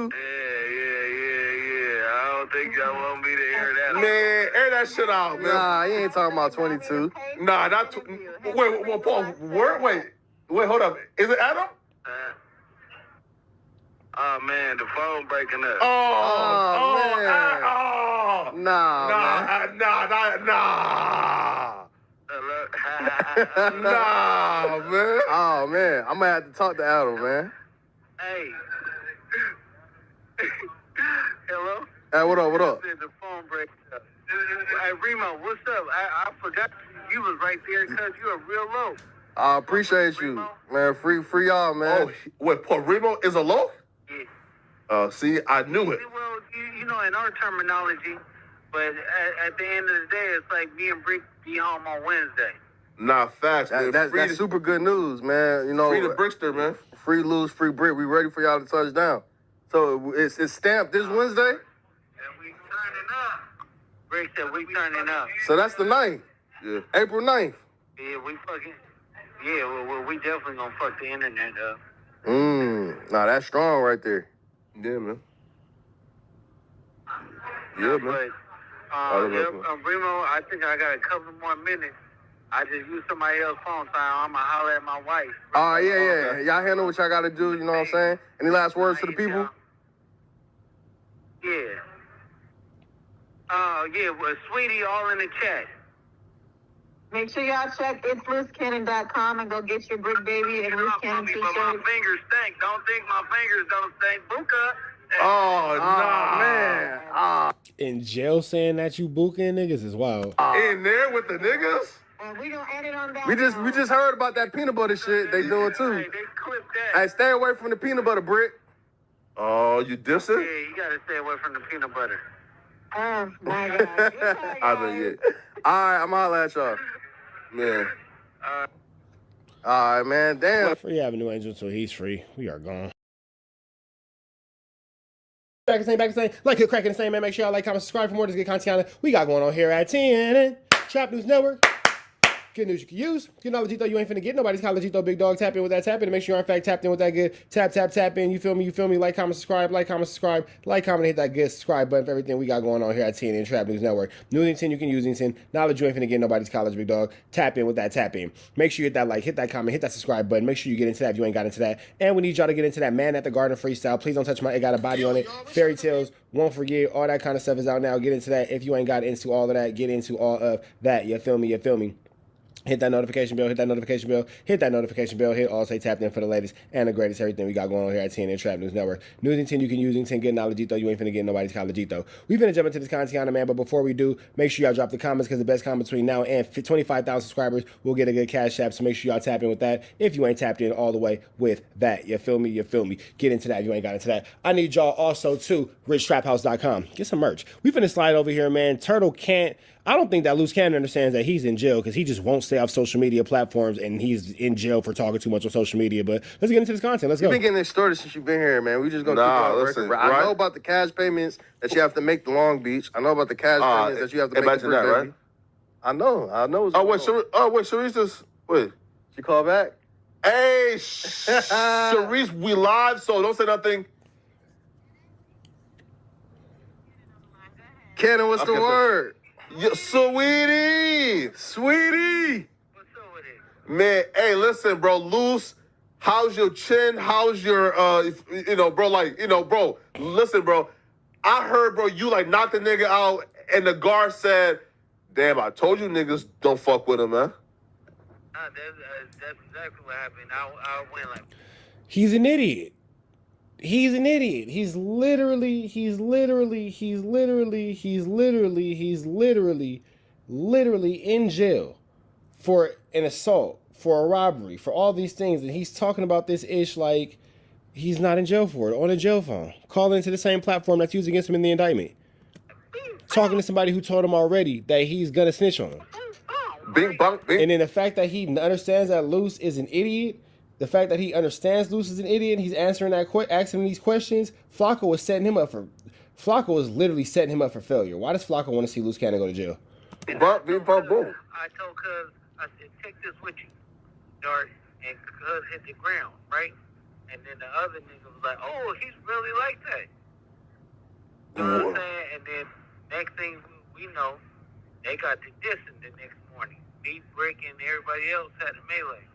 I don't think y'all want me to air that out. Man, air that shit out, man. Nah, you ain't talking about 22. Nah, not... Wait, Paul, wait, hold up. Is it Adam? Oh, man, the phone breaking up. Man. Nah. Nah, man. Oh, man. I'm going to have to talk to Adam, man. Hey. Hello? Hey, what up? The phone breaks up. Hey, Remo, what's up? I forgot you was right there because you are real low. I appreciate you, man. Free y'all, man. Oh, wait, Paul Remo is a low? Yeah. See, I knew it. Well, you know, in our terminology, but at the end of the day, it's like me and Brick be home on Wednesday. Nah, facts, man. That's super good news, man. You know, free the Brickster, man. Free Lose, free Brick. We ready for y'all to touch down. So it's stamped this Wednesday? And we turning up. Brick said we turning up. So that's the 9th. Yeah. April 9th. Yeah, we fucking... Yeah, well, we definitely gonna fuck the internet up. Nah, that's strong right there. Yeah, man. Yeah, man. But, Remo, I think I got a couple more minutes. I just used somebody else's phone, so I'm gonna holler at my wife. Yeah. Y'all handle what y'all gotta do, you know what I'm saying? Any last words to the people? Yeah. Well, Sweetie, all in the chat. Make sure y'all check itsloosecannon.com and go get your Brick Baby and Loose Cannon t-shirt. But my fingers stink. Don't think my fingers don't stink. Buka. Oh, nah, man. In jail saying that you booking niggas is wild. In there with the niggas? We gonna edit on that. We just heard about that peanut butter shit they doing too. Hey, they clipped that. Hey, stay away from the peanut butter, Brick. Oh, you dissing? Yeah, you gotta stay away from the peanut butter. Oh, my God. I know, yeah. All right, I'm holla at y'all. Man. All right, man. Damn. Free Avenue Angel until he's free. We are gone. Back and saying, like, cracking the same, man. Make sure y'all like, comment, subscribe for more of this good content we got going on here at TNN Trap News Network. Good news you can use. Good knowledge though you ain't finna get. Nobody's college though, big dog. Tap in with that tap in and make sure you're in fact tapped in with that good tap in. You feel me? Like, comment, subscribe. Like, comment, hit that good subscribe button for everything we got going on here at TNN Trap News Network. Newsington you can use Newsington. Knowledge you ain't finna get. Nobody's college, big dog. Tap in with that tap in. Make sure you hit that like, hit that comment, hit that subscribe button. Make sure you get into that if you ain't got into that. And we need y'all to get into that Man at the Garden freestyle. Please don't touch my, it got a body on it. Fairy tales, won't forget, all that kind of stuff is out now. Get into that. If you ain't got into all of that, get into all of that. You feel me? Hit that notification bell, hit all say tapped in for the latest and the greatest everything we got going on here at TNN Trap News Network. Newsington, you can use Newsington, get knowledge though, you ain't finna get nobody's college though. We finna jump into this content, man, but before we do, make sure y'all drop the comments because the best comment between now and 25,000 subscribers will get a good cash app, so make sure y'all tap in with that if you ain't tapped in all the way with that. You feel me? Get into that if you ain't got into that. I need y'all also to richtraphouse.com. Get some merch. We finna slide over here, man. Turtle can't. I don't think that Loose Cannon understands that he's in jail because he just won't stay off social media platforms and he's in jail for talking too much on social media. But let's get into this content. Let's go. You've been getting this started since you've been here, man. We just gonna keep it on record. Right? I know about the cash payments that you have to make to Long Beach. I know about the cash payments that you have to make to that, right? I know. Wait, Sharice just wait. She called back? Hey, Sharice, we live, so don't say nothing. Cannon, what's the word? Yeah, sweetie. What's up with it? Man, hey, listen, bro. Loose, how's your chin? How's your, bro, listen, bro. I heard, bro, you, knocked the nigga out, and the guard said, damn, I told you niggas don't fuck with him, man. That's exactly what happened. I went like... He's an idiot. He's literally in jail for an assault, for a robbery, for all these things. And he's talking about this ish like he's not in jail for it, on a jail phone. Calling into the same platform that's used against him in the indictment. Talking to somebody who told him already that he's gonna snitch on him. Bing, bong, bing. And then the fact that he understands that Loose is an idiot, the fact that he understands Loose is an idiot, he's asking these questions, FLAKKO was setting him up FLAKKO is literally setting him up for failure. Why does FLAKKO want to see Loose Cannon go to jail? Boom. I told Cuz, I said, take this with you, Dart, and Cuz hit the ground, right? And then the other nigga was like, oh, he's really like that. You know what I'm saying? And then next thing we know, they got to dissing the next morning. Me, Brick, and everybody else had a melee.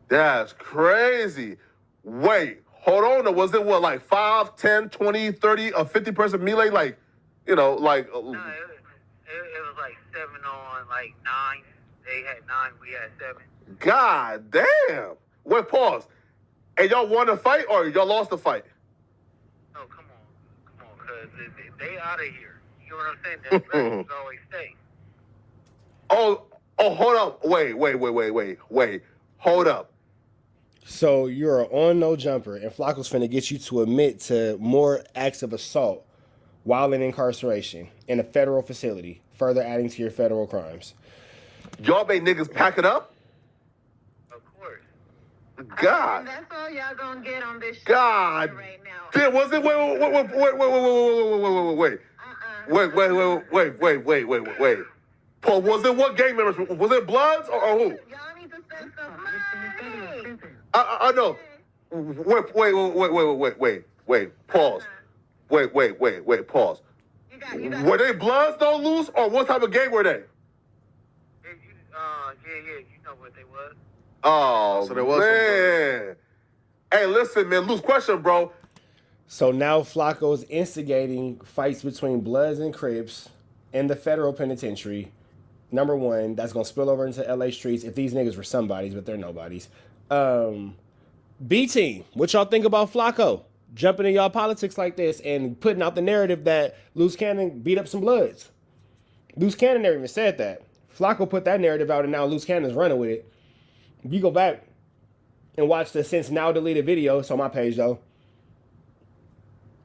That's crazy. Wait, hold on. Was it what, like 5, 10, 20, 30, a 50-person melee? Like, you know, like. No, it was like 7 on, like 9. They had 9, we had 7. God damn. Wait, pause. And y'all won the fight or y'all lost the fight? No, come on, cuz they out of here. You know what I'm saying? The veterans always stay. Oh, hold up. Wait. Hold up. So you're on no jumper, and FLAKKO's finna get you to admit to more acts of assault while in incarceration in a federal facility, further adding to your federal crimes. Y'all made niggas pack it up? Of course. God. And that's all y'all gonna get on this show God. right now. Damn, was it? Wait. Wait. Paul, was it what gang members? Was it Bloods or who? Y'all need to spend some money. I know. Wait. Pause. Wait. Pause. Were they Bloods don't lose, or what type of gang were they? Yeah, you know what they was. Oh, so there was man. Hey, listen, man. Loose question, bro. So now FLAKKO's instigating fights between Bloods and Crips in the federal penitentiary. Number one, that's going to spill over into LA streets if these niggas were somebodies, but they're nobodies. B-Team, what y'all think about FLAKKO jumping in y'all politics like this and putting out the narrative that Loose Cannon beat up some Bloods? Loose Cannon never even said that. FLAKKO put that narrative out and now Loose Cannon's running with it. If you go back and watch the since now deleted video, it's on my page though,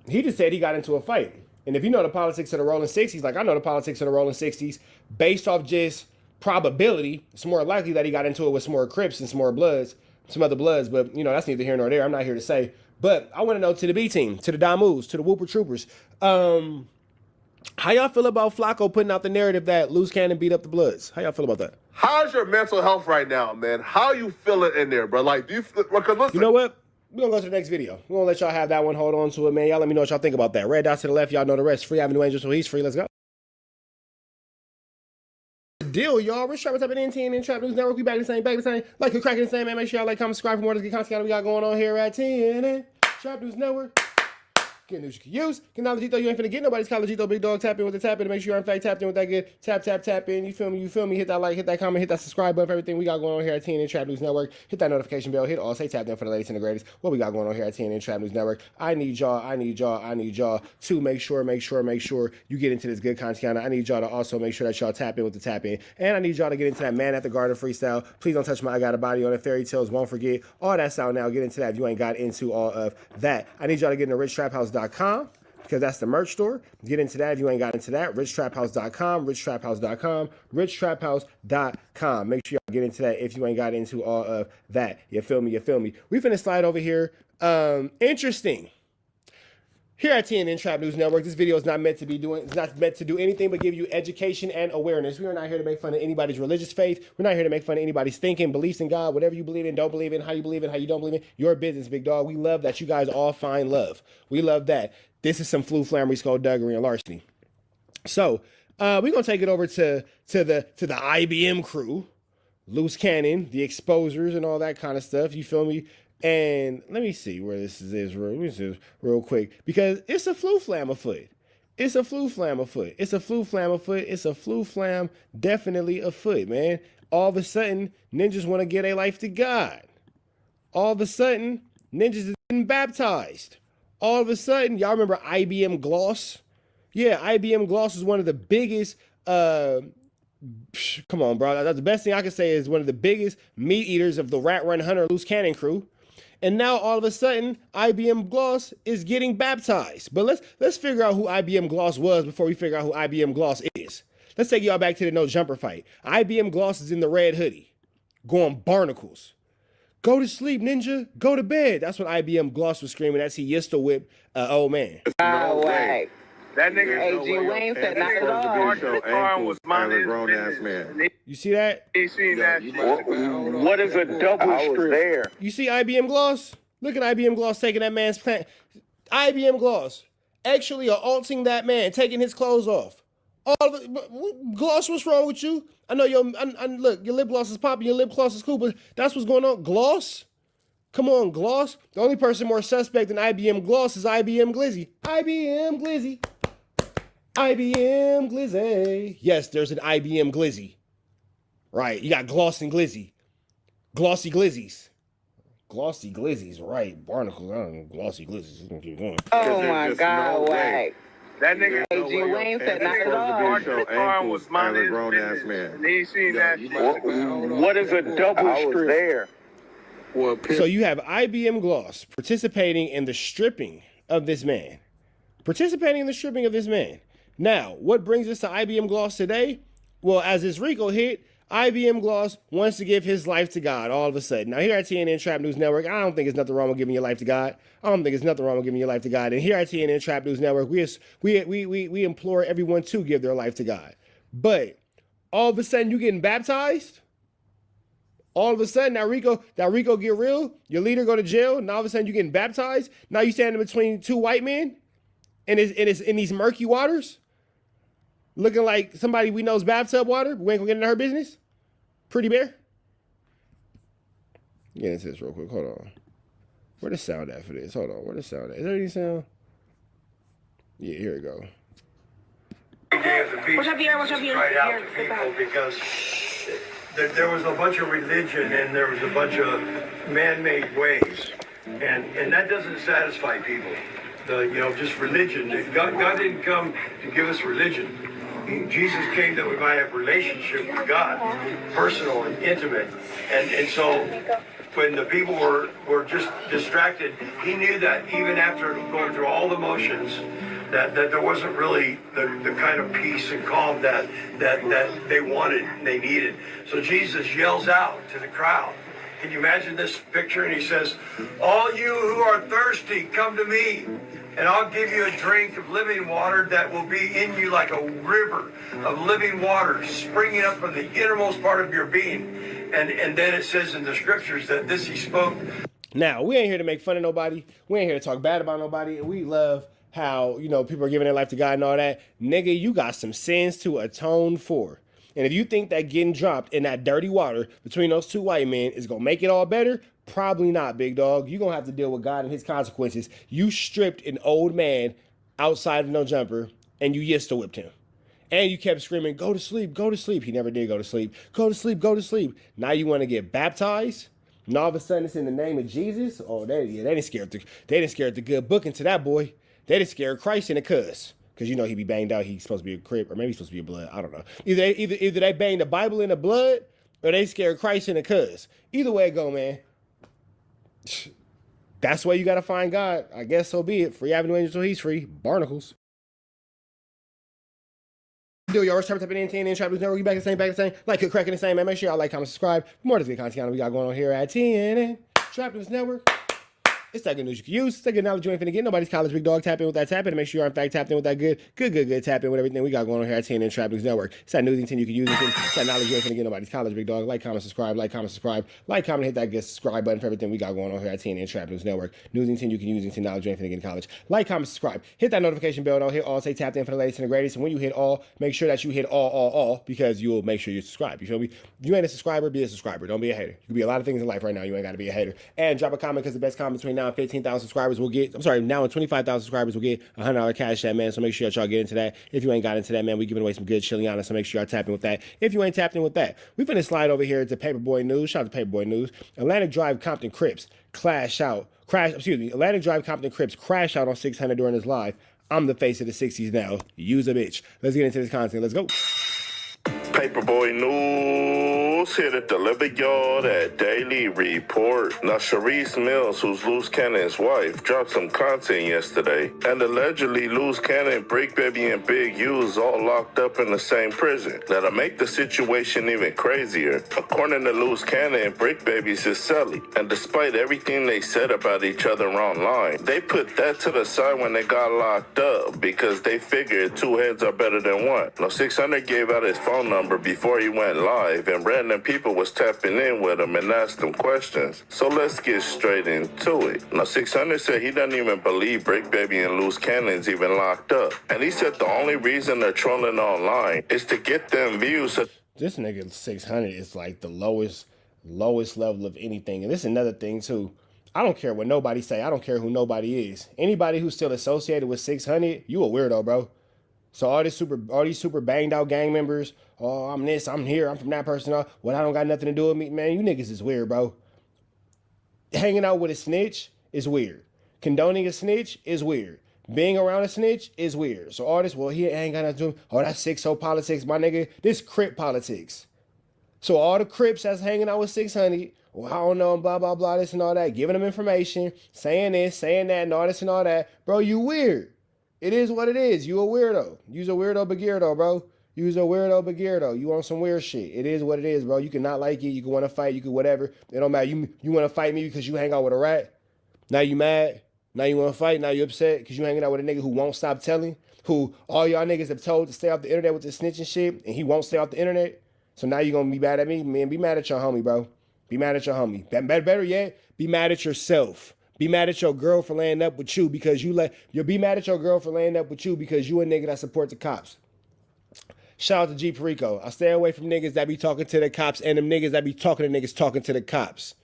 he just said he got into a fight. And if you know the politics of the Rolling 60s, like I know the politics of the Rolling 60s, based off just probability, it's more likely that he got into it with some more Crips and some more Bloods, some other Bloods, but you know, that's neither here nor there. I'm not here to say. But I want to know to the B-Team, to the Damus, to the Whooper Troopers, how y'all feel about FLAKKO putting out the narrative that Loose Cannon beat up the Bloods? How y'all feel about that? How's your mental health right now, man? How you feeling in there, bro? Like, do you feel, because listen. You know what? We're going to go to the next video. We're going to let y'all have that one. Hold on to it, man. Y'all let me know what y'all think about that. Red dot to the left. Y'all know the rest. Free Avenue Angel, so he's free. Let's go. Deal, y'all. We're sharp up at NTN and Trap News Network. We back the same. Like you're cracking the same, man. Make sure y'all like, comment, subscribe for more of this good content we got going on here at TNN. Trap News Network. Get news you can use. Get knowledge you ain't finna get. Nobody's college big dog. Tap in with the tap in to make sure you're in fact tapped in with that good. Tap in. You feel me? Hit that like, hit that comment, hit that subscribe button for everything we got going on here at TNN Trap News Network. Hit that notification bell. Hit all. Say tapped in for the latest and the greatest. What we got going on here at TNN Trap News Network. I need y'all to make sure you get into this good content. I need y'all to also make sure that y'all tap in with the tap in. And I need y'all to get into that Man at the Garden freestyle. Please don't touch my I Got a Body on it. Fairy Tales, won't forget. All that sound now. Get into that if you ain't got into all of that. I need y'all to get into richtraphouse.com. because that's the merch store. Get into that if you ain't got into that. richtraphouse.com, richtraphouse.com. Make sure y'all get into that if you ain't got into all of that. You feel me? We finna slide over here. Interesting. Here at TNN Trap News Network, this video is not meant to do anything but give you education and awareness. We are not here to make fun of anybody's religious faith. We're not here to make fun of anybody's thinking, beliefs in God, whatever you believe in, don't believe in, how you believe in, how you don't believe in. Your business, big dog. We love that you guys all find love. We love that. This is some flammery, skullduggery, and larceny. So we're gonna take it over to the IBM crew, Loose Cannon, the exposers, and all that kind of stuff. You feel me? And let me see where this is real quick, because it's a flu flam afoot. It's a flu flam definitely afoot, man. All of a sudden, ninjas want to give their life to God. All of a sudden, ninjas is getting baptized. All of a sudden, y'all remember IBM Gloss? Yeah, IBM Gloss is one of the biggest, come on, bro. That's the best thing I can say is one of the biggest meat eaters of the Rat Run Hunter Loose Cannon crew. And now all of a sudden, IBM Gloss is getting baptized. But let's figure out who IBM Gloss was before we figure out who IBM Gloss is. Let's take y'all back to the no jumper fight. IBM Gloss is in the red hoodie, going barnacles. Go to sleep, ninja. Go to bed. That's what IBM Gloss was screaming as he used to whip old man. No way. That nigga, Hey, G Wayne said not at all. was minding his grown-ass man. You see that? He seen that shit. What is a double strip? There. You see IBM Gloss? Look at IBM Gloss taking that man's plant. IBM Gloss actually assaulting that man, taking his clothes off. Gloss, what's wrong with you? I know look, your lip gloss is popping, your lip gloss is cool, but that's what's going on. Gloss? Come on, Gloss. The only person more suspect than IBM Gloss is IBM Glizzy. IBM Glizzy. IBM Glizzy. Yes, there's an IBM Glizzy. Right, you got Gloss and Glizzy. Glossy Glizzies. Glossy Glizzies, right. Barnacles, I don't know, Glossy Glizzies. Keep going. Oh my God, Wack. That nigga, hey, G Wayne said not at all. was minding his grown-ass man. And he seen that shit. What is a double strip? There. So you have IBM Gloss participating in the stripping of this man. Now, what brings us to IBM Gloss today? Well, as this RICO hit, IBM Gloss wants to give his life to God all of a sudden. Now, here at TNN Trap News Network, I don't think there's nothing wrong with giving your life to God. And here at TNN Trap News Network, we implore everyone to give their life to God. But all of a sudden, you getting baptized? All of a sudden, that RICO get real? Your leader go to jail, and all of a sudden, you getting baptized? Now you standing between two white men? And it's in these murky waters? Looking like somebody we know's bathtub water, but we ain't gonna get into her business? Pretty Bear? Get into this real quick. Hold on. Where the sound at for this? Hold on. Where the sound at? Is there any sound? Yeah, here we go. What's up here? Right out to people because there was a bunch of religion and there was a bunch of man-made ways. And that doesn't satisfy people. Just religion. God didn't come to give us religion. Jesus came that we might have a relationship with God, personal and intimate. And so when the people were just distracted, he knew that even after going through all the motions, that there wasn't really the kind of peace and calm that they wanted and they needed. So Jesus yells out to the crowd. Can you imagine this picture? And he says, all you who are thirsty, come to me. And I'll give you a drink of living water that will be in you like a river of living water springing up from the innermost part of your being. And then it says in the scriptures that this he spoke. Now, we ain't here to make fun of nobody. We ain't here to talk bad about nobody. We love how, people are giving their life to God and all that. Nigga, you got some sins to atone for. And if you think that getting dropped in that dirty water between those two white men is going to make it all better, probably not, big dog. You're going to have to deal with God and his consequences. You stripped an old man outside of no jumper, and you used to whipped him. And you kept screaming, go to sleep, go to sleep. He never did go to sleep. Go to sleep, go to sleep. Now you want to get baptized? And all of a sudden it's in the name of Jesus? Oh, they didn't scare the good book into that boy. They didn't scare Christ in the cuss. Because he be banged out. He's supposed to be a crip, or maybe he's supposed to be a blood. I don't know. Either they bang the Bible in the blood, or they scare Christ in the cuz. Either way it go, man. That's why you got to find God. I guess so be it. Free Avenue Angel, so he's free. Barnacles. Yo, y'all, it's time to type in TNN Trap News Network. You back the same. Like, cracking the same, man. Make sure y'all like, comment, subscribe. For more of this good content we got going on here at TNN Trap News Network. It's that good news you can use. It's that good knowledge you ain't finna get. Nobody's college, big dog. Tap in with that tap in and make sure you're in fact tapped in with that good tap in with everything we got going on here at TNN Trap News Network. It's that news you can use. It's that knowledge you ain't finna get. Nobody's college, big dog. Like, comment, subscribe. Like, comment, hit that good subscribe button for everything we got going on here at TNN Trap News Network. News you can use. Knowledge you ain't finna get in college. Like, comment, subscribe. Hit that notification bell. Don't hit all. Say tapped in for the latest and the greatest. And when you hit all, make sure that you hit all because you'll make sure you subscribe. You feel me? If you ain't a subscriber, be a subscriber. Don't be a hater. You can be a lot of things in life right now. You ain't got to be a hater. And drop a comment because the best comment between now and 15,000 subscribers will get, now and 25,000 subscribers will get $100 cash that, man. So make sure y'all get into that. If you ain't got into that, man, we giving away some good Chiliana. So make sure y'all tap in with that. If you ain't tapped in with that, we finna slide over here to Paperboy News. Shout out to Paperboy News. Atlantic Drive Compton Crips crash out on 600 during this live. I'm the face of the 60s now. Use a bitch. Let's get into this content. Let's go. Paperboy News. Loose here to deliver y'all that daily report. Now, Sharice Mills, who's Loose Cannon's wife, dropped some content yesterday. And allegedly, Loose Cannon, Brick Baby, and Big U's all locked up in the same prison. Now, to make the situation even crazier, according to Loose Cannon, Brick Baby's his celly. And despite everything they said about each other online, they put that to the side when they got locked up because they figured two heads are better than one. Now, 600 gave out his phone number before he went live, and random people was tapping in with him and asked him questions. So let's get straight into it. Now, 600 said he doesn't even believe Brick Baby and Loose Cannon's even locked up. And he said the only reason they're trolling online is to get them views. This nigga 600 is like the lowest level of anything. And this is another thing too. I don't care what nobody say. I don't care who nobody is. Anybody who's still associated with 600, you a weirdo, bro. So all these super banged out gang members, oh, I'm this, I'm here, I'm from that person. Well, I don't got nothing to do with me. Man, you niggas is weird, bro. Hanging out with a snitch is weird. Condoning a snitch is weird. Being around a snitch is weird. So all this, well, he ain't got nothing to do. Oh, that's 6-0 politics, my nigga. This Crip politics. So all the Crips that's hanging out with 600, well, I don't know, blah, blah, blah, this and all that, giving them information, saying this, saying that, and all this and all that. Bro, you weird. It is what it is. You a weirdo. You's a weirdo begeardo, bro. You's a weirdo begeardo. You on some weird shit. It is what it is, bro. You can not like it. You can want to fight. You can whatever. It don't matter. You want to fight me because you hang out with a rat. Now you mad. Now you want to fight. Now you upset because you hanging out with a nigga who won't stop telling. Who all y'all niggas have told to stay off the internet with this snitching shit. And he won't stay off the internet. So now you going to be mad at me? Man, be mad at your homie, bro. Be mad at your homie. Better yet, be mad at yourself. Be mad at your girl for laying up with you because you'll be mad at your girl for laying up with you because you a nigga that support the cops. Shout out to G RICO. I stay away from niggas that be talking to the cops and them niggas that be talking to niggas talking to the cops.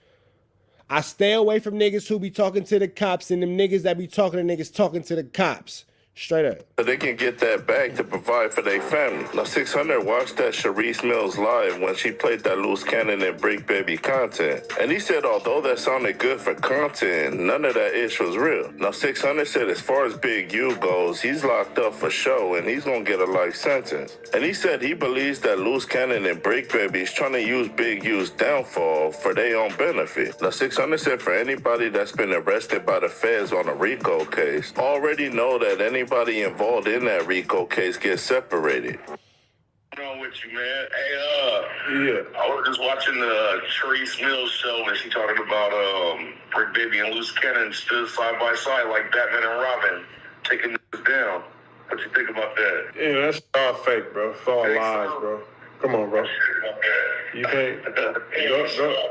I stay away from niggas who be talking to the cops and them niggas that be talking to niggas talking to the cops. Straight up. So they can get that bag to provide for their family. Now, 600 watched that Sharice Mills live when she played that Loose Cannon and Brick Baby content. And he said, although that sounded good for content, none of that ish was real. Now, 600 said as far as Big U goes, he's locked up for show and he's gonna get a life sentence. And he said he believes that Loose Cannon and Brick Baby is trying to use Big U's downfall for their own benefit. Now, 600 said for anybody that's been arrested by the feds on a RICO case, already know that anybody involved in that RICO case gets separated. What's wrong with you, man? Hey, I was just watching the Sharice Mills show and she talking about Brick Baby and Loose Cannon stood side by side like Batman and Robin, taking this down. What you think about that? Yeah, that's all fake, bro. It's all lies, bro. Come on, bro. You can't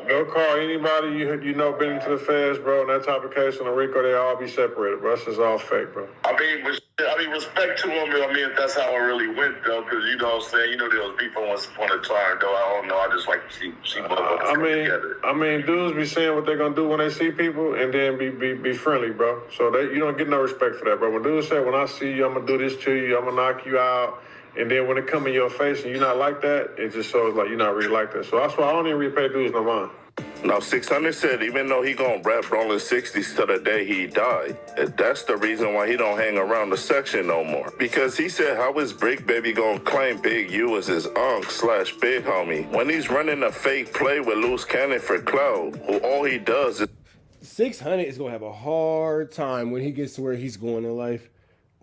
go call anybody you know been into the feds, bro. In that type of case on the RICO, they all be separated, bro. This is all fake, bro. I mean, respect to them. I mean, if that's how it really went, though, because you know what I'm saying. You know, there was people once upon a time, though. I don't know. I just like to see motherfuckers come together. I mean, dudes be saying what they gonna do when they see people, and then be friendly, bro. So you don't get no respect for that, bro. When dudes say, when I see you, I'm gonna do this to you, I'm gonna knock you out. And then when it come in your face and you're not like that, it just shows like you're not really like that. So that's why I don't even repay dudes no mind. Now, 600 said even though he gonna rap Rolling 60s to the day he died, that's the reason why he don't hang around the section no more. Because he said, how is Brick Baby gonna claim Big U as his /big homie when he's running a fake play with Loose Cannon for clout, who all he does is... 600 is gonna have a hard time when he gets to where he's going in life.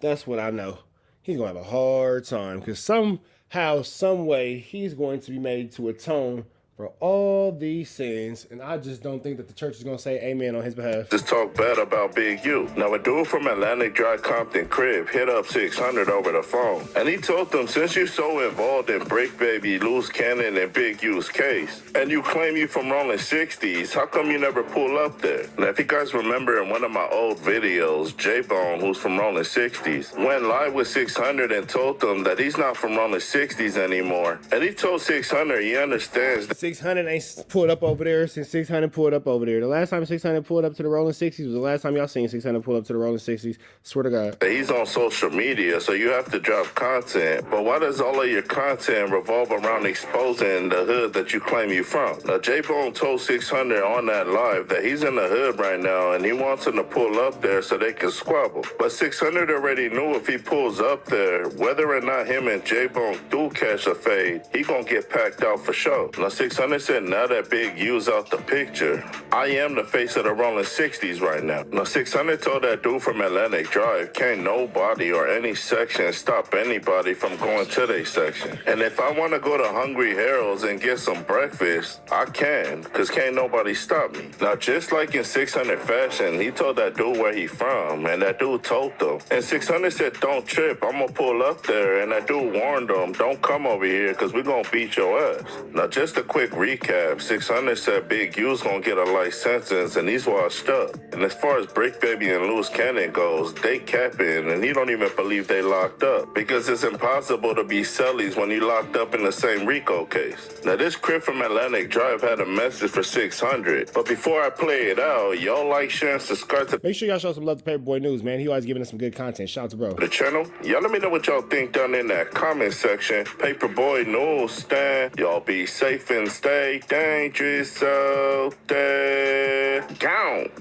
That's what I know. He's going to have a hard time because somehow, some way, he's going to be made to atone for all these sins, and I just don't think that the church is going to say amen on his behalf. Just talk bad about Big U. Now, a dude from Atlantic Drive Compton Crib hit up 600 over the phone, and he told them, since you're so involved in Brick Baby, Loose Cannon, and Big U's case, and you claim you from Rolling 60s, how come you never pull up there? Now, if you guys remember in one of my old videos, J-Bone, who's from Rolling 60s, went live with 600 and told them that he's not from Rolling 60s anymore. And he told 600 he understands that 600 ain't pulled up over there since 600 pulled up over there. The last time 600 pulled up to the Rolling 60s was the last time y'all seen 600 pull up to the Rolling 60s. Swear to God. He's on social media, so you have to drop content. But why does all of your content revolve around exposing the hood that you claim you from? Now, J-Bone told 600 on that live that he's in the hood right now and he wants him to pull up there so they can squabble. But 600 already knew if he pulls up there, whether or not him and J-Bone do catch a fade, he gonna get packed out for sure. Now, 600 600 said now that Big U's out the picture, I am the face of the rolling 60s right now. Now 600 told that dude from Atlantic Drive, can't nobody or any section stop anybody from going to their section. And if I want to go to Hungry Harold's and get some breakfast, I can, because can't nobody stop me. Now just like in 600 fashion, he told that dude where he from, and that dude told them. And 600 said, don't trip, I'm gonna pull up there, and that dude warned him, don't come over here, because we're gonna beat your ass. Now just a quick recap, 600 said Big U's gonna get a life sentence, and he's washed up. And as far as Brick Baby and Loose Cannon goes, they capping, and he don't even believe they locked up, because it's impossible to be Sellies when you locked up in the same RICO case. Now this crib from Atlantic Drive had a message for 600, but before I play it out, y'all like, share, and subscribe to... Make sure y'all show some love to Paperboy News, man. He always giving us some good content. Shout out to bro. The channel. Y'all let me know what y'all think down in that comment section. Paperboy News stand. Y'all be safe and stay dangerous out there. Count.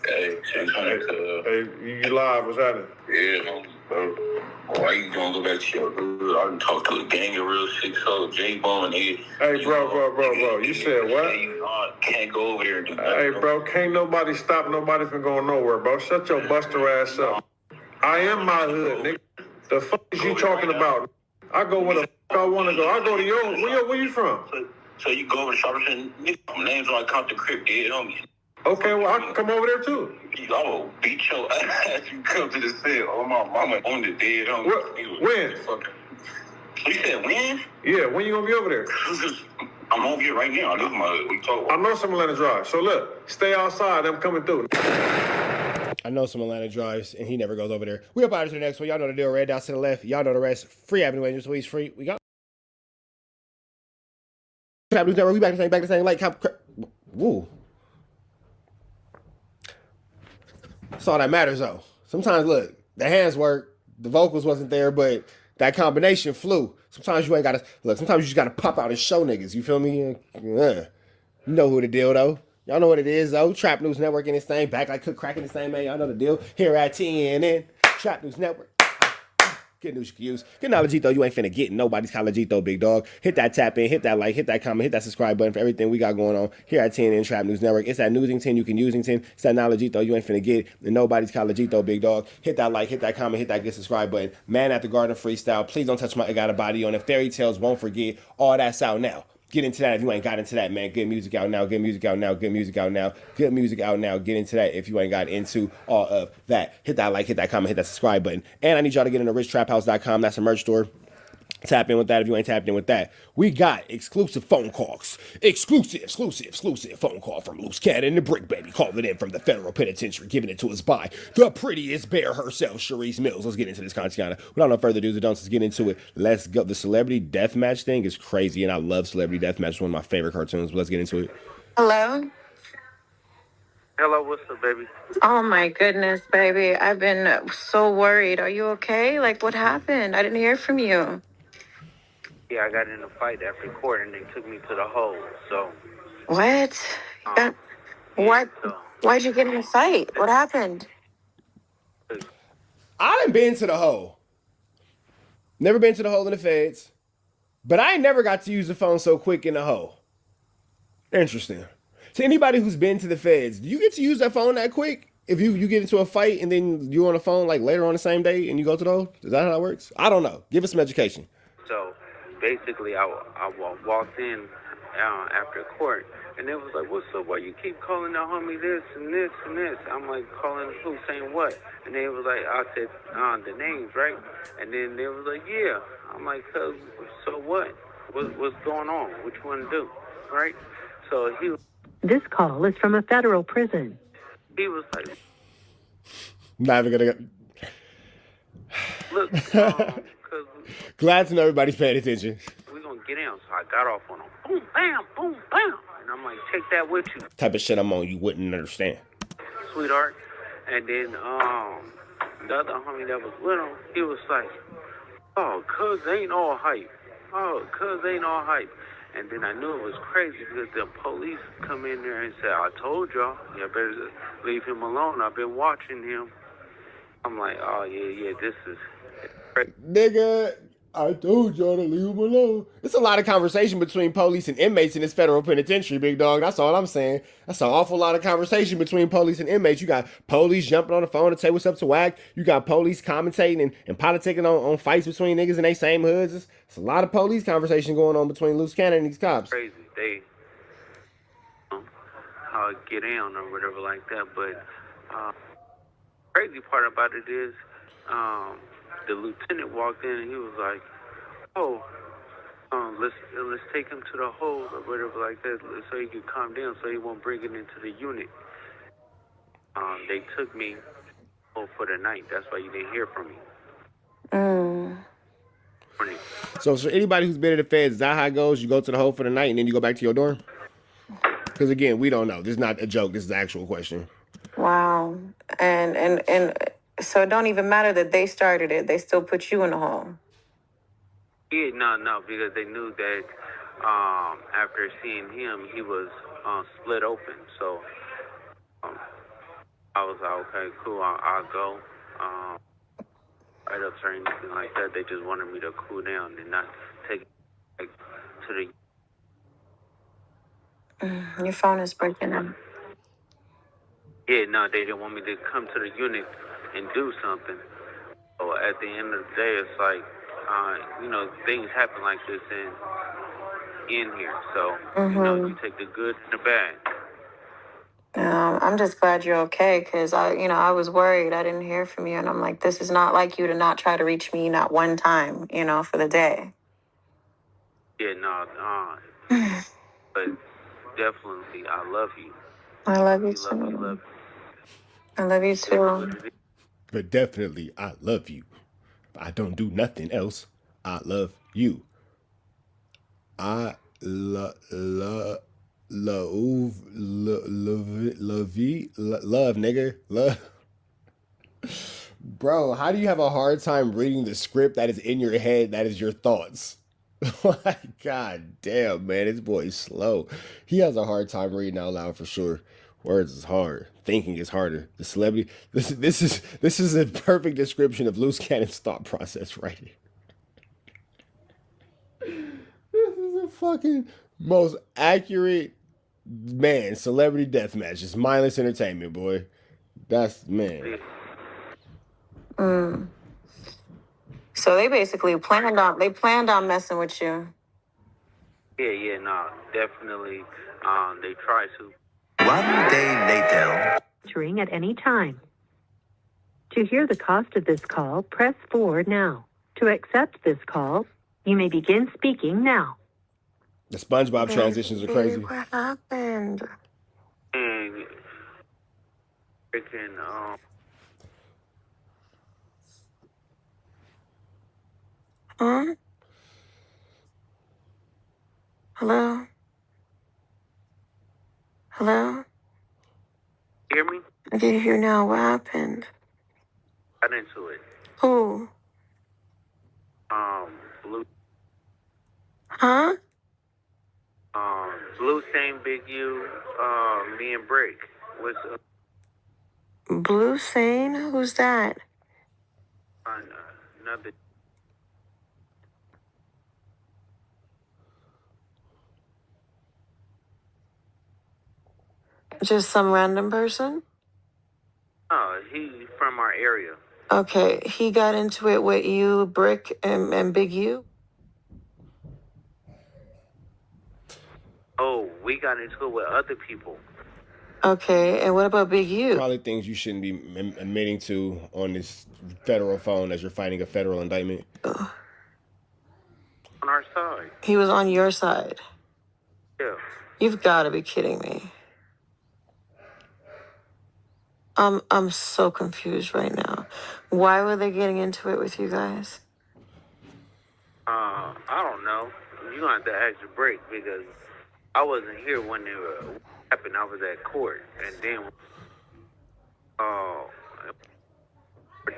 Hey, 600. Hey, you live? What's happening? Yeah, bro. Why you gonna go back to your hood? I done talked to a gang of real 6-0 J-Bone here. Hey, bro. You said what? You can't go over there and do nothing. Hey, bro, can't nobody stop nobody from going nowhere, bro. Shut your buster ass up. I am my hood, nigga. The fuck is you talking about? I go where the fuck I want to go. I go to yours. Where you from? So you go over to Sharp and nigga, names like Cont the Crip, dead homie. Okay, well, I can come over there, too. I will beat your ass. You come to the cell. Oh, my mama on the dead homie. When? You said when? Yeah, when you gonna be over there? I'm over here right now. I live in my hood. We talk. I know some Atlanta Drive. So look, stay outside. I'm coming through. I know some Atlanta drives, and he never goes over there. We up out to the next one. Y'all know the deal. Red dots to the left. Y'all know the rest. Free Avenue Angels. He's free. We got. We back to saying like. Woo. That's all that matters, though. Sometimes, look, the hands work, the vocals wasn't there, but that combination flew. Sometimes you ain't gotta look. Sometimes you just gotta pop out and show niggas. You feel me? You know who the deal, though. Y'all know what it is, though. Trap News Network in this thing. Back like cook cracking this thing, man. Y'all know the deal. Here at TNN, Trap News Network. Good news you can use. Good knowledge, though. You ain't finna get nobody's college, though, big dog. Hit that tap in, hit that like, hit that comment, hit that subscribe button for everything we got going on here at TNN Trap News Network. It's that newsington you can usington. It's that knowledge, though. You ain't finna get and nobody's college, though, big dog. Hit that like, hit that comment, hit that get subscribe button. Man at the Garden freestyle. Please don't touch my I Got a Body on it. Fairy Tales won't forget. All that's out now. Get into that if you ain't got into that, man. Good music out now. Good music out now. Good music out now. Good music out now. Get into that if you ain't got into all of that. Hit that like, hit that comment, hit that subscribe button. And I need y'all to get into richtraphouse.com. That's a merch store. Tap in with that if you ain't tapped in with that. We got exclusive phone calls. Exclusive phone call from Loose Cannon and the Brick Baby. Calling it in from the federal penitentiary, giving it to us by the prettiest bear herself, Sharice Mills. Let's get into this content. Without no further ado, let's get into it. Let's go. The celebrity deathmatch thing is crazy, and I love celebrity deathmatch. It's one of my favorite cartoons. But let's get into it. Hello? Hello, what's up, baby? Oh my goodness, baby. I've been so worried. Are you okay? Like, what happened? I didn't hear from you. Yeah, I got in a fight after court, and they took me to the hole, so... What? What? Why'd you get in a fight? What happened? I done been to the hole. Never been to the hole in the feds. But I ain't never got to use the phone so quick in the hole. Interesting. To anybody who's been to the feds, do you get to use that phone that quick? If you get into a fight and then you're on the phone like later on the same day and you go to the hole? Is that how that works? I don't know. Give us some education. So, basically, I walked in after court, and it was like, what's up, why you keep calling the homie this and this and this? I'm like, calling who, saying what? And they was like, I said, the names, right? And then they was like, yeah. I'm like, so what? What's going on? What you want to do, right? So he... This call is from a federal prison. He was like... Not even gonna... Look, glad to know everybody's paying attention. We're gonna get in, so I got off on him. Boom, bam, boom, bam. And I'm like, take that with you. Type of shit I'm on you wouldn't understand. Sweetheart. And then the other homie that was with him, he was like, oh, cuz ain't all hype. Oh, cuz ain't all hype. And then I knew it was crazy because the police come in there and say, I told y'all, you better leave him alone. I've been watching him. I'm like, oh, yeah, this is... Nigga, I told y'all to leave him alone. It's a lot of conversation between police and inmates in this federal penitentiary, big dog. That's all I'm saying. That's an awful lot of conversation between police and inmates. You got police jumping on the phone to tell what's up to Wack. You got police commentating and politicking on fights between niggas in they same hoods. It's a lot of police conversation going on between Loose Cannon and these cops. Crazy. They get in or whatever like that. But crazy part about it is the lieutenant walked in and he was like, "Oh, let's take him to the hold or whatever like that, so he could calm down, so he won't bring it into the unit." They took me for the night. That's why you didn't hear from me. So for anybody who's been in the feds, is that how it goes? You go to the hold for the night and then you go back to your dorm? Because again, we don't know. This is not a joke. This is the actual question. Wow. And so it don't even matter that they started it. They still put you in the hole. Yeah, no, because they knew that after seeing him, he was split open. So I was like, okay, cool, I'll go. Right up or anything like that. They just wanted me to cool down and not take it to the... Your phone is breaking up. Yeah, no, they didn't want me to come to the unit and do something. So at the end of the day, it's like, things happen like this in here. So, you take the good and the bad. I'm just glad you're okay, because I was worried. I didn't hear from you, and I'm like, this is not like you to not try to reach me not one time, for the day. Yeah, no, but definitely, I love you. I love you too. I love you too. But definitely, I love you. I don't do nothing else. I love you. I love, nigga. Love. Bro, how do you have a hard time reading the script that is in your head that is your thoughts? Like, god damn, man, this boy is slow. He has a hard time reading out loud for sure. Words is hard. Thinking is harder. The celebrity. This is a perfect description of Loose Cannon's thought process right here. This is the fucking most accurate, man, celebrity deathmatch. It's mindless entertainment, boy. That's, man. So they basically planned on messing with you. Yeah, no, definitely. They try to. 1 day later. Entering at any time. To hear the cost of this call, press 4 now. To accept this call, you may begin speaking now. The SpongeBob transitions are crazy. What happened? And freaking Huh? Hello? Hello? hear me? I can hear now. What happened? Got into it. Who? Blue. Huh? Blue Stain, Big U, me and Brick. What's up? Blue Sane? Who's that? Another. Just some random person? He's from our area. Okay, he got into it with you, Brick, and Big U? Oh, we got into it with other people. Okay, and what about Big U? Probably things you shouldn't be admitting to on this federal phone as you're fighting a federal indictment. Ugh. On our side. He was on your side? Yeah. You've got to be kidding me. I'm so confused right now. Why were they getting into it with you guys? I don't know. You're going to have to ask the Break, because I wasn't here when it happened. I was at court. And then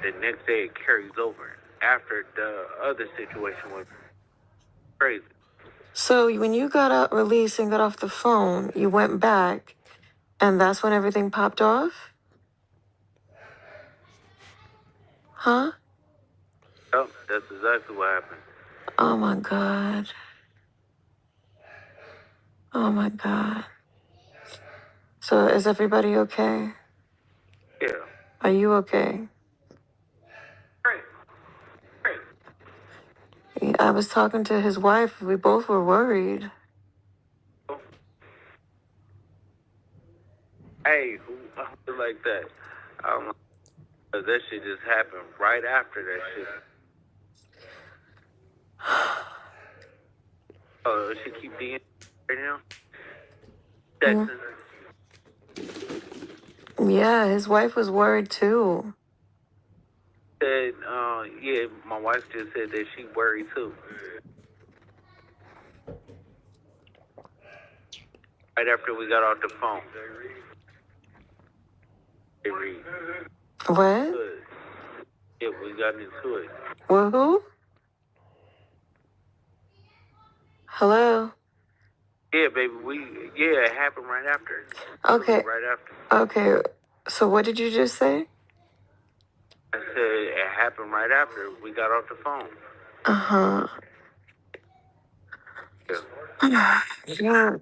the next day it carries over. After the other situation was crazy. So when you got out released and got off the phone, you went back, and that's when everything popped off? Huh? Yep, that's exactly what happened. Oh my God. Oh my God. So is everybody okay? Yeah. Are you okay? I was talking to his wife. We both were worried. Hey, who like that? That shit just happened right after that shit. Oh, she keep being right now? Texting her. Yeah, his wife was worried too. Said, yeah, my wife just said that she worried too. Right after we got off the phone. What? Yeah, we got into it. Well, who? Hello? Yeah, baby, it happened right after. Okay. Right after. Okay. So what did you just say? I said it happened right after we got off the phone. Uh-huh. Yeah. God.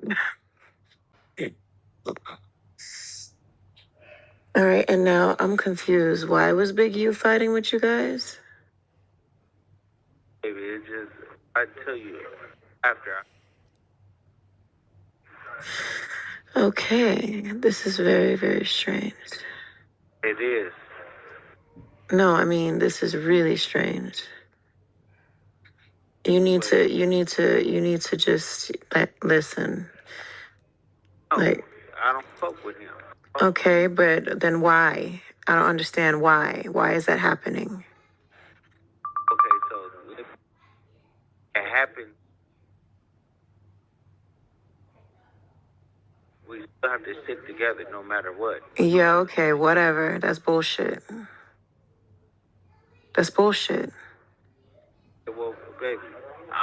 All right, and now I'm confused. Why was Big U fighting with you guys? Baby, it just, I tell you, after. Okay, this is very, very strange. It is. No, I mean, this is really strange. You need to just listen. No, Like, I don't fuck with him. okay, but then why? I don't understand why. Why is that happening? Okay, so it happened. We still have to stick together no matter what. Yeah, okay, whatever. That's bullshit. That's bullshit. Well, baby,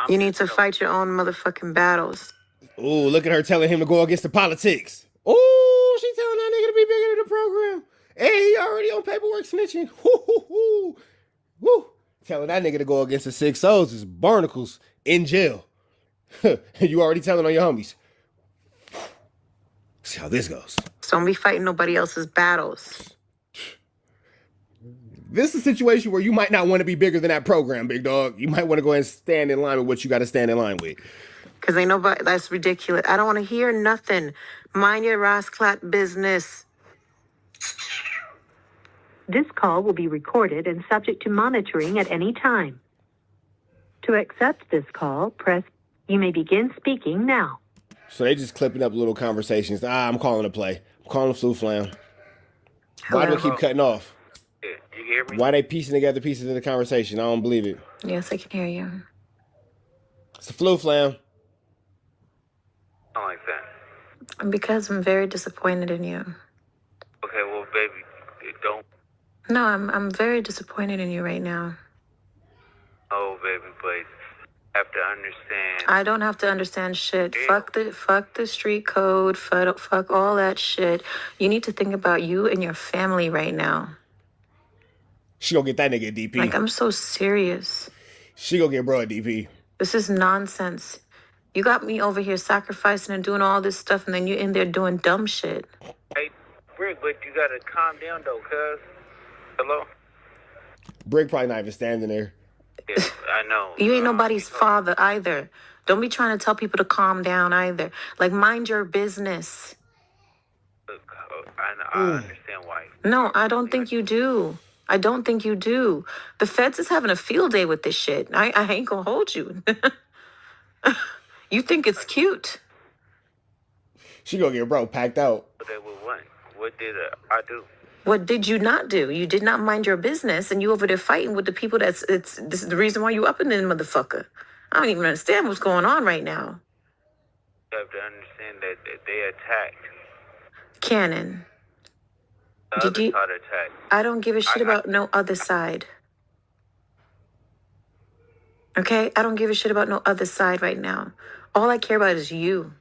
You need to fight your own motherfucking battles. Ooh, look at her telling him to go against the politics. Ooh, she telling that nigga to be bigger than the program. Hey, he already on paperwork snitching. Woo. Telling that nigga to go against the 6 O's is barnacles in jail. You already telling on your homies. See how this goes. So don't be fighting nobody else's battles. This is a situation where you might not want to be bigger than that program, big dog. You might want to go ahead and stand in line with what you got to stand in line with. Because ain't nobody, that's ridiculous. I don't want to hear nothing. Mind your rasclat business. This call will be recorded and subject to monitoring at any time. To accept this call, press. You may begin speaking now. So they just clipping up little conversations. I'm calling a play. I'm calling Flu Flam. Why do I keep cutting off? Yeah, you hear me? Why they piecing together pieces of the conversation? I don't believe it. Yes, I can hear you. It's a Flu Flam. I don't like that. Because I'm very disappointed in you. Okay, well, baby, don't. No, I'm very disappointed in you right now. Oh, baby, but you have to understand. I don't have to understand shit. Yeah. Fuck the street code. Fuck all that shit. You need to think about you and your family right now. She gonna get that nigga a DP. Like, I'm so serious. She gonna get bro a DP. This is nonsense. You got me over here sacrificing and doing all this stuff, and then you in there doing dumb shit. Hey, Brick, but you gotta calm down, though, cuz. Hello? Brick probably not even standing there. Yeah, I know. You ain't nobody's father either. Don't be trying to tell people to calm down either. Like, mind your business. Look, I understand why. No, I don't think you do. I don't think you do. The feds is having a field day with this shit. I ain't gonna hold you. You think it's cute. She gonna get bro packed out. What did I do? What did you not do? You did not mind your business, and you over there fighting with the people this is the reason why you up in this motherfucker. I don't even understand what's going on right now. You have to understand that they attacked. Cannon. The other side attacked. I don't give a shit about no other side. Okay? I don't give a shit about no other side right now. All I care about is you.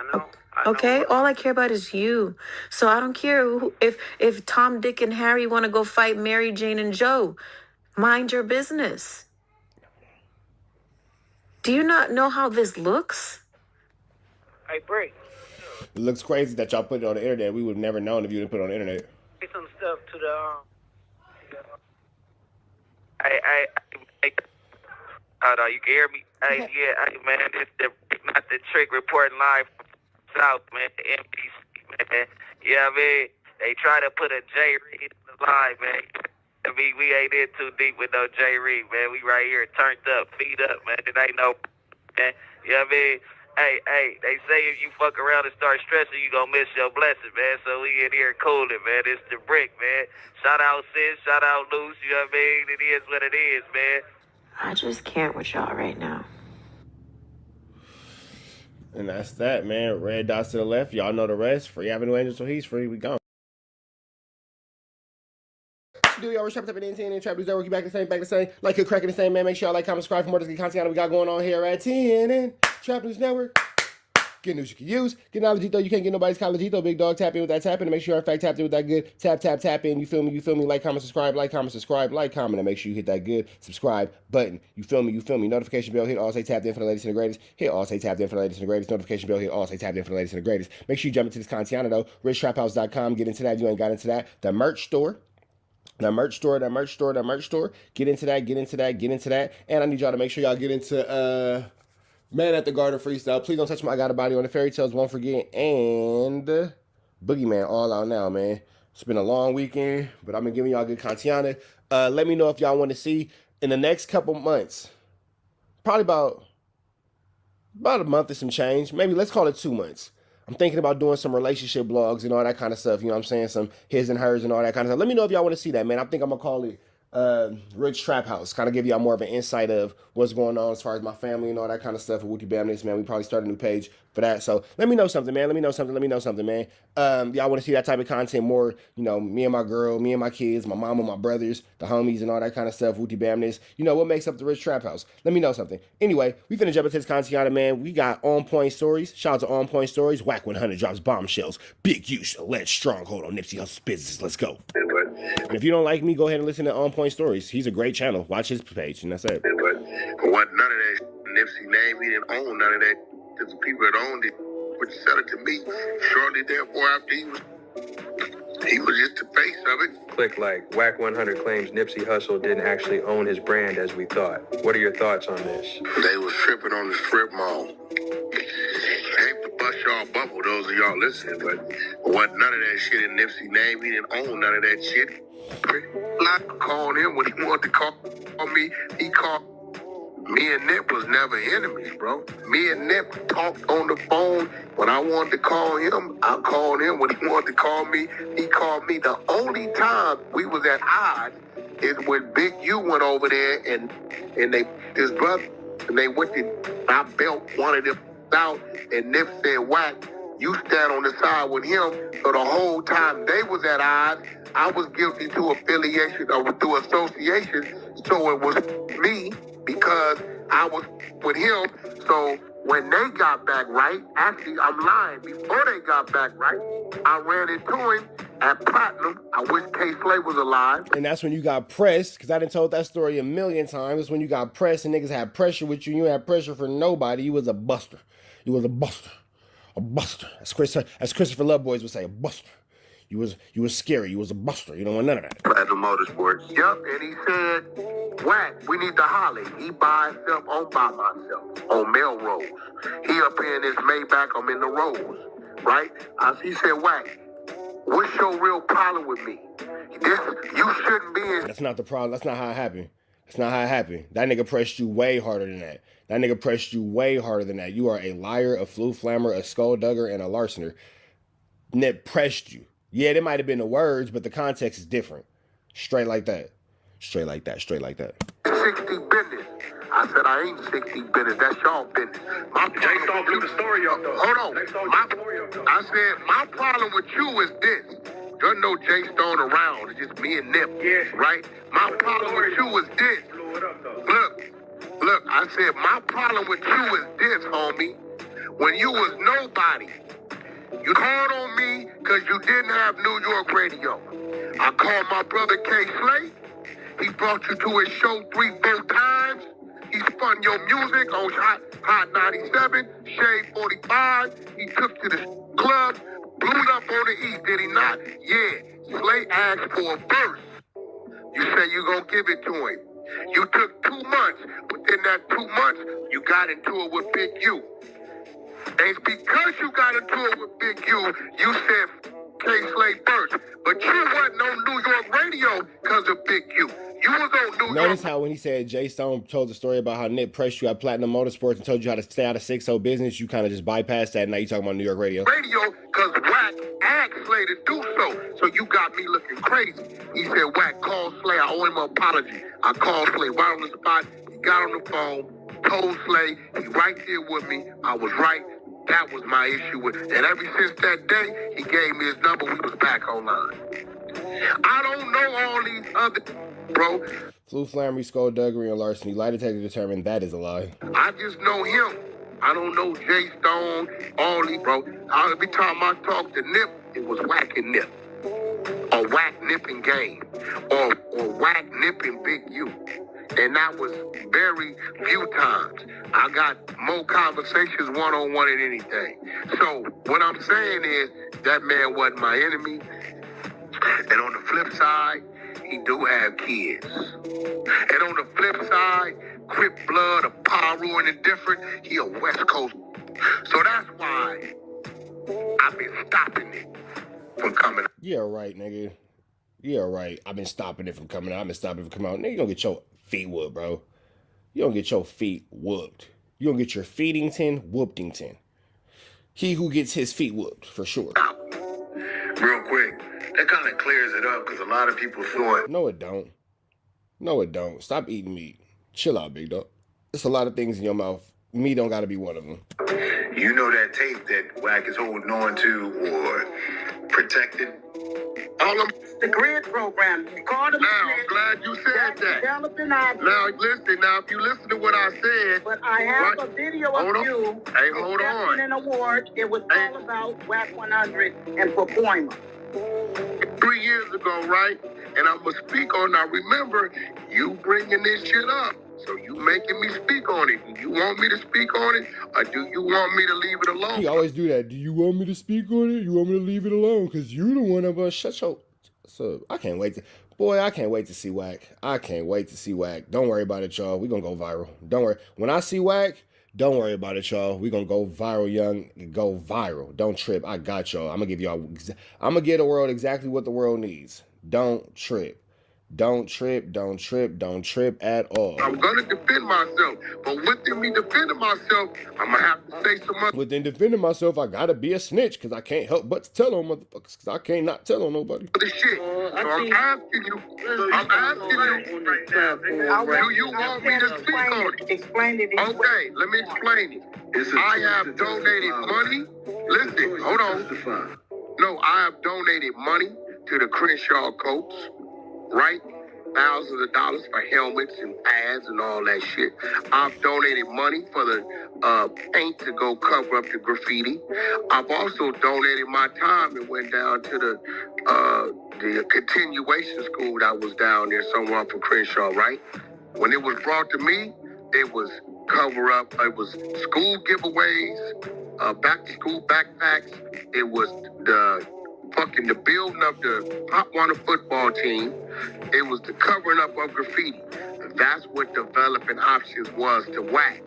I know. Okay, all I care about is you. So I don't care if Tom, Dick, and Harry want to go fight Mary, Jane, and Joe. Mind your business. Do you not know how this looks? Hey, Brick. It looks crazy that y'all put it on the internet. We would have never known if you didn't put it on the internet. Say some stuff to the. Hold on, you can hear me? Hey, yeah, hey, man, this the not the trick reporting live from South, man, the MPC, man. Yeah, I mean, they try to put a J Reed in the line, man. I mean, we ain't in too deep with no J Reed, man. We right here turned up, feet up, man. It ain't no, man. You know what I mean? Hey, they say if you fuck around and start stressing, you gonna miss your blessing, man. So we in here cooling, man. It's the Brick, man. Shout out Sis, shout out Loose, you know what I mean? It is what it is, man. I just can't with y'all right now. And that's that, man. Red dots to the left. Y'all know the rest. Free Avenue Angel, so he's free. We gone. Do y'all trap in TNN and Trap News Network? You back the same. Like you're cracking the same, man. Make sure y'all like, comment, subscribe for more of the content we got going on here at TNN Trap News Network. Get news you can use. Get knowledge, though. You can't get nobody's college, though. Big dog, tap in with that tap in. And make sure you're in fact tapped in with that good. Tap in. You feel me? Like, comment, subscribe. Like, comment, and make sure you hit that good subscribe button. You feel me? Notification bell, hit all say tapped in for the latest and the greatest. Hit all say tapped in for the latest and the greatest. Notification bell, hit all say tapped in for the latest and the greatest. Make sure you jump into this content, though. RichTrapHouse.com. Get into that if you ain't got into that. The merch store. Get into that. And I need y'all to make sure y'all get into Man at the Garden freestyle. Please don't touch my I Got a Body on the Fairy Tales, Won't Forget, and Boogeyman all out now, man. It's been a long weekend, but I've been giving y'all good content. Let me know if y'all want to see in the next couple months, probably about a month or some change. Maybe let's call it 2 months. I'm thinking about doing some relationship blogs and all that kind of stuff. You know what I'm saying? Some his and hers and all that kind of stuff. Let me know if y'all want to see that, man. I think I'm going to call it Rich Trap House. Kind of give y'all more of an insight of what's going on as far as my family and all that kind of stuff. With Wookie Bamness, man. We probably start a new page for that. So let me know something, man. Man. Y'all want to see that type of content more, you know, me and my girl, me and my kids, my mama, my brothers, the homies and all that kind of stuff. Wookie Bamness. You know, what makes up the Rich Trap House? Let me know something. Anyway, we finna jump into this content, man. We got On Point Stories. Shout out to On Point Stories. WACK100 drops bombshells. Big use, alleged stronghold on Nipsey Hussle's business. Let's go. And if you don't like me, go ahead and listen to On Point Stories. He's a great channel. Watch his page, and that's it. What none of that Nipsey name, he didn't own none of that. There's people that owned it, which said it to me shortly therefore after he was just the face of it. Click like. WACK100 claims Nipsey Hussle didn't actually own his brand as we thought. What are your thoughts on this? They was tripping on the strip mall. I hate to bust y'all bubble, those of y'all listening, but what none of that shit in Nipsey name, he didn't own none of that shit. I called him when he wanted to call me. He called me and Nip was never enemies, bro. Me and Nip talked on the phone. When I wanted to call him, I called him. When he wanted to call me, he called me. The only time we was at odds is when Big U went over there and they his brother and they went to I belt one of them out and Nip said, Wack, you stand on the side with him. So the whole time they was at odds, I was guilty to affiliation or through association. So it was me because I was with him. So when they got back right, actually I'm lying. Before they got back right, I ran into him at Platinum. I wish K-Slay was alive. And that's when you got pressed, because I done told that story a million times. That's when you got pressed and niggas had pressure with you. You had pressure for nobody. You was a buster. You was a buster. A buster. As Christopher Loveboys would say, a buster. You was scary. You was a buster. You don't want none of that. Platinum Motorsports. Yup, and he said, Wack, we need to Holly. He by himself, I'm by myself. On Melrose. He up here in his Maybach, I'm in the Rose. Right? He said, Wack, what's your real problem with me? You shouldn't be in... That's not the problem. That's not how it happened. That's not how it happened. That nigga pressed you way harder than that. You are a liar, a flu flammer, a skulldugger, and a larcener. Nip pressed you. Yeah, there might have been the words, but the context is different. Straight like that. 60 business. I said, I ain't 60 business. That's y'all business. J-Star blew the story up, though. Hold on. I said, my problem with you is this. There's no J-Stone around. It's just me and Nip. Yeah. Right? My problem with you is this. Look, I said, my problem with you is this, homie. When you was nobody, you called on me because you didn't have New York radio. I called my brother K-Slay. He brought you to his show 3-4 times. He's on your music on Hot 97, Shade 45. He took to the club, blew it up on the E, did he not? Yeah. Slay asked for a verse. You say you gonna give it to him. You took 2 months. Within that 2 months, you got into it with Big U. And it's because you got into it with Big U, you said K-Slay first. But you wasn't on New York radio because of Big U. You was on New York. Notice how when he said Jay Stone told the story about how Nip pressed you at Platinum Motorsports and told you how to stay out of 6-0 business, you kind of just bypassed that. Now you talking about New York radio. Radio, because Wack asked Slay to do so. So you got me looking crazy. He said, Wack, call Slay. I owe him an apology. I called Slay right on the spot. He got on the phone, told Slay, he right there with me. I was right. That was my issue with it. And ever since that day, he gave me his number. We was back online. I don't know all these other, bro. Flu, flammery, skullduggery, and larceny. Lie detector determined that is a lie. I just know him. I don't know Jay Stone, all these, bro. Every time I talk to Nip, it was Wack and Nip. Or Wack, Nip and Game. Or Wack, Nip and Big U. And that was very few times. I got more conversations one-on-one than anything. So what I'm saying is that man wasn't my enemy. And on the flip side, he do have kids. And on the flip side, Crip blood, a Paru and indifferent, he a West Coast. So that's why I've been stopping it from coming out. Yeah, right, nigga. Yeah, right. I've been stopping it from coming out. I've been stopping it from coming out. Nigga, you gonna get your feet whooped, bro. You don't get your feet whooped. You don't get your feedington, whoopington. He who gets his feet whooped, for sure. Real quick, that kind of clears it up because a lot of people thought. No, it don't. No, it don't. Stop eating meat. Chill out, big dog. There's a lot of things in your mouth. Meat don't gotta be one of them. You know that tape that Wack is holding on to or protecting? All of The grid program. You called him. Now, I'm glad you said that. Now, listen. Now, if you listen to what I said. But I have right, a video of you. Hey, hold on. An award. It was all about WACK100 and Performer. 3 years ago, right? And I'm going to speak on, now remember, you bringing this shit up. So you making me speak on it. Do you want me to speak on it? Or do you want me to leave it alone? He always do that. Do you want me to speak on it? You want me to leave it alone? Because you the one of us. Shut your... So, I can't wait to... Boy, I can't wait to see Wack. I can't wait to see Wack. Don't worry about it, y'all. We gonna go viral. Don't worry. When I see Wack, don't worry about it, y'all. We gonna go viral, young. Go viral. Don't trip. I got y'all. I'm gonna give y'all... I'm gonna give the world exactly what the world needs. Don't trip. Don't trip, don't trip, don't trip at all. I'm going to defend myself, but within me defending myself, I'm going to have to say some other... Within defending myself, I got to be a snitch, because I can't help but to tell on motherfuckers, because I can't not tell on nobody. The shit. So I'm asking you right now, do you want me to speak on it? Explain it. Okay, let me explain it. I have donated money. Listen, hold on. No, I have donated money to the Crenshaw Coats. Right? Thousands of dollars for helmets and pads and all that shit. I've donated money for the paint to go cover up the graffiti. I've also donated my time and went down to the continuation school that was down there somewhere for Crenshaw, right? When it was brought to me, it was cover up, it was school giveaways, back to school backpacks, it was the building of the Pop Warner football team. It was the covering up of graffiti. That's what developing options was to Wack.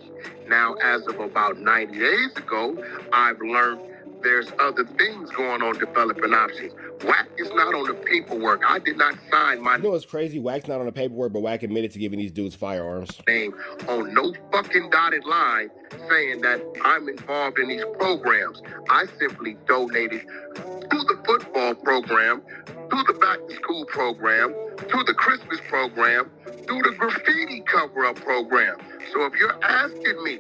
Now, as of about 90 days ago, I've learned there's other things going on developing options. Wack is not on the paperwork. I did not sign my... You know what's crazy? Wack's not on the paperwork, but Wack admitted to giving these dudes firearms. Name on no fucking dotted line saying that I'm involved in these programs. I simply donated to the football program, to the back-to-school program, to the Christmas program, to the graffiti cover-up program. So if you're asking me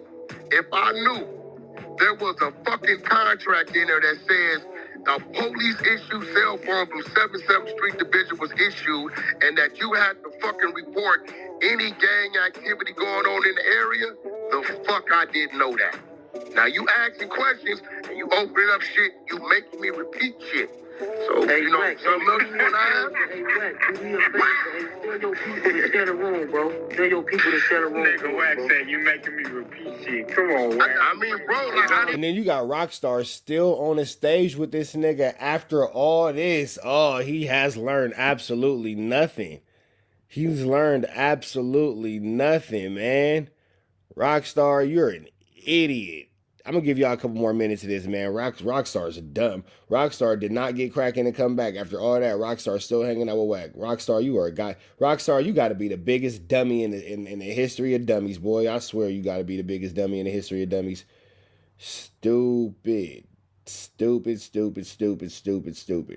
if I knew there was a fucking contract in there that says a police issued cell phone from 77th Street Division was issued and that you had to fucking report any gang activity going on in the area, the fuck I didn't know that. Now you asking questions and you opening up shit, you making me repeat shit. So, Hey, you know, Wack, something else you want to ask? Hey, Wack, do me a favor. Hey, tell your people to share the room, bro. Tell your people to share the room. Nigga, Wack said you making me repeat shit. Come on, Wack. I mean, bro, like, I And then you got Rockstar still on the stage with this nigga after all this. Oh, he has learned absolutely nothing. He's learned absolutely nothing, man. Rockstar, you're an idiot. I'm gonna give y'all a couple more minutes of this, man. Rockstar's dumb. Rockstar did not get cracking and come back after all that. Rockstar's still hanging out with Wack. Rockstar, you are a guy. Rockstar, you got to be the biggest dummy in the history of dummies, boy. I swear you got to be the biggest dummy in the history of dummies. Stupid.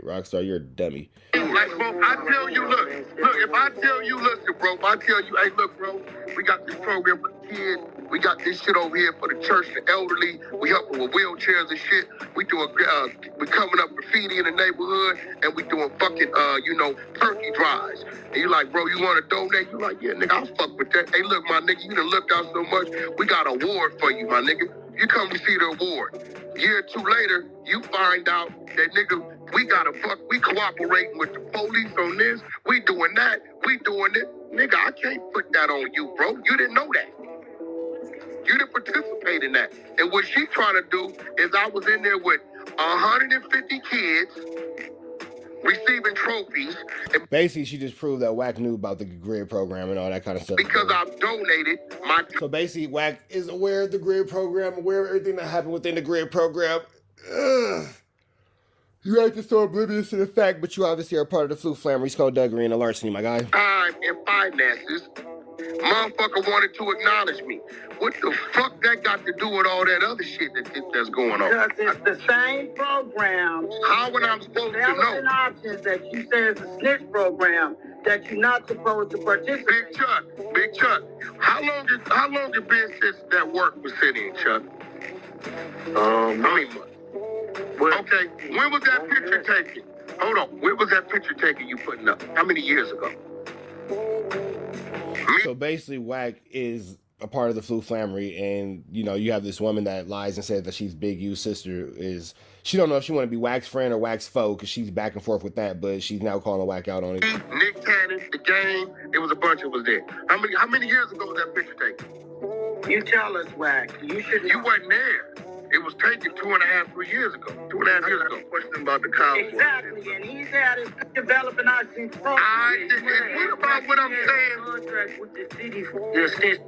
Rockstar, you're a dummy. Like, bro, I tell you, look, if I tell you, listen, bro, if I tell you, hey, look, bro, we got this program for the kids. We got this shit over here for the church, the elderly. We helping with wheelchairs and shit. We doing, we coming up graffiti in the neighborhood, and we doing fucking, turkey drives. And you like, bro, you want to donate? You like, yeah, nigga, I'll fuck with that. Hey, look, my nigga, you done looked out so much. We got an award for you, my nigga. You come to see the award. Year or two later, you find out that, nigga, we cooperating with the police on this. We doing that. We doing it. Nigga, I can't put that on you, bro. You didn't know that. You didn't participate in that. And what she trying to do is I was in there with 150 kids receiving trophies. And basically, she just proved that Wack knew about the grid program and all that kind of stuff. Because I've donated my... So basically, Wack is aware of the grid program, aware of everything that happened within the grid program. Ugh. You ain't just so oblivious to the fact, but you obviously are part of the flu flammery, skullduggery, and the larceny, my guy. Time and finances. Motherfucker wanted to acknowledge me. What the fuck that got to do with all that other shit that's going on? Because it's the same program. How am I supposed to know? Options that you say is a snitch program that you're not supposed to participate. Big Chuck. How long it been since that work was sitting, Chuck? How many months? Okay, when was that picture taken? Hold on, when was that picture taken you putting up? How many years ago? So basically, Wack is a part of the flu flammery, and you have this woman that lies and says that she's Big U's sister. She don't know if she want to be Wack's friend or Wack's foe, because she's back and forth with that, but she's now calling Wack out on it. Nick Cannon, the game, it was a bunch of us there. How many years ago was that picture taken? You tell us, Wack. You wasn't there. It was taken 2.5, 3 years ago. 2.5 years ago. Question about the Cowboy. Exactly, and he's had his developing arts in front. What about what I'm saying? Contract with the city.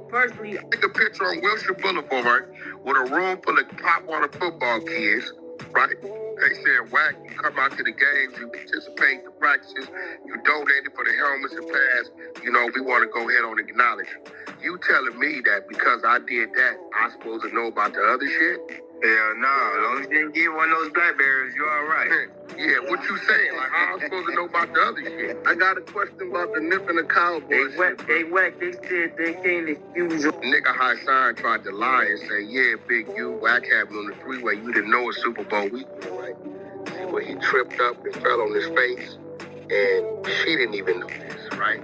Personally, take a picture on Wilshire Boulevard with a room full of Pop Warner football kids, right? They said, Wack, you come out to the games, you participate in the practices, you donated for the helmets and pads. We want to go ahead and acknowledge you. You telling me that because I did that, I'm supposed to know about the other shit? Hell no, as long as you didn't get one of those blackberries, you're all right. Yeah, what you saying? Like, how I'm supposed to know about the other shit? I got a question about the Nip and the Cowboy. They Wack, they said they can't excuse you. Nigga Hassan tried to lie and say, yeah, Big U, Wack happened on the freeway. You didn't know it's Super Bowl weekend, right? See where he tripped up and fell on his face, and she didn't even know this, right?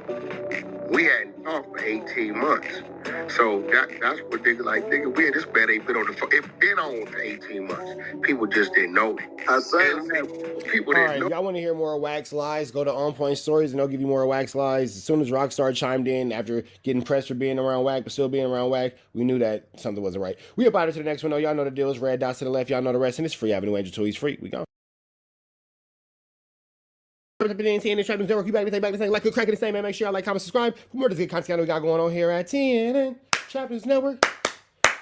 We hadn't talked for 18 months. So that's what nigga like, nigga, this bet ain't been on the phone. It's been on for 18 months. People just didn't know it. People didn't know. Y'all want to hear more of Wack's lies? Go to On Point Stories and they'll give you more of Wack's lies. As soon as Rockstar chimed in after getting pressed for being around Wack, but still being around Wack, we knew that something wasn't right. We about to the next one, though. Y'all know the deal is red dots to the left. Y'all know the rest, and it's free. Avenue Angel 2. He's free. We gone. Network. You back to say like, good crack in the same, man. Make sure y'all like, comment, subscribe for more of this good content we got going on here at TNN Trap News Network.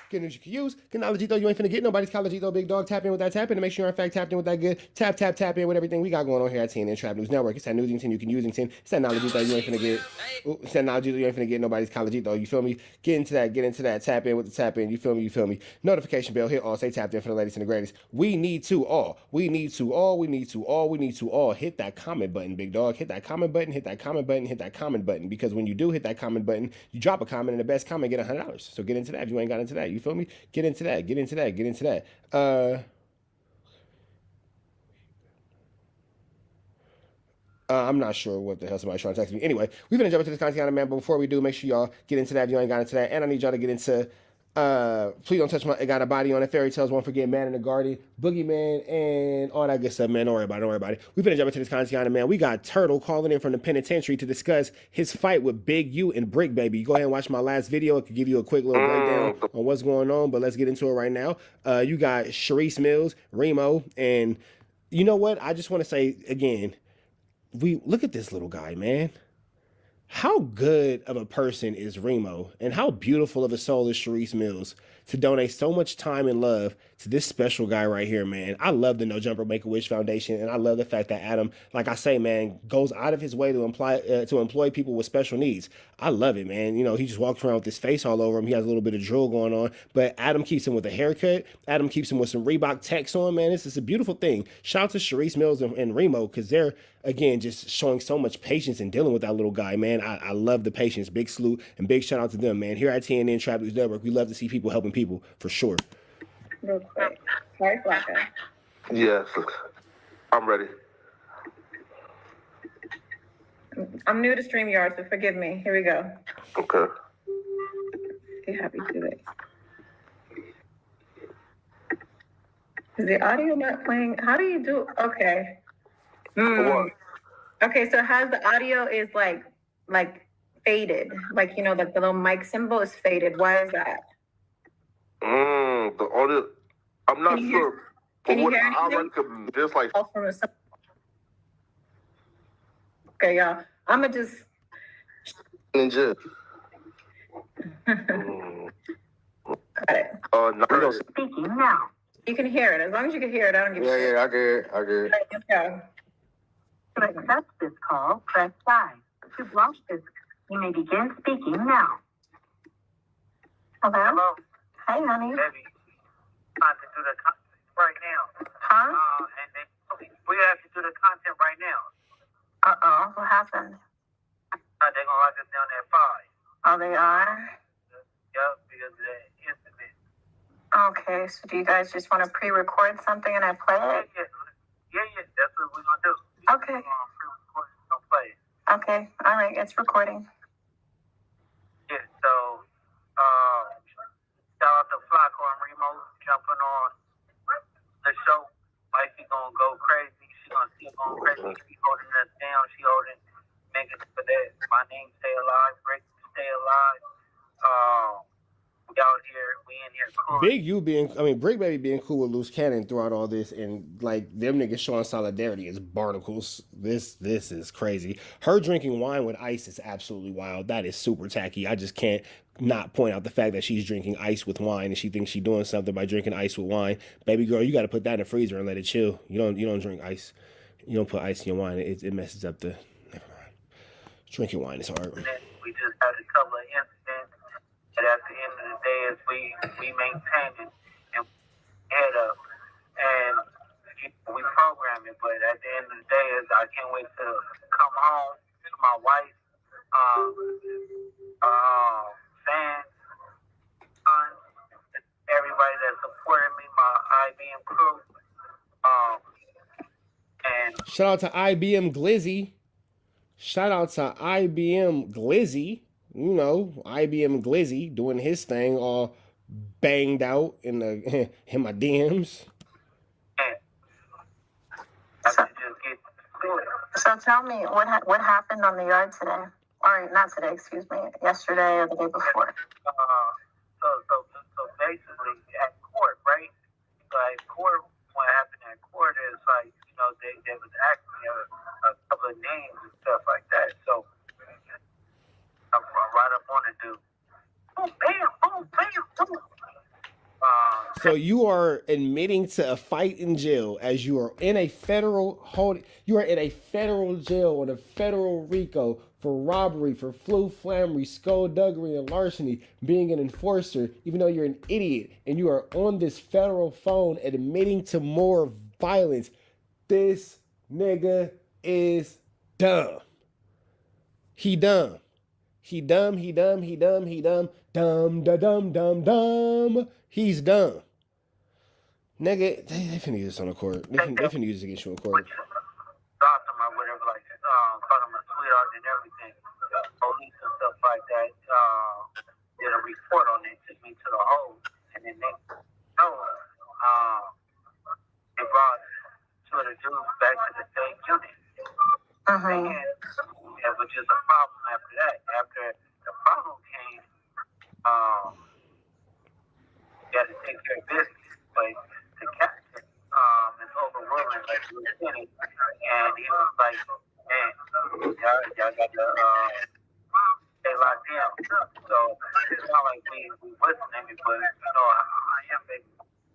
Good news you can use. Good knowledge, though. You ain't finna get nobody's college, though. Big dog. Tap in with that tap in to make sure you're in fact tapped in with that good. Tap in with everything we got going on here at TNN Trap News Network. It's that news you can use. It's that knowledge, though. You ain't finna get. It's that knowledge, though. You ain't finna get nobody's college, though. You feel me? Get into that. Tap in with the tap in. You feel me? Notification bell. Hit all. Say tapped in for the latest and the greatest. We need to all. Hit that comment button, big dog. Hit that comment button. Because when you do hit that comment button, you drop a comment and the best comment get $100. So get into that if you ain't got into that. You feel me? Get into that. I'm not sure what the hell somebody's trying to text me. Anyway, we're going to jump into this content, man. But before we do, make sure y'all get into that if you ain't got into that. And I need y'all to get into Please don't touch my. It got a body on it. Fairy tales won't forget. Man in the Garden, Boogeyman, and all that good stuff. Man, don't worry about it. Don't worry about it. We finna jump into this content, man. We got Turtle calling in from the penitentiary to discuss his fight with Big U and Brick Baby. Go ahead and watch my last video. It could give you a quick little breakdown on what's going on. But let's get into it right now. You got Sharice Mills, Remo, and you know what? I just want to say again, we look at this little guy, man. How good of a person is Remo, and how beautiful of a soul is Sharice Mills to donate so much time and love to this special guy right here, man. I love the No Jumper Make-A-Wish Foundation, and I love the fact that Adam, like I say, man, goes out of his way to employ people with special needs. I love it, man. You know, he just walks around with his face all over him. He has a little bit of drill going on, but Adam keeps him with a haircut. Adam keeps him with some Reebok Techs on, man. This is a beautiful thing. Shout out to Sharice Mills and Remo, because they're, again, just showing so much patience in dealing with that little guy, man. I love the patience. Big salute and big shout out to them, man. Here at TNN Trap News Network, we love to see people helping people, for sure. Real quick. Sorry, FLAKKO. Yes, I'm ready. I'm new to StreamYard, so forgive me. Here we go. Okay. See how we do it. Is the audio not playing? How do you do? Okay. Okay, so has the audio is like faded, like, you know, like the little mic symbol is faded. Why is that? The audio, I'm not sure. Can you hear I anything? reckon there's like. Okay, y'all. I'ma just. Ninja. Got it. No. Speaking now. You can hear it. As long as you can hear it, I don't give a shit. Yeah, I get it. Okay. To accept this call, press 5. To block this, you may begin speaking now. Hello? Hey, honey. Baby, about to do the content right now. Huh? And we have to do the content right now. Uh-oh. What happened? They're going to lock us down at 5. Oh, they are? Yup, because of the incident. Okay, so do you guys just want to pre-record something and I play it? Yeah, that's what we're going to do. Okay. Don't play it. Okay, all right, it's recording. Yeah, so, shout out to FLAKKO and Remo jumping on the show. Like, she gonna go crazy. She gonna keep going crazy. She holding us down. She holding niggas for that. My name stay alive. Break stay alive. We out here. We in here cool. Big U being, Brick Baby being cool with Loose Cannon throughout all this, and like them niggas showing solidarity as barnacles. This is crazy. Her drinking wine with ice is absolutely wild. That is super tacky. I just can't not point out the fact that she's drinking ice with wine, and she thinks she's doing something by drinking ice with wine. Baby girl, you got to put that in the freezer and let it chill. You don't drink ice. You don't put ice in your wine. It messes up the. Never mind. Drinking wine is hard. We just had a couple of incidents. And at the end of the day, is we maintain it and head up and we program it. But at the end of the day, is I can't wait to come home to my wife, fans, sons, everybody that supported me, my IBM crew, and shout out to IBM Glizzy. Shout out to IBM Glizzy. You know, IBM Glizzy doing his thing, all banged out in my DMs. So tell me, what happened on the yard today? Or not today, excuse me, yesterday or the day before? So basically at court, right? So at court, what happened at court is like, you know, they was asking me a couple of names and stuff like that. So I'm right up on it, dude. Boom, bam, boom, bam, boom. So you are admitting to a fight in jail as you are in a federal jail on a federal RICO for robbery, for flammery, skullduggery, and larceny, being an enforcer, even though you're an idiot, and you are on this federal phone admitting to more violence. This nigga is dumb. He dumb. He dumb. Dumb. He's dumb. Nigga, they finna use this on the court. They finna use this against you on court. Dropped him or whatever, like, called him a sweetheart and everything. Police and stuff like that, did a report on it, took me to the hole. take care of business. But the captain is overruling like lieutenant, and he was like, man, y'all got to stay locked down. So it's not like we listening, but I am baby.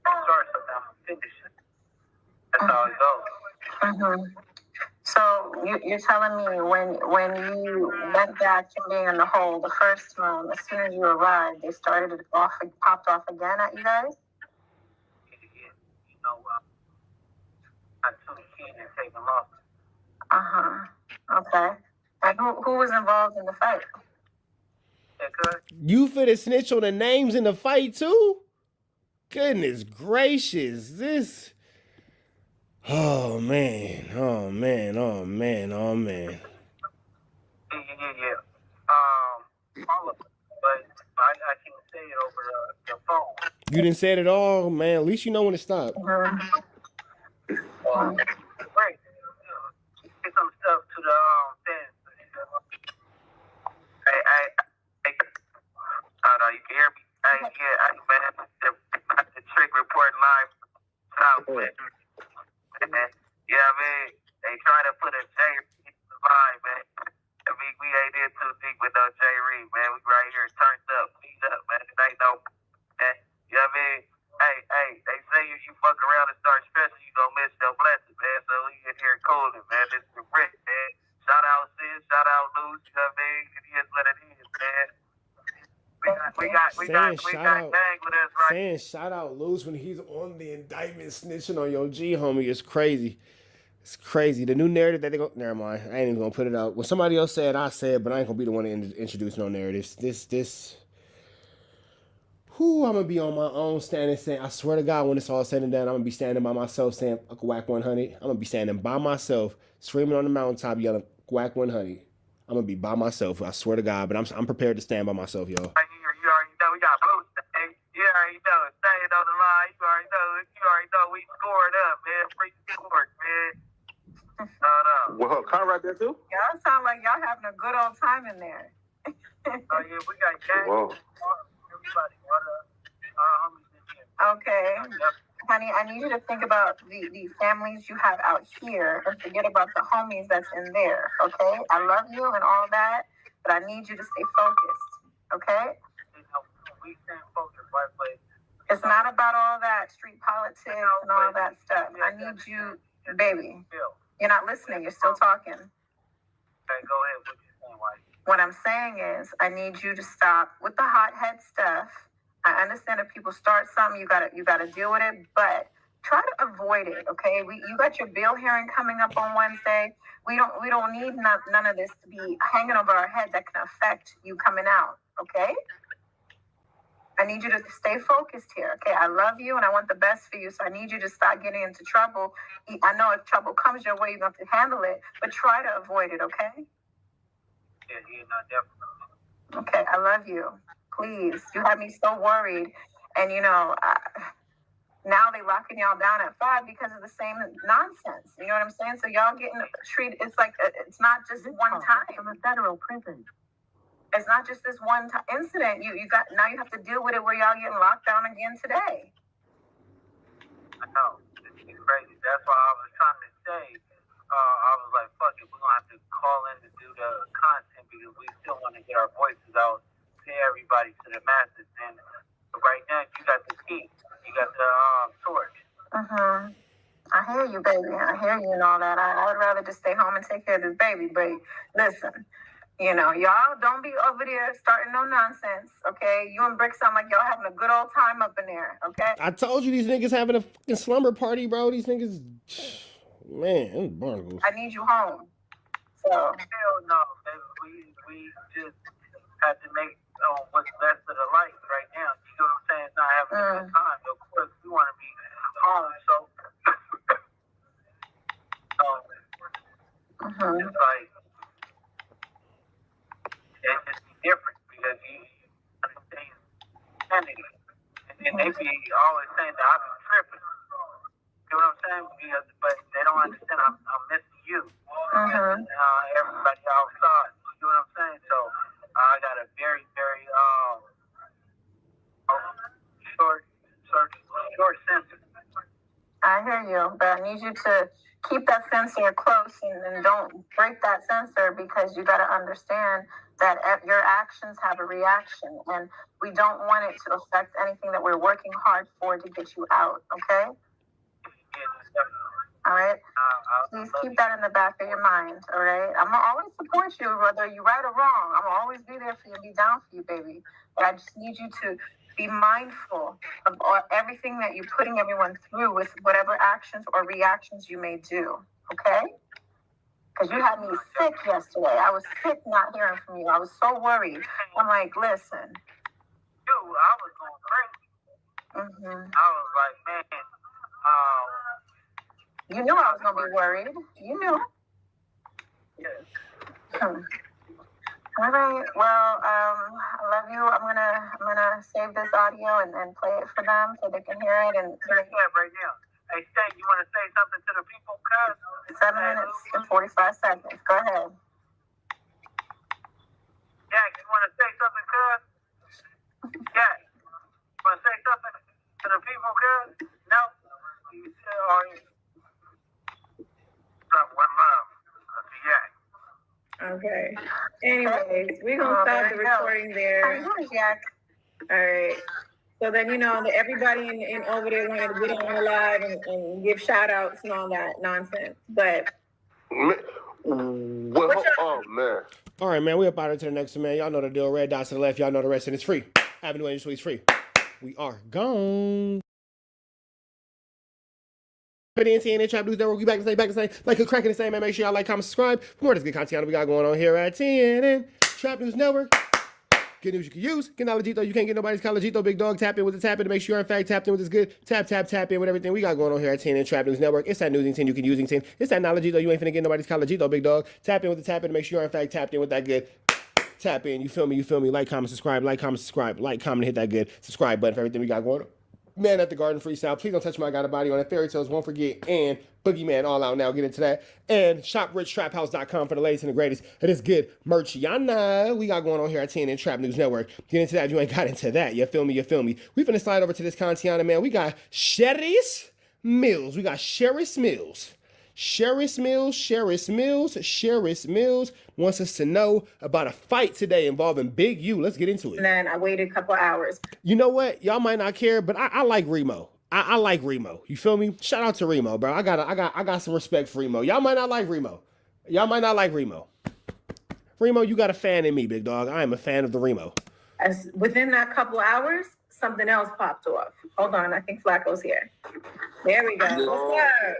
Sorry, sometimes I'm finishing. That's how it goes. So you're telling me when you went back to being in the hole the first time, as soon as you arrived, they started it off and popped off again at you guys? I took keen and taken off. Okay. And who was involved in the fight? You finna snitch on the names in the fight too? Goodness gracious, this. Oh man. Yeah. All of it, but I can say it over the phone. You didn't say it at all, man. At least you know when to stop. Great. Get some stuff to the fence. Hey, you can hear me? Hey, man, the trick report live out, man. Yeah, I mean, they trying to put a J in the line, man. I mean, we ain't in too deep with no J Reed, man. We right here turned up, beat up, man. It ain't no, man. You know what I mean? Hey, they say if you fuck around and start stressing, you gonna miss your blessing, man. So we in here cooling, man. This is the Rick, man. Shout out Sid, shout out Luz, you know what I mean? It is what it is, man. We got gang with us right. Saying shout out Luz when he's on the indictment snitching on your G homie is crazy. It's crazy. The new narrative that they go. Never mind. I ain't even gonna put it out. When somebody else said, I said, but I ain't gonna be the one to introduce no narratives. This. I'm gonna be on my own standing saying, I swear to God, when it's all said and done, I'm gonna be standing by myself saying, WACK100. I'm gonna be standing by myself, screaming on the mountaintop, yelling, WACK100. I'm gonna be by myself. I swear to God, but I'm prepared to stand by myself, y'all. You already know we got boots. You already know. Staying on the line. You already know we scored up, man. Free scored, man. Well, Conrad there too? Y'all sound like y'all having a good old time in there. Oh yeah, we got gang. Whoa. Everybody, homies in here. Okay. Honey, I need you to think about the families you have out here and forget about the homies that's in there, okay? I love you and all that, but I need you to stay focused, okay? We stay focused, right, but it's not about all that street politics and all that stuff. I need you, baby. You're not listening. You're still talking. Okay, go ahead. What you saying, White? What I'm saying is I need you to stop with the hothead stuff. I understand if people start something, you gotta deal with it, but try to avoid it, okay? You got your bail hearing coming up on Wednesday. We don't need none of this to be hanging over our head that can affect you coming out, okay? I need you to stay focused here, okay? I love you and I want the best for you, so I need you to stop getting into trouble. I know if trouble comes your way, you're going to have to handle it, but try to avoid it, okay? Yeah, no, definitely. Okay, I love you. Please, you have me so worried. And, now they locking y'all down at 5 because of the same nonsense. You know what I'm saying? So y'all getting treated, it's like, it's not just one time. From a federal prison. It's not just this one incident. You have to deal with it where y'all getting locked down again today. I know. It's crazy. That's why I was trying to say, I was like, fuck it, we're going to have to call in to do the content because we still want to get our voices out to everybody, to the masses. And right now, you got the key. You got the torch. I hear you, baby. I hear you and all that. I would rather just stay home and take care of this baby. But listen, y'all don't be over there starting no nonsense, okay? You and Brick sound like y'all having a good old time up in there, okay? I told you these niggas having a fucking slumber party, bro. These niggas, man, barnacles. I need you home. So hell no, baby. We just have to make what's best of the life right now. You know what I'm saying? Not having a good time. Of course, we want to be home, so it's like it's just different because you understand sanity, and then they be always saying that I've been tripping. You know what I'm saying? Because, but they don't understand I'm missing you. Everybody outside. You know what I'm saying? So I got a very, very short hear you, but I need you to keep that sensor close and don't break that sensor, because you got to understand that your actions have a reaction, and we don't want it to affect anything that we're working hard for to get you out, okay? All right? Please keep that in the back of your mind, all right? I'm going to always support you, whether you're right or wrong. I'm going to always be there for you and be down for you, baby. But I just need you to be mindful of everything that you're putting everyone through with whatever actions or reactions you may do, okay? Because you had me sick yesterday. I was sick not hearing from you. I was so worried. I'm like, listen. Dude, I was going crazy. Mm-hmm. I was like, man, you knew I was going to be worried. You knew. Yeah. All right. Well, I love you. I'm gonna save this audio and play it for them so they can hear it. And right now. Hey, Stan, you want to say something to the people, cuz? 7 minutes and 45 seconds. Go ahead. Jack, you want to say something, cuz? Jack, you want to say something to the people, cuz? No? You still are. One love. That's Jack. Okay. Anyways, we're gonna stop the recording there. Jack. All right. So then, that everybody in over there wanted to get on the live and give shout outs and all that nonsense. But oh man. All right, man. We up out into the next one, man. Y'all know the deal. Red dots to the left. Y'all know the rest, and it's free. Avenue Angel Suite's free. We are gone. For the NTN Trap News Network, we back to say, like a crack in the same, man. Make sure y'all like, comment, subscribe for more of this good content we got going on here at TNN Trap News Network. Good news you can use. Good knowledge, you can't get nobody's college, big dog. Tap in with the tap in to make sure you're in fact tapped in with this good. Tap in with everything we got going on here at TNN Trap News Network. It's that newsing you can using 10. It's that knowledge, you ain't finna get nobody's college, big dog. Tap in with the tap in to make sure you're in fact tapped in with that good. Tap in, you feel me? Like, comment, subscribe, like, comment, hit that good subscribe button for everything we got going on. Man at the Garden Freestyle. Please don't touch my God a body on it. Fairy Tales, won't forget. And Boogeyman all out now. Get into that. And shoprichtraphouse.com for the latest and the greatest. It is good merch. Y'all know we got going on here at TNN Trap News Network. Get into that. You ain't got into that. You feel me? We finna slide over to this Contiana, man. We got Sherry's Mills. Sherry's Mills wants us to know about a fight today involving Big U. Let's get into it. And then I waited a couple hours. You know what? Y'all might not care, but I like Remo. I like Remo. You feel me? Shout out to Remo, bro. I got some respect for Remo. Y'all might not like Remo. Remo, you got a fan in me, big dog. I am a fan of the Remo. As within that couple hours, something else popped off. Hold on, I think FLAKKO's here. There we go. What's up?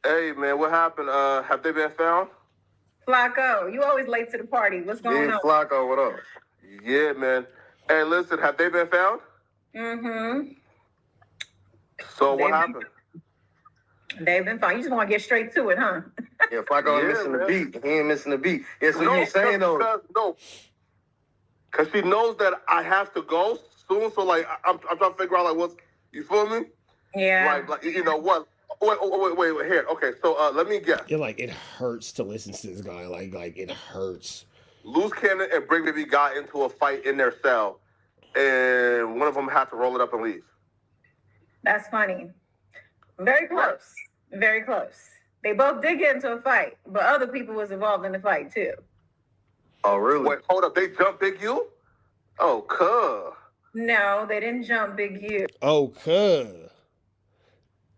Hey man, what happened? Have they been found? FLAKKO, you always late to the party. What's going on? FLAKKO, what up? Yeah, man. Hey, listen, have they been found? Mm-hmm. So what happened? They've been found. You just want to get straight to it, huh? Yeah, FLAKKO ain't missing the beat. He ain't missing the beat. Yeah, so you saying though? No. Because she knows that I have to go soon, so like I'm trying to figure out like what's, you feel me? Yeah. Like you know what? Wait, here. Okay, so let me guess. It like it hurts to listen to this guy. Like it hurts. Loose Cannon and Brick Baby got into a fight in their cell, and one of them had to roll it up and leave. That's funny. Very close. Very close. They both did get into a fight, but other people was involved in the fight too. Oh, really? Wait, hold up. They jumped Big U? Oh, cuh. No, they didn't jump Big U. Oh, cuh.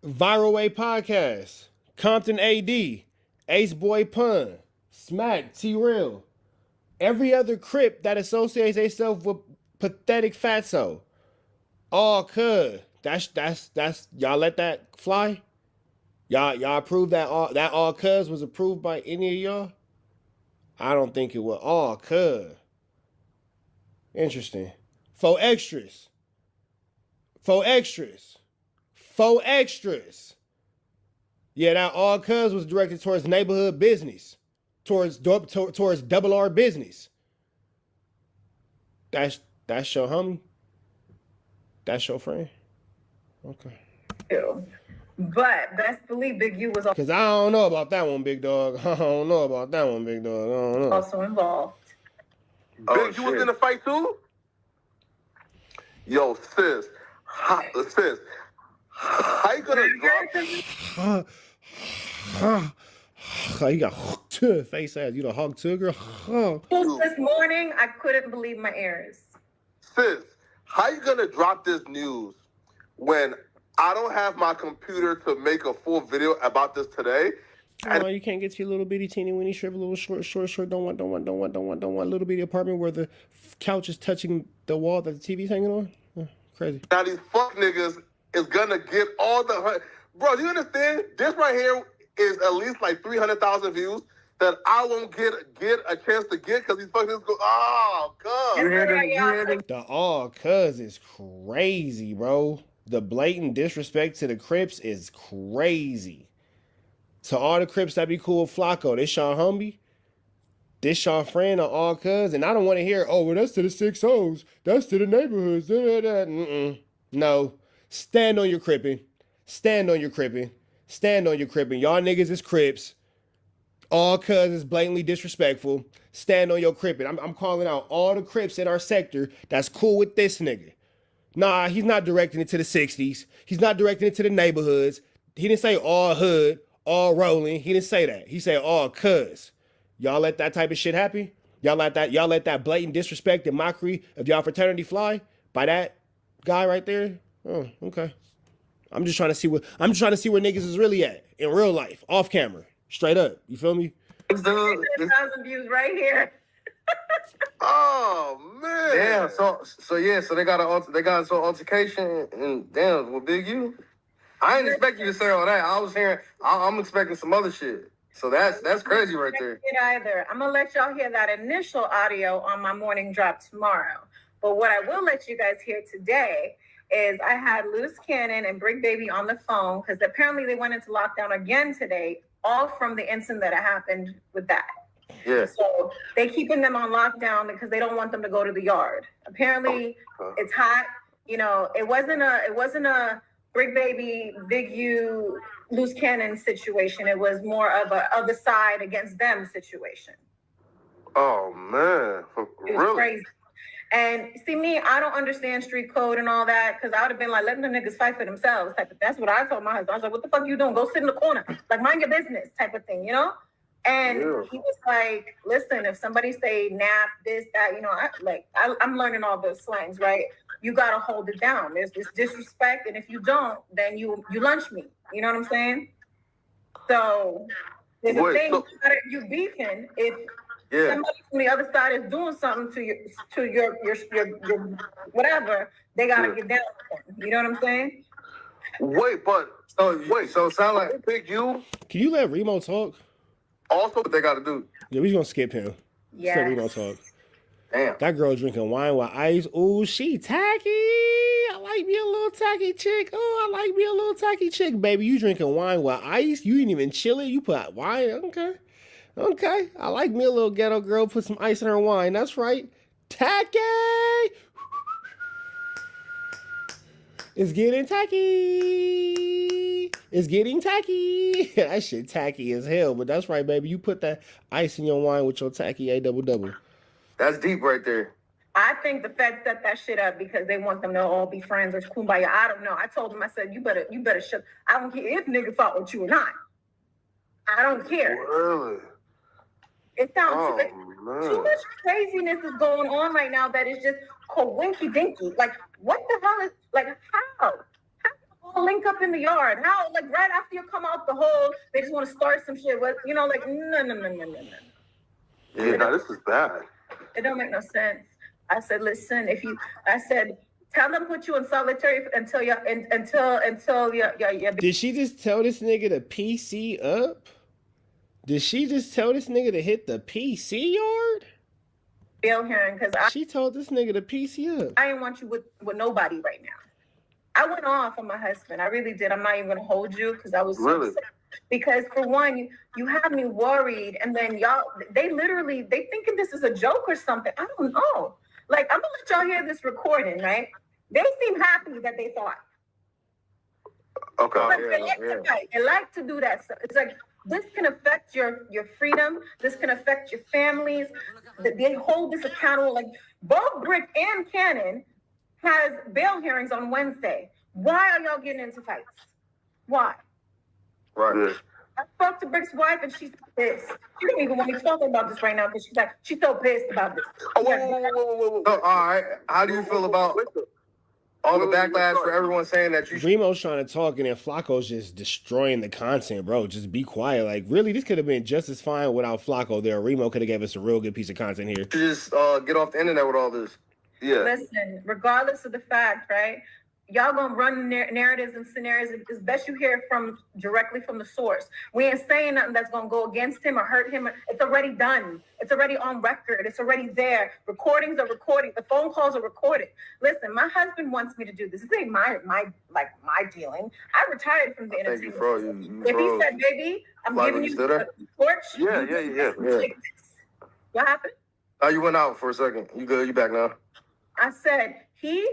Viral Way Podcast, Compton AD, Ace Boy Pun, Smack, T-Real, every other Crip that associates themselves with Pathetic Fatso. All could. That's y'all let that fly? Y'all approve that all cuz was approved by any of y'all? I don't think it was. All cuz. Interesting. 4 extras. Yeah, that all cuz was directed towards neighborhood business, towards double R business. That's your homie. That's your friend. Okay. But best believe Big U was Cause I don't know about that one, big dog. I don't know. Also involved. Big U was in the fight too? Yo, sis. How you gonna drop? You got to face ass. You the hog to girl. This morning, I couldn't believe my ears. Sis, how you gonna drop this news when I don't have my computer to make a full video about this today? Oh, you can't get to your little bitty teeny weeny strip, a little short. Don't want little bitty apartment where the couch is touching the wall that the TV's hanging on. Crazy. Now these fuck niggas is gonna get all the bro. Do you understand? This right here is at least like 300,000 views that I won't get a chance to get because these fuck niggas go. Oh, cuz. The cuz is crazy, bro. The blatant disrespect to the Crips is crazy. To all the Crips that be cool with FLAKKO, this y'all homie, this y'all friend, or all cuz, and I don't want to hear, oh, well, that's to the 6-0s, that's to the neighborhoods, No, stand on your Crippin', stand on your Crippin', stand on your Crippin'. Y'all niggas is Crips. All cuz is blatantly disrespectful. Stand on your Crippin'. I'm calling out all the Crips in our sector that's cool with this nigga. Nah, he's not directing it to the 60s. He's not directing it to the neighborhoods. He didn't say all hood, all rolling. He didn't say that. He said all cuz. Y'all let that type of shit happen? Y'all let that blatant disrespect and mockery of y'all fraternity fly by that guy right there? Oh, okay. I'm just trying to see where niggas is really at in real life, off camera, straight up. You feel me? 1,000 views right here. Oh man. Damn. So they got an altercation and damn with Big U. I didn't expect you to say all that. I was hearing. I'm expecting some other shit. So that's crazy right there. Either. I'm gonna let y'all hear that initial audio on my morning drop tomorrow. But what I will let you guys hear today is I had Loose Cannon and Brick Baby on the phone because apparently they went into lockdown again today, all from the incident that happened with that. Yeah. So they keeping them on lockdown because they don't want them to go to the yard. Apparently it's hot. You know, it wasn't a Brick Baby, Big U, Loose Cannon situation. It was more of a other side against them situation. Oh man, It was crazy. And see me, I don't understand street code and all that because I would have been like, letting the niggas fight for themselves. That's what I told my husband. I was like, what the fuck you doing? Go sit in the corner. Like, mind your business type of thing, you know? And he was like, listen, if somebody say nap, this, that, you know, I'm learning all those slangs, right? You got to hold it down. There's this disrespect. And if you don't, then you lunch me. You know what I'm saying? So there's a thing, you beefing if somebody from the other side is doing something to your whatever, they gotta get down with them. You know what I'm saying? So it sound like Big U. Can you let Remo talk? Also, what they gotta do? Yeah, we just gonna skip him. Yeah. Let Remo talk. Damn. That girl drinking wine with ice. Ooh, she tacky. I like me a little tacky chick. Oh, I like me a little tacky chick, baby. You drinking wine with ice? You ain't even chill it. You put wine. Okay. I like me a little ghetto girl. Put some ice in her wine. That's right. Tacky. It's getting tacky. It's getting tacky. That shit tacky as hell. But that's right, baby. You put that ice in your wine with your tacky A double. That's deep right there. I think the Fed set that shit up because they want them to all be friends or kumbaya. I don't know. I told them, I said, you better shut. I don't care if nigga fought with you or not. I don't care. Really? It sounds like too much craziness is going on right now that is just coinky dinky. Like, what the hell is, like, how? How do you all link up in the yard? How, like, right after you come out the hole, they just want to start some shit with, you know, like, no. Yeah, no, this is bad. It don't make no sense. I said, listen, tell them put you in solitary until you. Did she just tell this nigga to PC up? Did she just tell this nigga to hit the PC yard? Bill hearing because she told this nigga to PC up. I didn't want you with nobody right now. I went off on my husband. I really did. I'm not even gonna hold you because I was so upset. Because for one, you have me worried, and then they thinking this is a joke or something. I don't know. Like, I'm gonna let y'all hear this recording, right? They seem happy that they fought. Okay. Like, they like to do that. So it's like this can affect your freedom. This can affect your families. They hold this accountable. Like both Brick and Cannon has bail hearings on Wednesday. Why are y'all getting into fights? Why? Right. I spoke to Brick's wife and she's pissed. She don't even want me talking about this right now because she's so pissed about this. Oh, whoa. So, all right, how do you feel about all the backlash for everyone saying that you should? Remo's trying to talk and then FLAKKO's just destroying the content, bro. Just be quiet. Like, really, this could have been just as fine without FLAKKO there. Remo could have gave us a real good piece of content here. Just get off the internet with all this. Yeah. Listen, regardless of the fact, right? Y'all gonna run narratives and scenarios. It's best you hear directly from the source. We ain't saying nothing that's gonna go against him or hurt him. It's already done. It's already on record. It's already there. Recordings are recorded. The phone calls are recorded. Listen, my husband wants me to do this. This ain't my dealing. I retired from the entertainment. If he said, "Baby, I'm giving you the torch," Yeah. What happened? You went out for a second. You good? You back now? I said he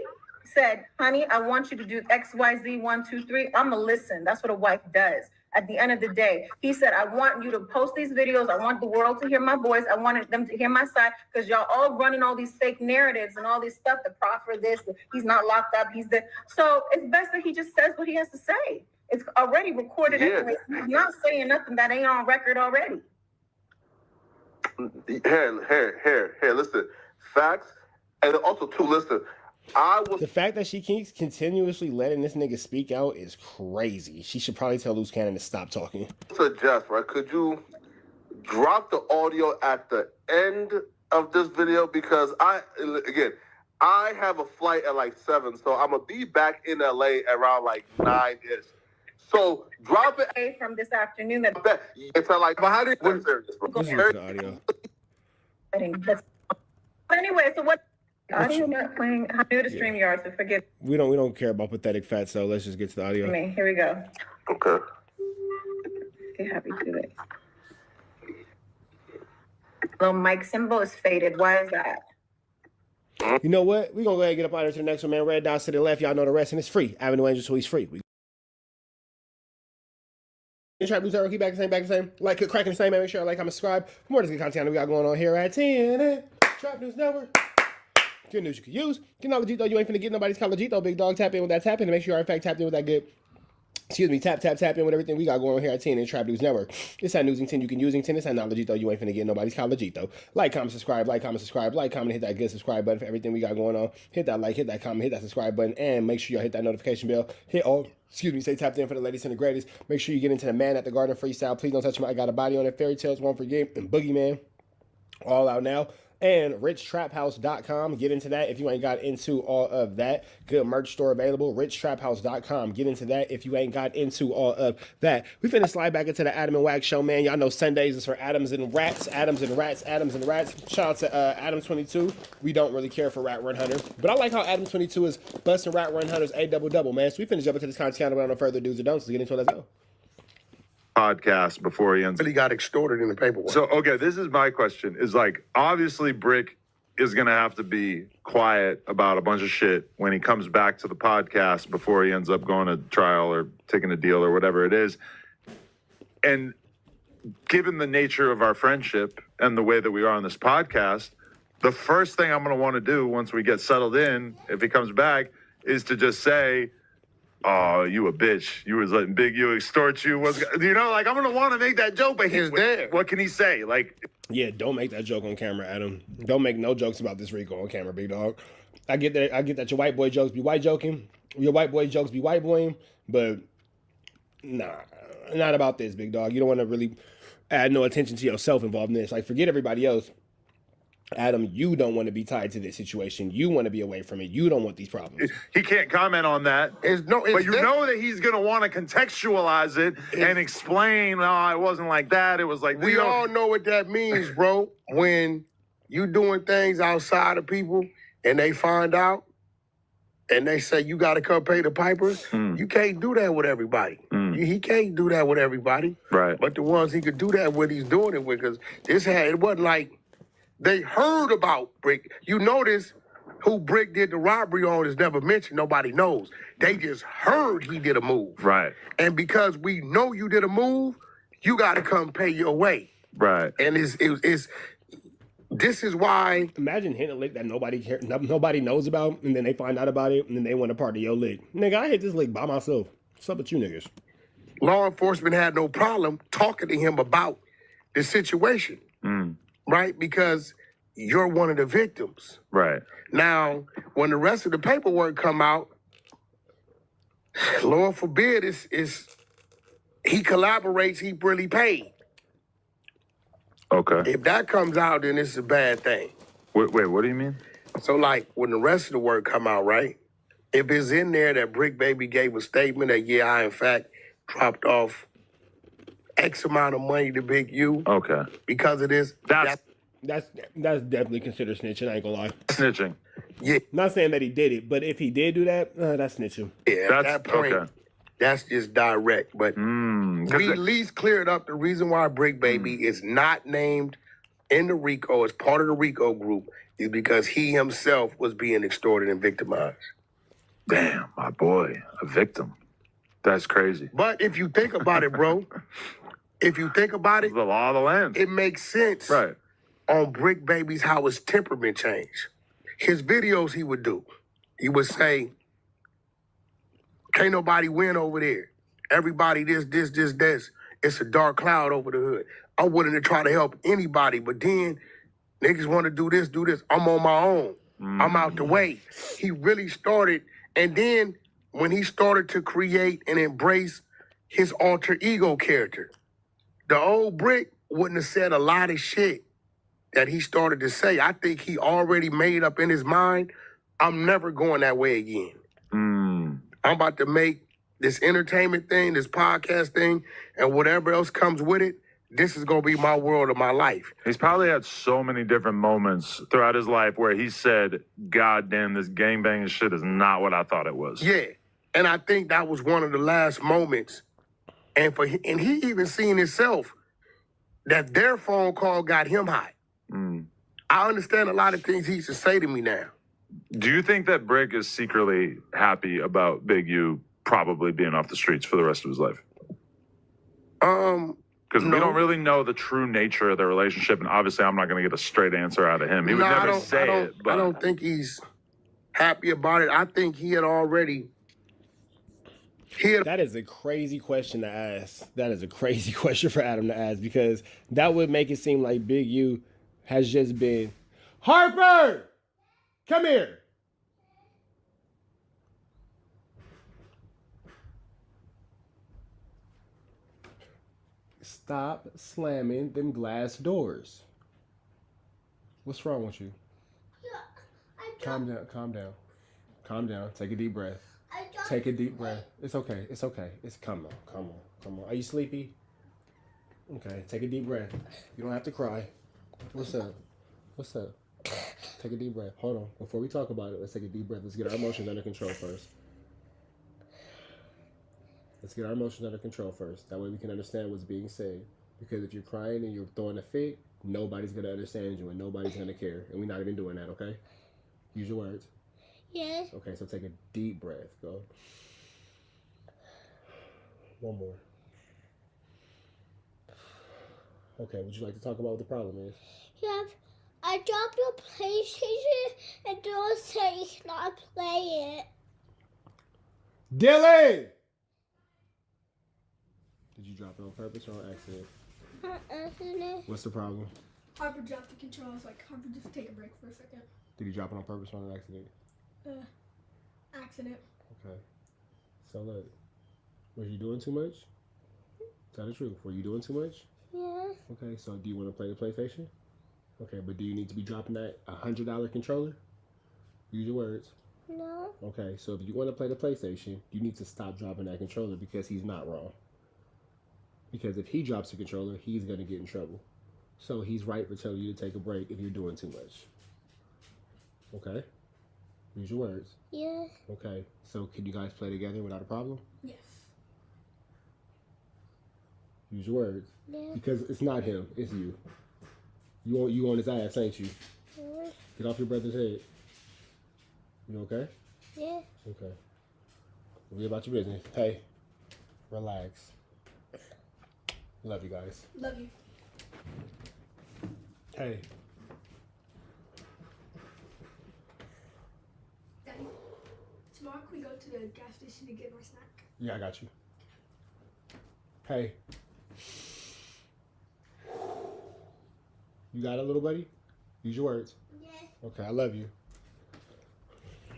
said, "Honey, I want you to do X, Y, Z, 1, 2, 3. I'm gonna listen. That's what a wife does. At the end of the day, he said, "I want you to post these videos. I want the world to hear my voice. I wanted them to hear my side because y'all all running all these fake narratives and all this stuff to proffer this. He's not locked up. He's the so it's best that he just says what he has to say. It's already recorded anyway. He's not saying nothing that ain't on record already." Here. Listen, facts, and also too. Listen. The fact that she keeps continuously letting this nigga speak out is crazy. She should probably tell Loose Cannon to stop talking. Suggest, right? Could you drop the audio at the end of this video? Because I have a flight at like 7, so I'm gonna be back in LA around like 9-ish. So drop it from this afternoon. It's like, but how do you the audio? Anyway, so what? Audio not playing. I'm new to StreamYard, so forgive. We don't care about pathetic fat, so let's just get to the audio. Here we go. Okay. Okay, happy to do it. Little mic symbol is faded. Why is that? You know what? We're gonna go ahead and get up out of here to the next one, man. Red dots to the left. Y'all know the rest, and it's free. Avenue Angel, so he's free. Trap News Network, keep back the same. Like, cracking the same, man. Make sure I like, comment, subscribe. For more of this good content we got going on here at TNN. Trap News Network. Good news you can use. Get knowledge, though. You ain't finna get nobody's college, though. Big dog, tap in with that tap in to make sure you are, in fact, tapped in with that good. Tap in with everything we got going on here at TNN Trap News Network. It's that newsington you can usington. It's that knowledge, though. You ain't finna get nobody's college, though. Like, comment, subscribe. Hit that good subscribe button for everything we got going on. Hit that like, hit that comment, hit that subscribe button, and make sure y'all hit that notification bell. Say tapped in for the latest and the greatest. Make sure you get into the Man at the Garden freestyle. Please don't touch my I Got a Body on It. Fairy Tales, Won't Forget, and Boogeyman. All out now. And richtraphouse.com. Get into that if you ain't got into all of that. Good merch store available. richtraphouse.com. Get into that if you ain't got into all of that. We finna slide back into the Adam and Wack show, man. Y'all know Sundays is for Adams and Rats. Shout out to Adam22. We don't really care for Rat Run Hunter. But I like how Adam22 is busting Rat Run Hunter's A double, man. So we finna jump into this content without no further do's or don'ts. Let's get into it. Let's go. Podcast before he ends. He got extorted in the paperwork. So, okay, this is my question. Is like, obviously Brick is going to have to be quiet about a bunch of shit when he comes back to the podcast before he ends up going to trial or taking a deal or whatever it is. And given the nature of our friendship and the way that we are on this podcast, the first thing I'm going to want to do once we get settled in, if he comes back, is to just say, "Oh, you a bitch. You was letting Big U extort you." You know, like, I'm going to want to make that joke, but he's there. What can he say? Like, yeah, don't make that joke on camera, Adam. Don't make no jokes about this Rico on camera, big dog. I get that your white boy jokes be white joking. Your white boy jokes be white boying, but nah, not about this, big dog. You don't want to really add no attention to yourself involved in this. Like, forget everybody else. Adam, you don't want to be tied to this situation. You want to be away from it. You don't want these problems. He can't comment on that. But you know that he's going to want to contextualize it and explain, "No, it wasn't like that. It was like..." We all know what that means, bro. When you doing things outside of people and they find out and they say, "You got to come pay the pipers," you can't do that with everybody. He can't do that with everybody. Right. But the ones he could do that with, he's doing it with, because it wasn't like they heard about Brick. You notice who Brick did the robbery on is never mentioned. Nobody knows. They just heard he did a move. Right. And because we know you did a move, you got to come pay your way. Right. And it's This is why. Imagine hitting a lick that nobody knows about, and then they find out about it, and then they want a part of your lick. Nigga, I hit this lick by myself. What's up with you niggas? Law enforcement had no problem talking to him about the situation, right? Because you're one of the victims. Right. Now, when the rest of the paperwork come out, Lord forbid, is he collaborates, he really paid. Okay. If that comes out, then it's a bad thing. Wait, what do you mean? So, like, when the rest of the work come out, right? If it's in there that Brick Baby gave a statement that, yeah, I, in fact, dropped off X amount of money to Big U. Okay. Because of this. That's definitely considered snitching, I ain't gonna lie. Snitching. Yeah. Not saying that he did it, but if he did do that, that's snitching. Yeah, at that point, that's just direct. But we at least cleared up the reason why Brick Baby is not named in the RICO as part of the RICO group is because he himself was being extorted and victimized. Damn, my boy, a victim. That's crazy. But if you think about it, bro, if you think about it, the law of the land. It makes sense. Right. On Brick Baby's how his temperament changed. His videos he would do. He would say, can't nobody win over there. Everybody this. It's a dark cloud over the hood. I'm willing to try to help anybody, but then niggas want to do this. I'm on my own. I'm out the way. He really started, and then when he started to create and embrace his alter ego character, the old Brick wouldn't have said a lot of shit that he started to say. I think he already made up in his mind, I'm never going that way again. I'm about to make this entertainment thing, this podcast thing, and whatever else comes with it, this is going to be my world of my life. He's probably had so many different moments throughout his life where he said, God damn, this gangbanging shit is not what I thought it was. Yeah, and I think that was one of the last moments. And he even seen himself that their phone call got him hot. I understand a lot of things he used to say to me now. Do you think that Brick is secretly happy about Big U probably being off the streets for the rest of his life? Because we don't really know the true nature of their relationship, and obviously I'm not going to get a straight answer out of him. He would never say it. But I don't think he's happy about it. I think he had already... That is a crazy question to ask. That is a crazy question for Adam to ask, because that would make it seem like Big U has just been, Harper, come here. Stop slamming them glass doors. What's wrong with you? Calm down. Take a deep breath. Take a deep breath. It's okay. Come on. Are you sleepy? Okay, take a deep breath. You don't have to cry. What's up? Take a deep breath. Hold on. Before we talk about it, let's take a deep breath. Let's get our emotions under control first. That way we can understand what's being said. Because if you're crying and you're throwing a fit, nobody's going to understand you and nobody's going to care. And we're not even doing that, okay? Use your words. Yes. Okay, so take a deep breath. Go. One more. Okay, would you like to talk about what the problem is? Yeah, I dropped your PlayStation and don't say not play it. Dylan! Did you drop it on purpose or on accident? Accident. What's the problem? Harper dropped the control. I was like, Harper, just take a break for a second. Did you drop it on purpose or on accident? Accident. Okay. So look, was you doing too much? Tell the truth. Were you doing too much? Yeah. Okay, so do you want to play the PlayStation? Okay, but do you need to be dropping that $100 controller? Use your words. No. Okay, so if you want to play the PlayStation, you need to stop dropping that controller because he's not wrong. Because if he drops the controller, he's going to get in trouble. So he's right for telling you to take a break if you're doing too much. Okay? Use your words. Yeah. Okay, so can you guys play together without a problem? Yes. Use your words. Yeah. Because it's not him, it's you. You on his ass, ain't you? Yeah. Get off your brother's head. You okay? Yeah. Okay. Be about your business. Hey, relax. Love you guys. Love you. Hey, Mark, we go to the gas station to get my snack. Yeah, I got you. Hey. You got it, little buddy? Use your words. Yes. Okay, I love you.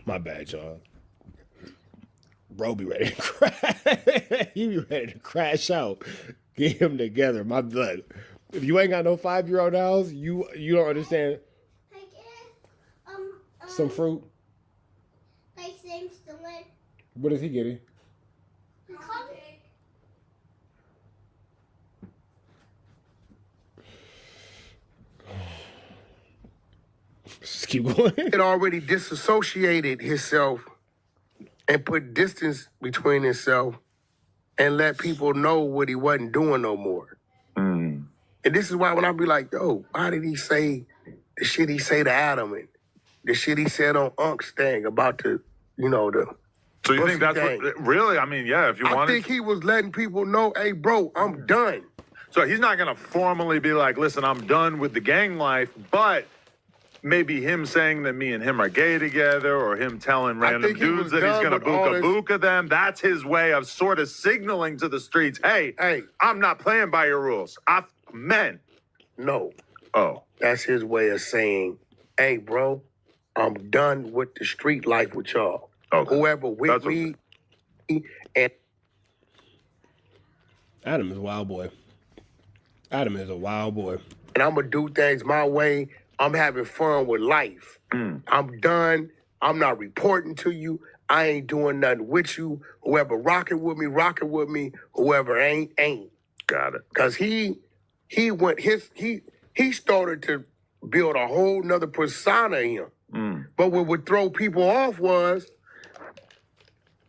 My bad, y'all. Bro be ready to crash. He be ready to crash out. Get him together, my blood. If you ain't got no 5-year-old house, you don't understand. I get Some fruit. like things to live. What is he getting? Just keep going. It already disassociated himself and put distance between himself and let people know what he wasn't doing no more. Mm. And this is why when I be like, yo, why did he say the shit he say to Adam and the shit he said on Unk's thing about the, the So you think that's thing. what, really? I mean, yeah, if you I wanted think he was letting people know, hey, bro, I'm done. So he's not going to formally be like, listen, I'm done with the gang life, but maybe him saying that me and him are gay together or him telling random think he dudes was that he's done going to with all this- booka them, that's his way of sort of signaling to the streets, hey, I'm not playing by your rules. Men. No. Oh. That's his way of saying, hey, bro, I'm done with the street life with y'all. Okay. Whoever with That's me, and Adam is a wild boy. Adam is a wild boy. and I'm going to do things my way. I'm having fun with life. I'm done. I'm not reporting to you. I ain't doing nothing with you. Whoever rocking with me. Whoever ain't. Got it. Because he started to build a whole nother persona in him. But what would throw people off was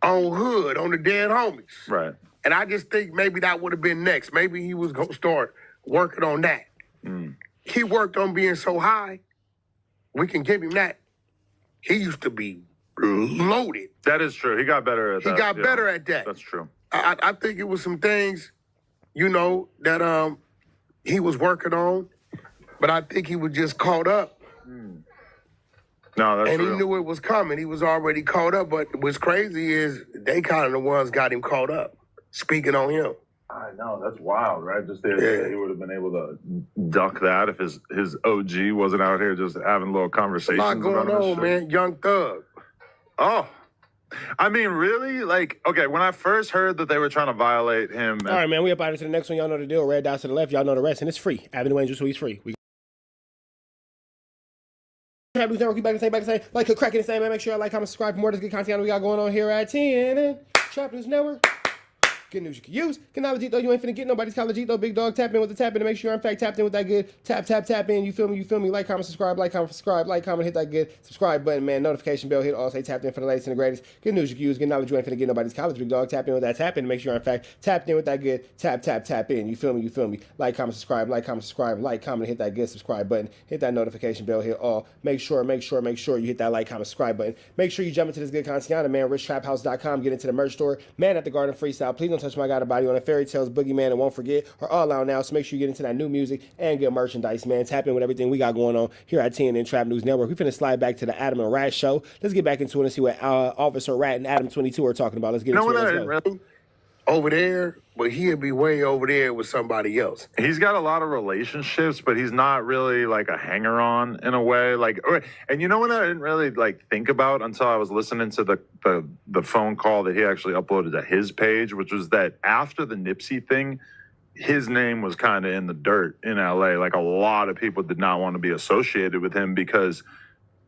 on Hood, on the dead homies. Right. And I just think maybe that would have been next. Maybe he was going to start working on that. He worked on being so high. We can give him that. He used to be loaded. That is true. He got better at that. He got better at that. That's true. I think it was some things, that he was working on, but I think he was just caught up. No, that's and real. he knew it was coming. He was already caught up. But what's crazy is they kind of the ones got him caught up, speaking on him. I know, that's wild, right? Just that he would have been able to duck that if his OG wasn't out here just having little conversations. A lot going about on, man. Young Thug. Oh. I mean, really? Like, okay, when I first heard that they were trying to violate him. All right, man, we up out to the next one. Y'all know the deal. Red dots to the left. Y'all know the rest. And it's free. Avenue Angel, so he's free. Trap News Network, we back to say, like a crack in the same, man. Make sure y'all like, comment, subscribe for more of this good content we got going on here at 10. Trap News Network. Good news you can use. Good knowledge, though. You ain't finna get nobody's college, though. Big dog, tap in with the tap in to make sure you're in fact tapped in with that good tap in. You feel me? Like, comment, subscribe, like, comment, hit that good subscribe button, man. Notification bell, hit all, say tapped in for the latest and the greatest. Good news you can use. Good knowledge, you ain't finna get nobody's college, big dog. Tap in with that tap in to make sure you're in fact tapped in with that good tap in. You feel me? Like, comment, subscribe, like, comment, hit that good subscribe button. Hit that notification bell, hit all. Make sure you hit that like, comment, subscribe button. Make sure you jump into this good content, man. RichTrapHouse.com. Get into the merch store. Man at the Garden Freestyle. Please don't touch my God body on it. Fairy Tales, Boogeyman, and Won't Forget are all out now, so make sure you get into that new music and good merchandise, man. Tap in with everything we got going on here at TNN Trap News Network. We finna slide back to the Adam and Rat show. Let's get back into it and see what Officer Rat and Adam 22 are talking about. Let's get into it. Let's go. Over there, but he'd be way over there with somebody else. He's got a lot of relationships, but he's not really like a hanger-on in a way. And you know what I didn't really think about until I was listening to the phone call that he actually uploaded to his page, which was that after the Nipsey thing, his name was kind of in the dirt in LA. Like, a lot of people did not want to be associated with him because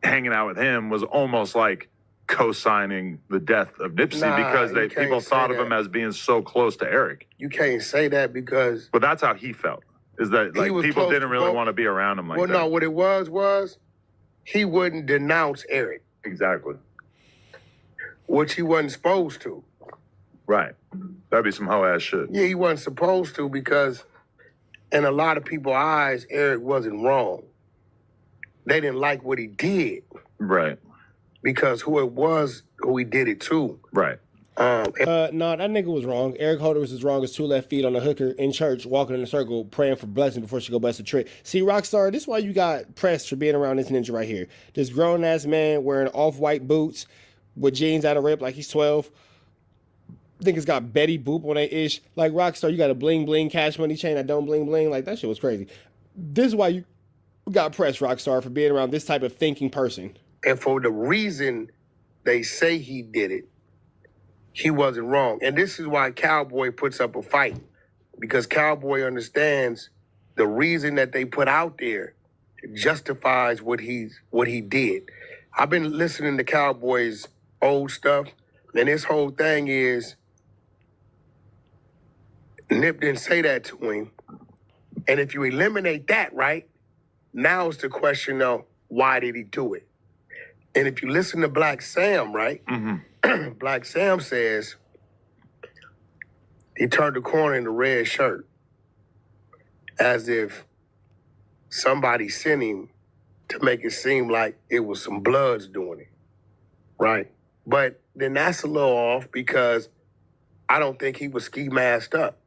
hanging out with him was almost like co-signing the death of Nipsey because people thought of him as being so close to Eric. You can't say that because... But that's how he felt, is that people didn't really want to be around him like that. Well, no, what it was he wouldn't denounce Eric. Exactly. Which he wasn't supposed to. Right. That'd be some hoe-ass shit. Yeah, he wasn't supposed to because in a lot of people's eyes, Eric wasn't wrong. They didn't like what he did. Right. Because who it was, who he did it to. Right. No, that nigga was wrong. Eric Holder was as wrong as 2 left feet on a hooker in church, walking in a circle, praying for blessing before she go bust a trick. See, Rockstar, this is why you got pressed for being around this ninja right here. This grown-ass man wearing off-white boots, with jeans out of rip like he's 12. Niggas got Betty Boop on their ish. Like Rockstar, you got a bling bling Cash Money chain that don't bling bling. Like that shit was crazy. This is why you got pressed, Rockstar, for being around this type of thinking person. And for the reason they say he did it, he wasn't wrong. And this is why Cowboy puts up a fight. Because Cowboy understands the reason that they put out there justifies what he did. I've been listening to Cowboy's old stuff, and this whole thing is Nip didn't say that to him. And if you eliminate that, right, now it's the question of why did he do it? And if you listen to Black Sam, right, Black Sam says he turned the corner in the red shirt as if somebody sent him to make it seem like it was some Bloods doing it, right? But then that's a little off because I don't think he was ski masked up.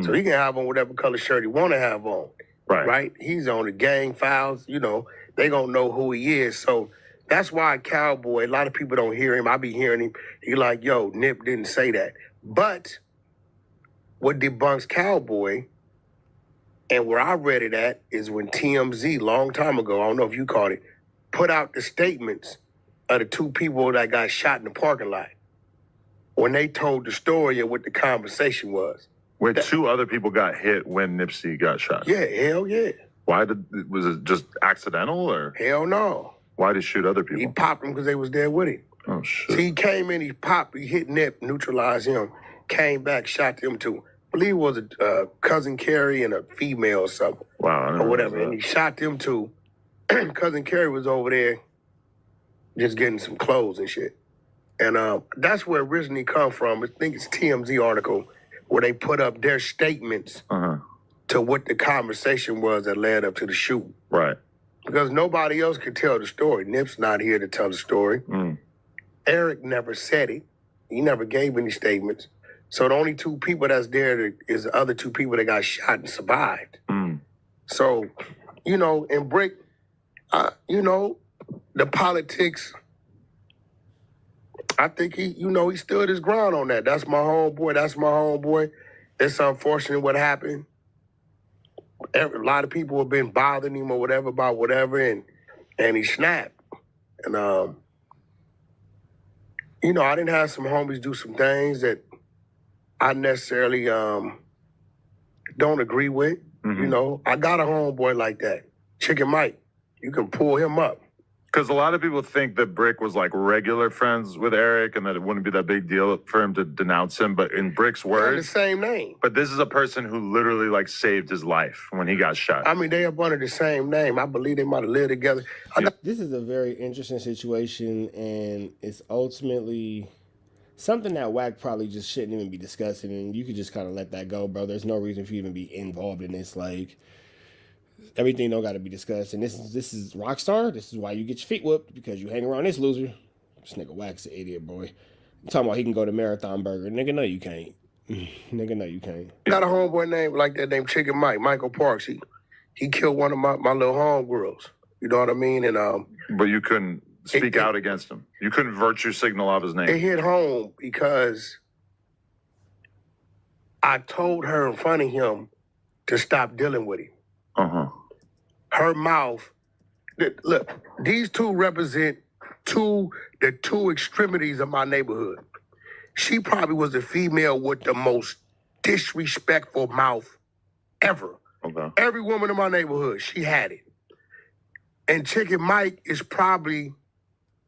So he can have on whatever color shirt he want to have on, right? He's on the gang files, you know, they gonna know who he is. So that's why Cowboy, a lot of people don't hear him. I be hearing him. He like, yo, Nip didn't say that. But what debunks Cowboy, and where I read it at, is when TMZ, long time ago, I don't know if you caught it, put out the statements of the two people that got shot in the parking lot when they told the story of what the conversation was. Where two other people got hit when Nipsey got shot. Yeah, hell yeah. Was it just accidental or? Hell no. Why did he shoot other people? He popped them because they was there with him. Oh, shit. So he came in, he popped, he hit Nip, neutralized him, came back, shot them too. I believe it was a Cousin Carrie and a female or something. Wow. Or whatever. And he shot them too. Cousin Carrie was over there just getting some clothes and shit. And that's where it originally come from. I think it's TMZ article where they put up their statements to what the conversation was that led up to the shoot. Right. Because nobody else could tell the story. Nip's not here to tell the story. Eric never said it. He never gave any statements. So the only two people that's there is the other two people that got shot and survived. So, you know, and Brick, you know, the politics, I think he stood his ground on that. That's my homeboy. It's unfortunate what happened. A lot of people have been bothering him or whatever about whatever, and he snapped. And, you know, I didn't have some homies do some things that I necessarily don't agree with. You know, I got a homeboy like that, Chicken Mike. You can pull him up. Because a lot of people think that Brick was like regular friends with Eric and that it wouldn't be that big deal for him to denounce him. But in Brick's words, the same name. But this is a person who literally like saved his life when he got shot. I mean, they up under the same name. I believe they might have lived together. This is a very interesting situation, and it's ultimately something that Wack probably just shouldn't even be discussing, and you could just kind of let that go, bro. There's no reason for you to even be involved in this. Like, everything don't got to be discussed. And this is Rockstar. This is why you get your feet whooped, because you hang around this loser. This nigga Wack's an idiot, boy. I'm talking about he can go to Marathon Burger. Nigga, no, you can't. Nigga, no, you can't. Got a homeboy name like that named Chicken Mike, Michael Parks. He killed one of my little homegirls. You know what I mean? And but you couldn't speak out against him. You couldn't virtue signal off his name. It hit home because I told her in front of him to stop dealing with him. Her mouth. Look, these two represent the two extremities of my neighborhood. She probably was the female with the most disrespectful mouth ever. Every woman in my neighborhood, she had it. And Chicken Mike is probably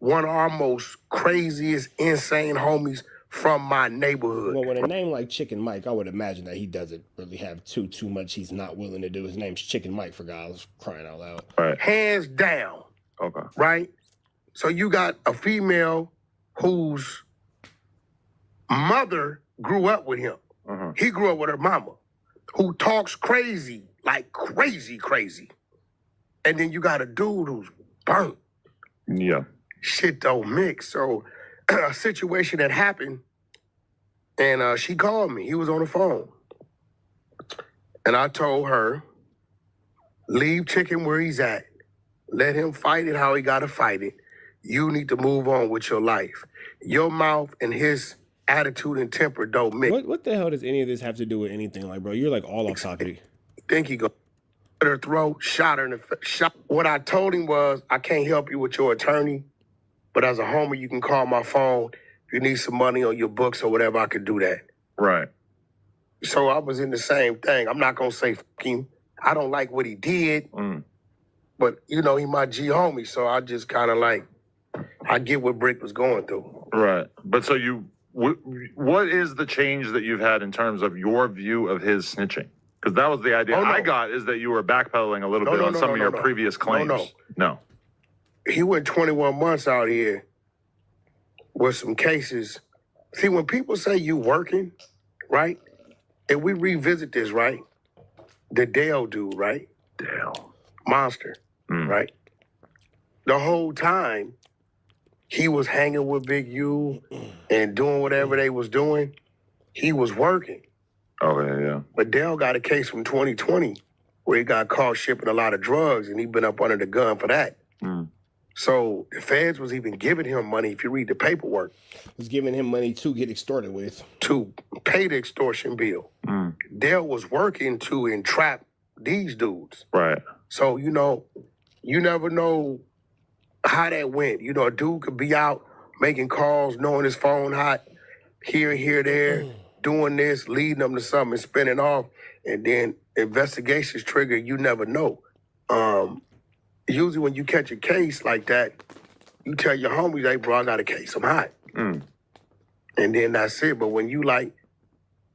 one of our most craziest, insane homies from my neighborhood. Well, with a name like Chicken Mike, I would imagine that he doesn't really have too much he's not willing to do. His name's Chicken Mike, for guys crying out loud. Right. Hands down. Right? So you got a female whose mother grew up with him. He grew up with her mama, who talks crazy, like crazy. And then you got a dude who's burnt. Yeah. Shit don't mix. So a situation that happened, and she called me. He was on the phone. And I told her, leave Chicken where he's at. Let him fight it how he got to fight it. You need to move on with your life. Your mouth and his attitude and temper don't mix. What the hell does any of this have to do with anything? Like, bro, you're like all off topic. Think he go at her throat, shot her in the face. Shot. What I told him was, I can't help you with your attorney, but as a homie, you can call my phone. If you need some money on your books or whatever, I could do that. Right. So I was in the same thing. I'm not gonna say fuck him. I don't like what he did, but you know, he my G homie, so I just kind of like, I get what Brick was going through. Right. But so what is the change that you've had in terms of your view of his snitching? Because that was the idea I got, is that you were backpedaling a little bit on some of your previous claims. No. He went 21 months out here with some cases. See, when people say you working, right? And we revisit this, right? The Dale dude, right? Dale. Monster, right? The whole time, he was hanging with Big U and doing whatever they was doing. He was working. Oh, yeah. But Dale got a case from 2020 where he got caught shipping a lot of drugs, and he been up under the gun for that. So the feds was even giving him money, if you read the paperwork. Was giving him money to get extorted with. To pay the extortion bill. Dale was working to entrap these dudes. Right. So, you know, you never know how that went. You know, a dude could be out making calls, knowing his phone hot, here, there, doing this, leading them to something, and spinning off, and then investigations trigger, you never know. Usually when you catch a case like that, you tell your homies, hey, bro, I got a case, I'm hot. And then that's it. But when you, like,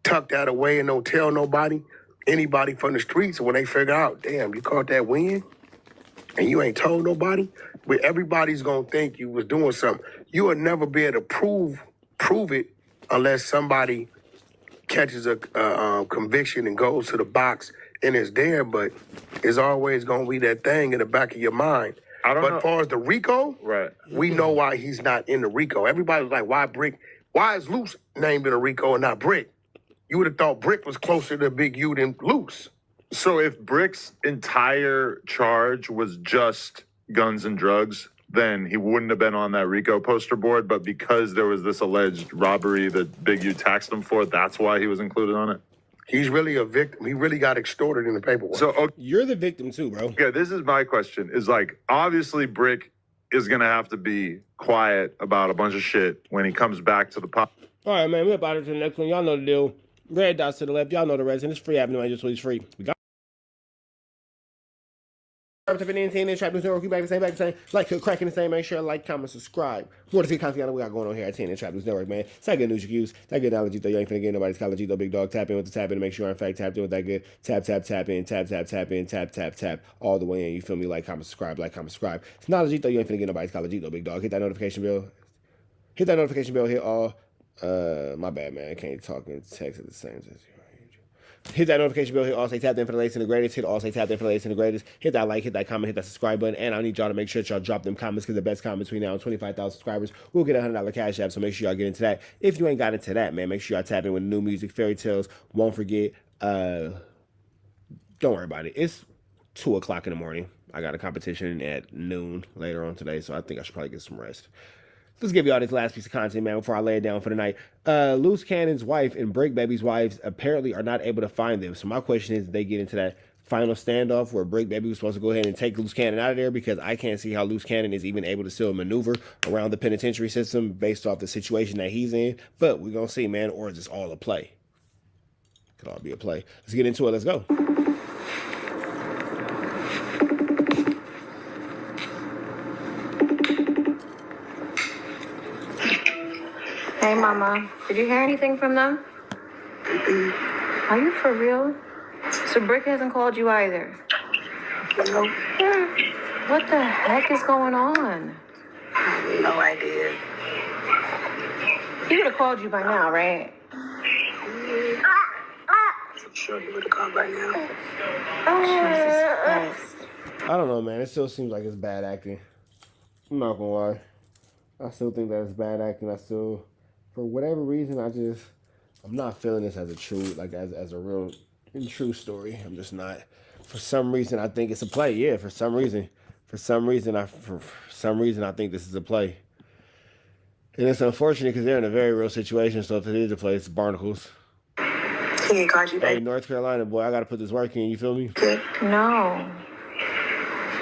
tuck that away and don't tell nobody, anybody from the streets, when they figure out, damn, you caught that win, and you ain't told nobody, but everybody's gonna think you was doing something. You will never be able to prove it unless somebody catches a conviction and goes to the box and it's there, but it's always gonna be that thing in the back of your mind. But as far as the RICO, we know why he's not in the RICO. Everybody was like, why is Luce named in a RICO and not Brick? You would have thought Brick was closer to Big U than Luce. So if Brick's entire charge was just guns and drugs, then he wouldn't have been on that RICO poster board, but because there was this alleged robbery that Big U taxed him for, that's why he was included on it? He's really a victim. He really got extorted in the paperwork. So you're the victim too, bro. Okay, this is my question. Is like, obviously Brick is gonna have to be quiet about a bunch of shit when he comes back to the pop. All right, man, we're about to the next one. Y'all know the deal. Red dots to the left. Y'all know the rest. And it's free Avenue Angel, so it's free. We got Trap News Network. We back the same. Like, cracking the same. Make sure to like, comment, subscribe. More to see content we got going on here at 10 and Trap News Network, man. It's that good news you can use. That good knowledge, though. You ain't finna get nobody's college, though. Big dog. Tap in with the tap in to make sure I'm in fact tapped in with that good. Tap in. Tap. All the way in. You feel me? Like, comment, subscribe. It's knowledge, though. You ain't finna get nobody's college, though. Big dog. Hit that notification bell. Hit all. My bad, man. I can't talk and text at the same time. Hit that notification bell. Hit all say tapped in for the latest and the greatest. Hit all say tapped in for the latest and the greatest. Hit that like, hit that comment, hit that subscribe button. And I need y'all to make sure that y'all drop them comments, because the best comment between now and 25,000 subscribers will get a $100 cash app. So make sure y'all get into that. If you ain't got into that, man, make sure y'all tap in with new music, fairy tales. Won't forget. Don't worry about it. It's 2 o'clock in the morning. I got a competition at noon later on today, so I think I should probably get some rest. Let's give y'all this last piece of content, man, before I lay it down for the night. Loose Cannon's wife and Brick Baby's wives apparently are not able to find them. So my question is, did they get into that final standoff where Brick Baby was supposed to go ahead and take Loose Cannon out of there? Because I can't see how Loose Cannon is even able to still maneuver around the penitentiary system based off the situation that he's in. But we're going to see, man, or is this all a play? Could all be a play. Let's get into it. Let's go. Hey, Mama. Did you hear anything from them? Are you for real? So Brick hasn't called you either? No. What the heck is going on? No idea. He would have called you by now, right? For sure he would have called by now. Jesus Christ. I don't know, man. It still seems like it's bad acting. I'm not gonna lie. I still think that it's bad acting. For whatever reason, I'm not feeling this as a true, like as a real and true story. I'm just not. For some reason, I think it's a play. Yeah, for some reason, I think this is a play. And it's unfortunate because they're in a very real situation. So if it is a place, barnacles. He ain't called you Hey, back. North Carolina boy, I gotta put this work in. You feel me? No.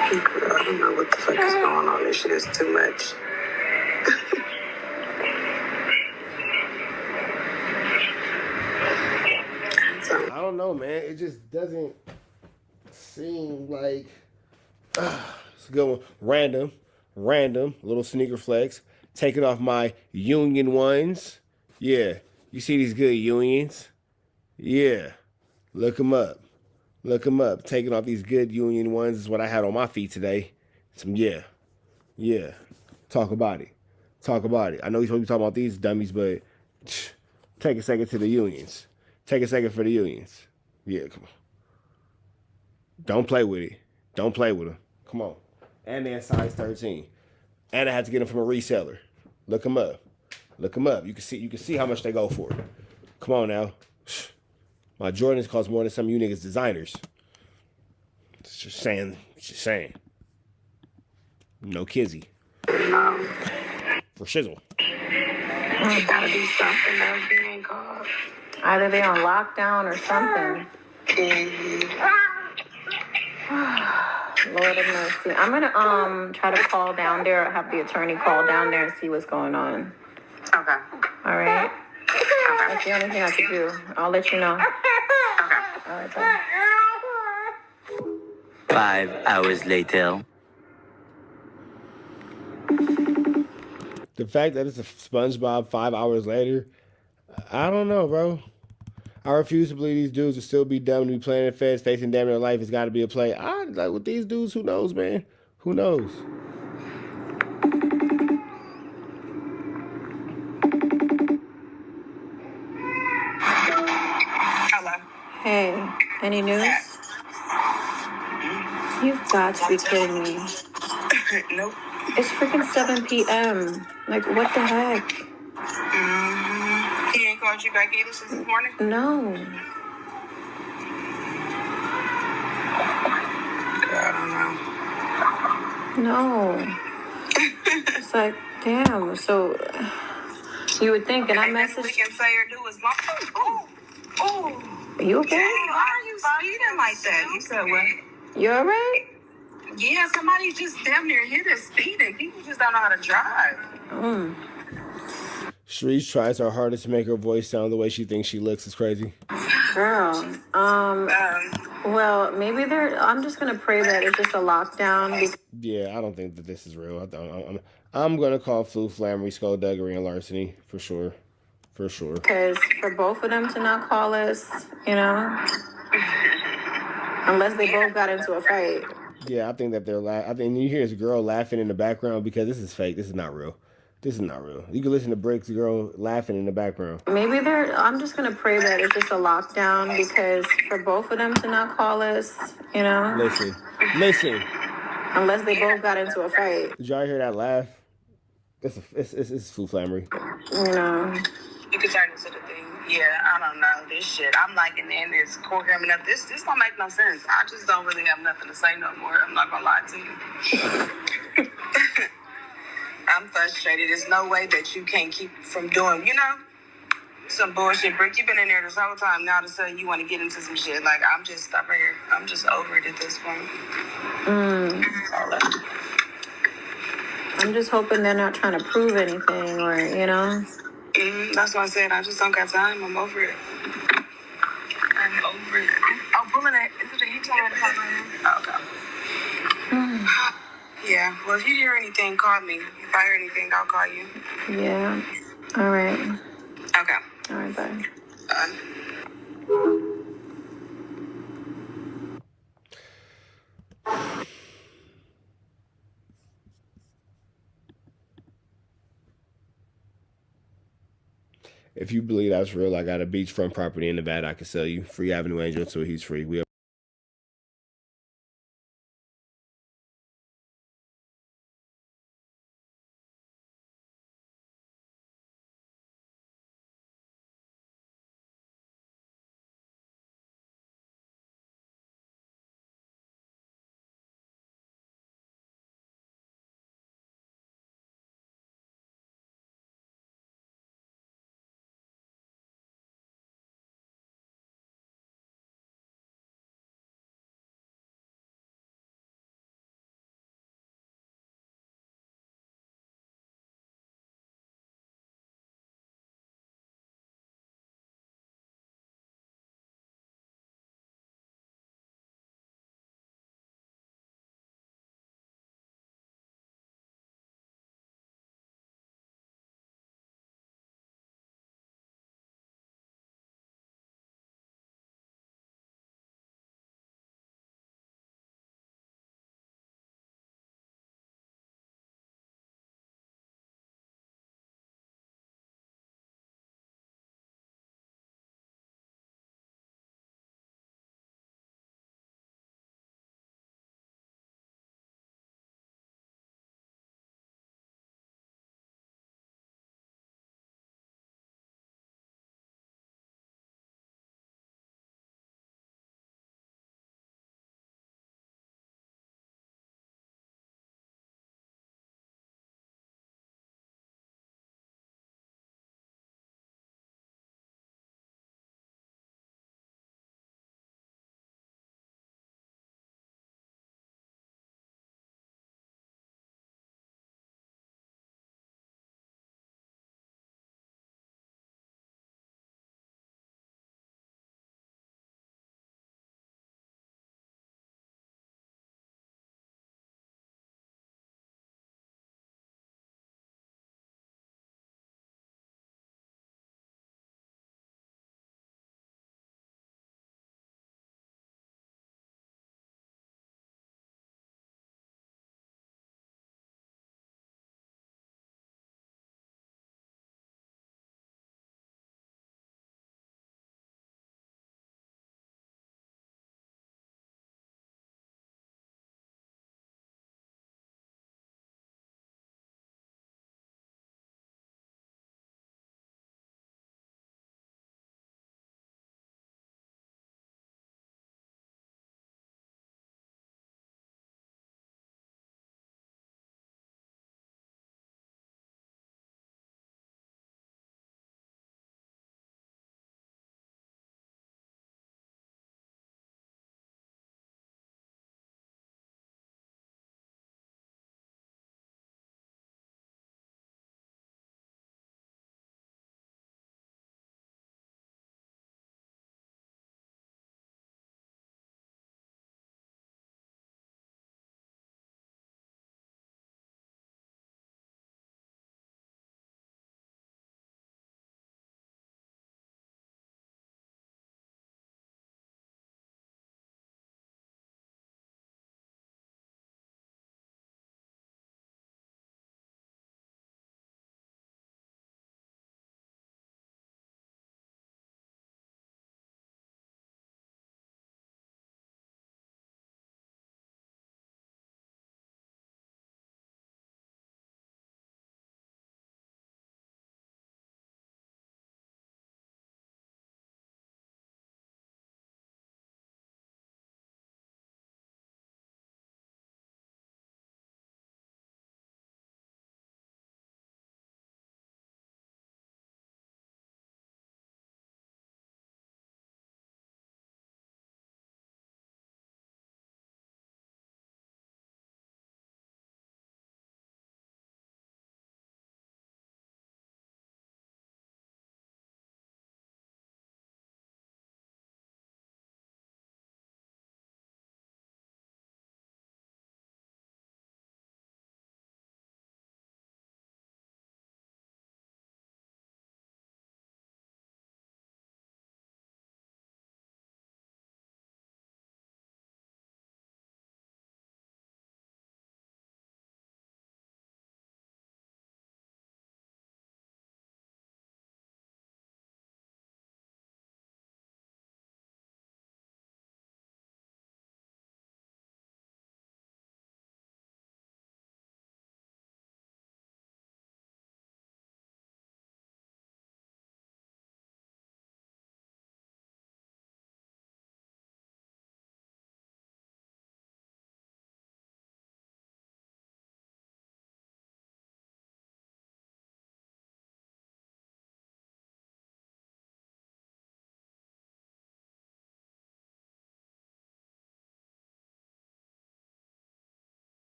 I don't know what the fuck is going on. This shit is too much. I don't know, man. It just doesn't seem like it's a good one. Random little sneaker flex. Taking off my Union ones. Yeah, you see these good Unions? Yeah, look them up. Taking off these good Union ones is what I had on my feet today. Some yeah. Talk about it. I know you're supposed to be talking about these dummies, but take a second to the Unions. Take a second for the Unions. Yeah, come on. Don't play with it. Don't play with them. Come on. And they're size 13. And I had to get them from a reseller. Look them up. You can see how much they go for. Come on now. My Jordans cost more than some of you niggas designers. It's just saying. No kizzy. For shizzle. There's gotta be something else being called. Either they're on lockdown or something. Lord of mercy. I'm gonna try to call down there, have the attorney call down there and see what's going on. Okay. All right. That's the only thing I can do. I'll let you know. Okay. All right, bye. 5 hours later. The fact that it's a SpongeBob 5 hours later, I don't know, bro. I refuse to believe these dudes will still be dumb to be playing in feds, facing damn near life. It's got to be a play. Like with these dudes, who knows, man? Who knows? Hello. Hey, any news? You've got to be kidding me. Nope. It's freaking 7 p.m. Like, what the heck? He ain't called you back either since this morning? No. I don't know. No. It's like, damn. So, you would think, and I messaged. We can say or do is long. Oh. Are you okay? Why are you speeding like that? You said what? You all right? Yeah, somebody just damn near hit us speeding. People just don't know how to drive. Shreeze tries her hardest to make her voice sound the way she thinks she looks. It's crazy. Girl, well, maybe I'm just gonna pray that it's just a lockdown. Yeah, I don't think that this is real. I'm gonna call flu, flammery, skullduggery, and larceny for sure. Because for both of them to not call us, unless they both got into a fight. Yeah, I think that they're I think you hear this girl laughing in the background because this is fake. This is not real. You can listen to Brick's girl laughing in the background. Maybe I'm just gonna pray that it's just a lockdown because for both of them to not call us, Listen. Unless they both got into a fight. Did y'all hear that laugh? It's flu flammery. You can turn this to the thing. Yeah, I don't know. This shit. I'm like, and then this courtroom up. This don't make no sense. I just don't really have nothing to say no more. I'm not gonna lie to you. I'm frustrated. There's no way that you can't keep from doing, some bullshit. Brick, you've been in there this whole time. Now to say you want to get into some shit. Like, I'm just over here. I'm just over it at this point. I'm just hoping they're not trying to prove anything or, That's what I said. I just don't got time. I'm over it. I'm over it. Oh, pulling it. Is it a heat towel to pop right now? Okay. Yeah. Well, if you hear anything, call me. If I hear anything, I'll call you. Yeah. All right. Okay. All right, bye. If you believe that's real, I got a beachfront property in Nevada I can sell you. Free Avenue Angel until he's free. We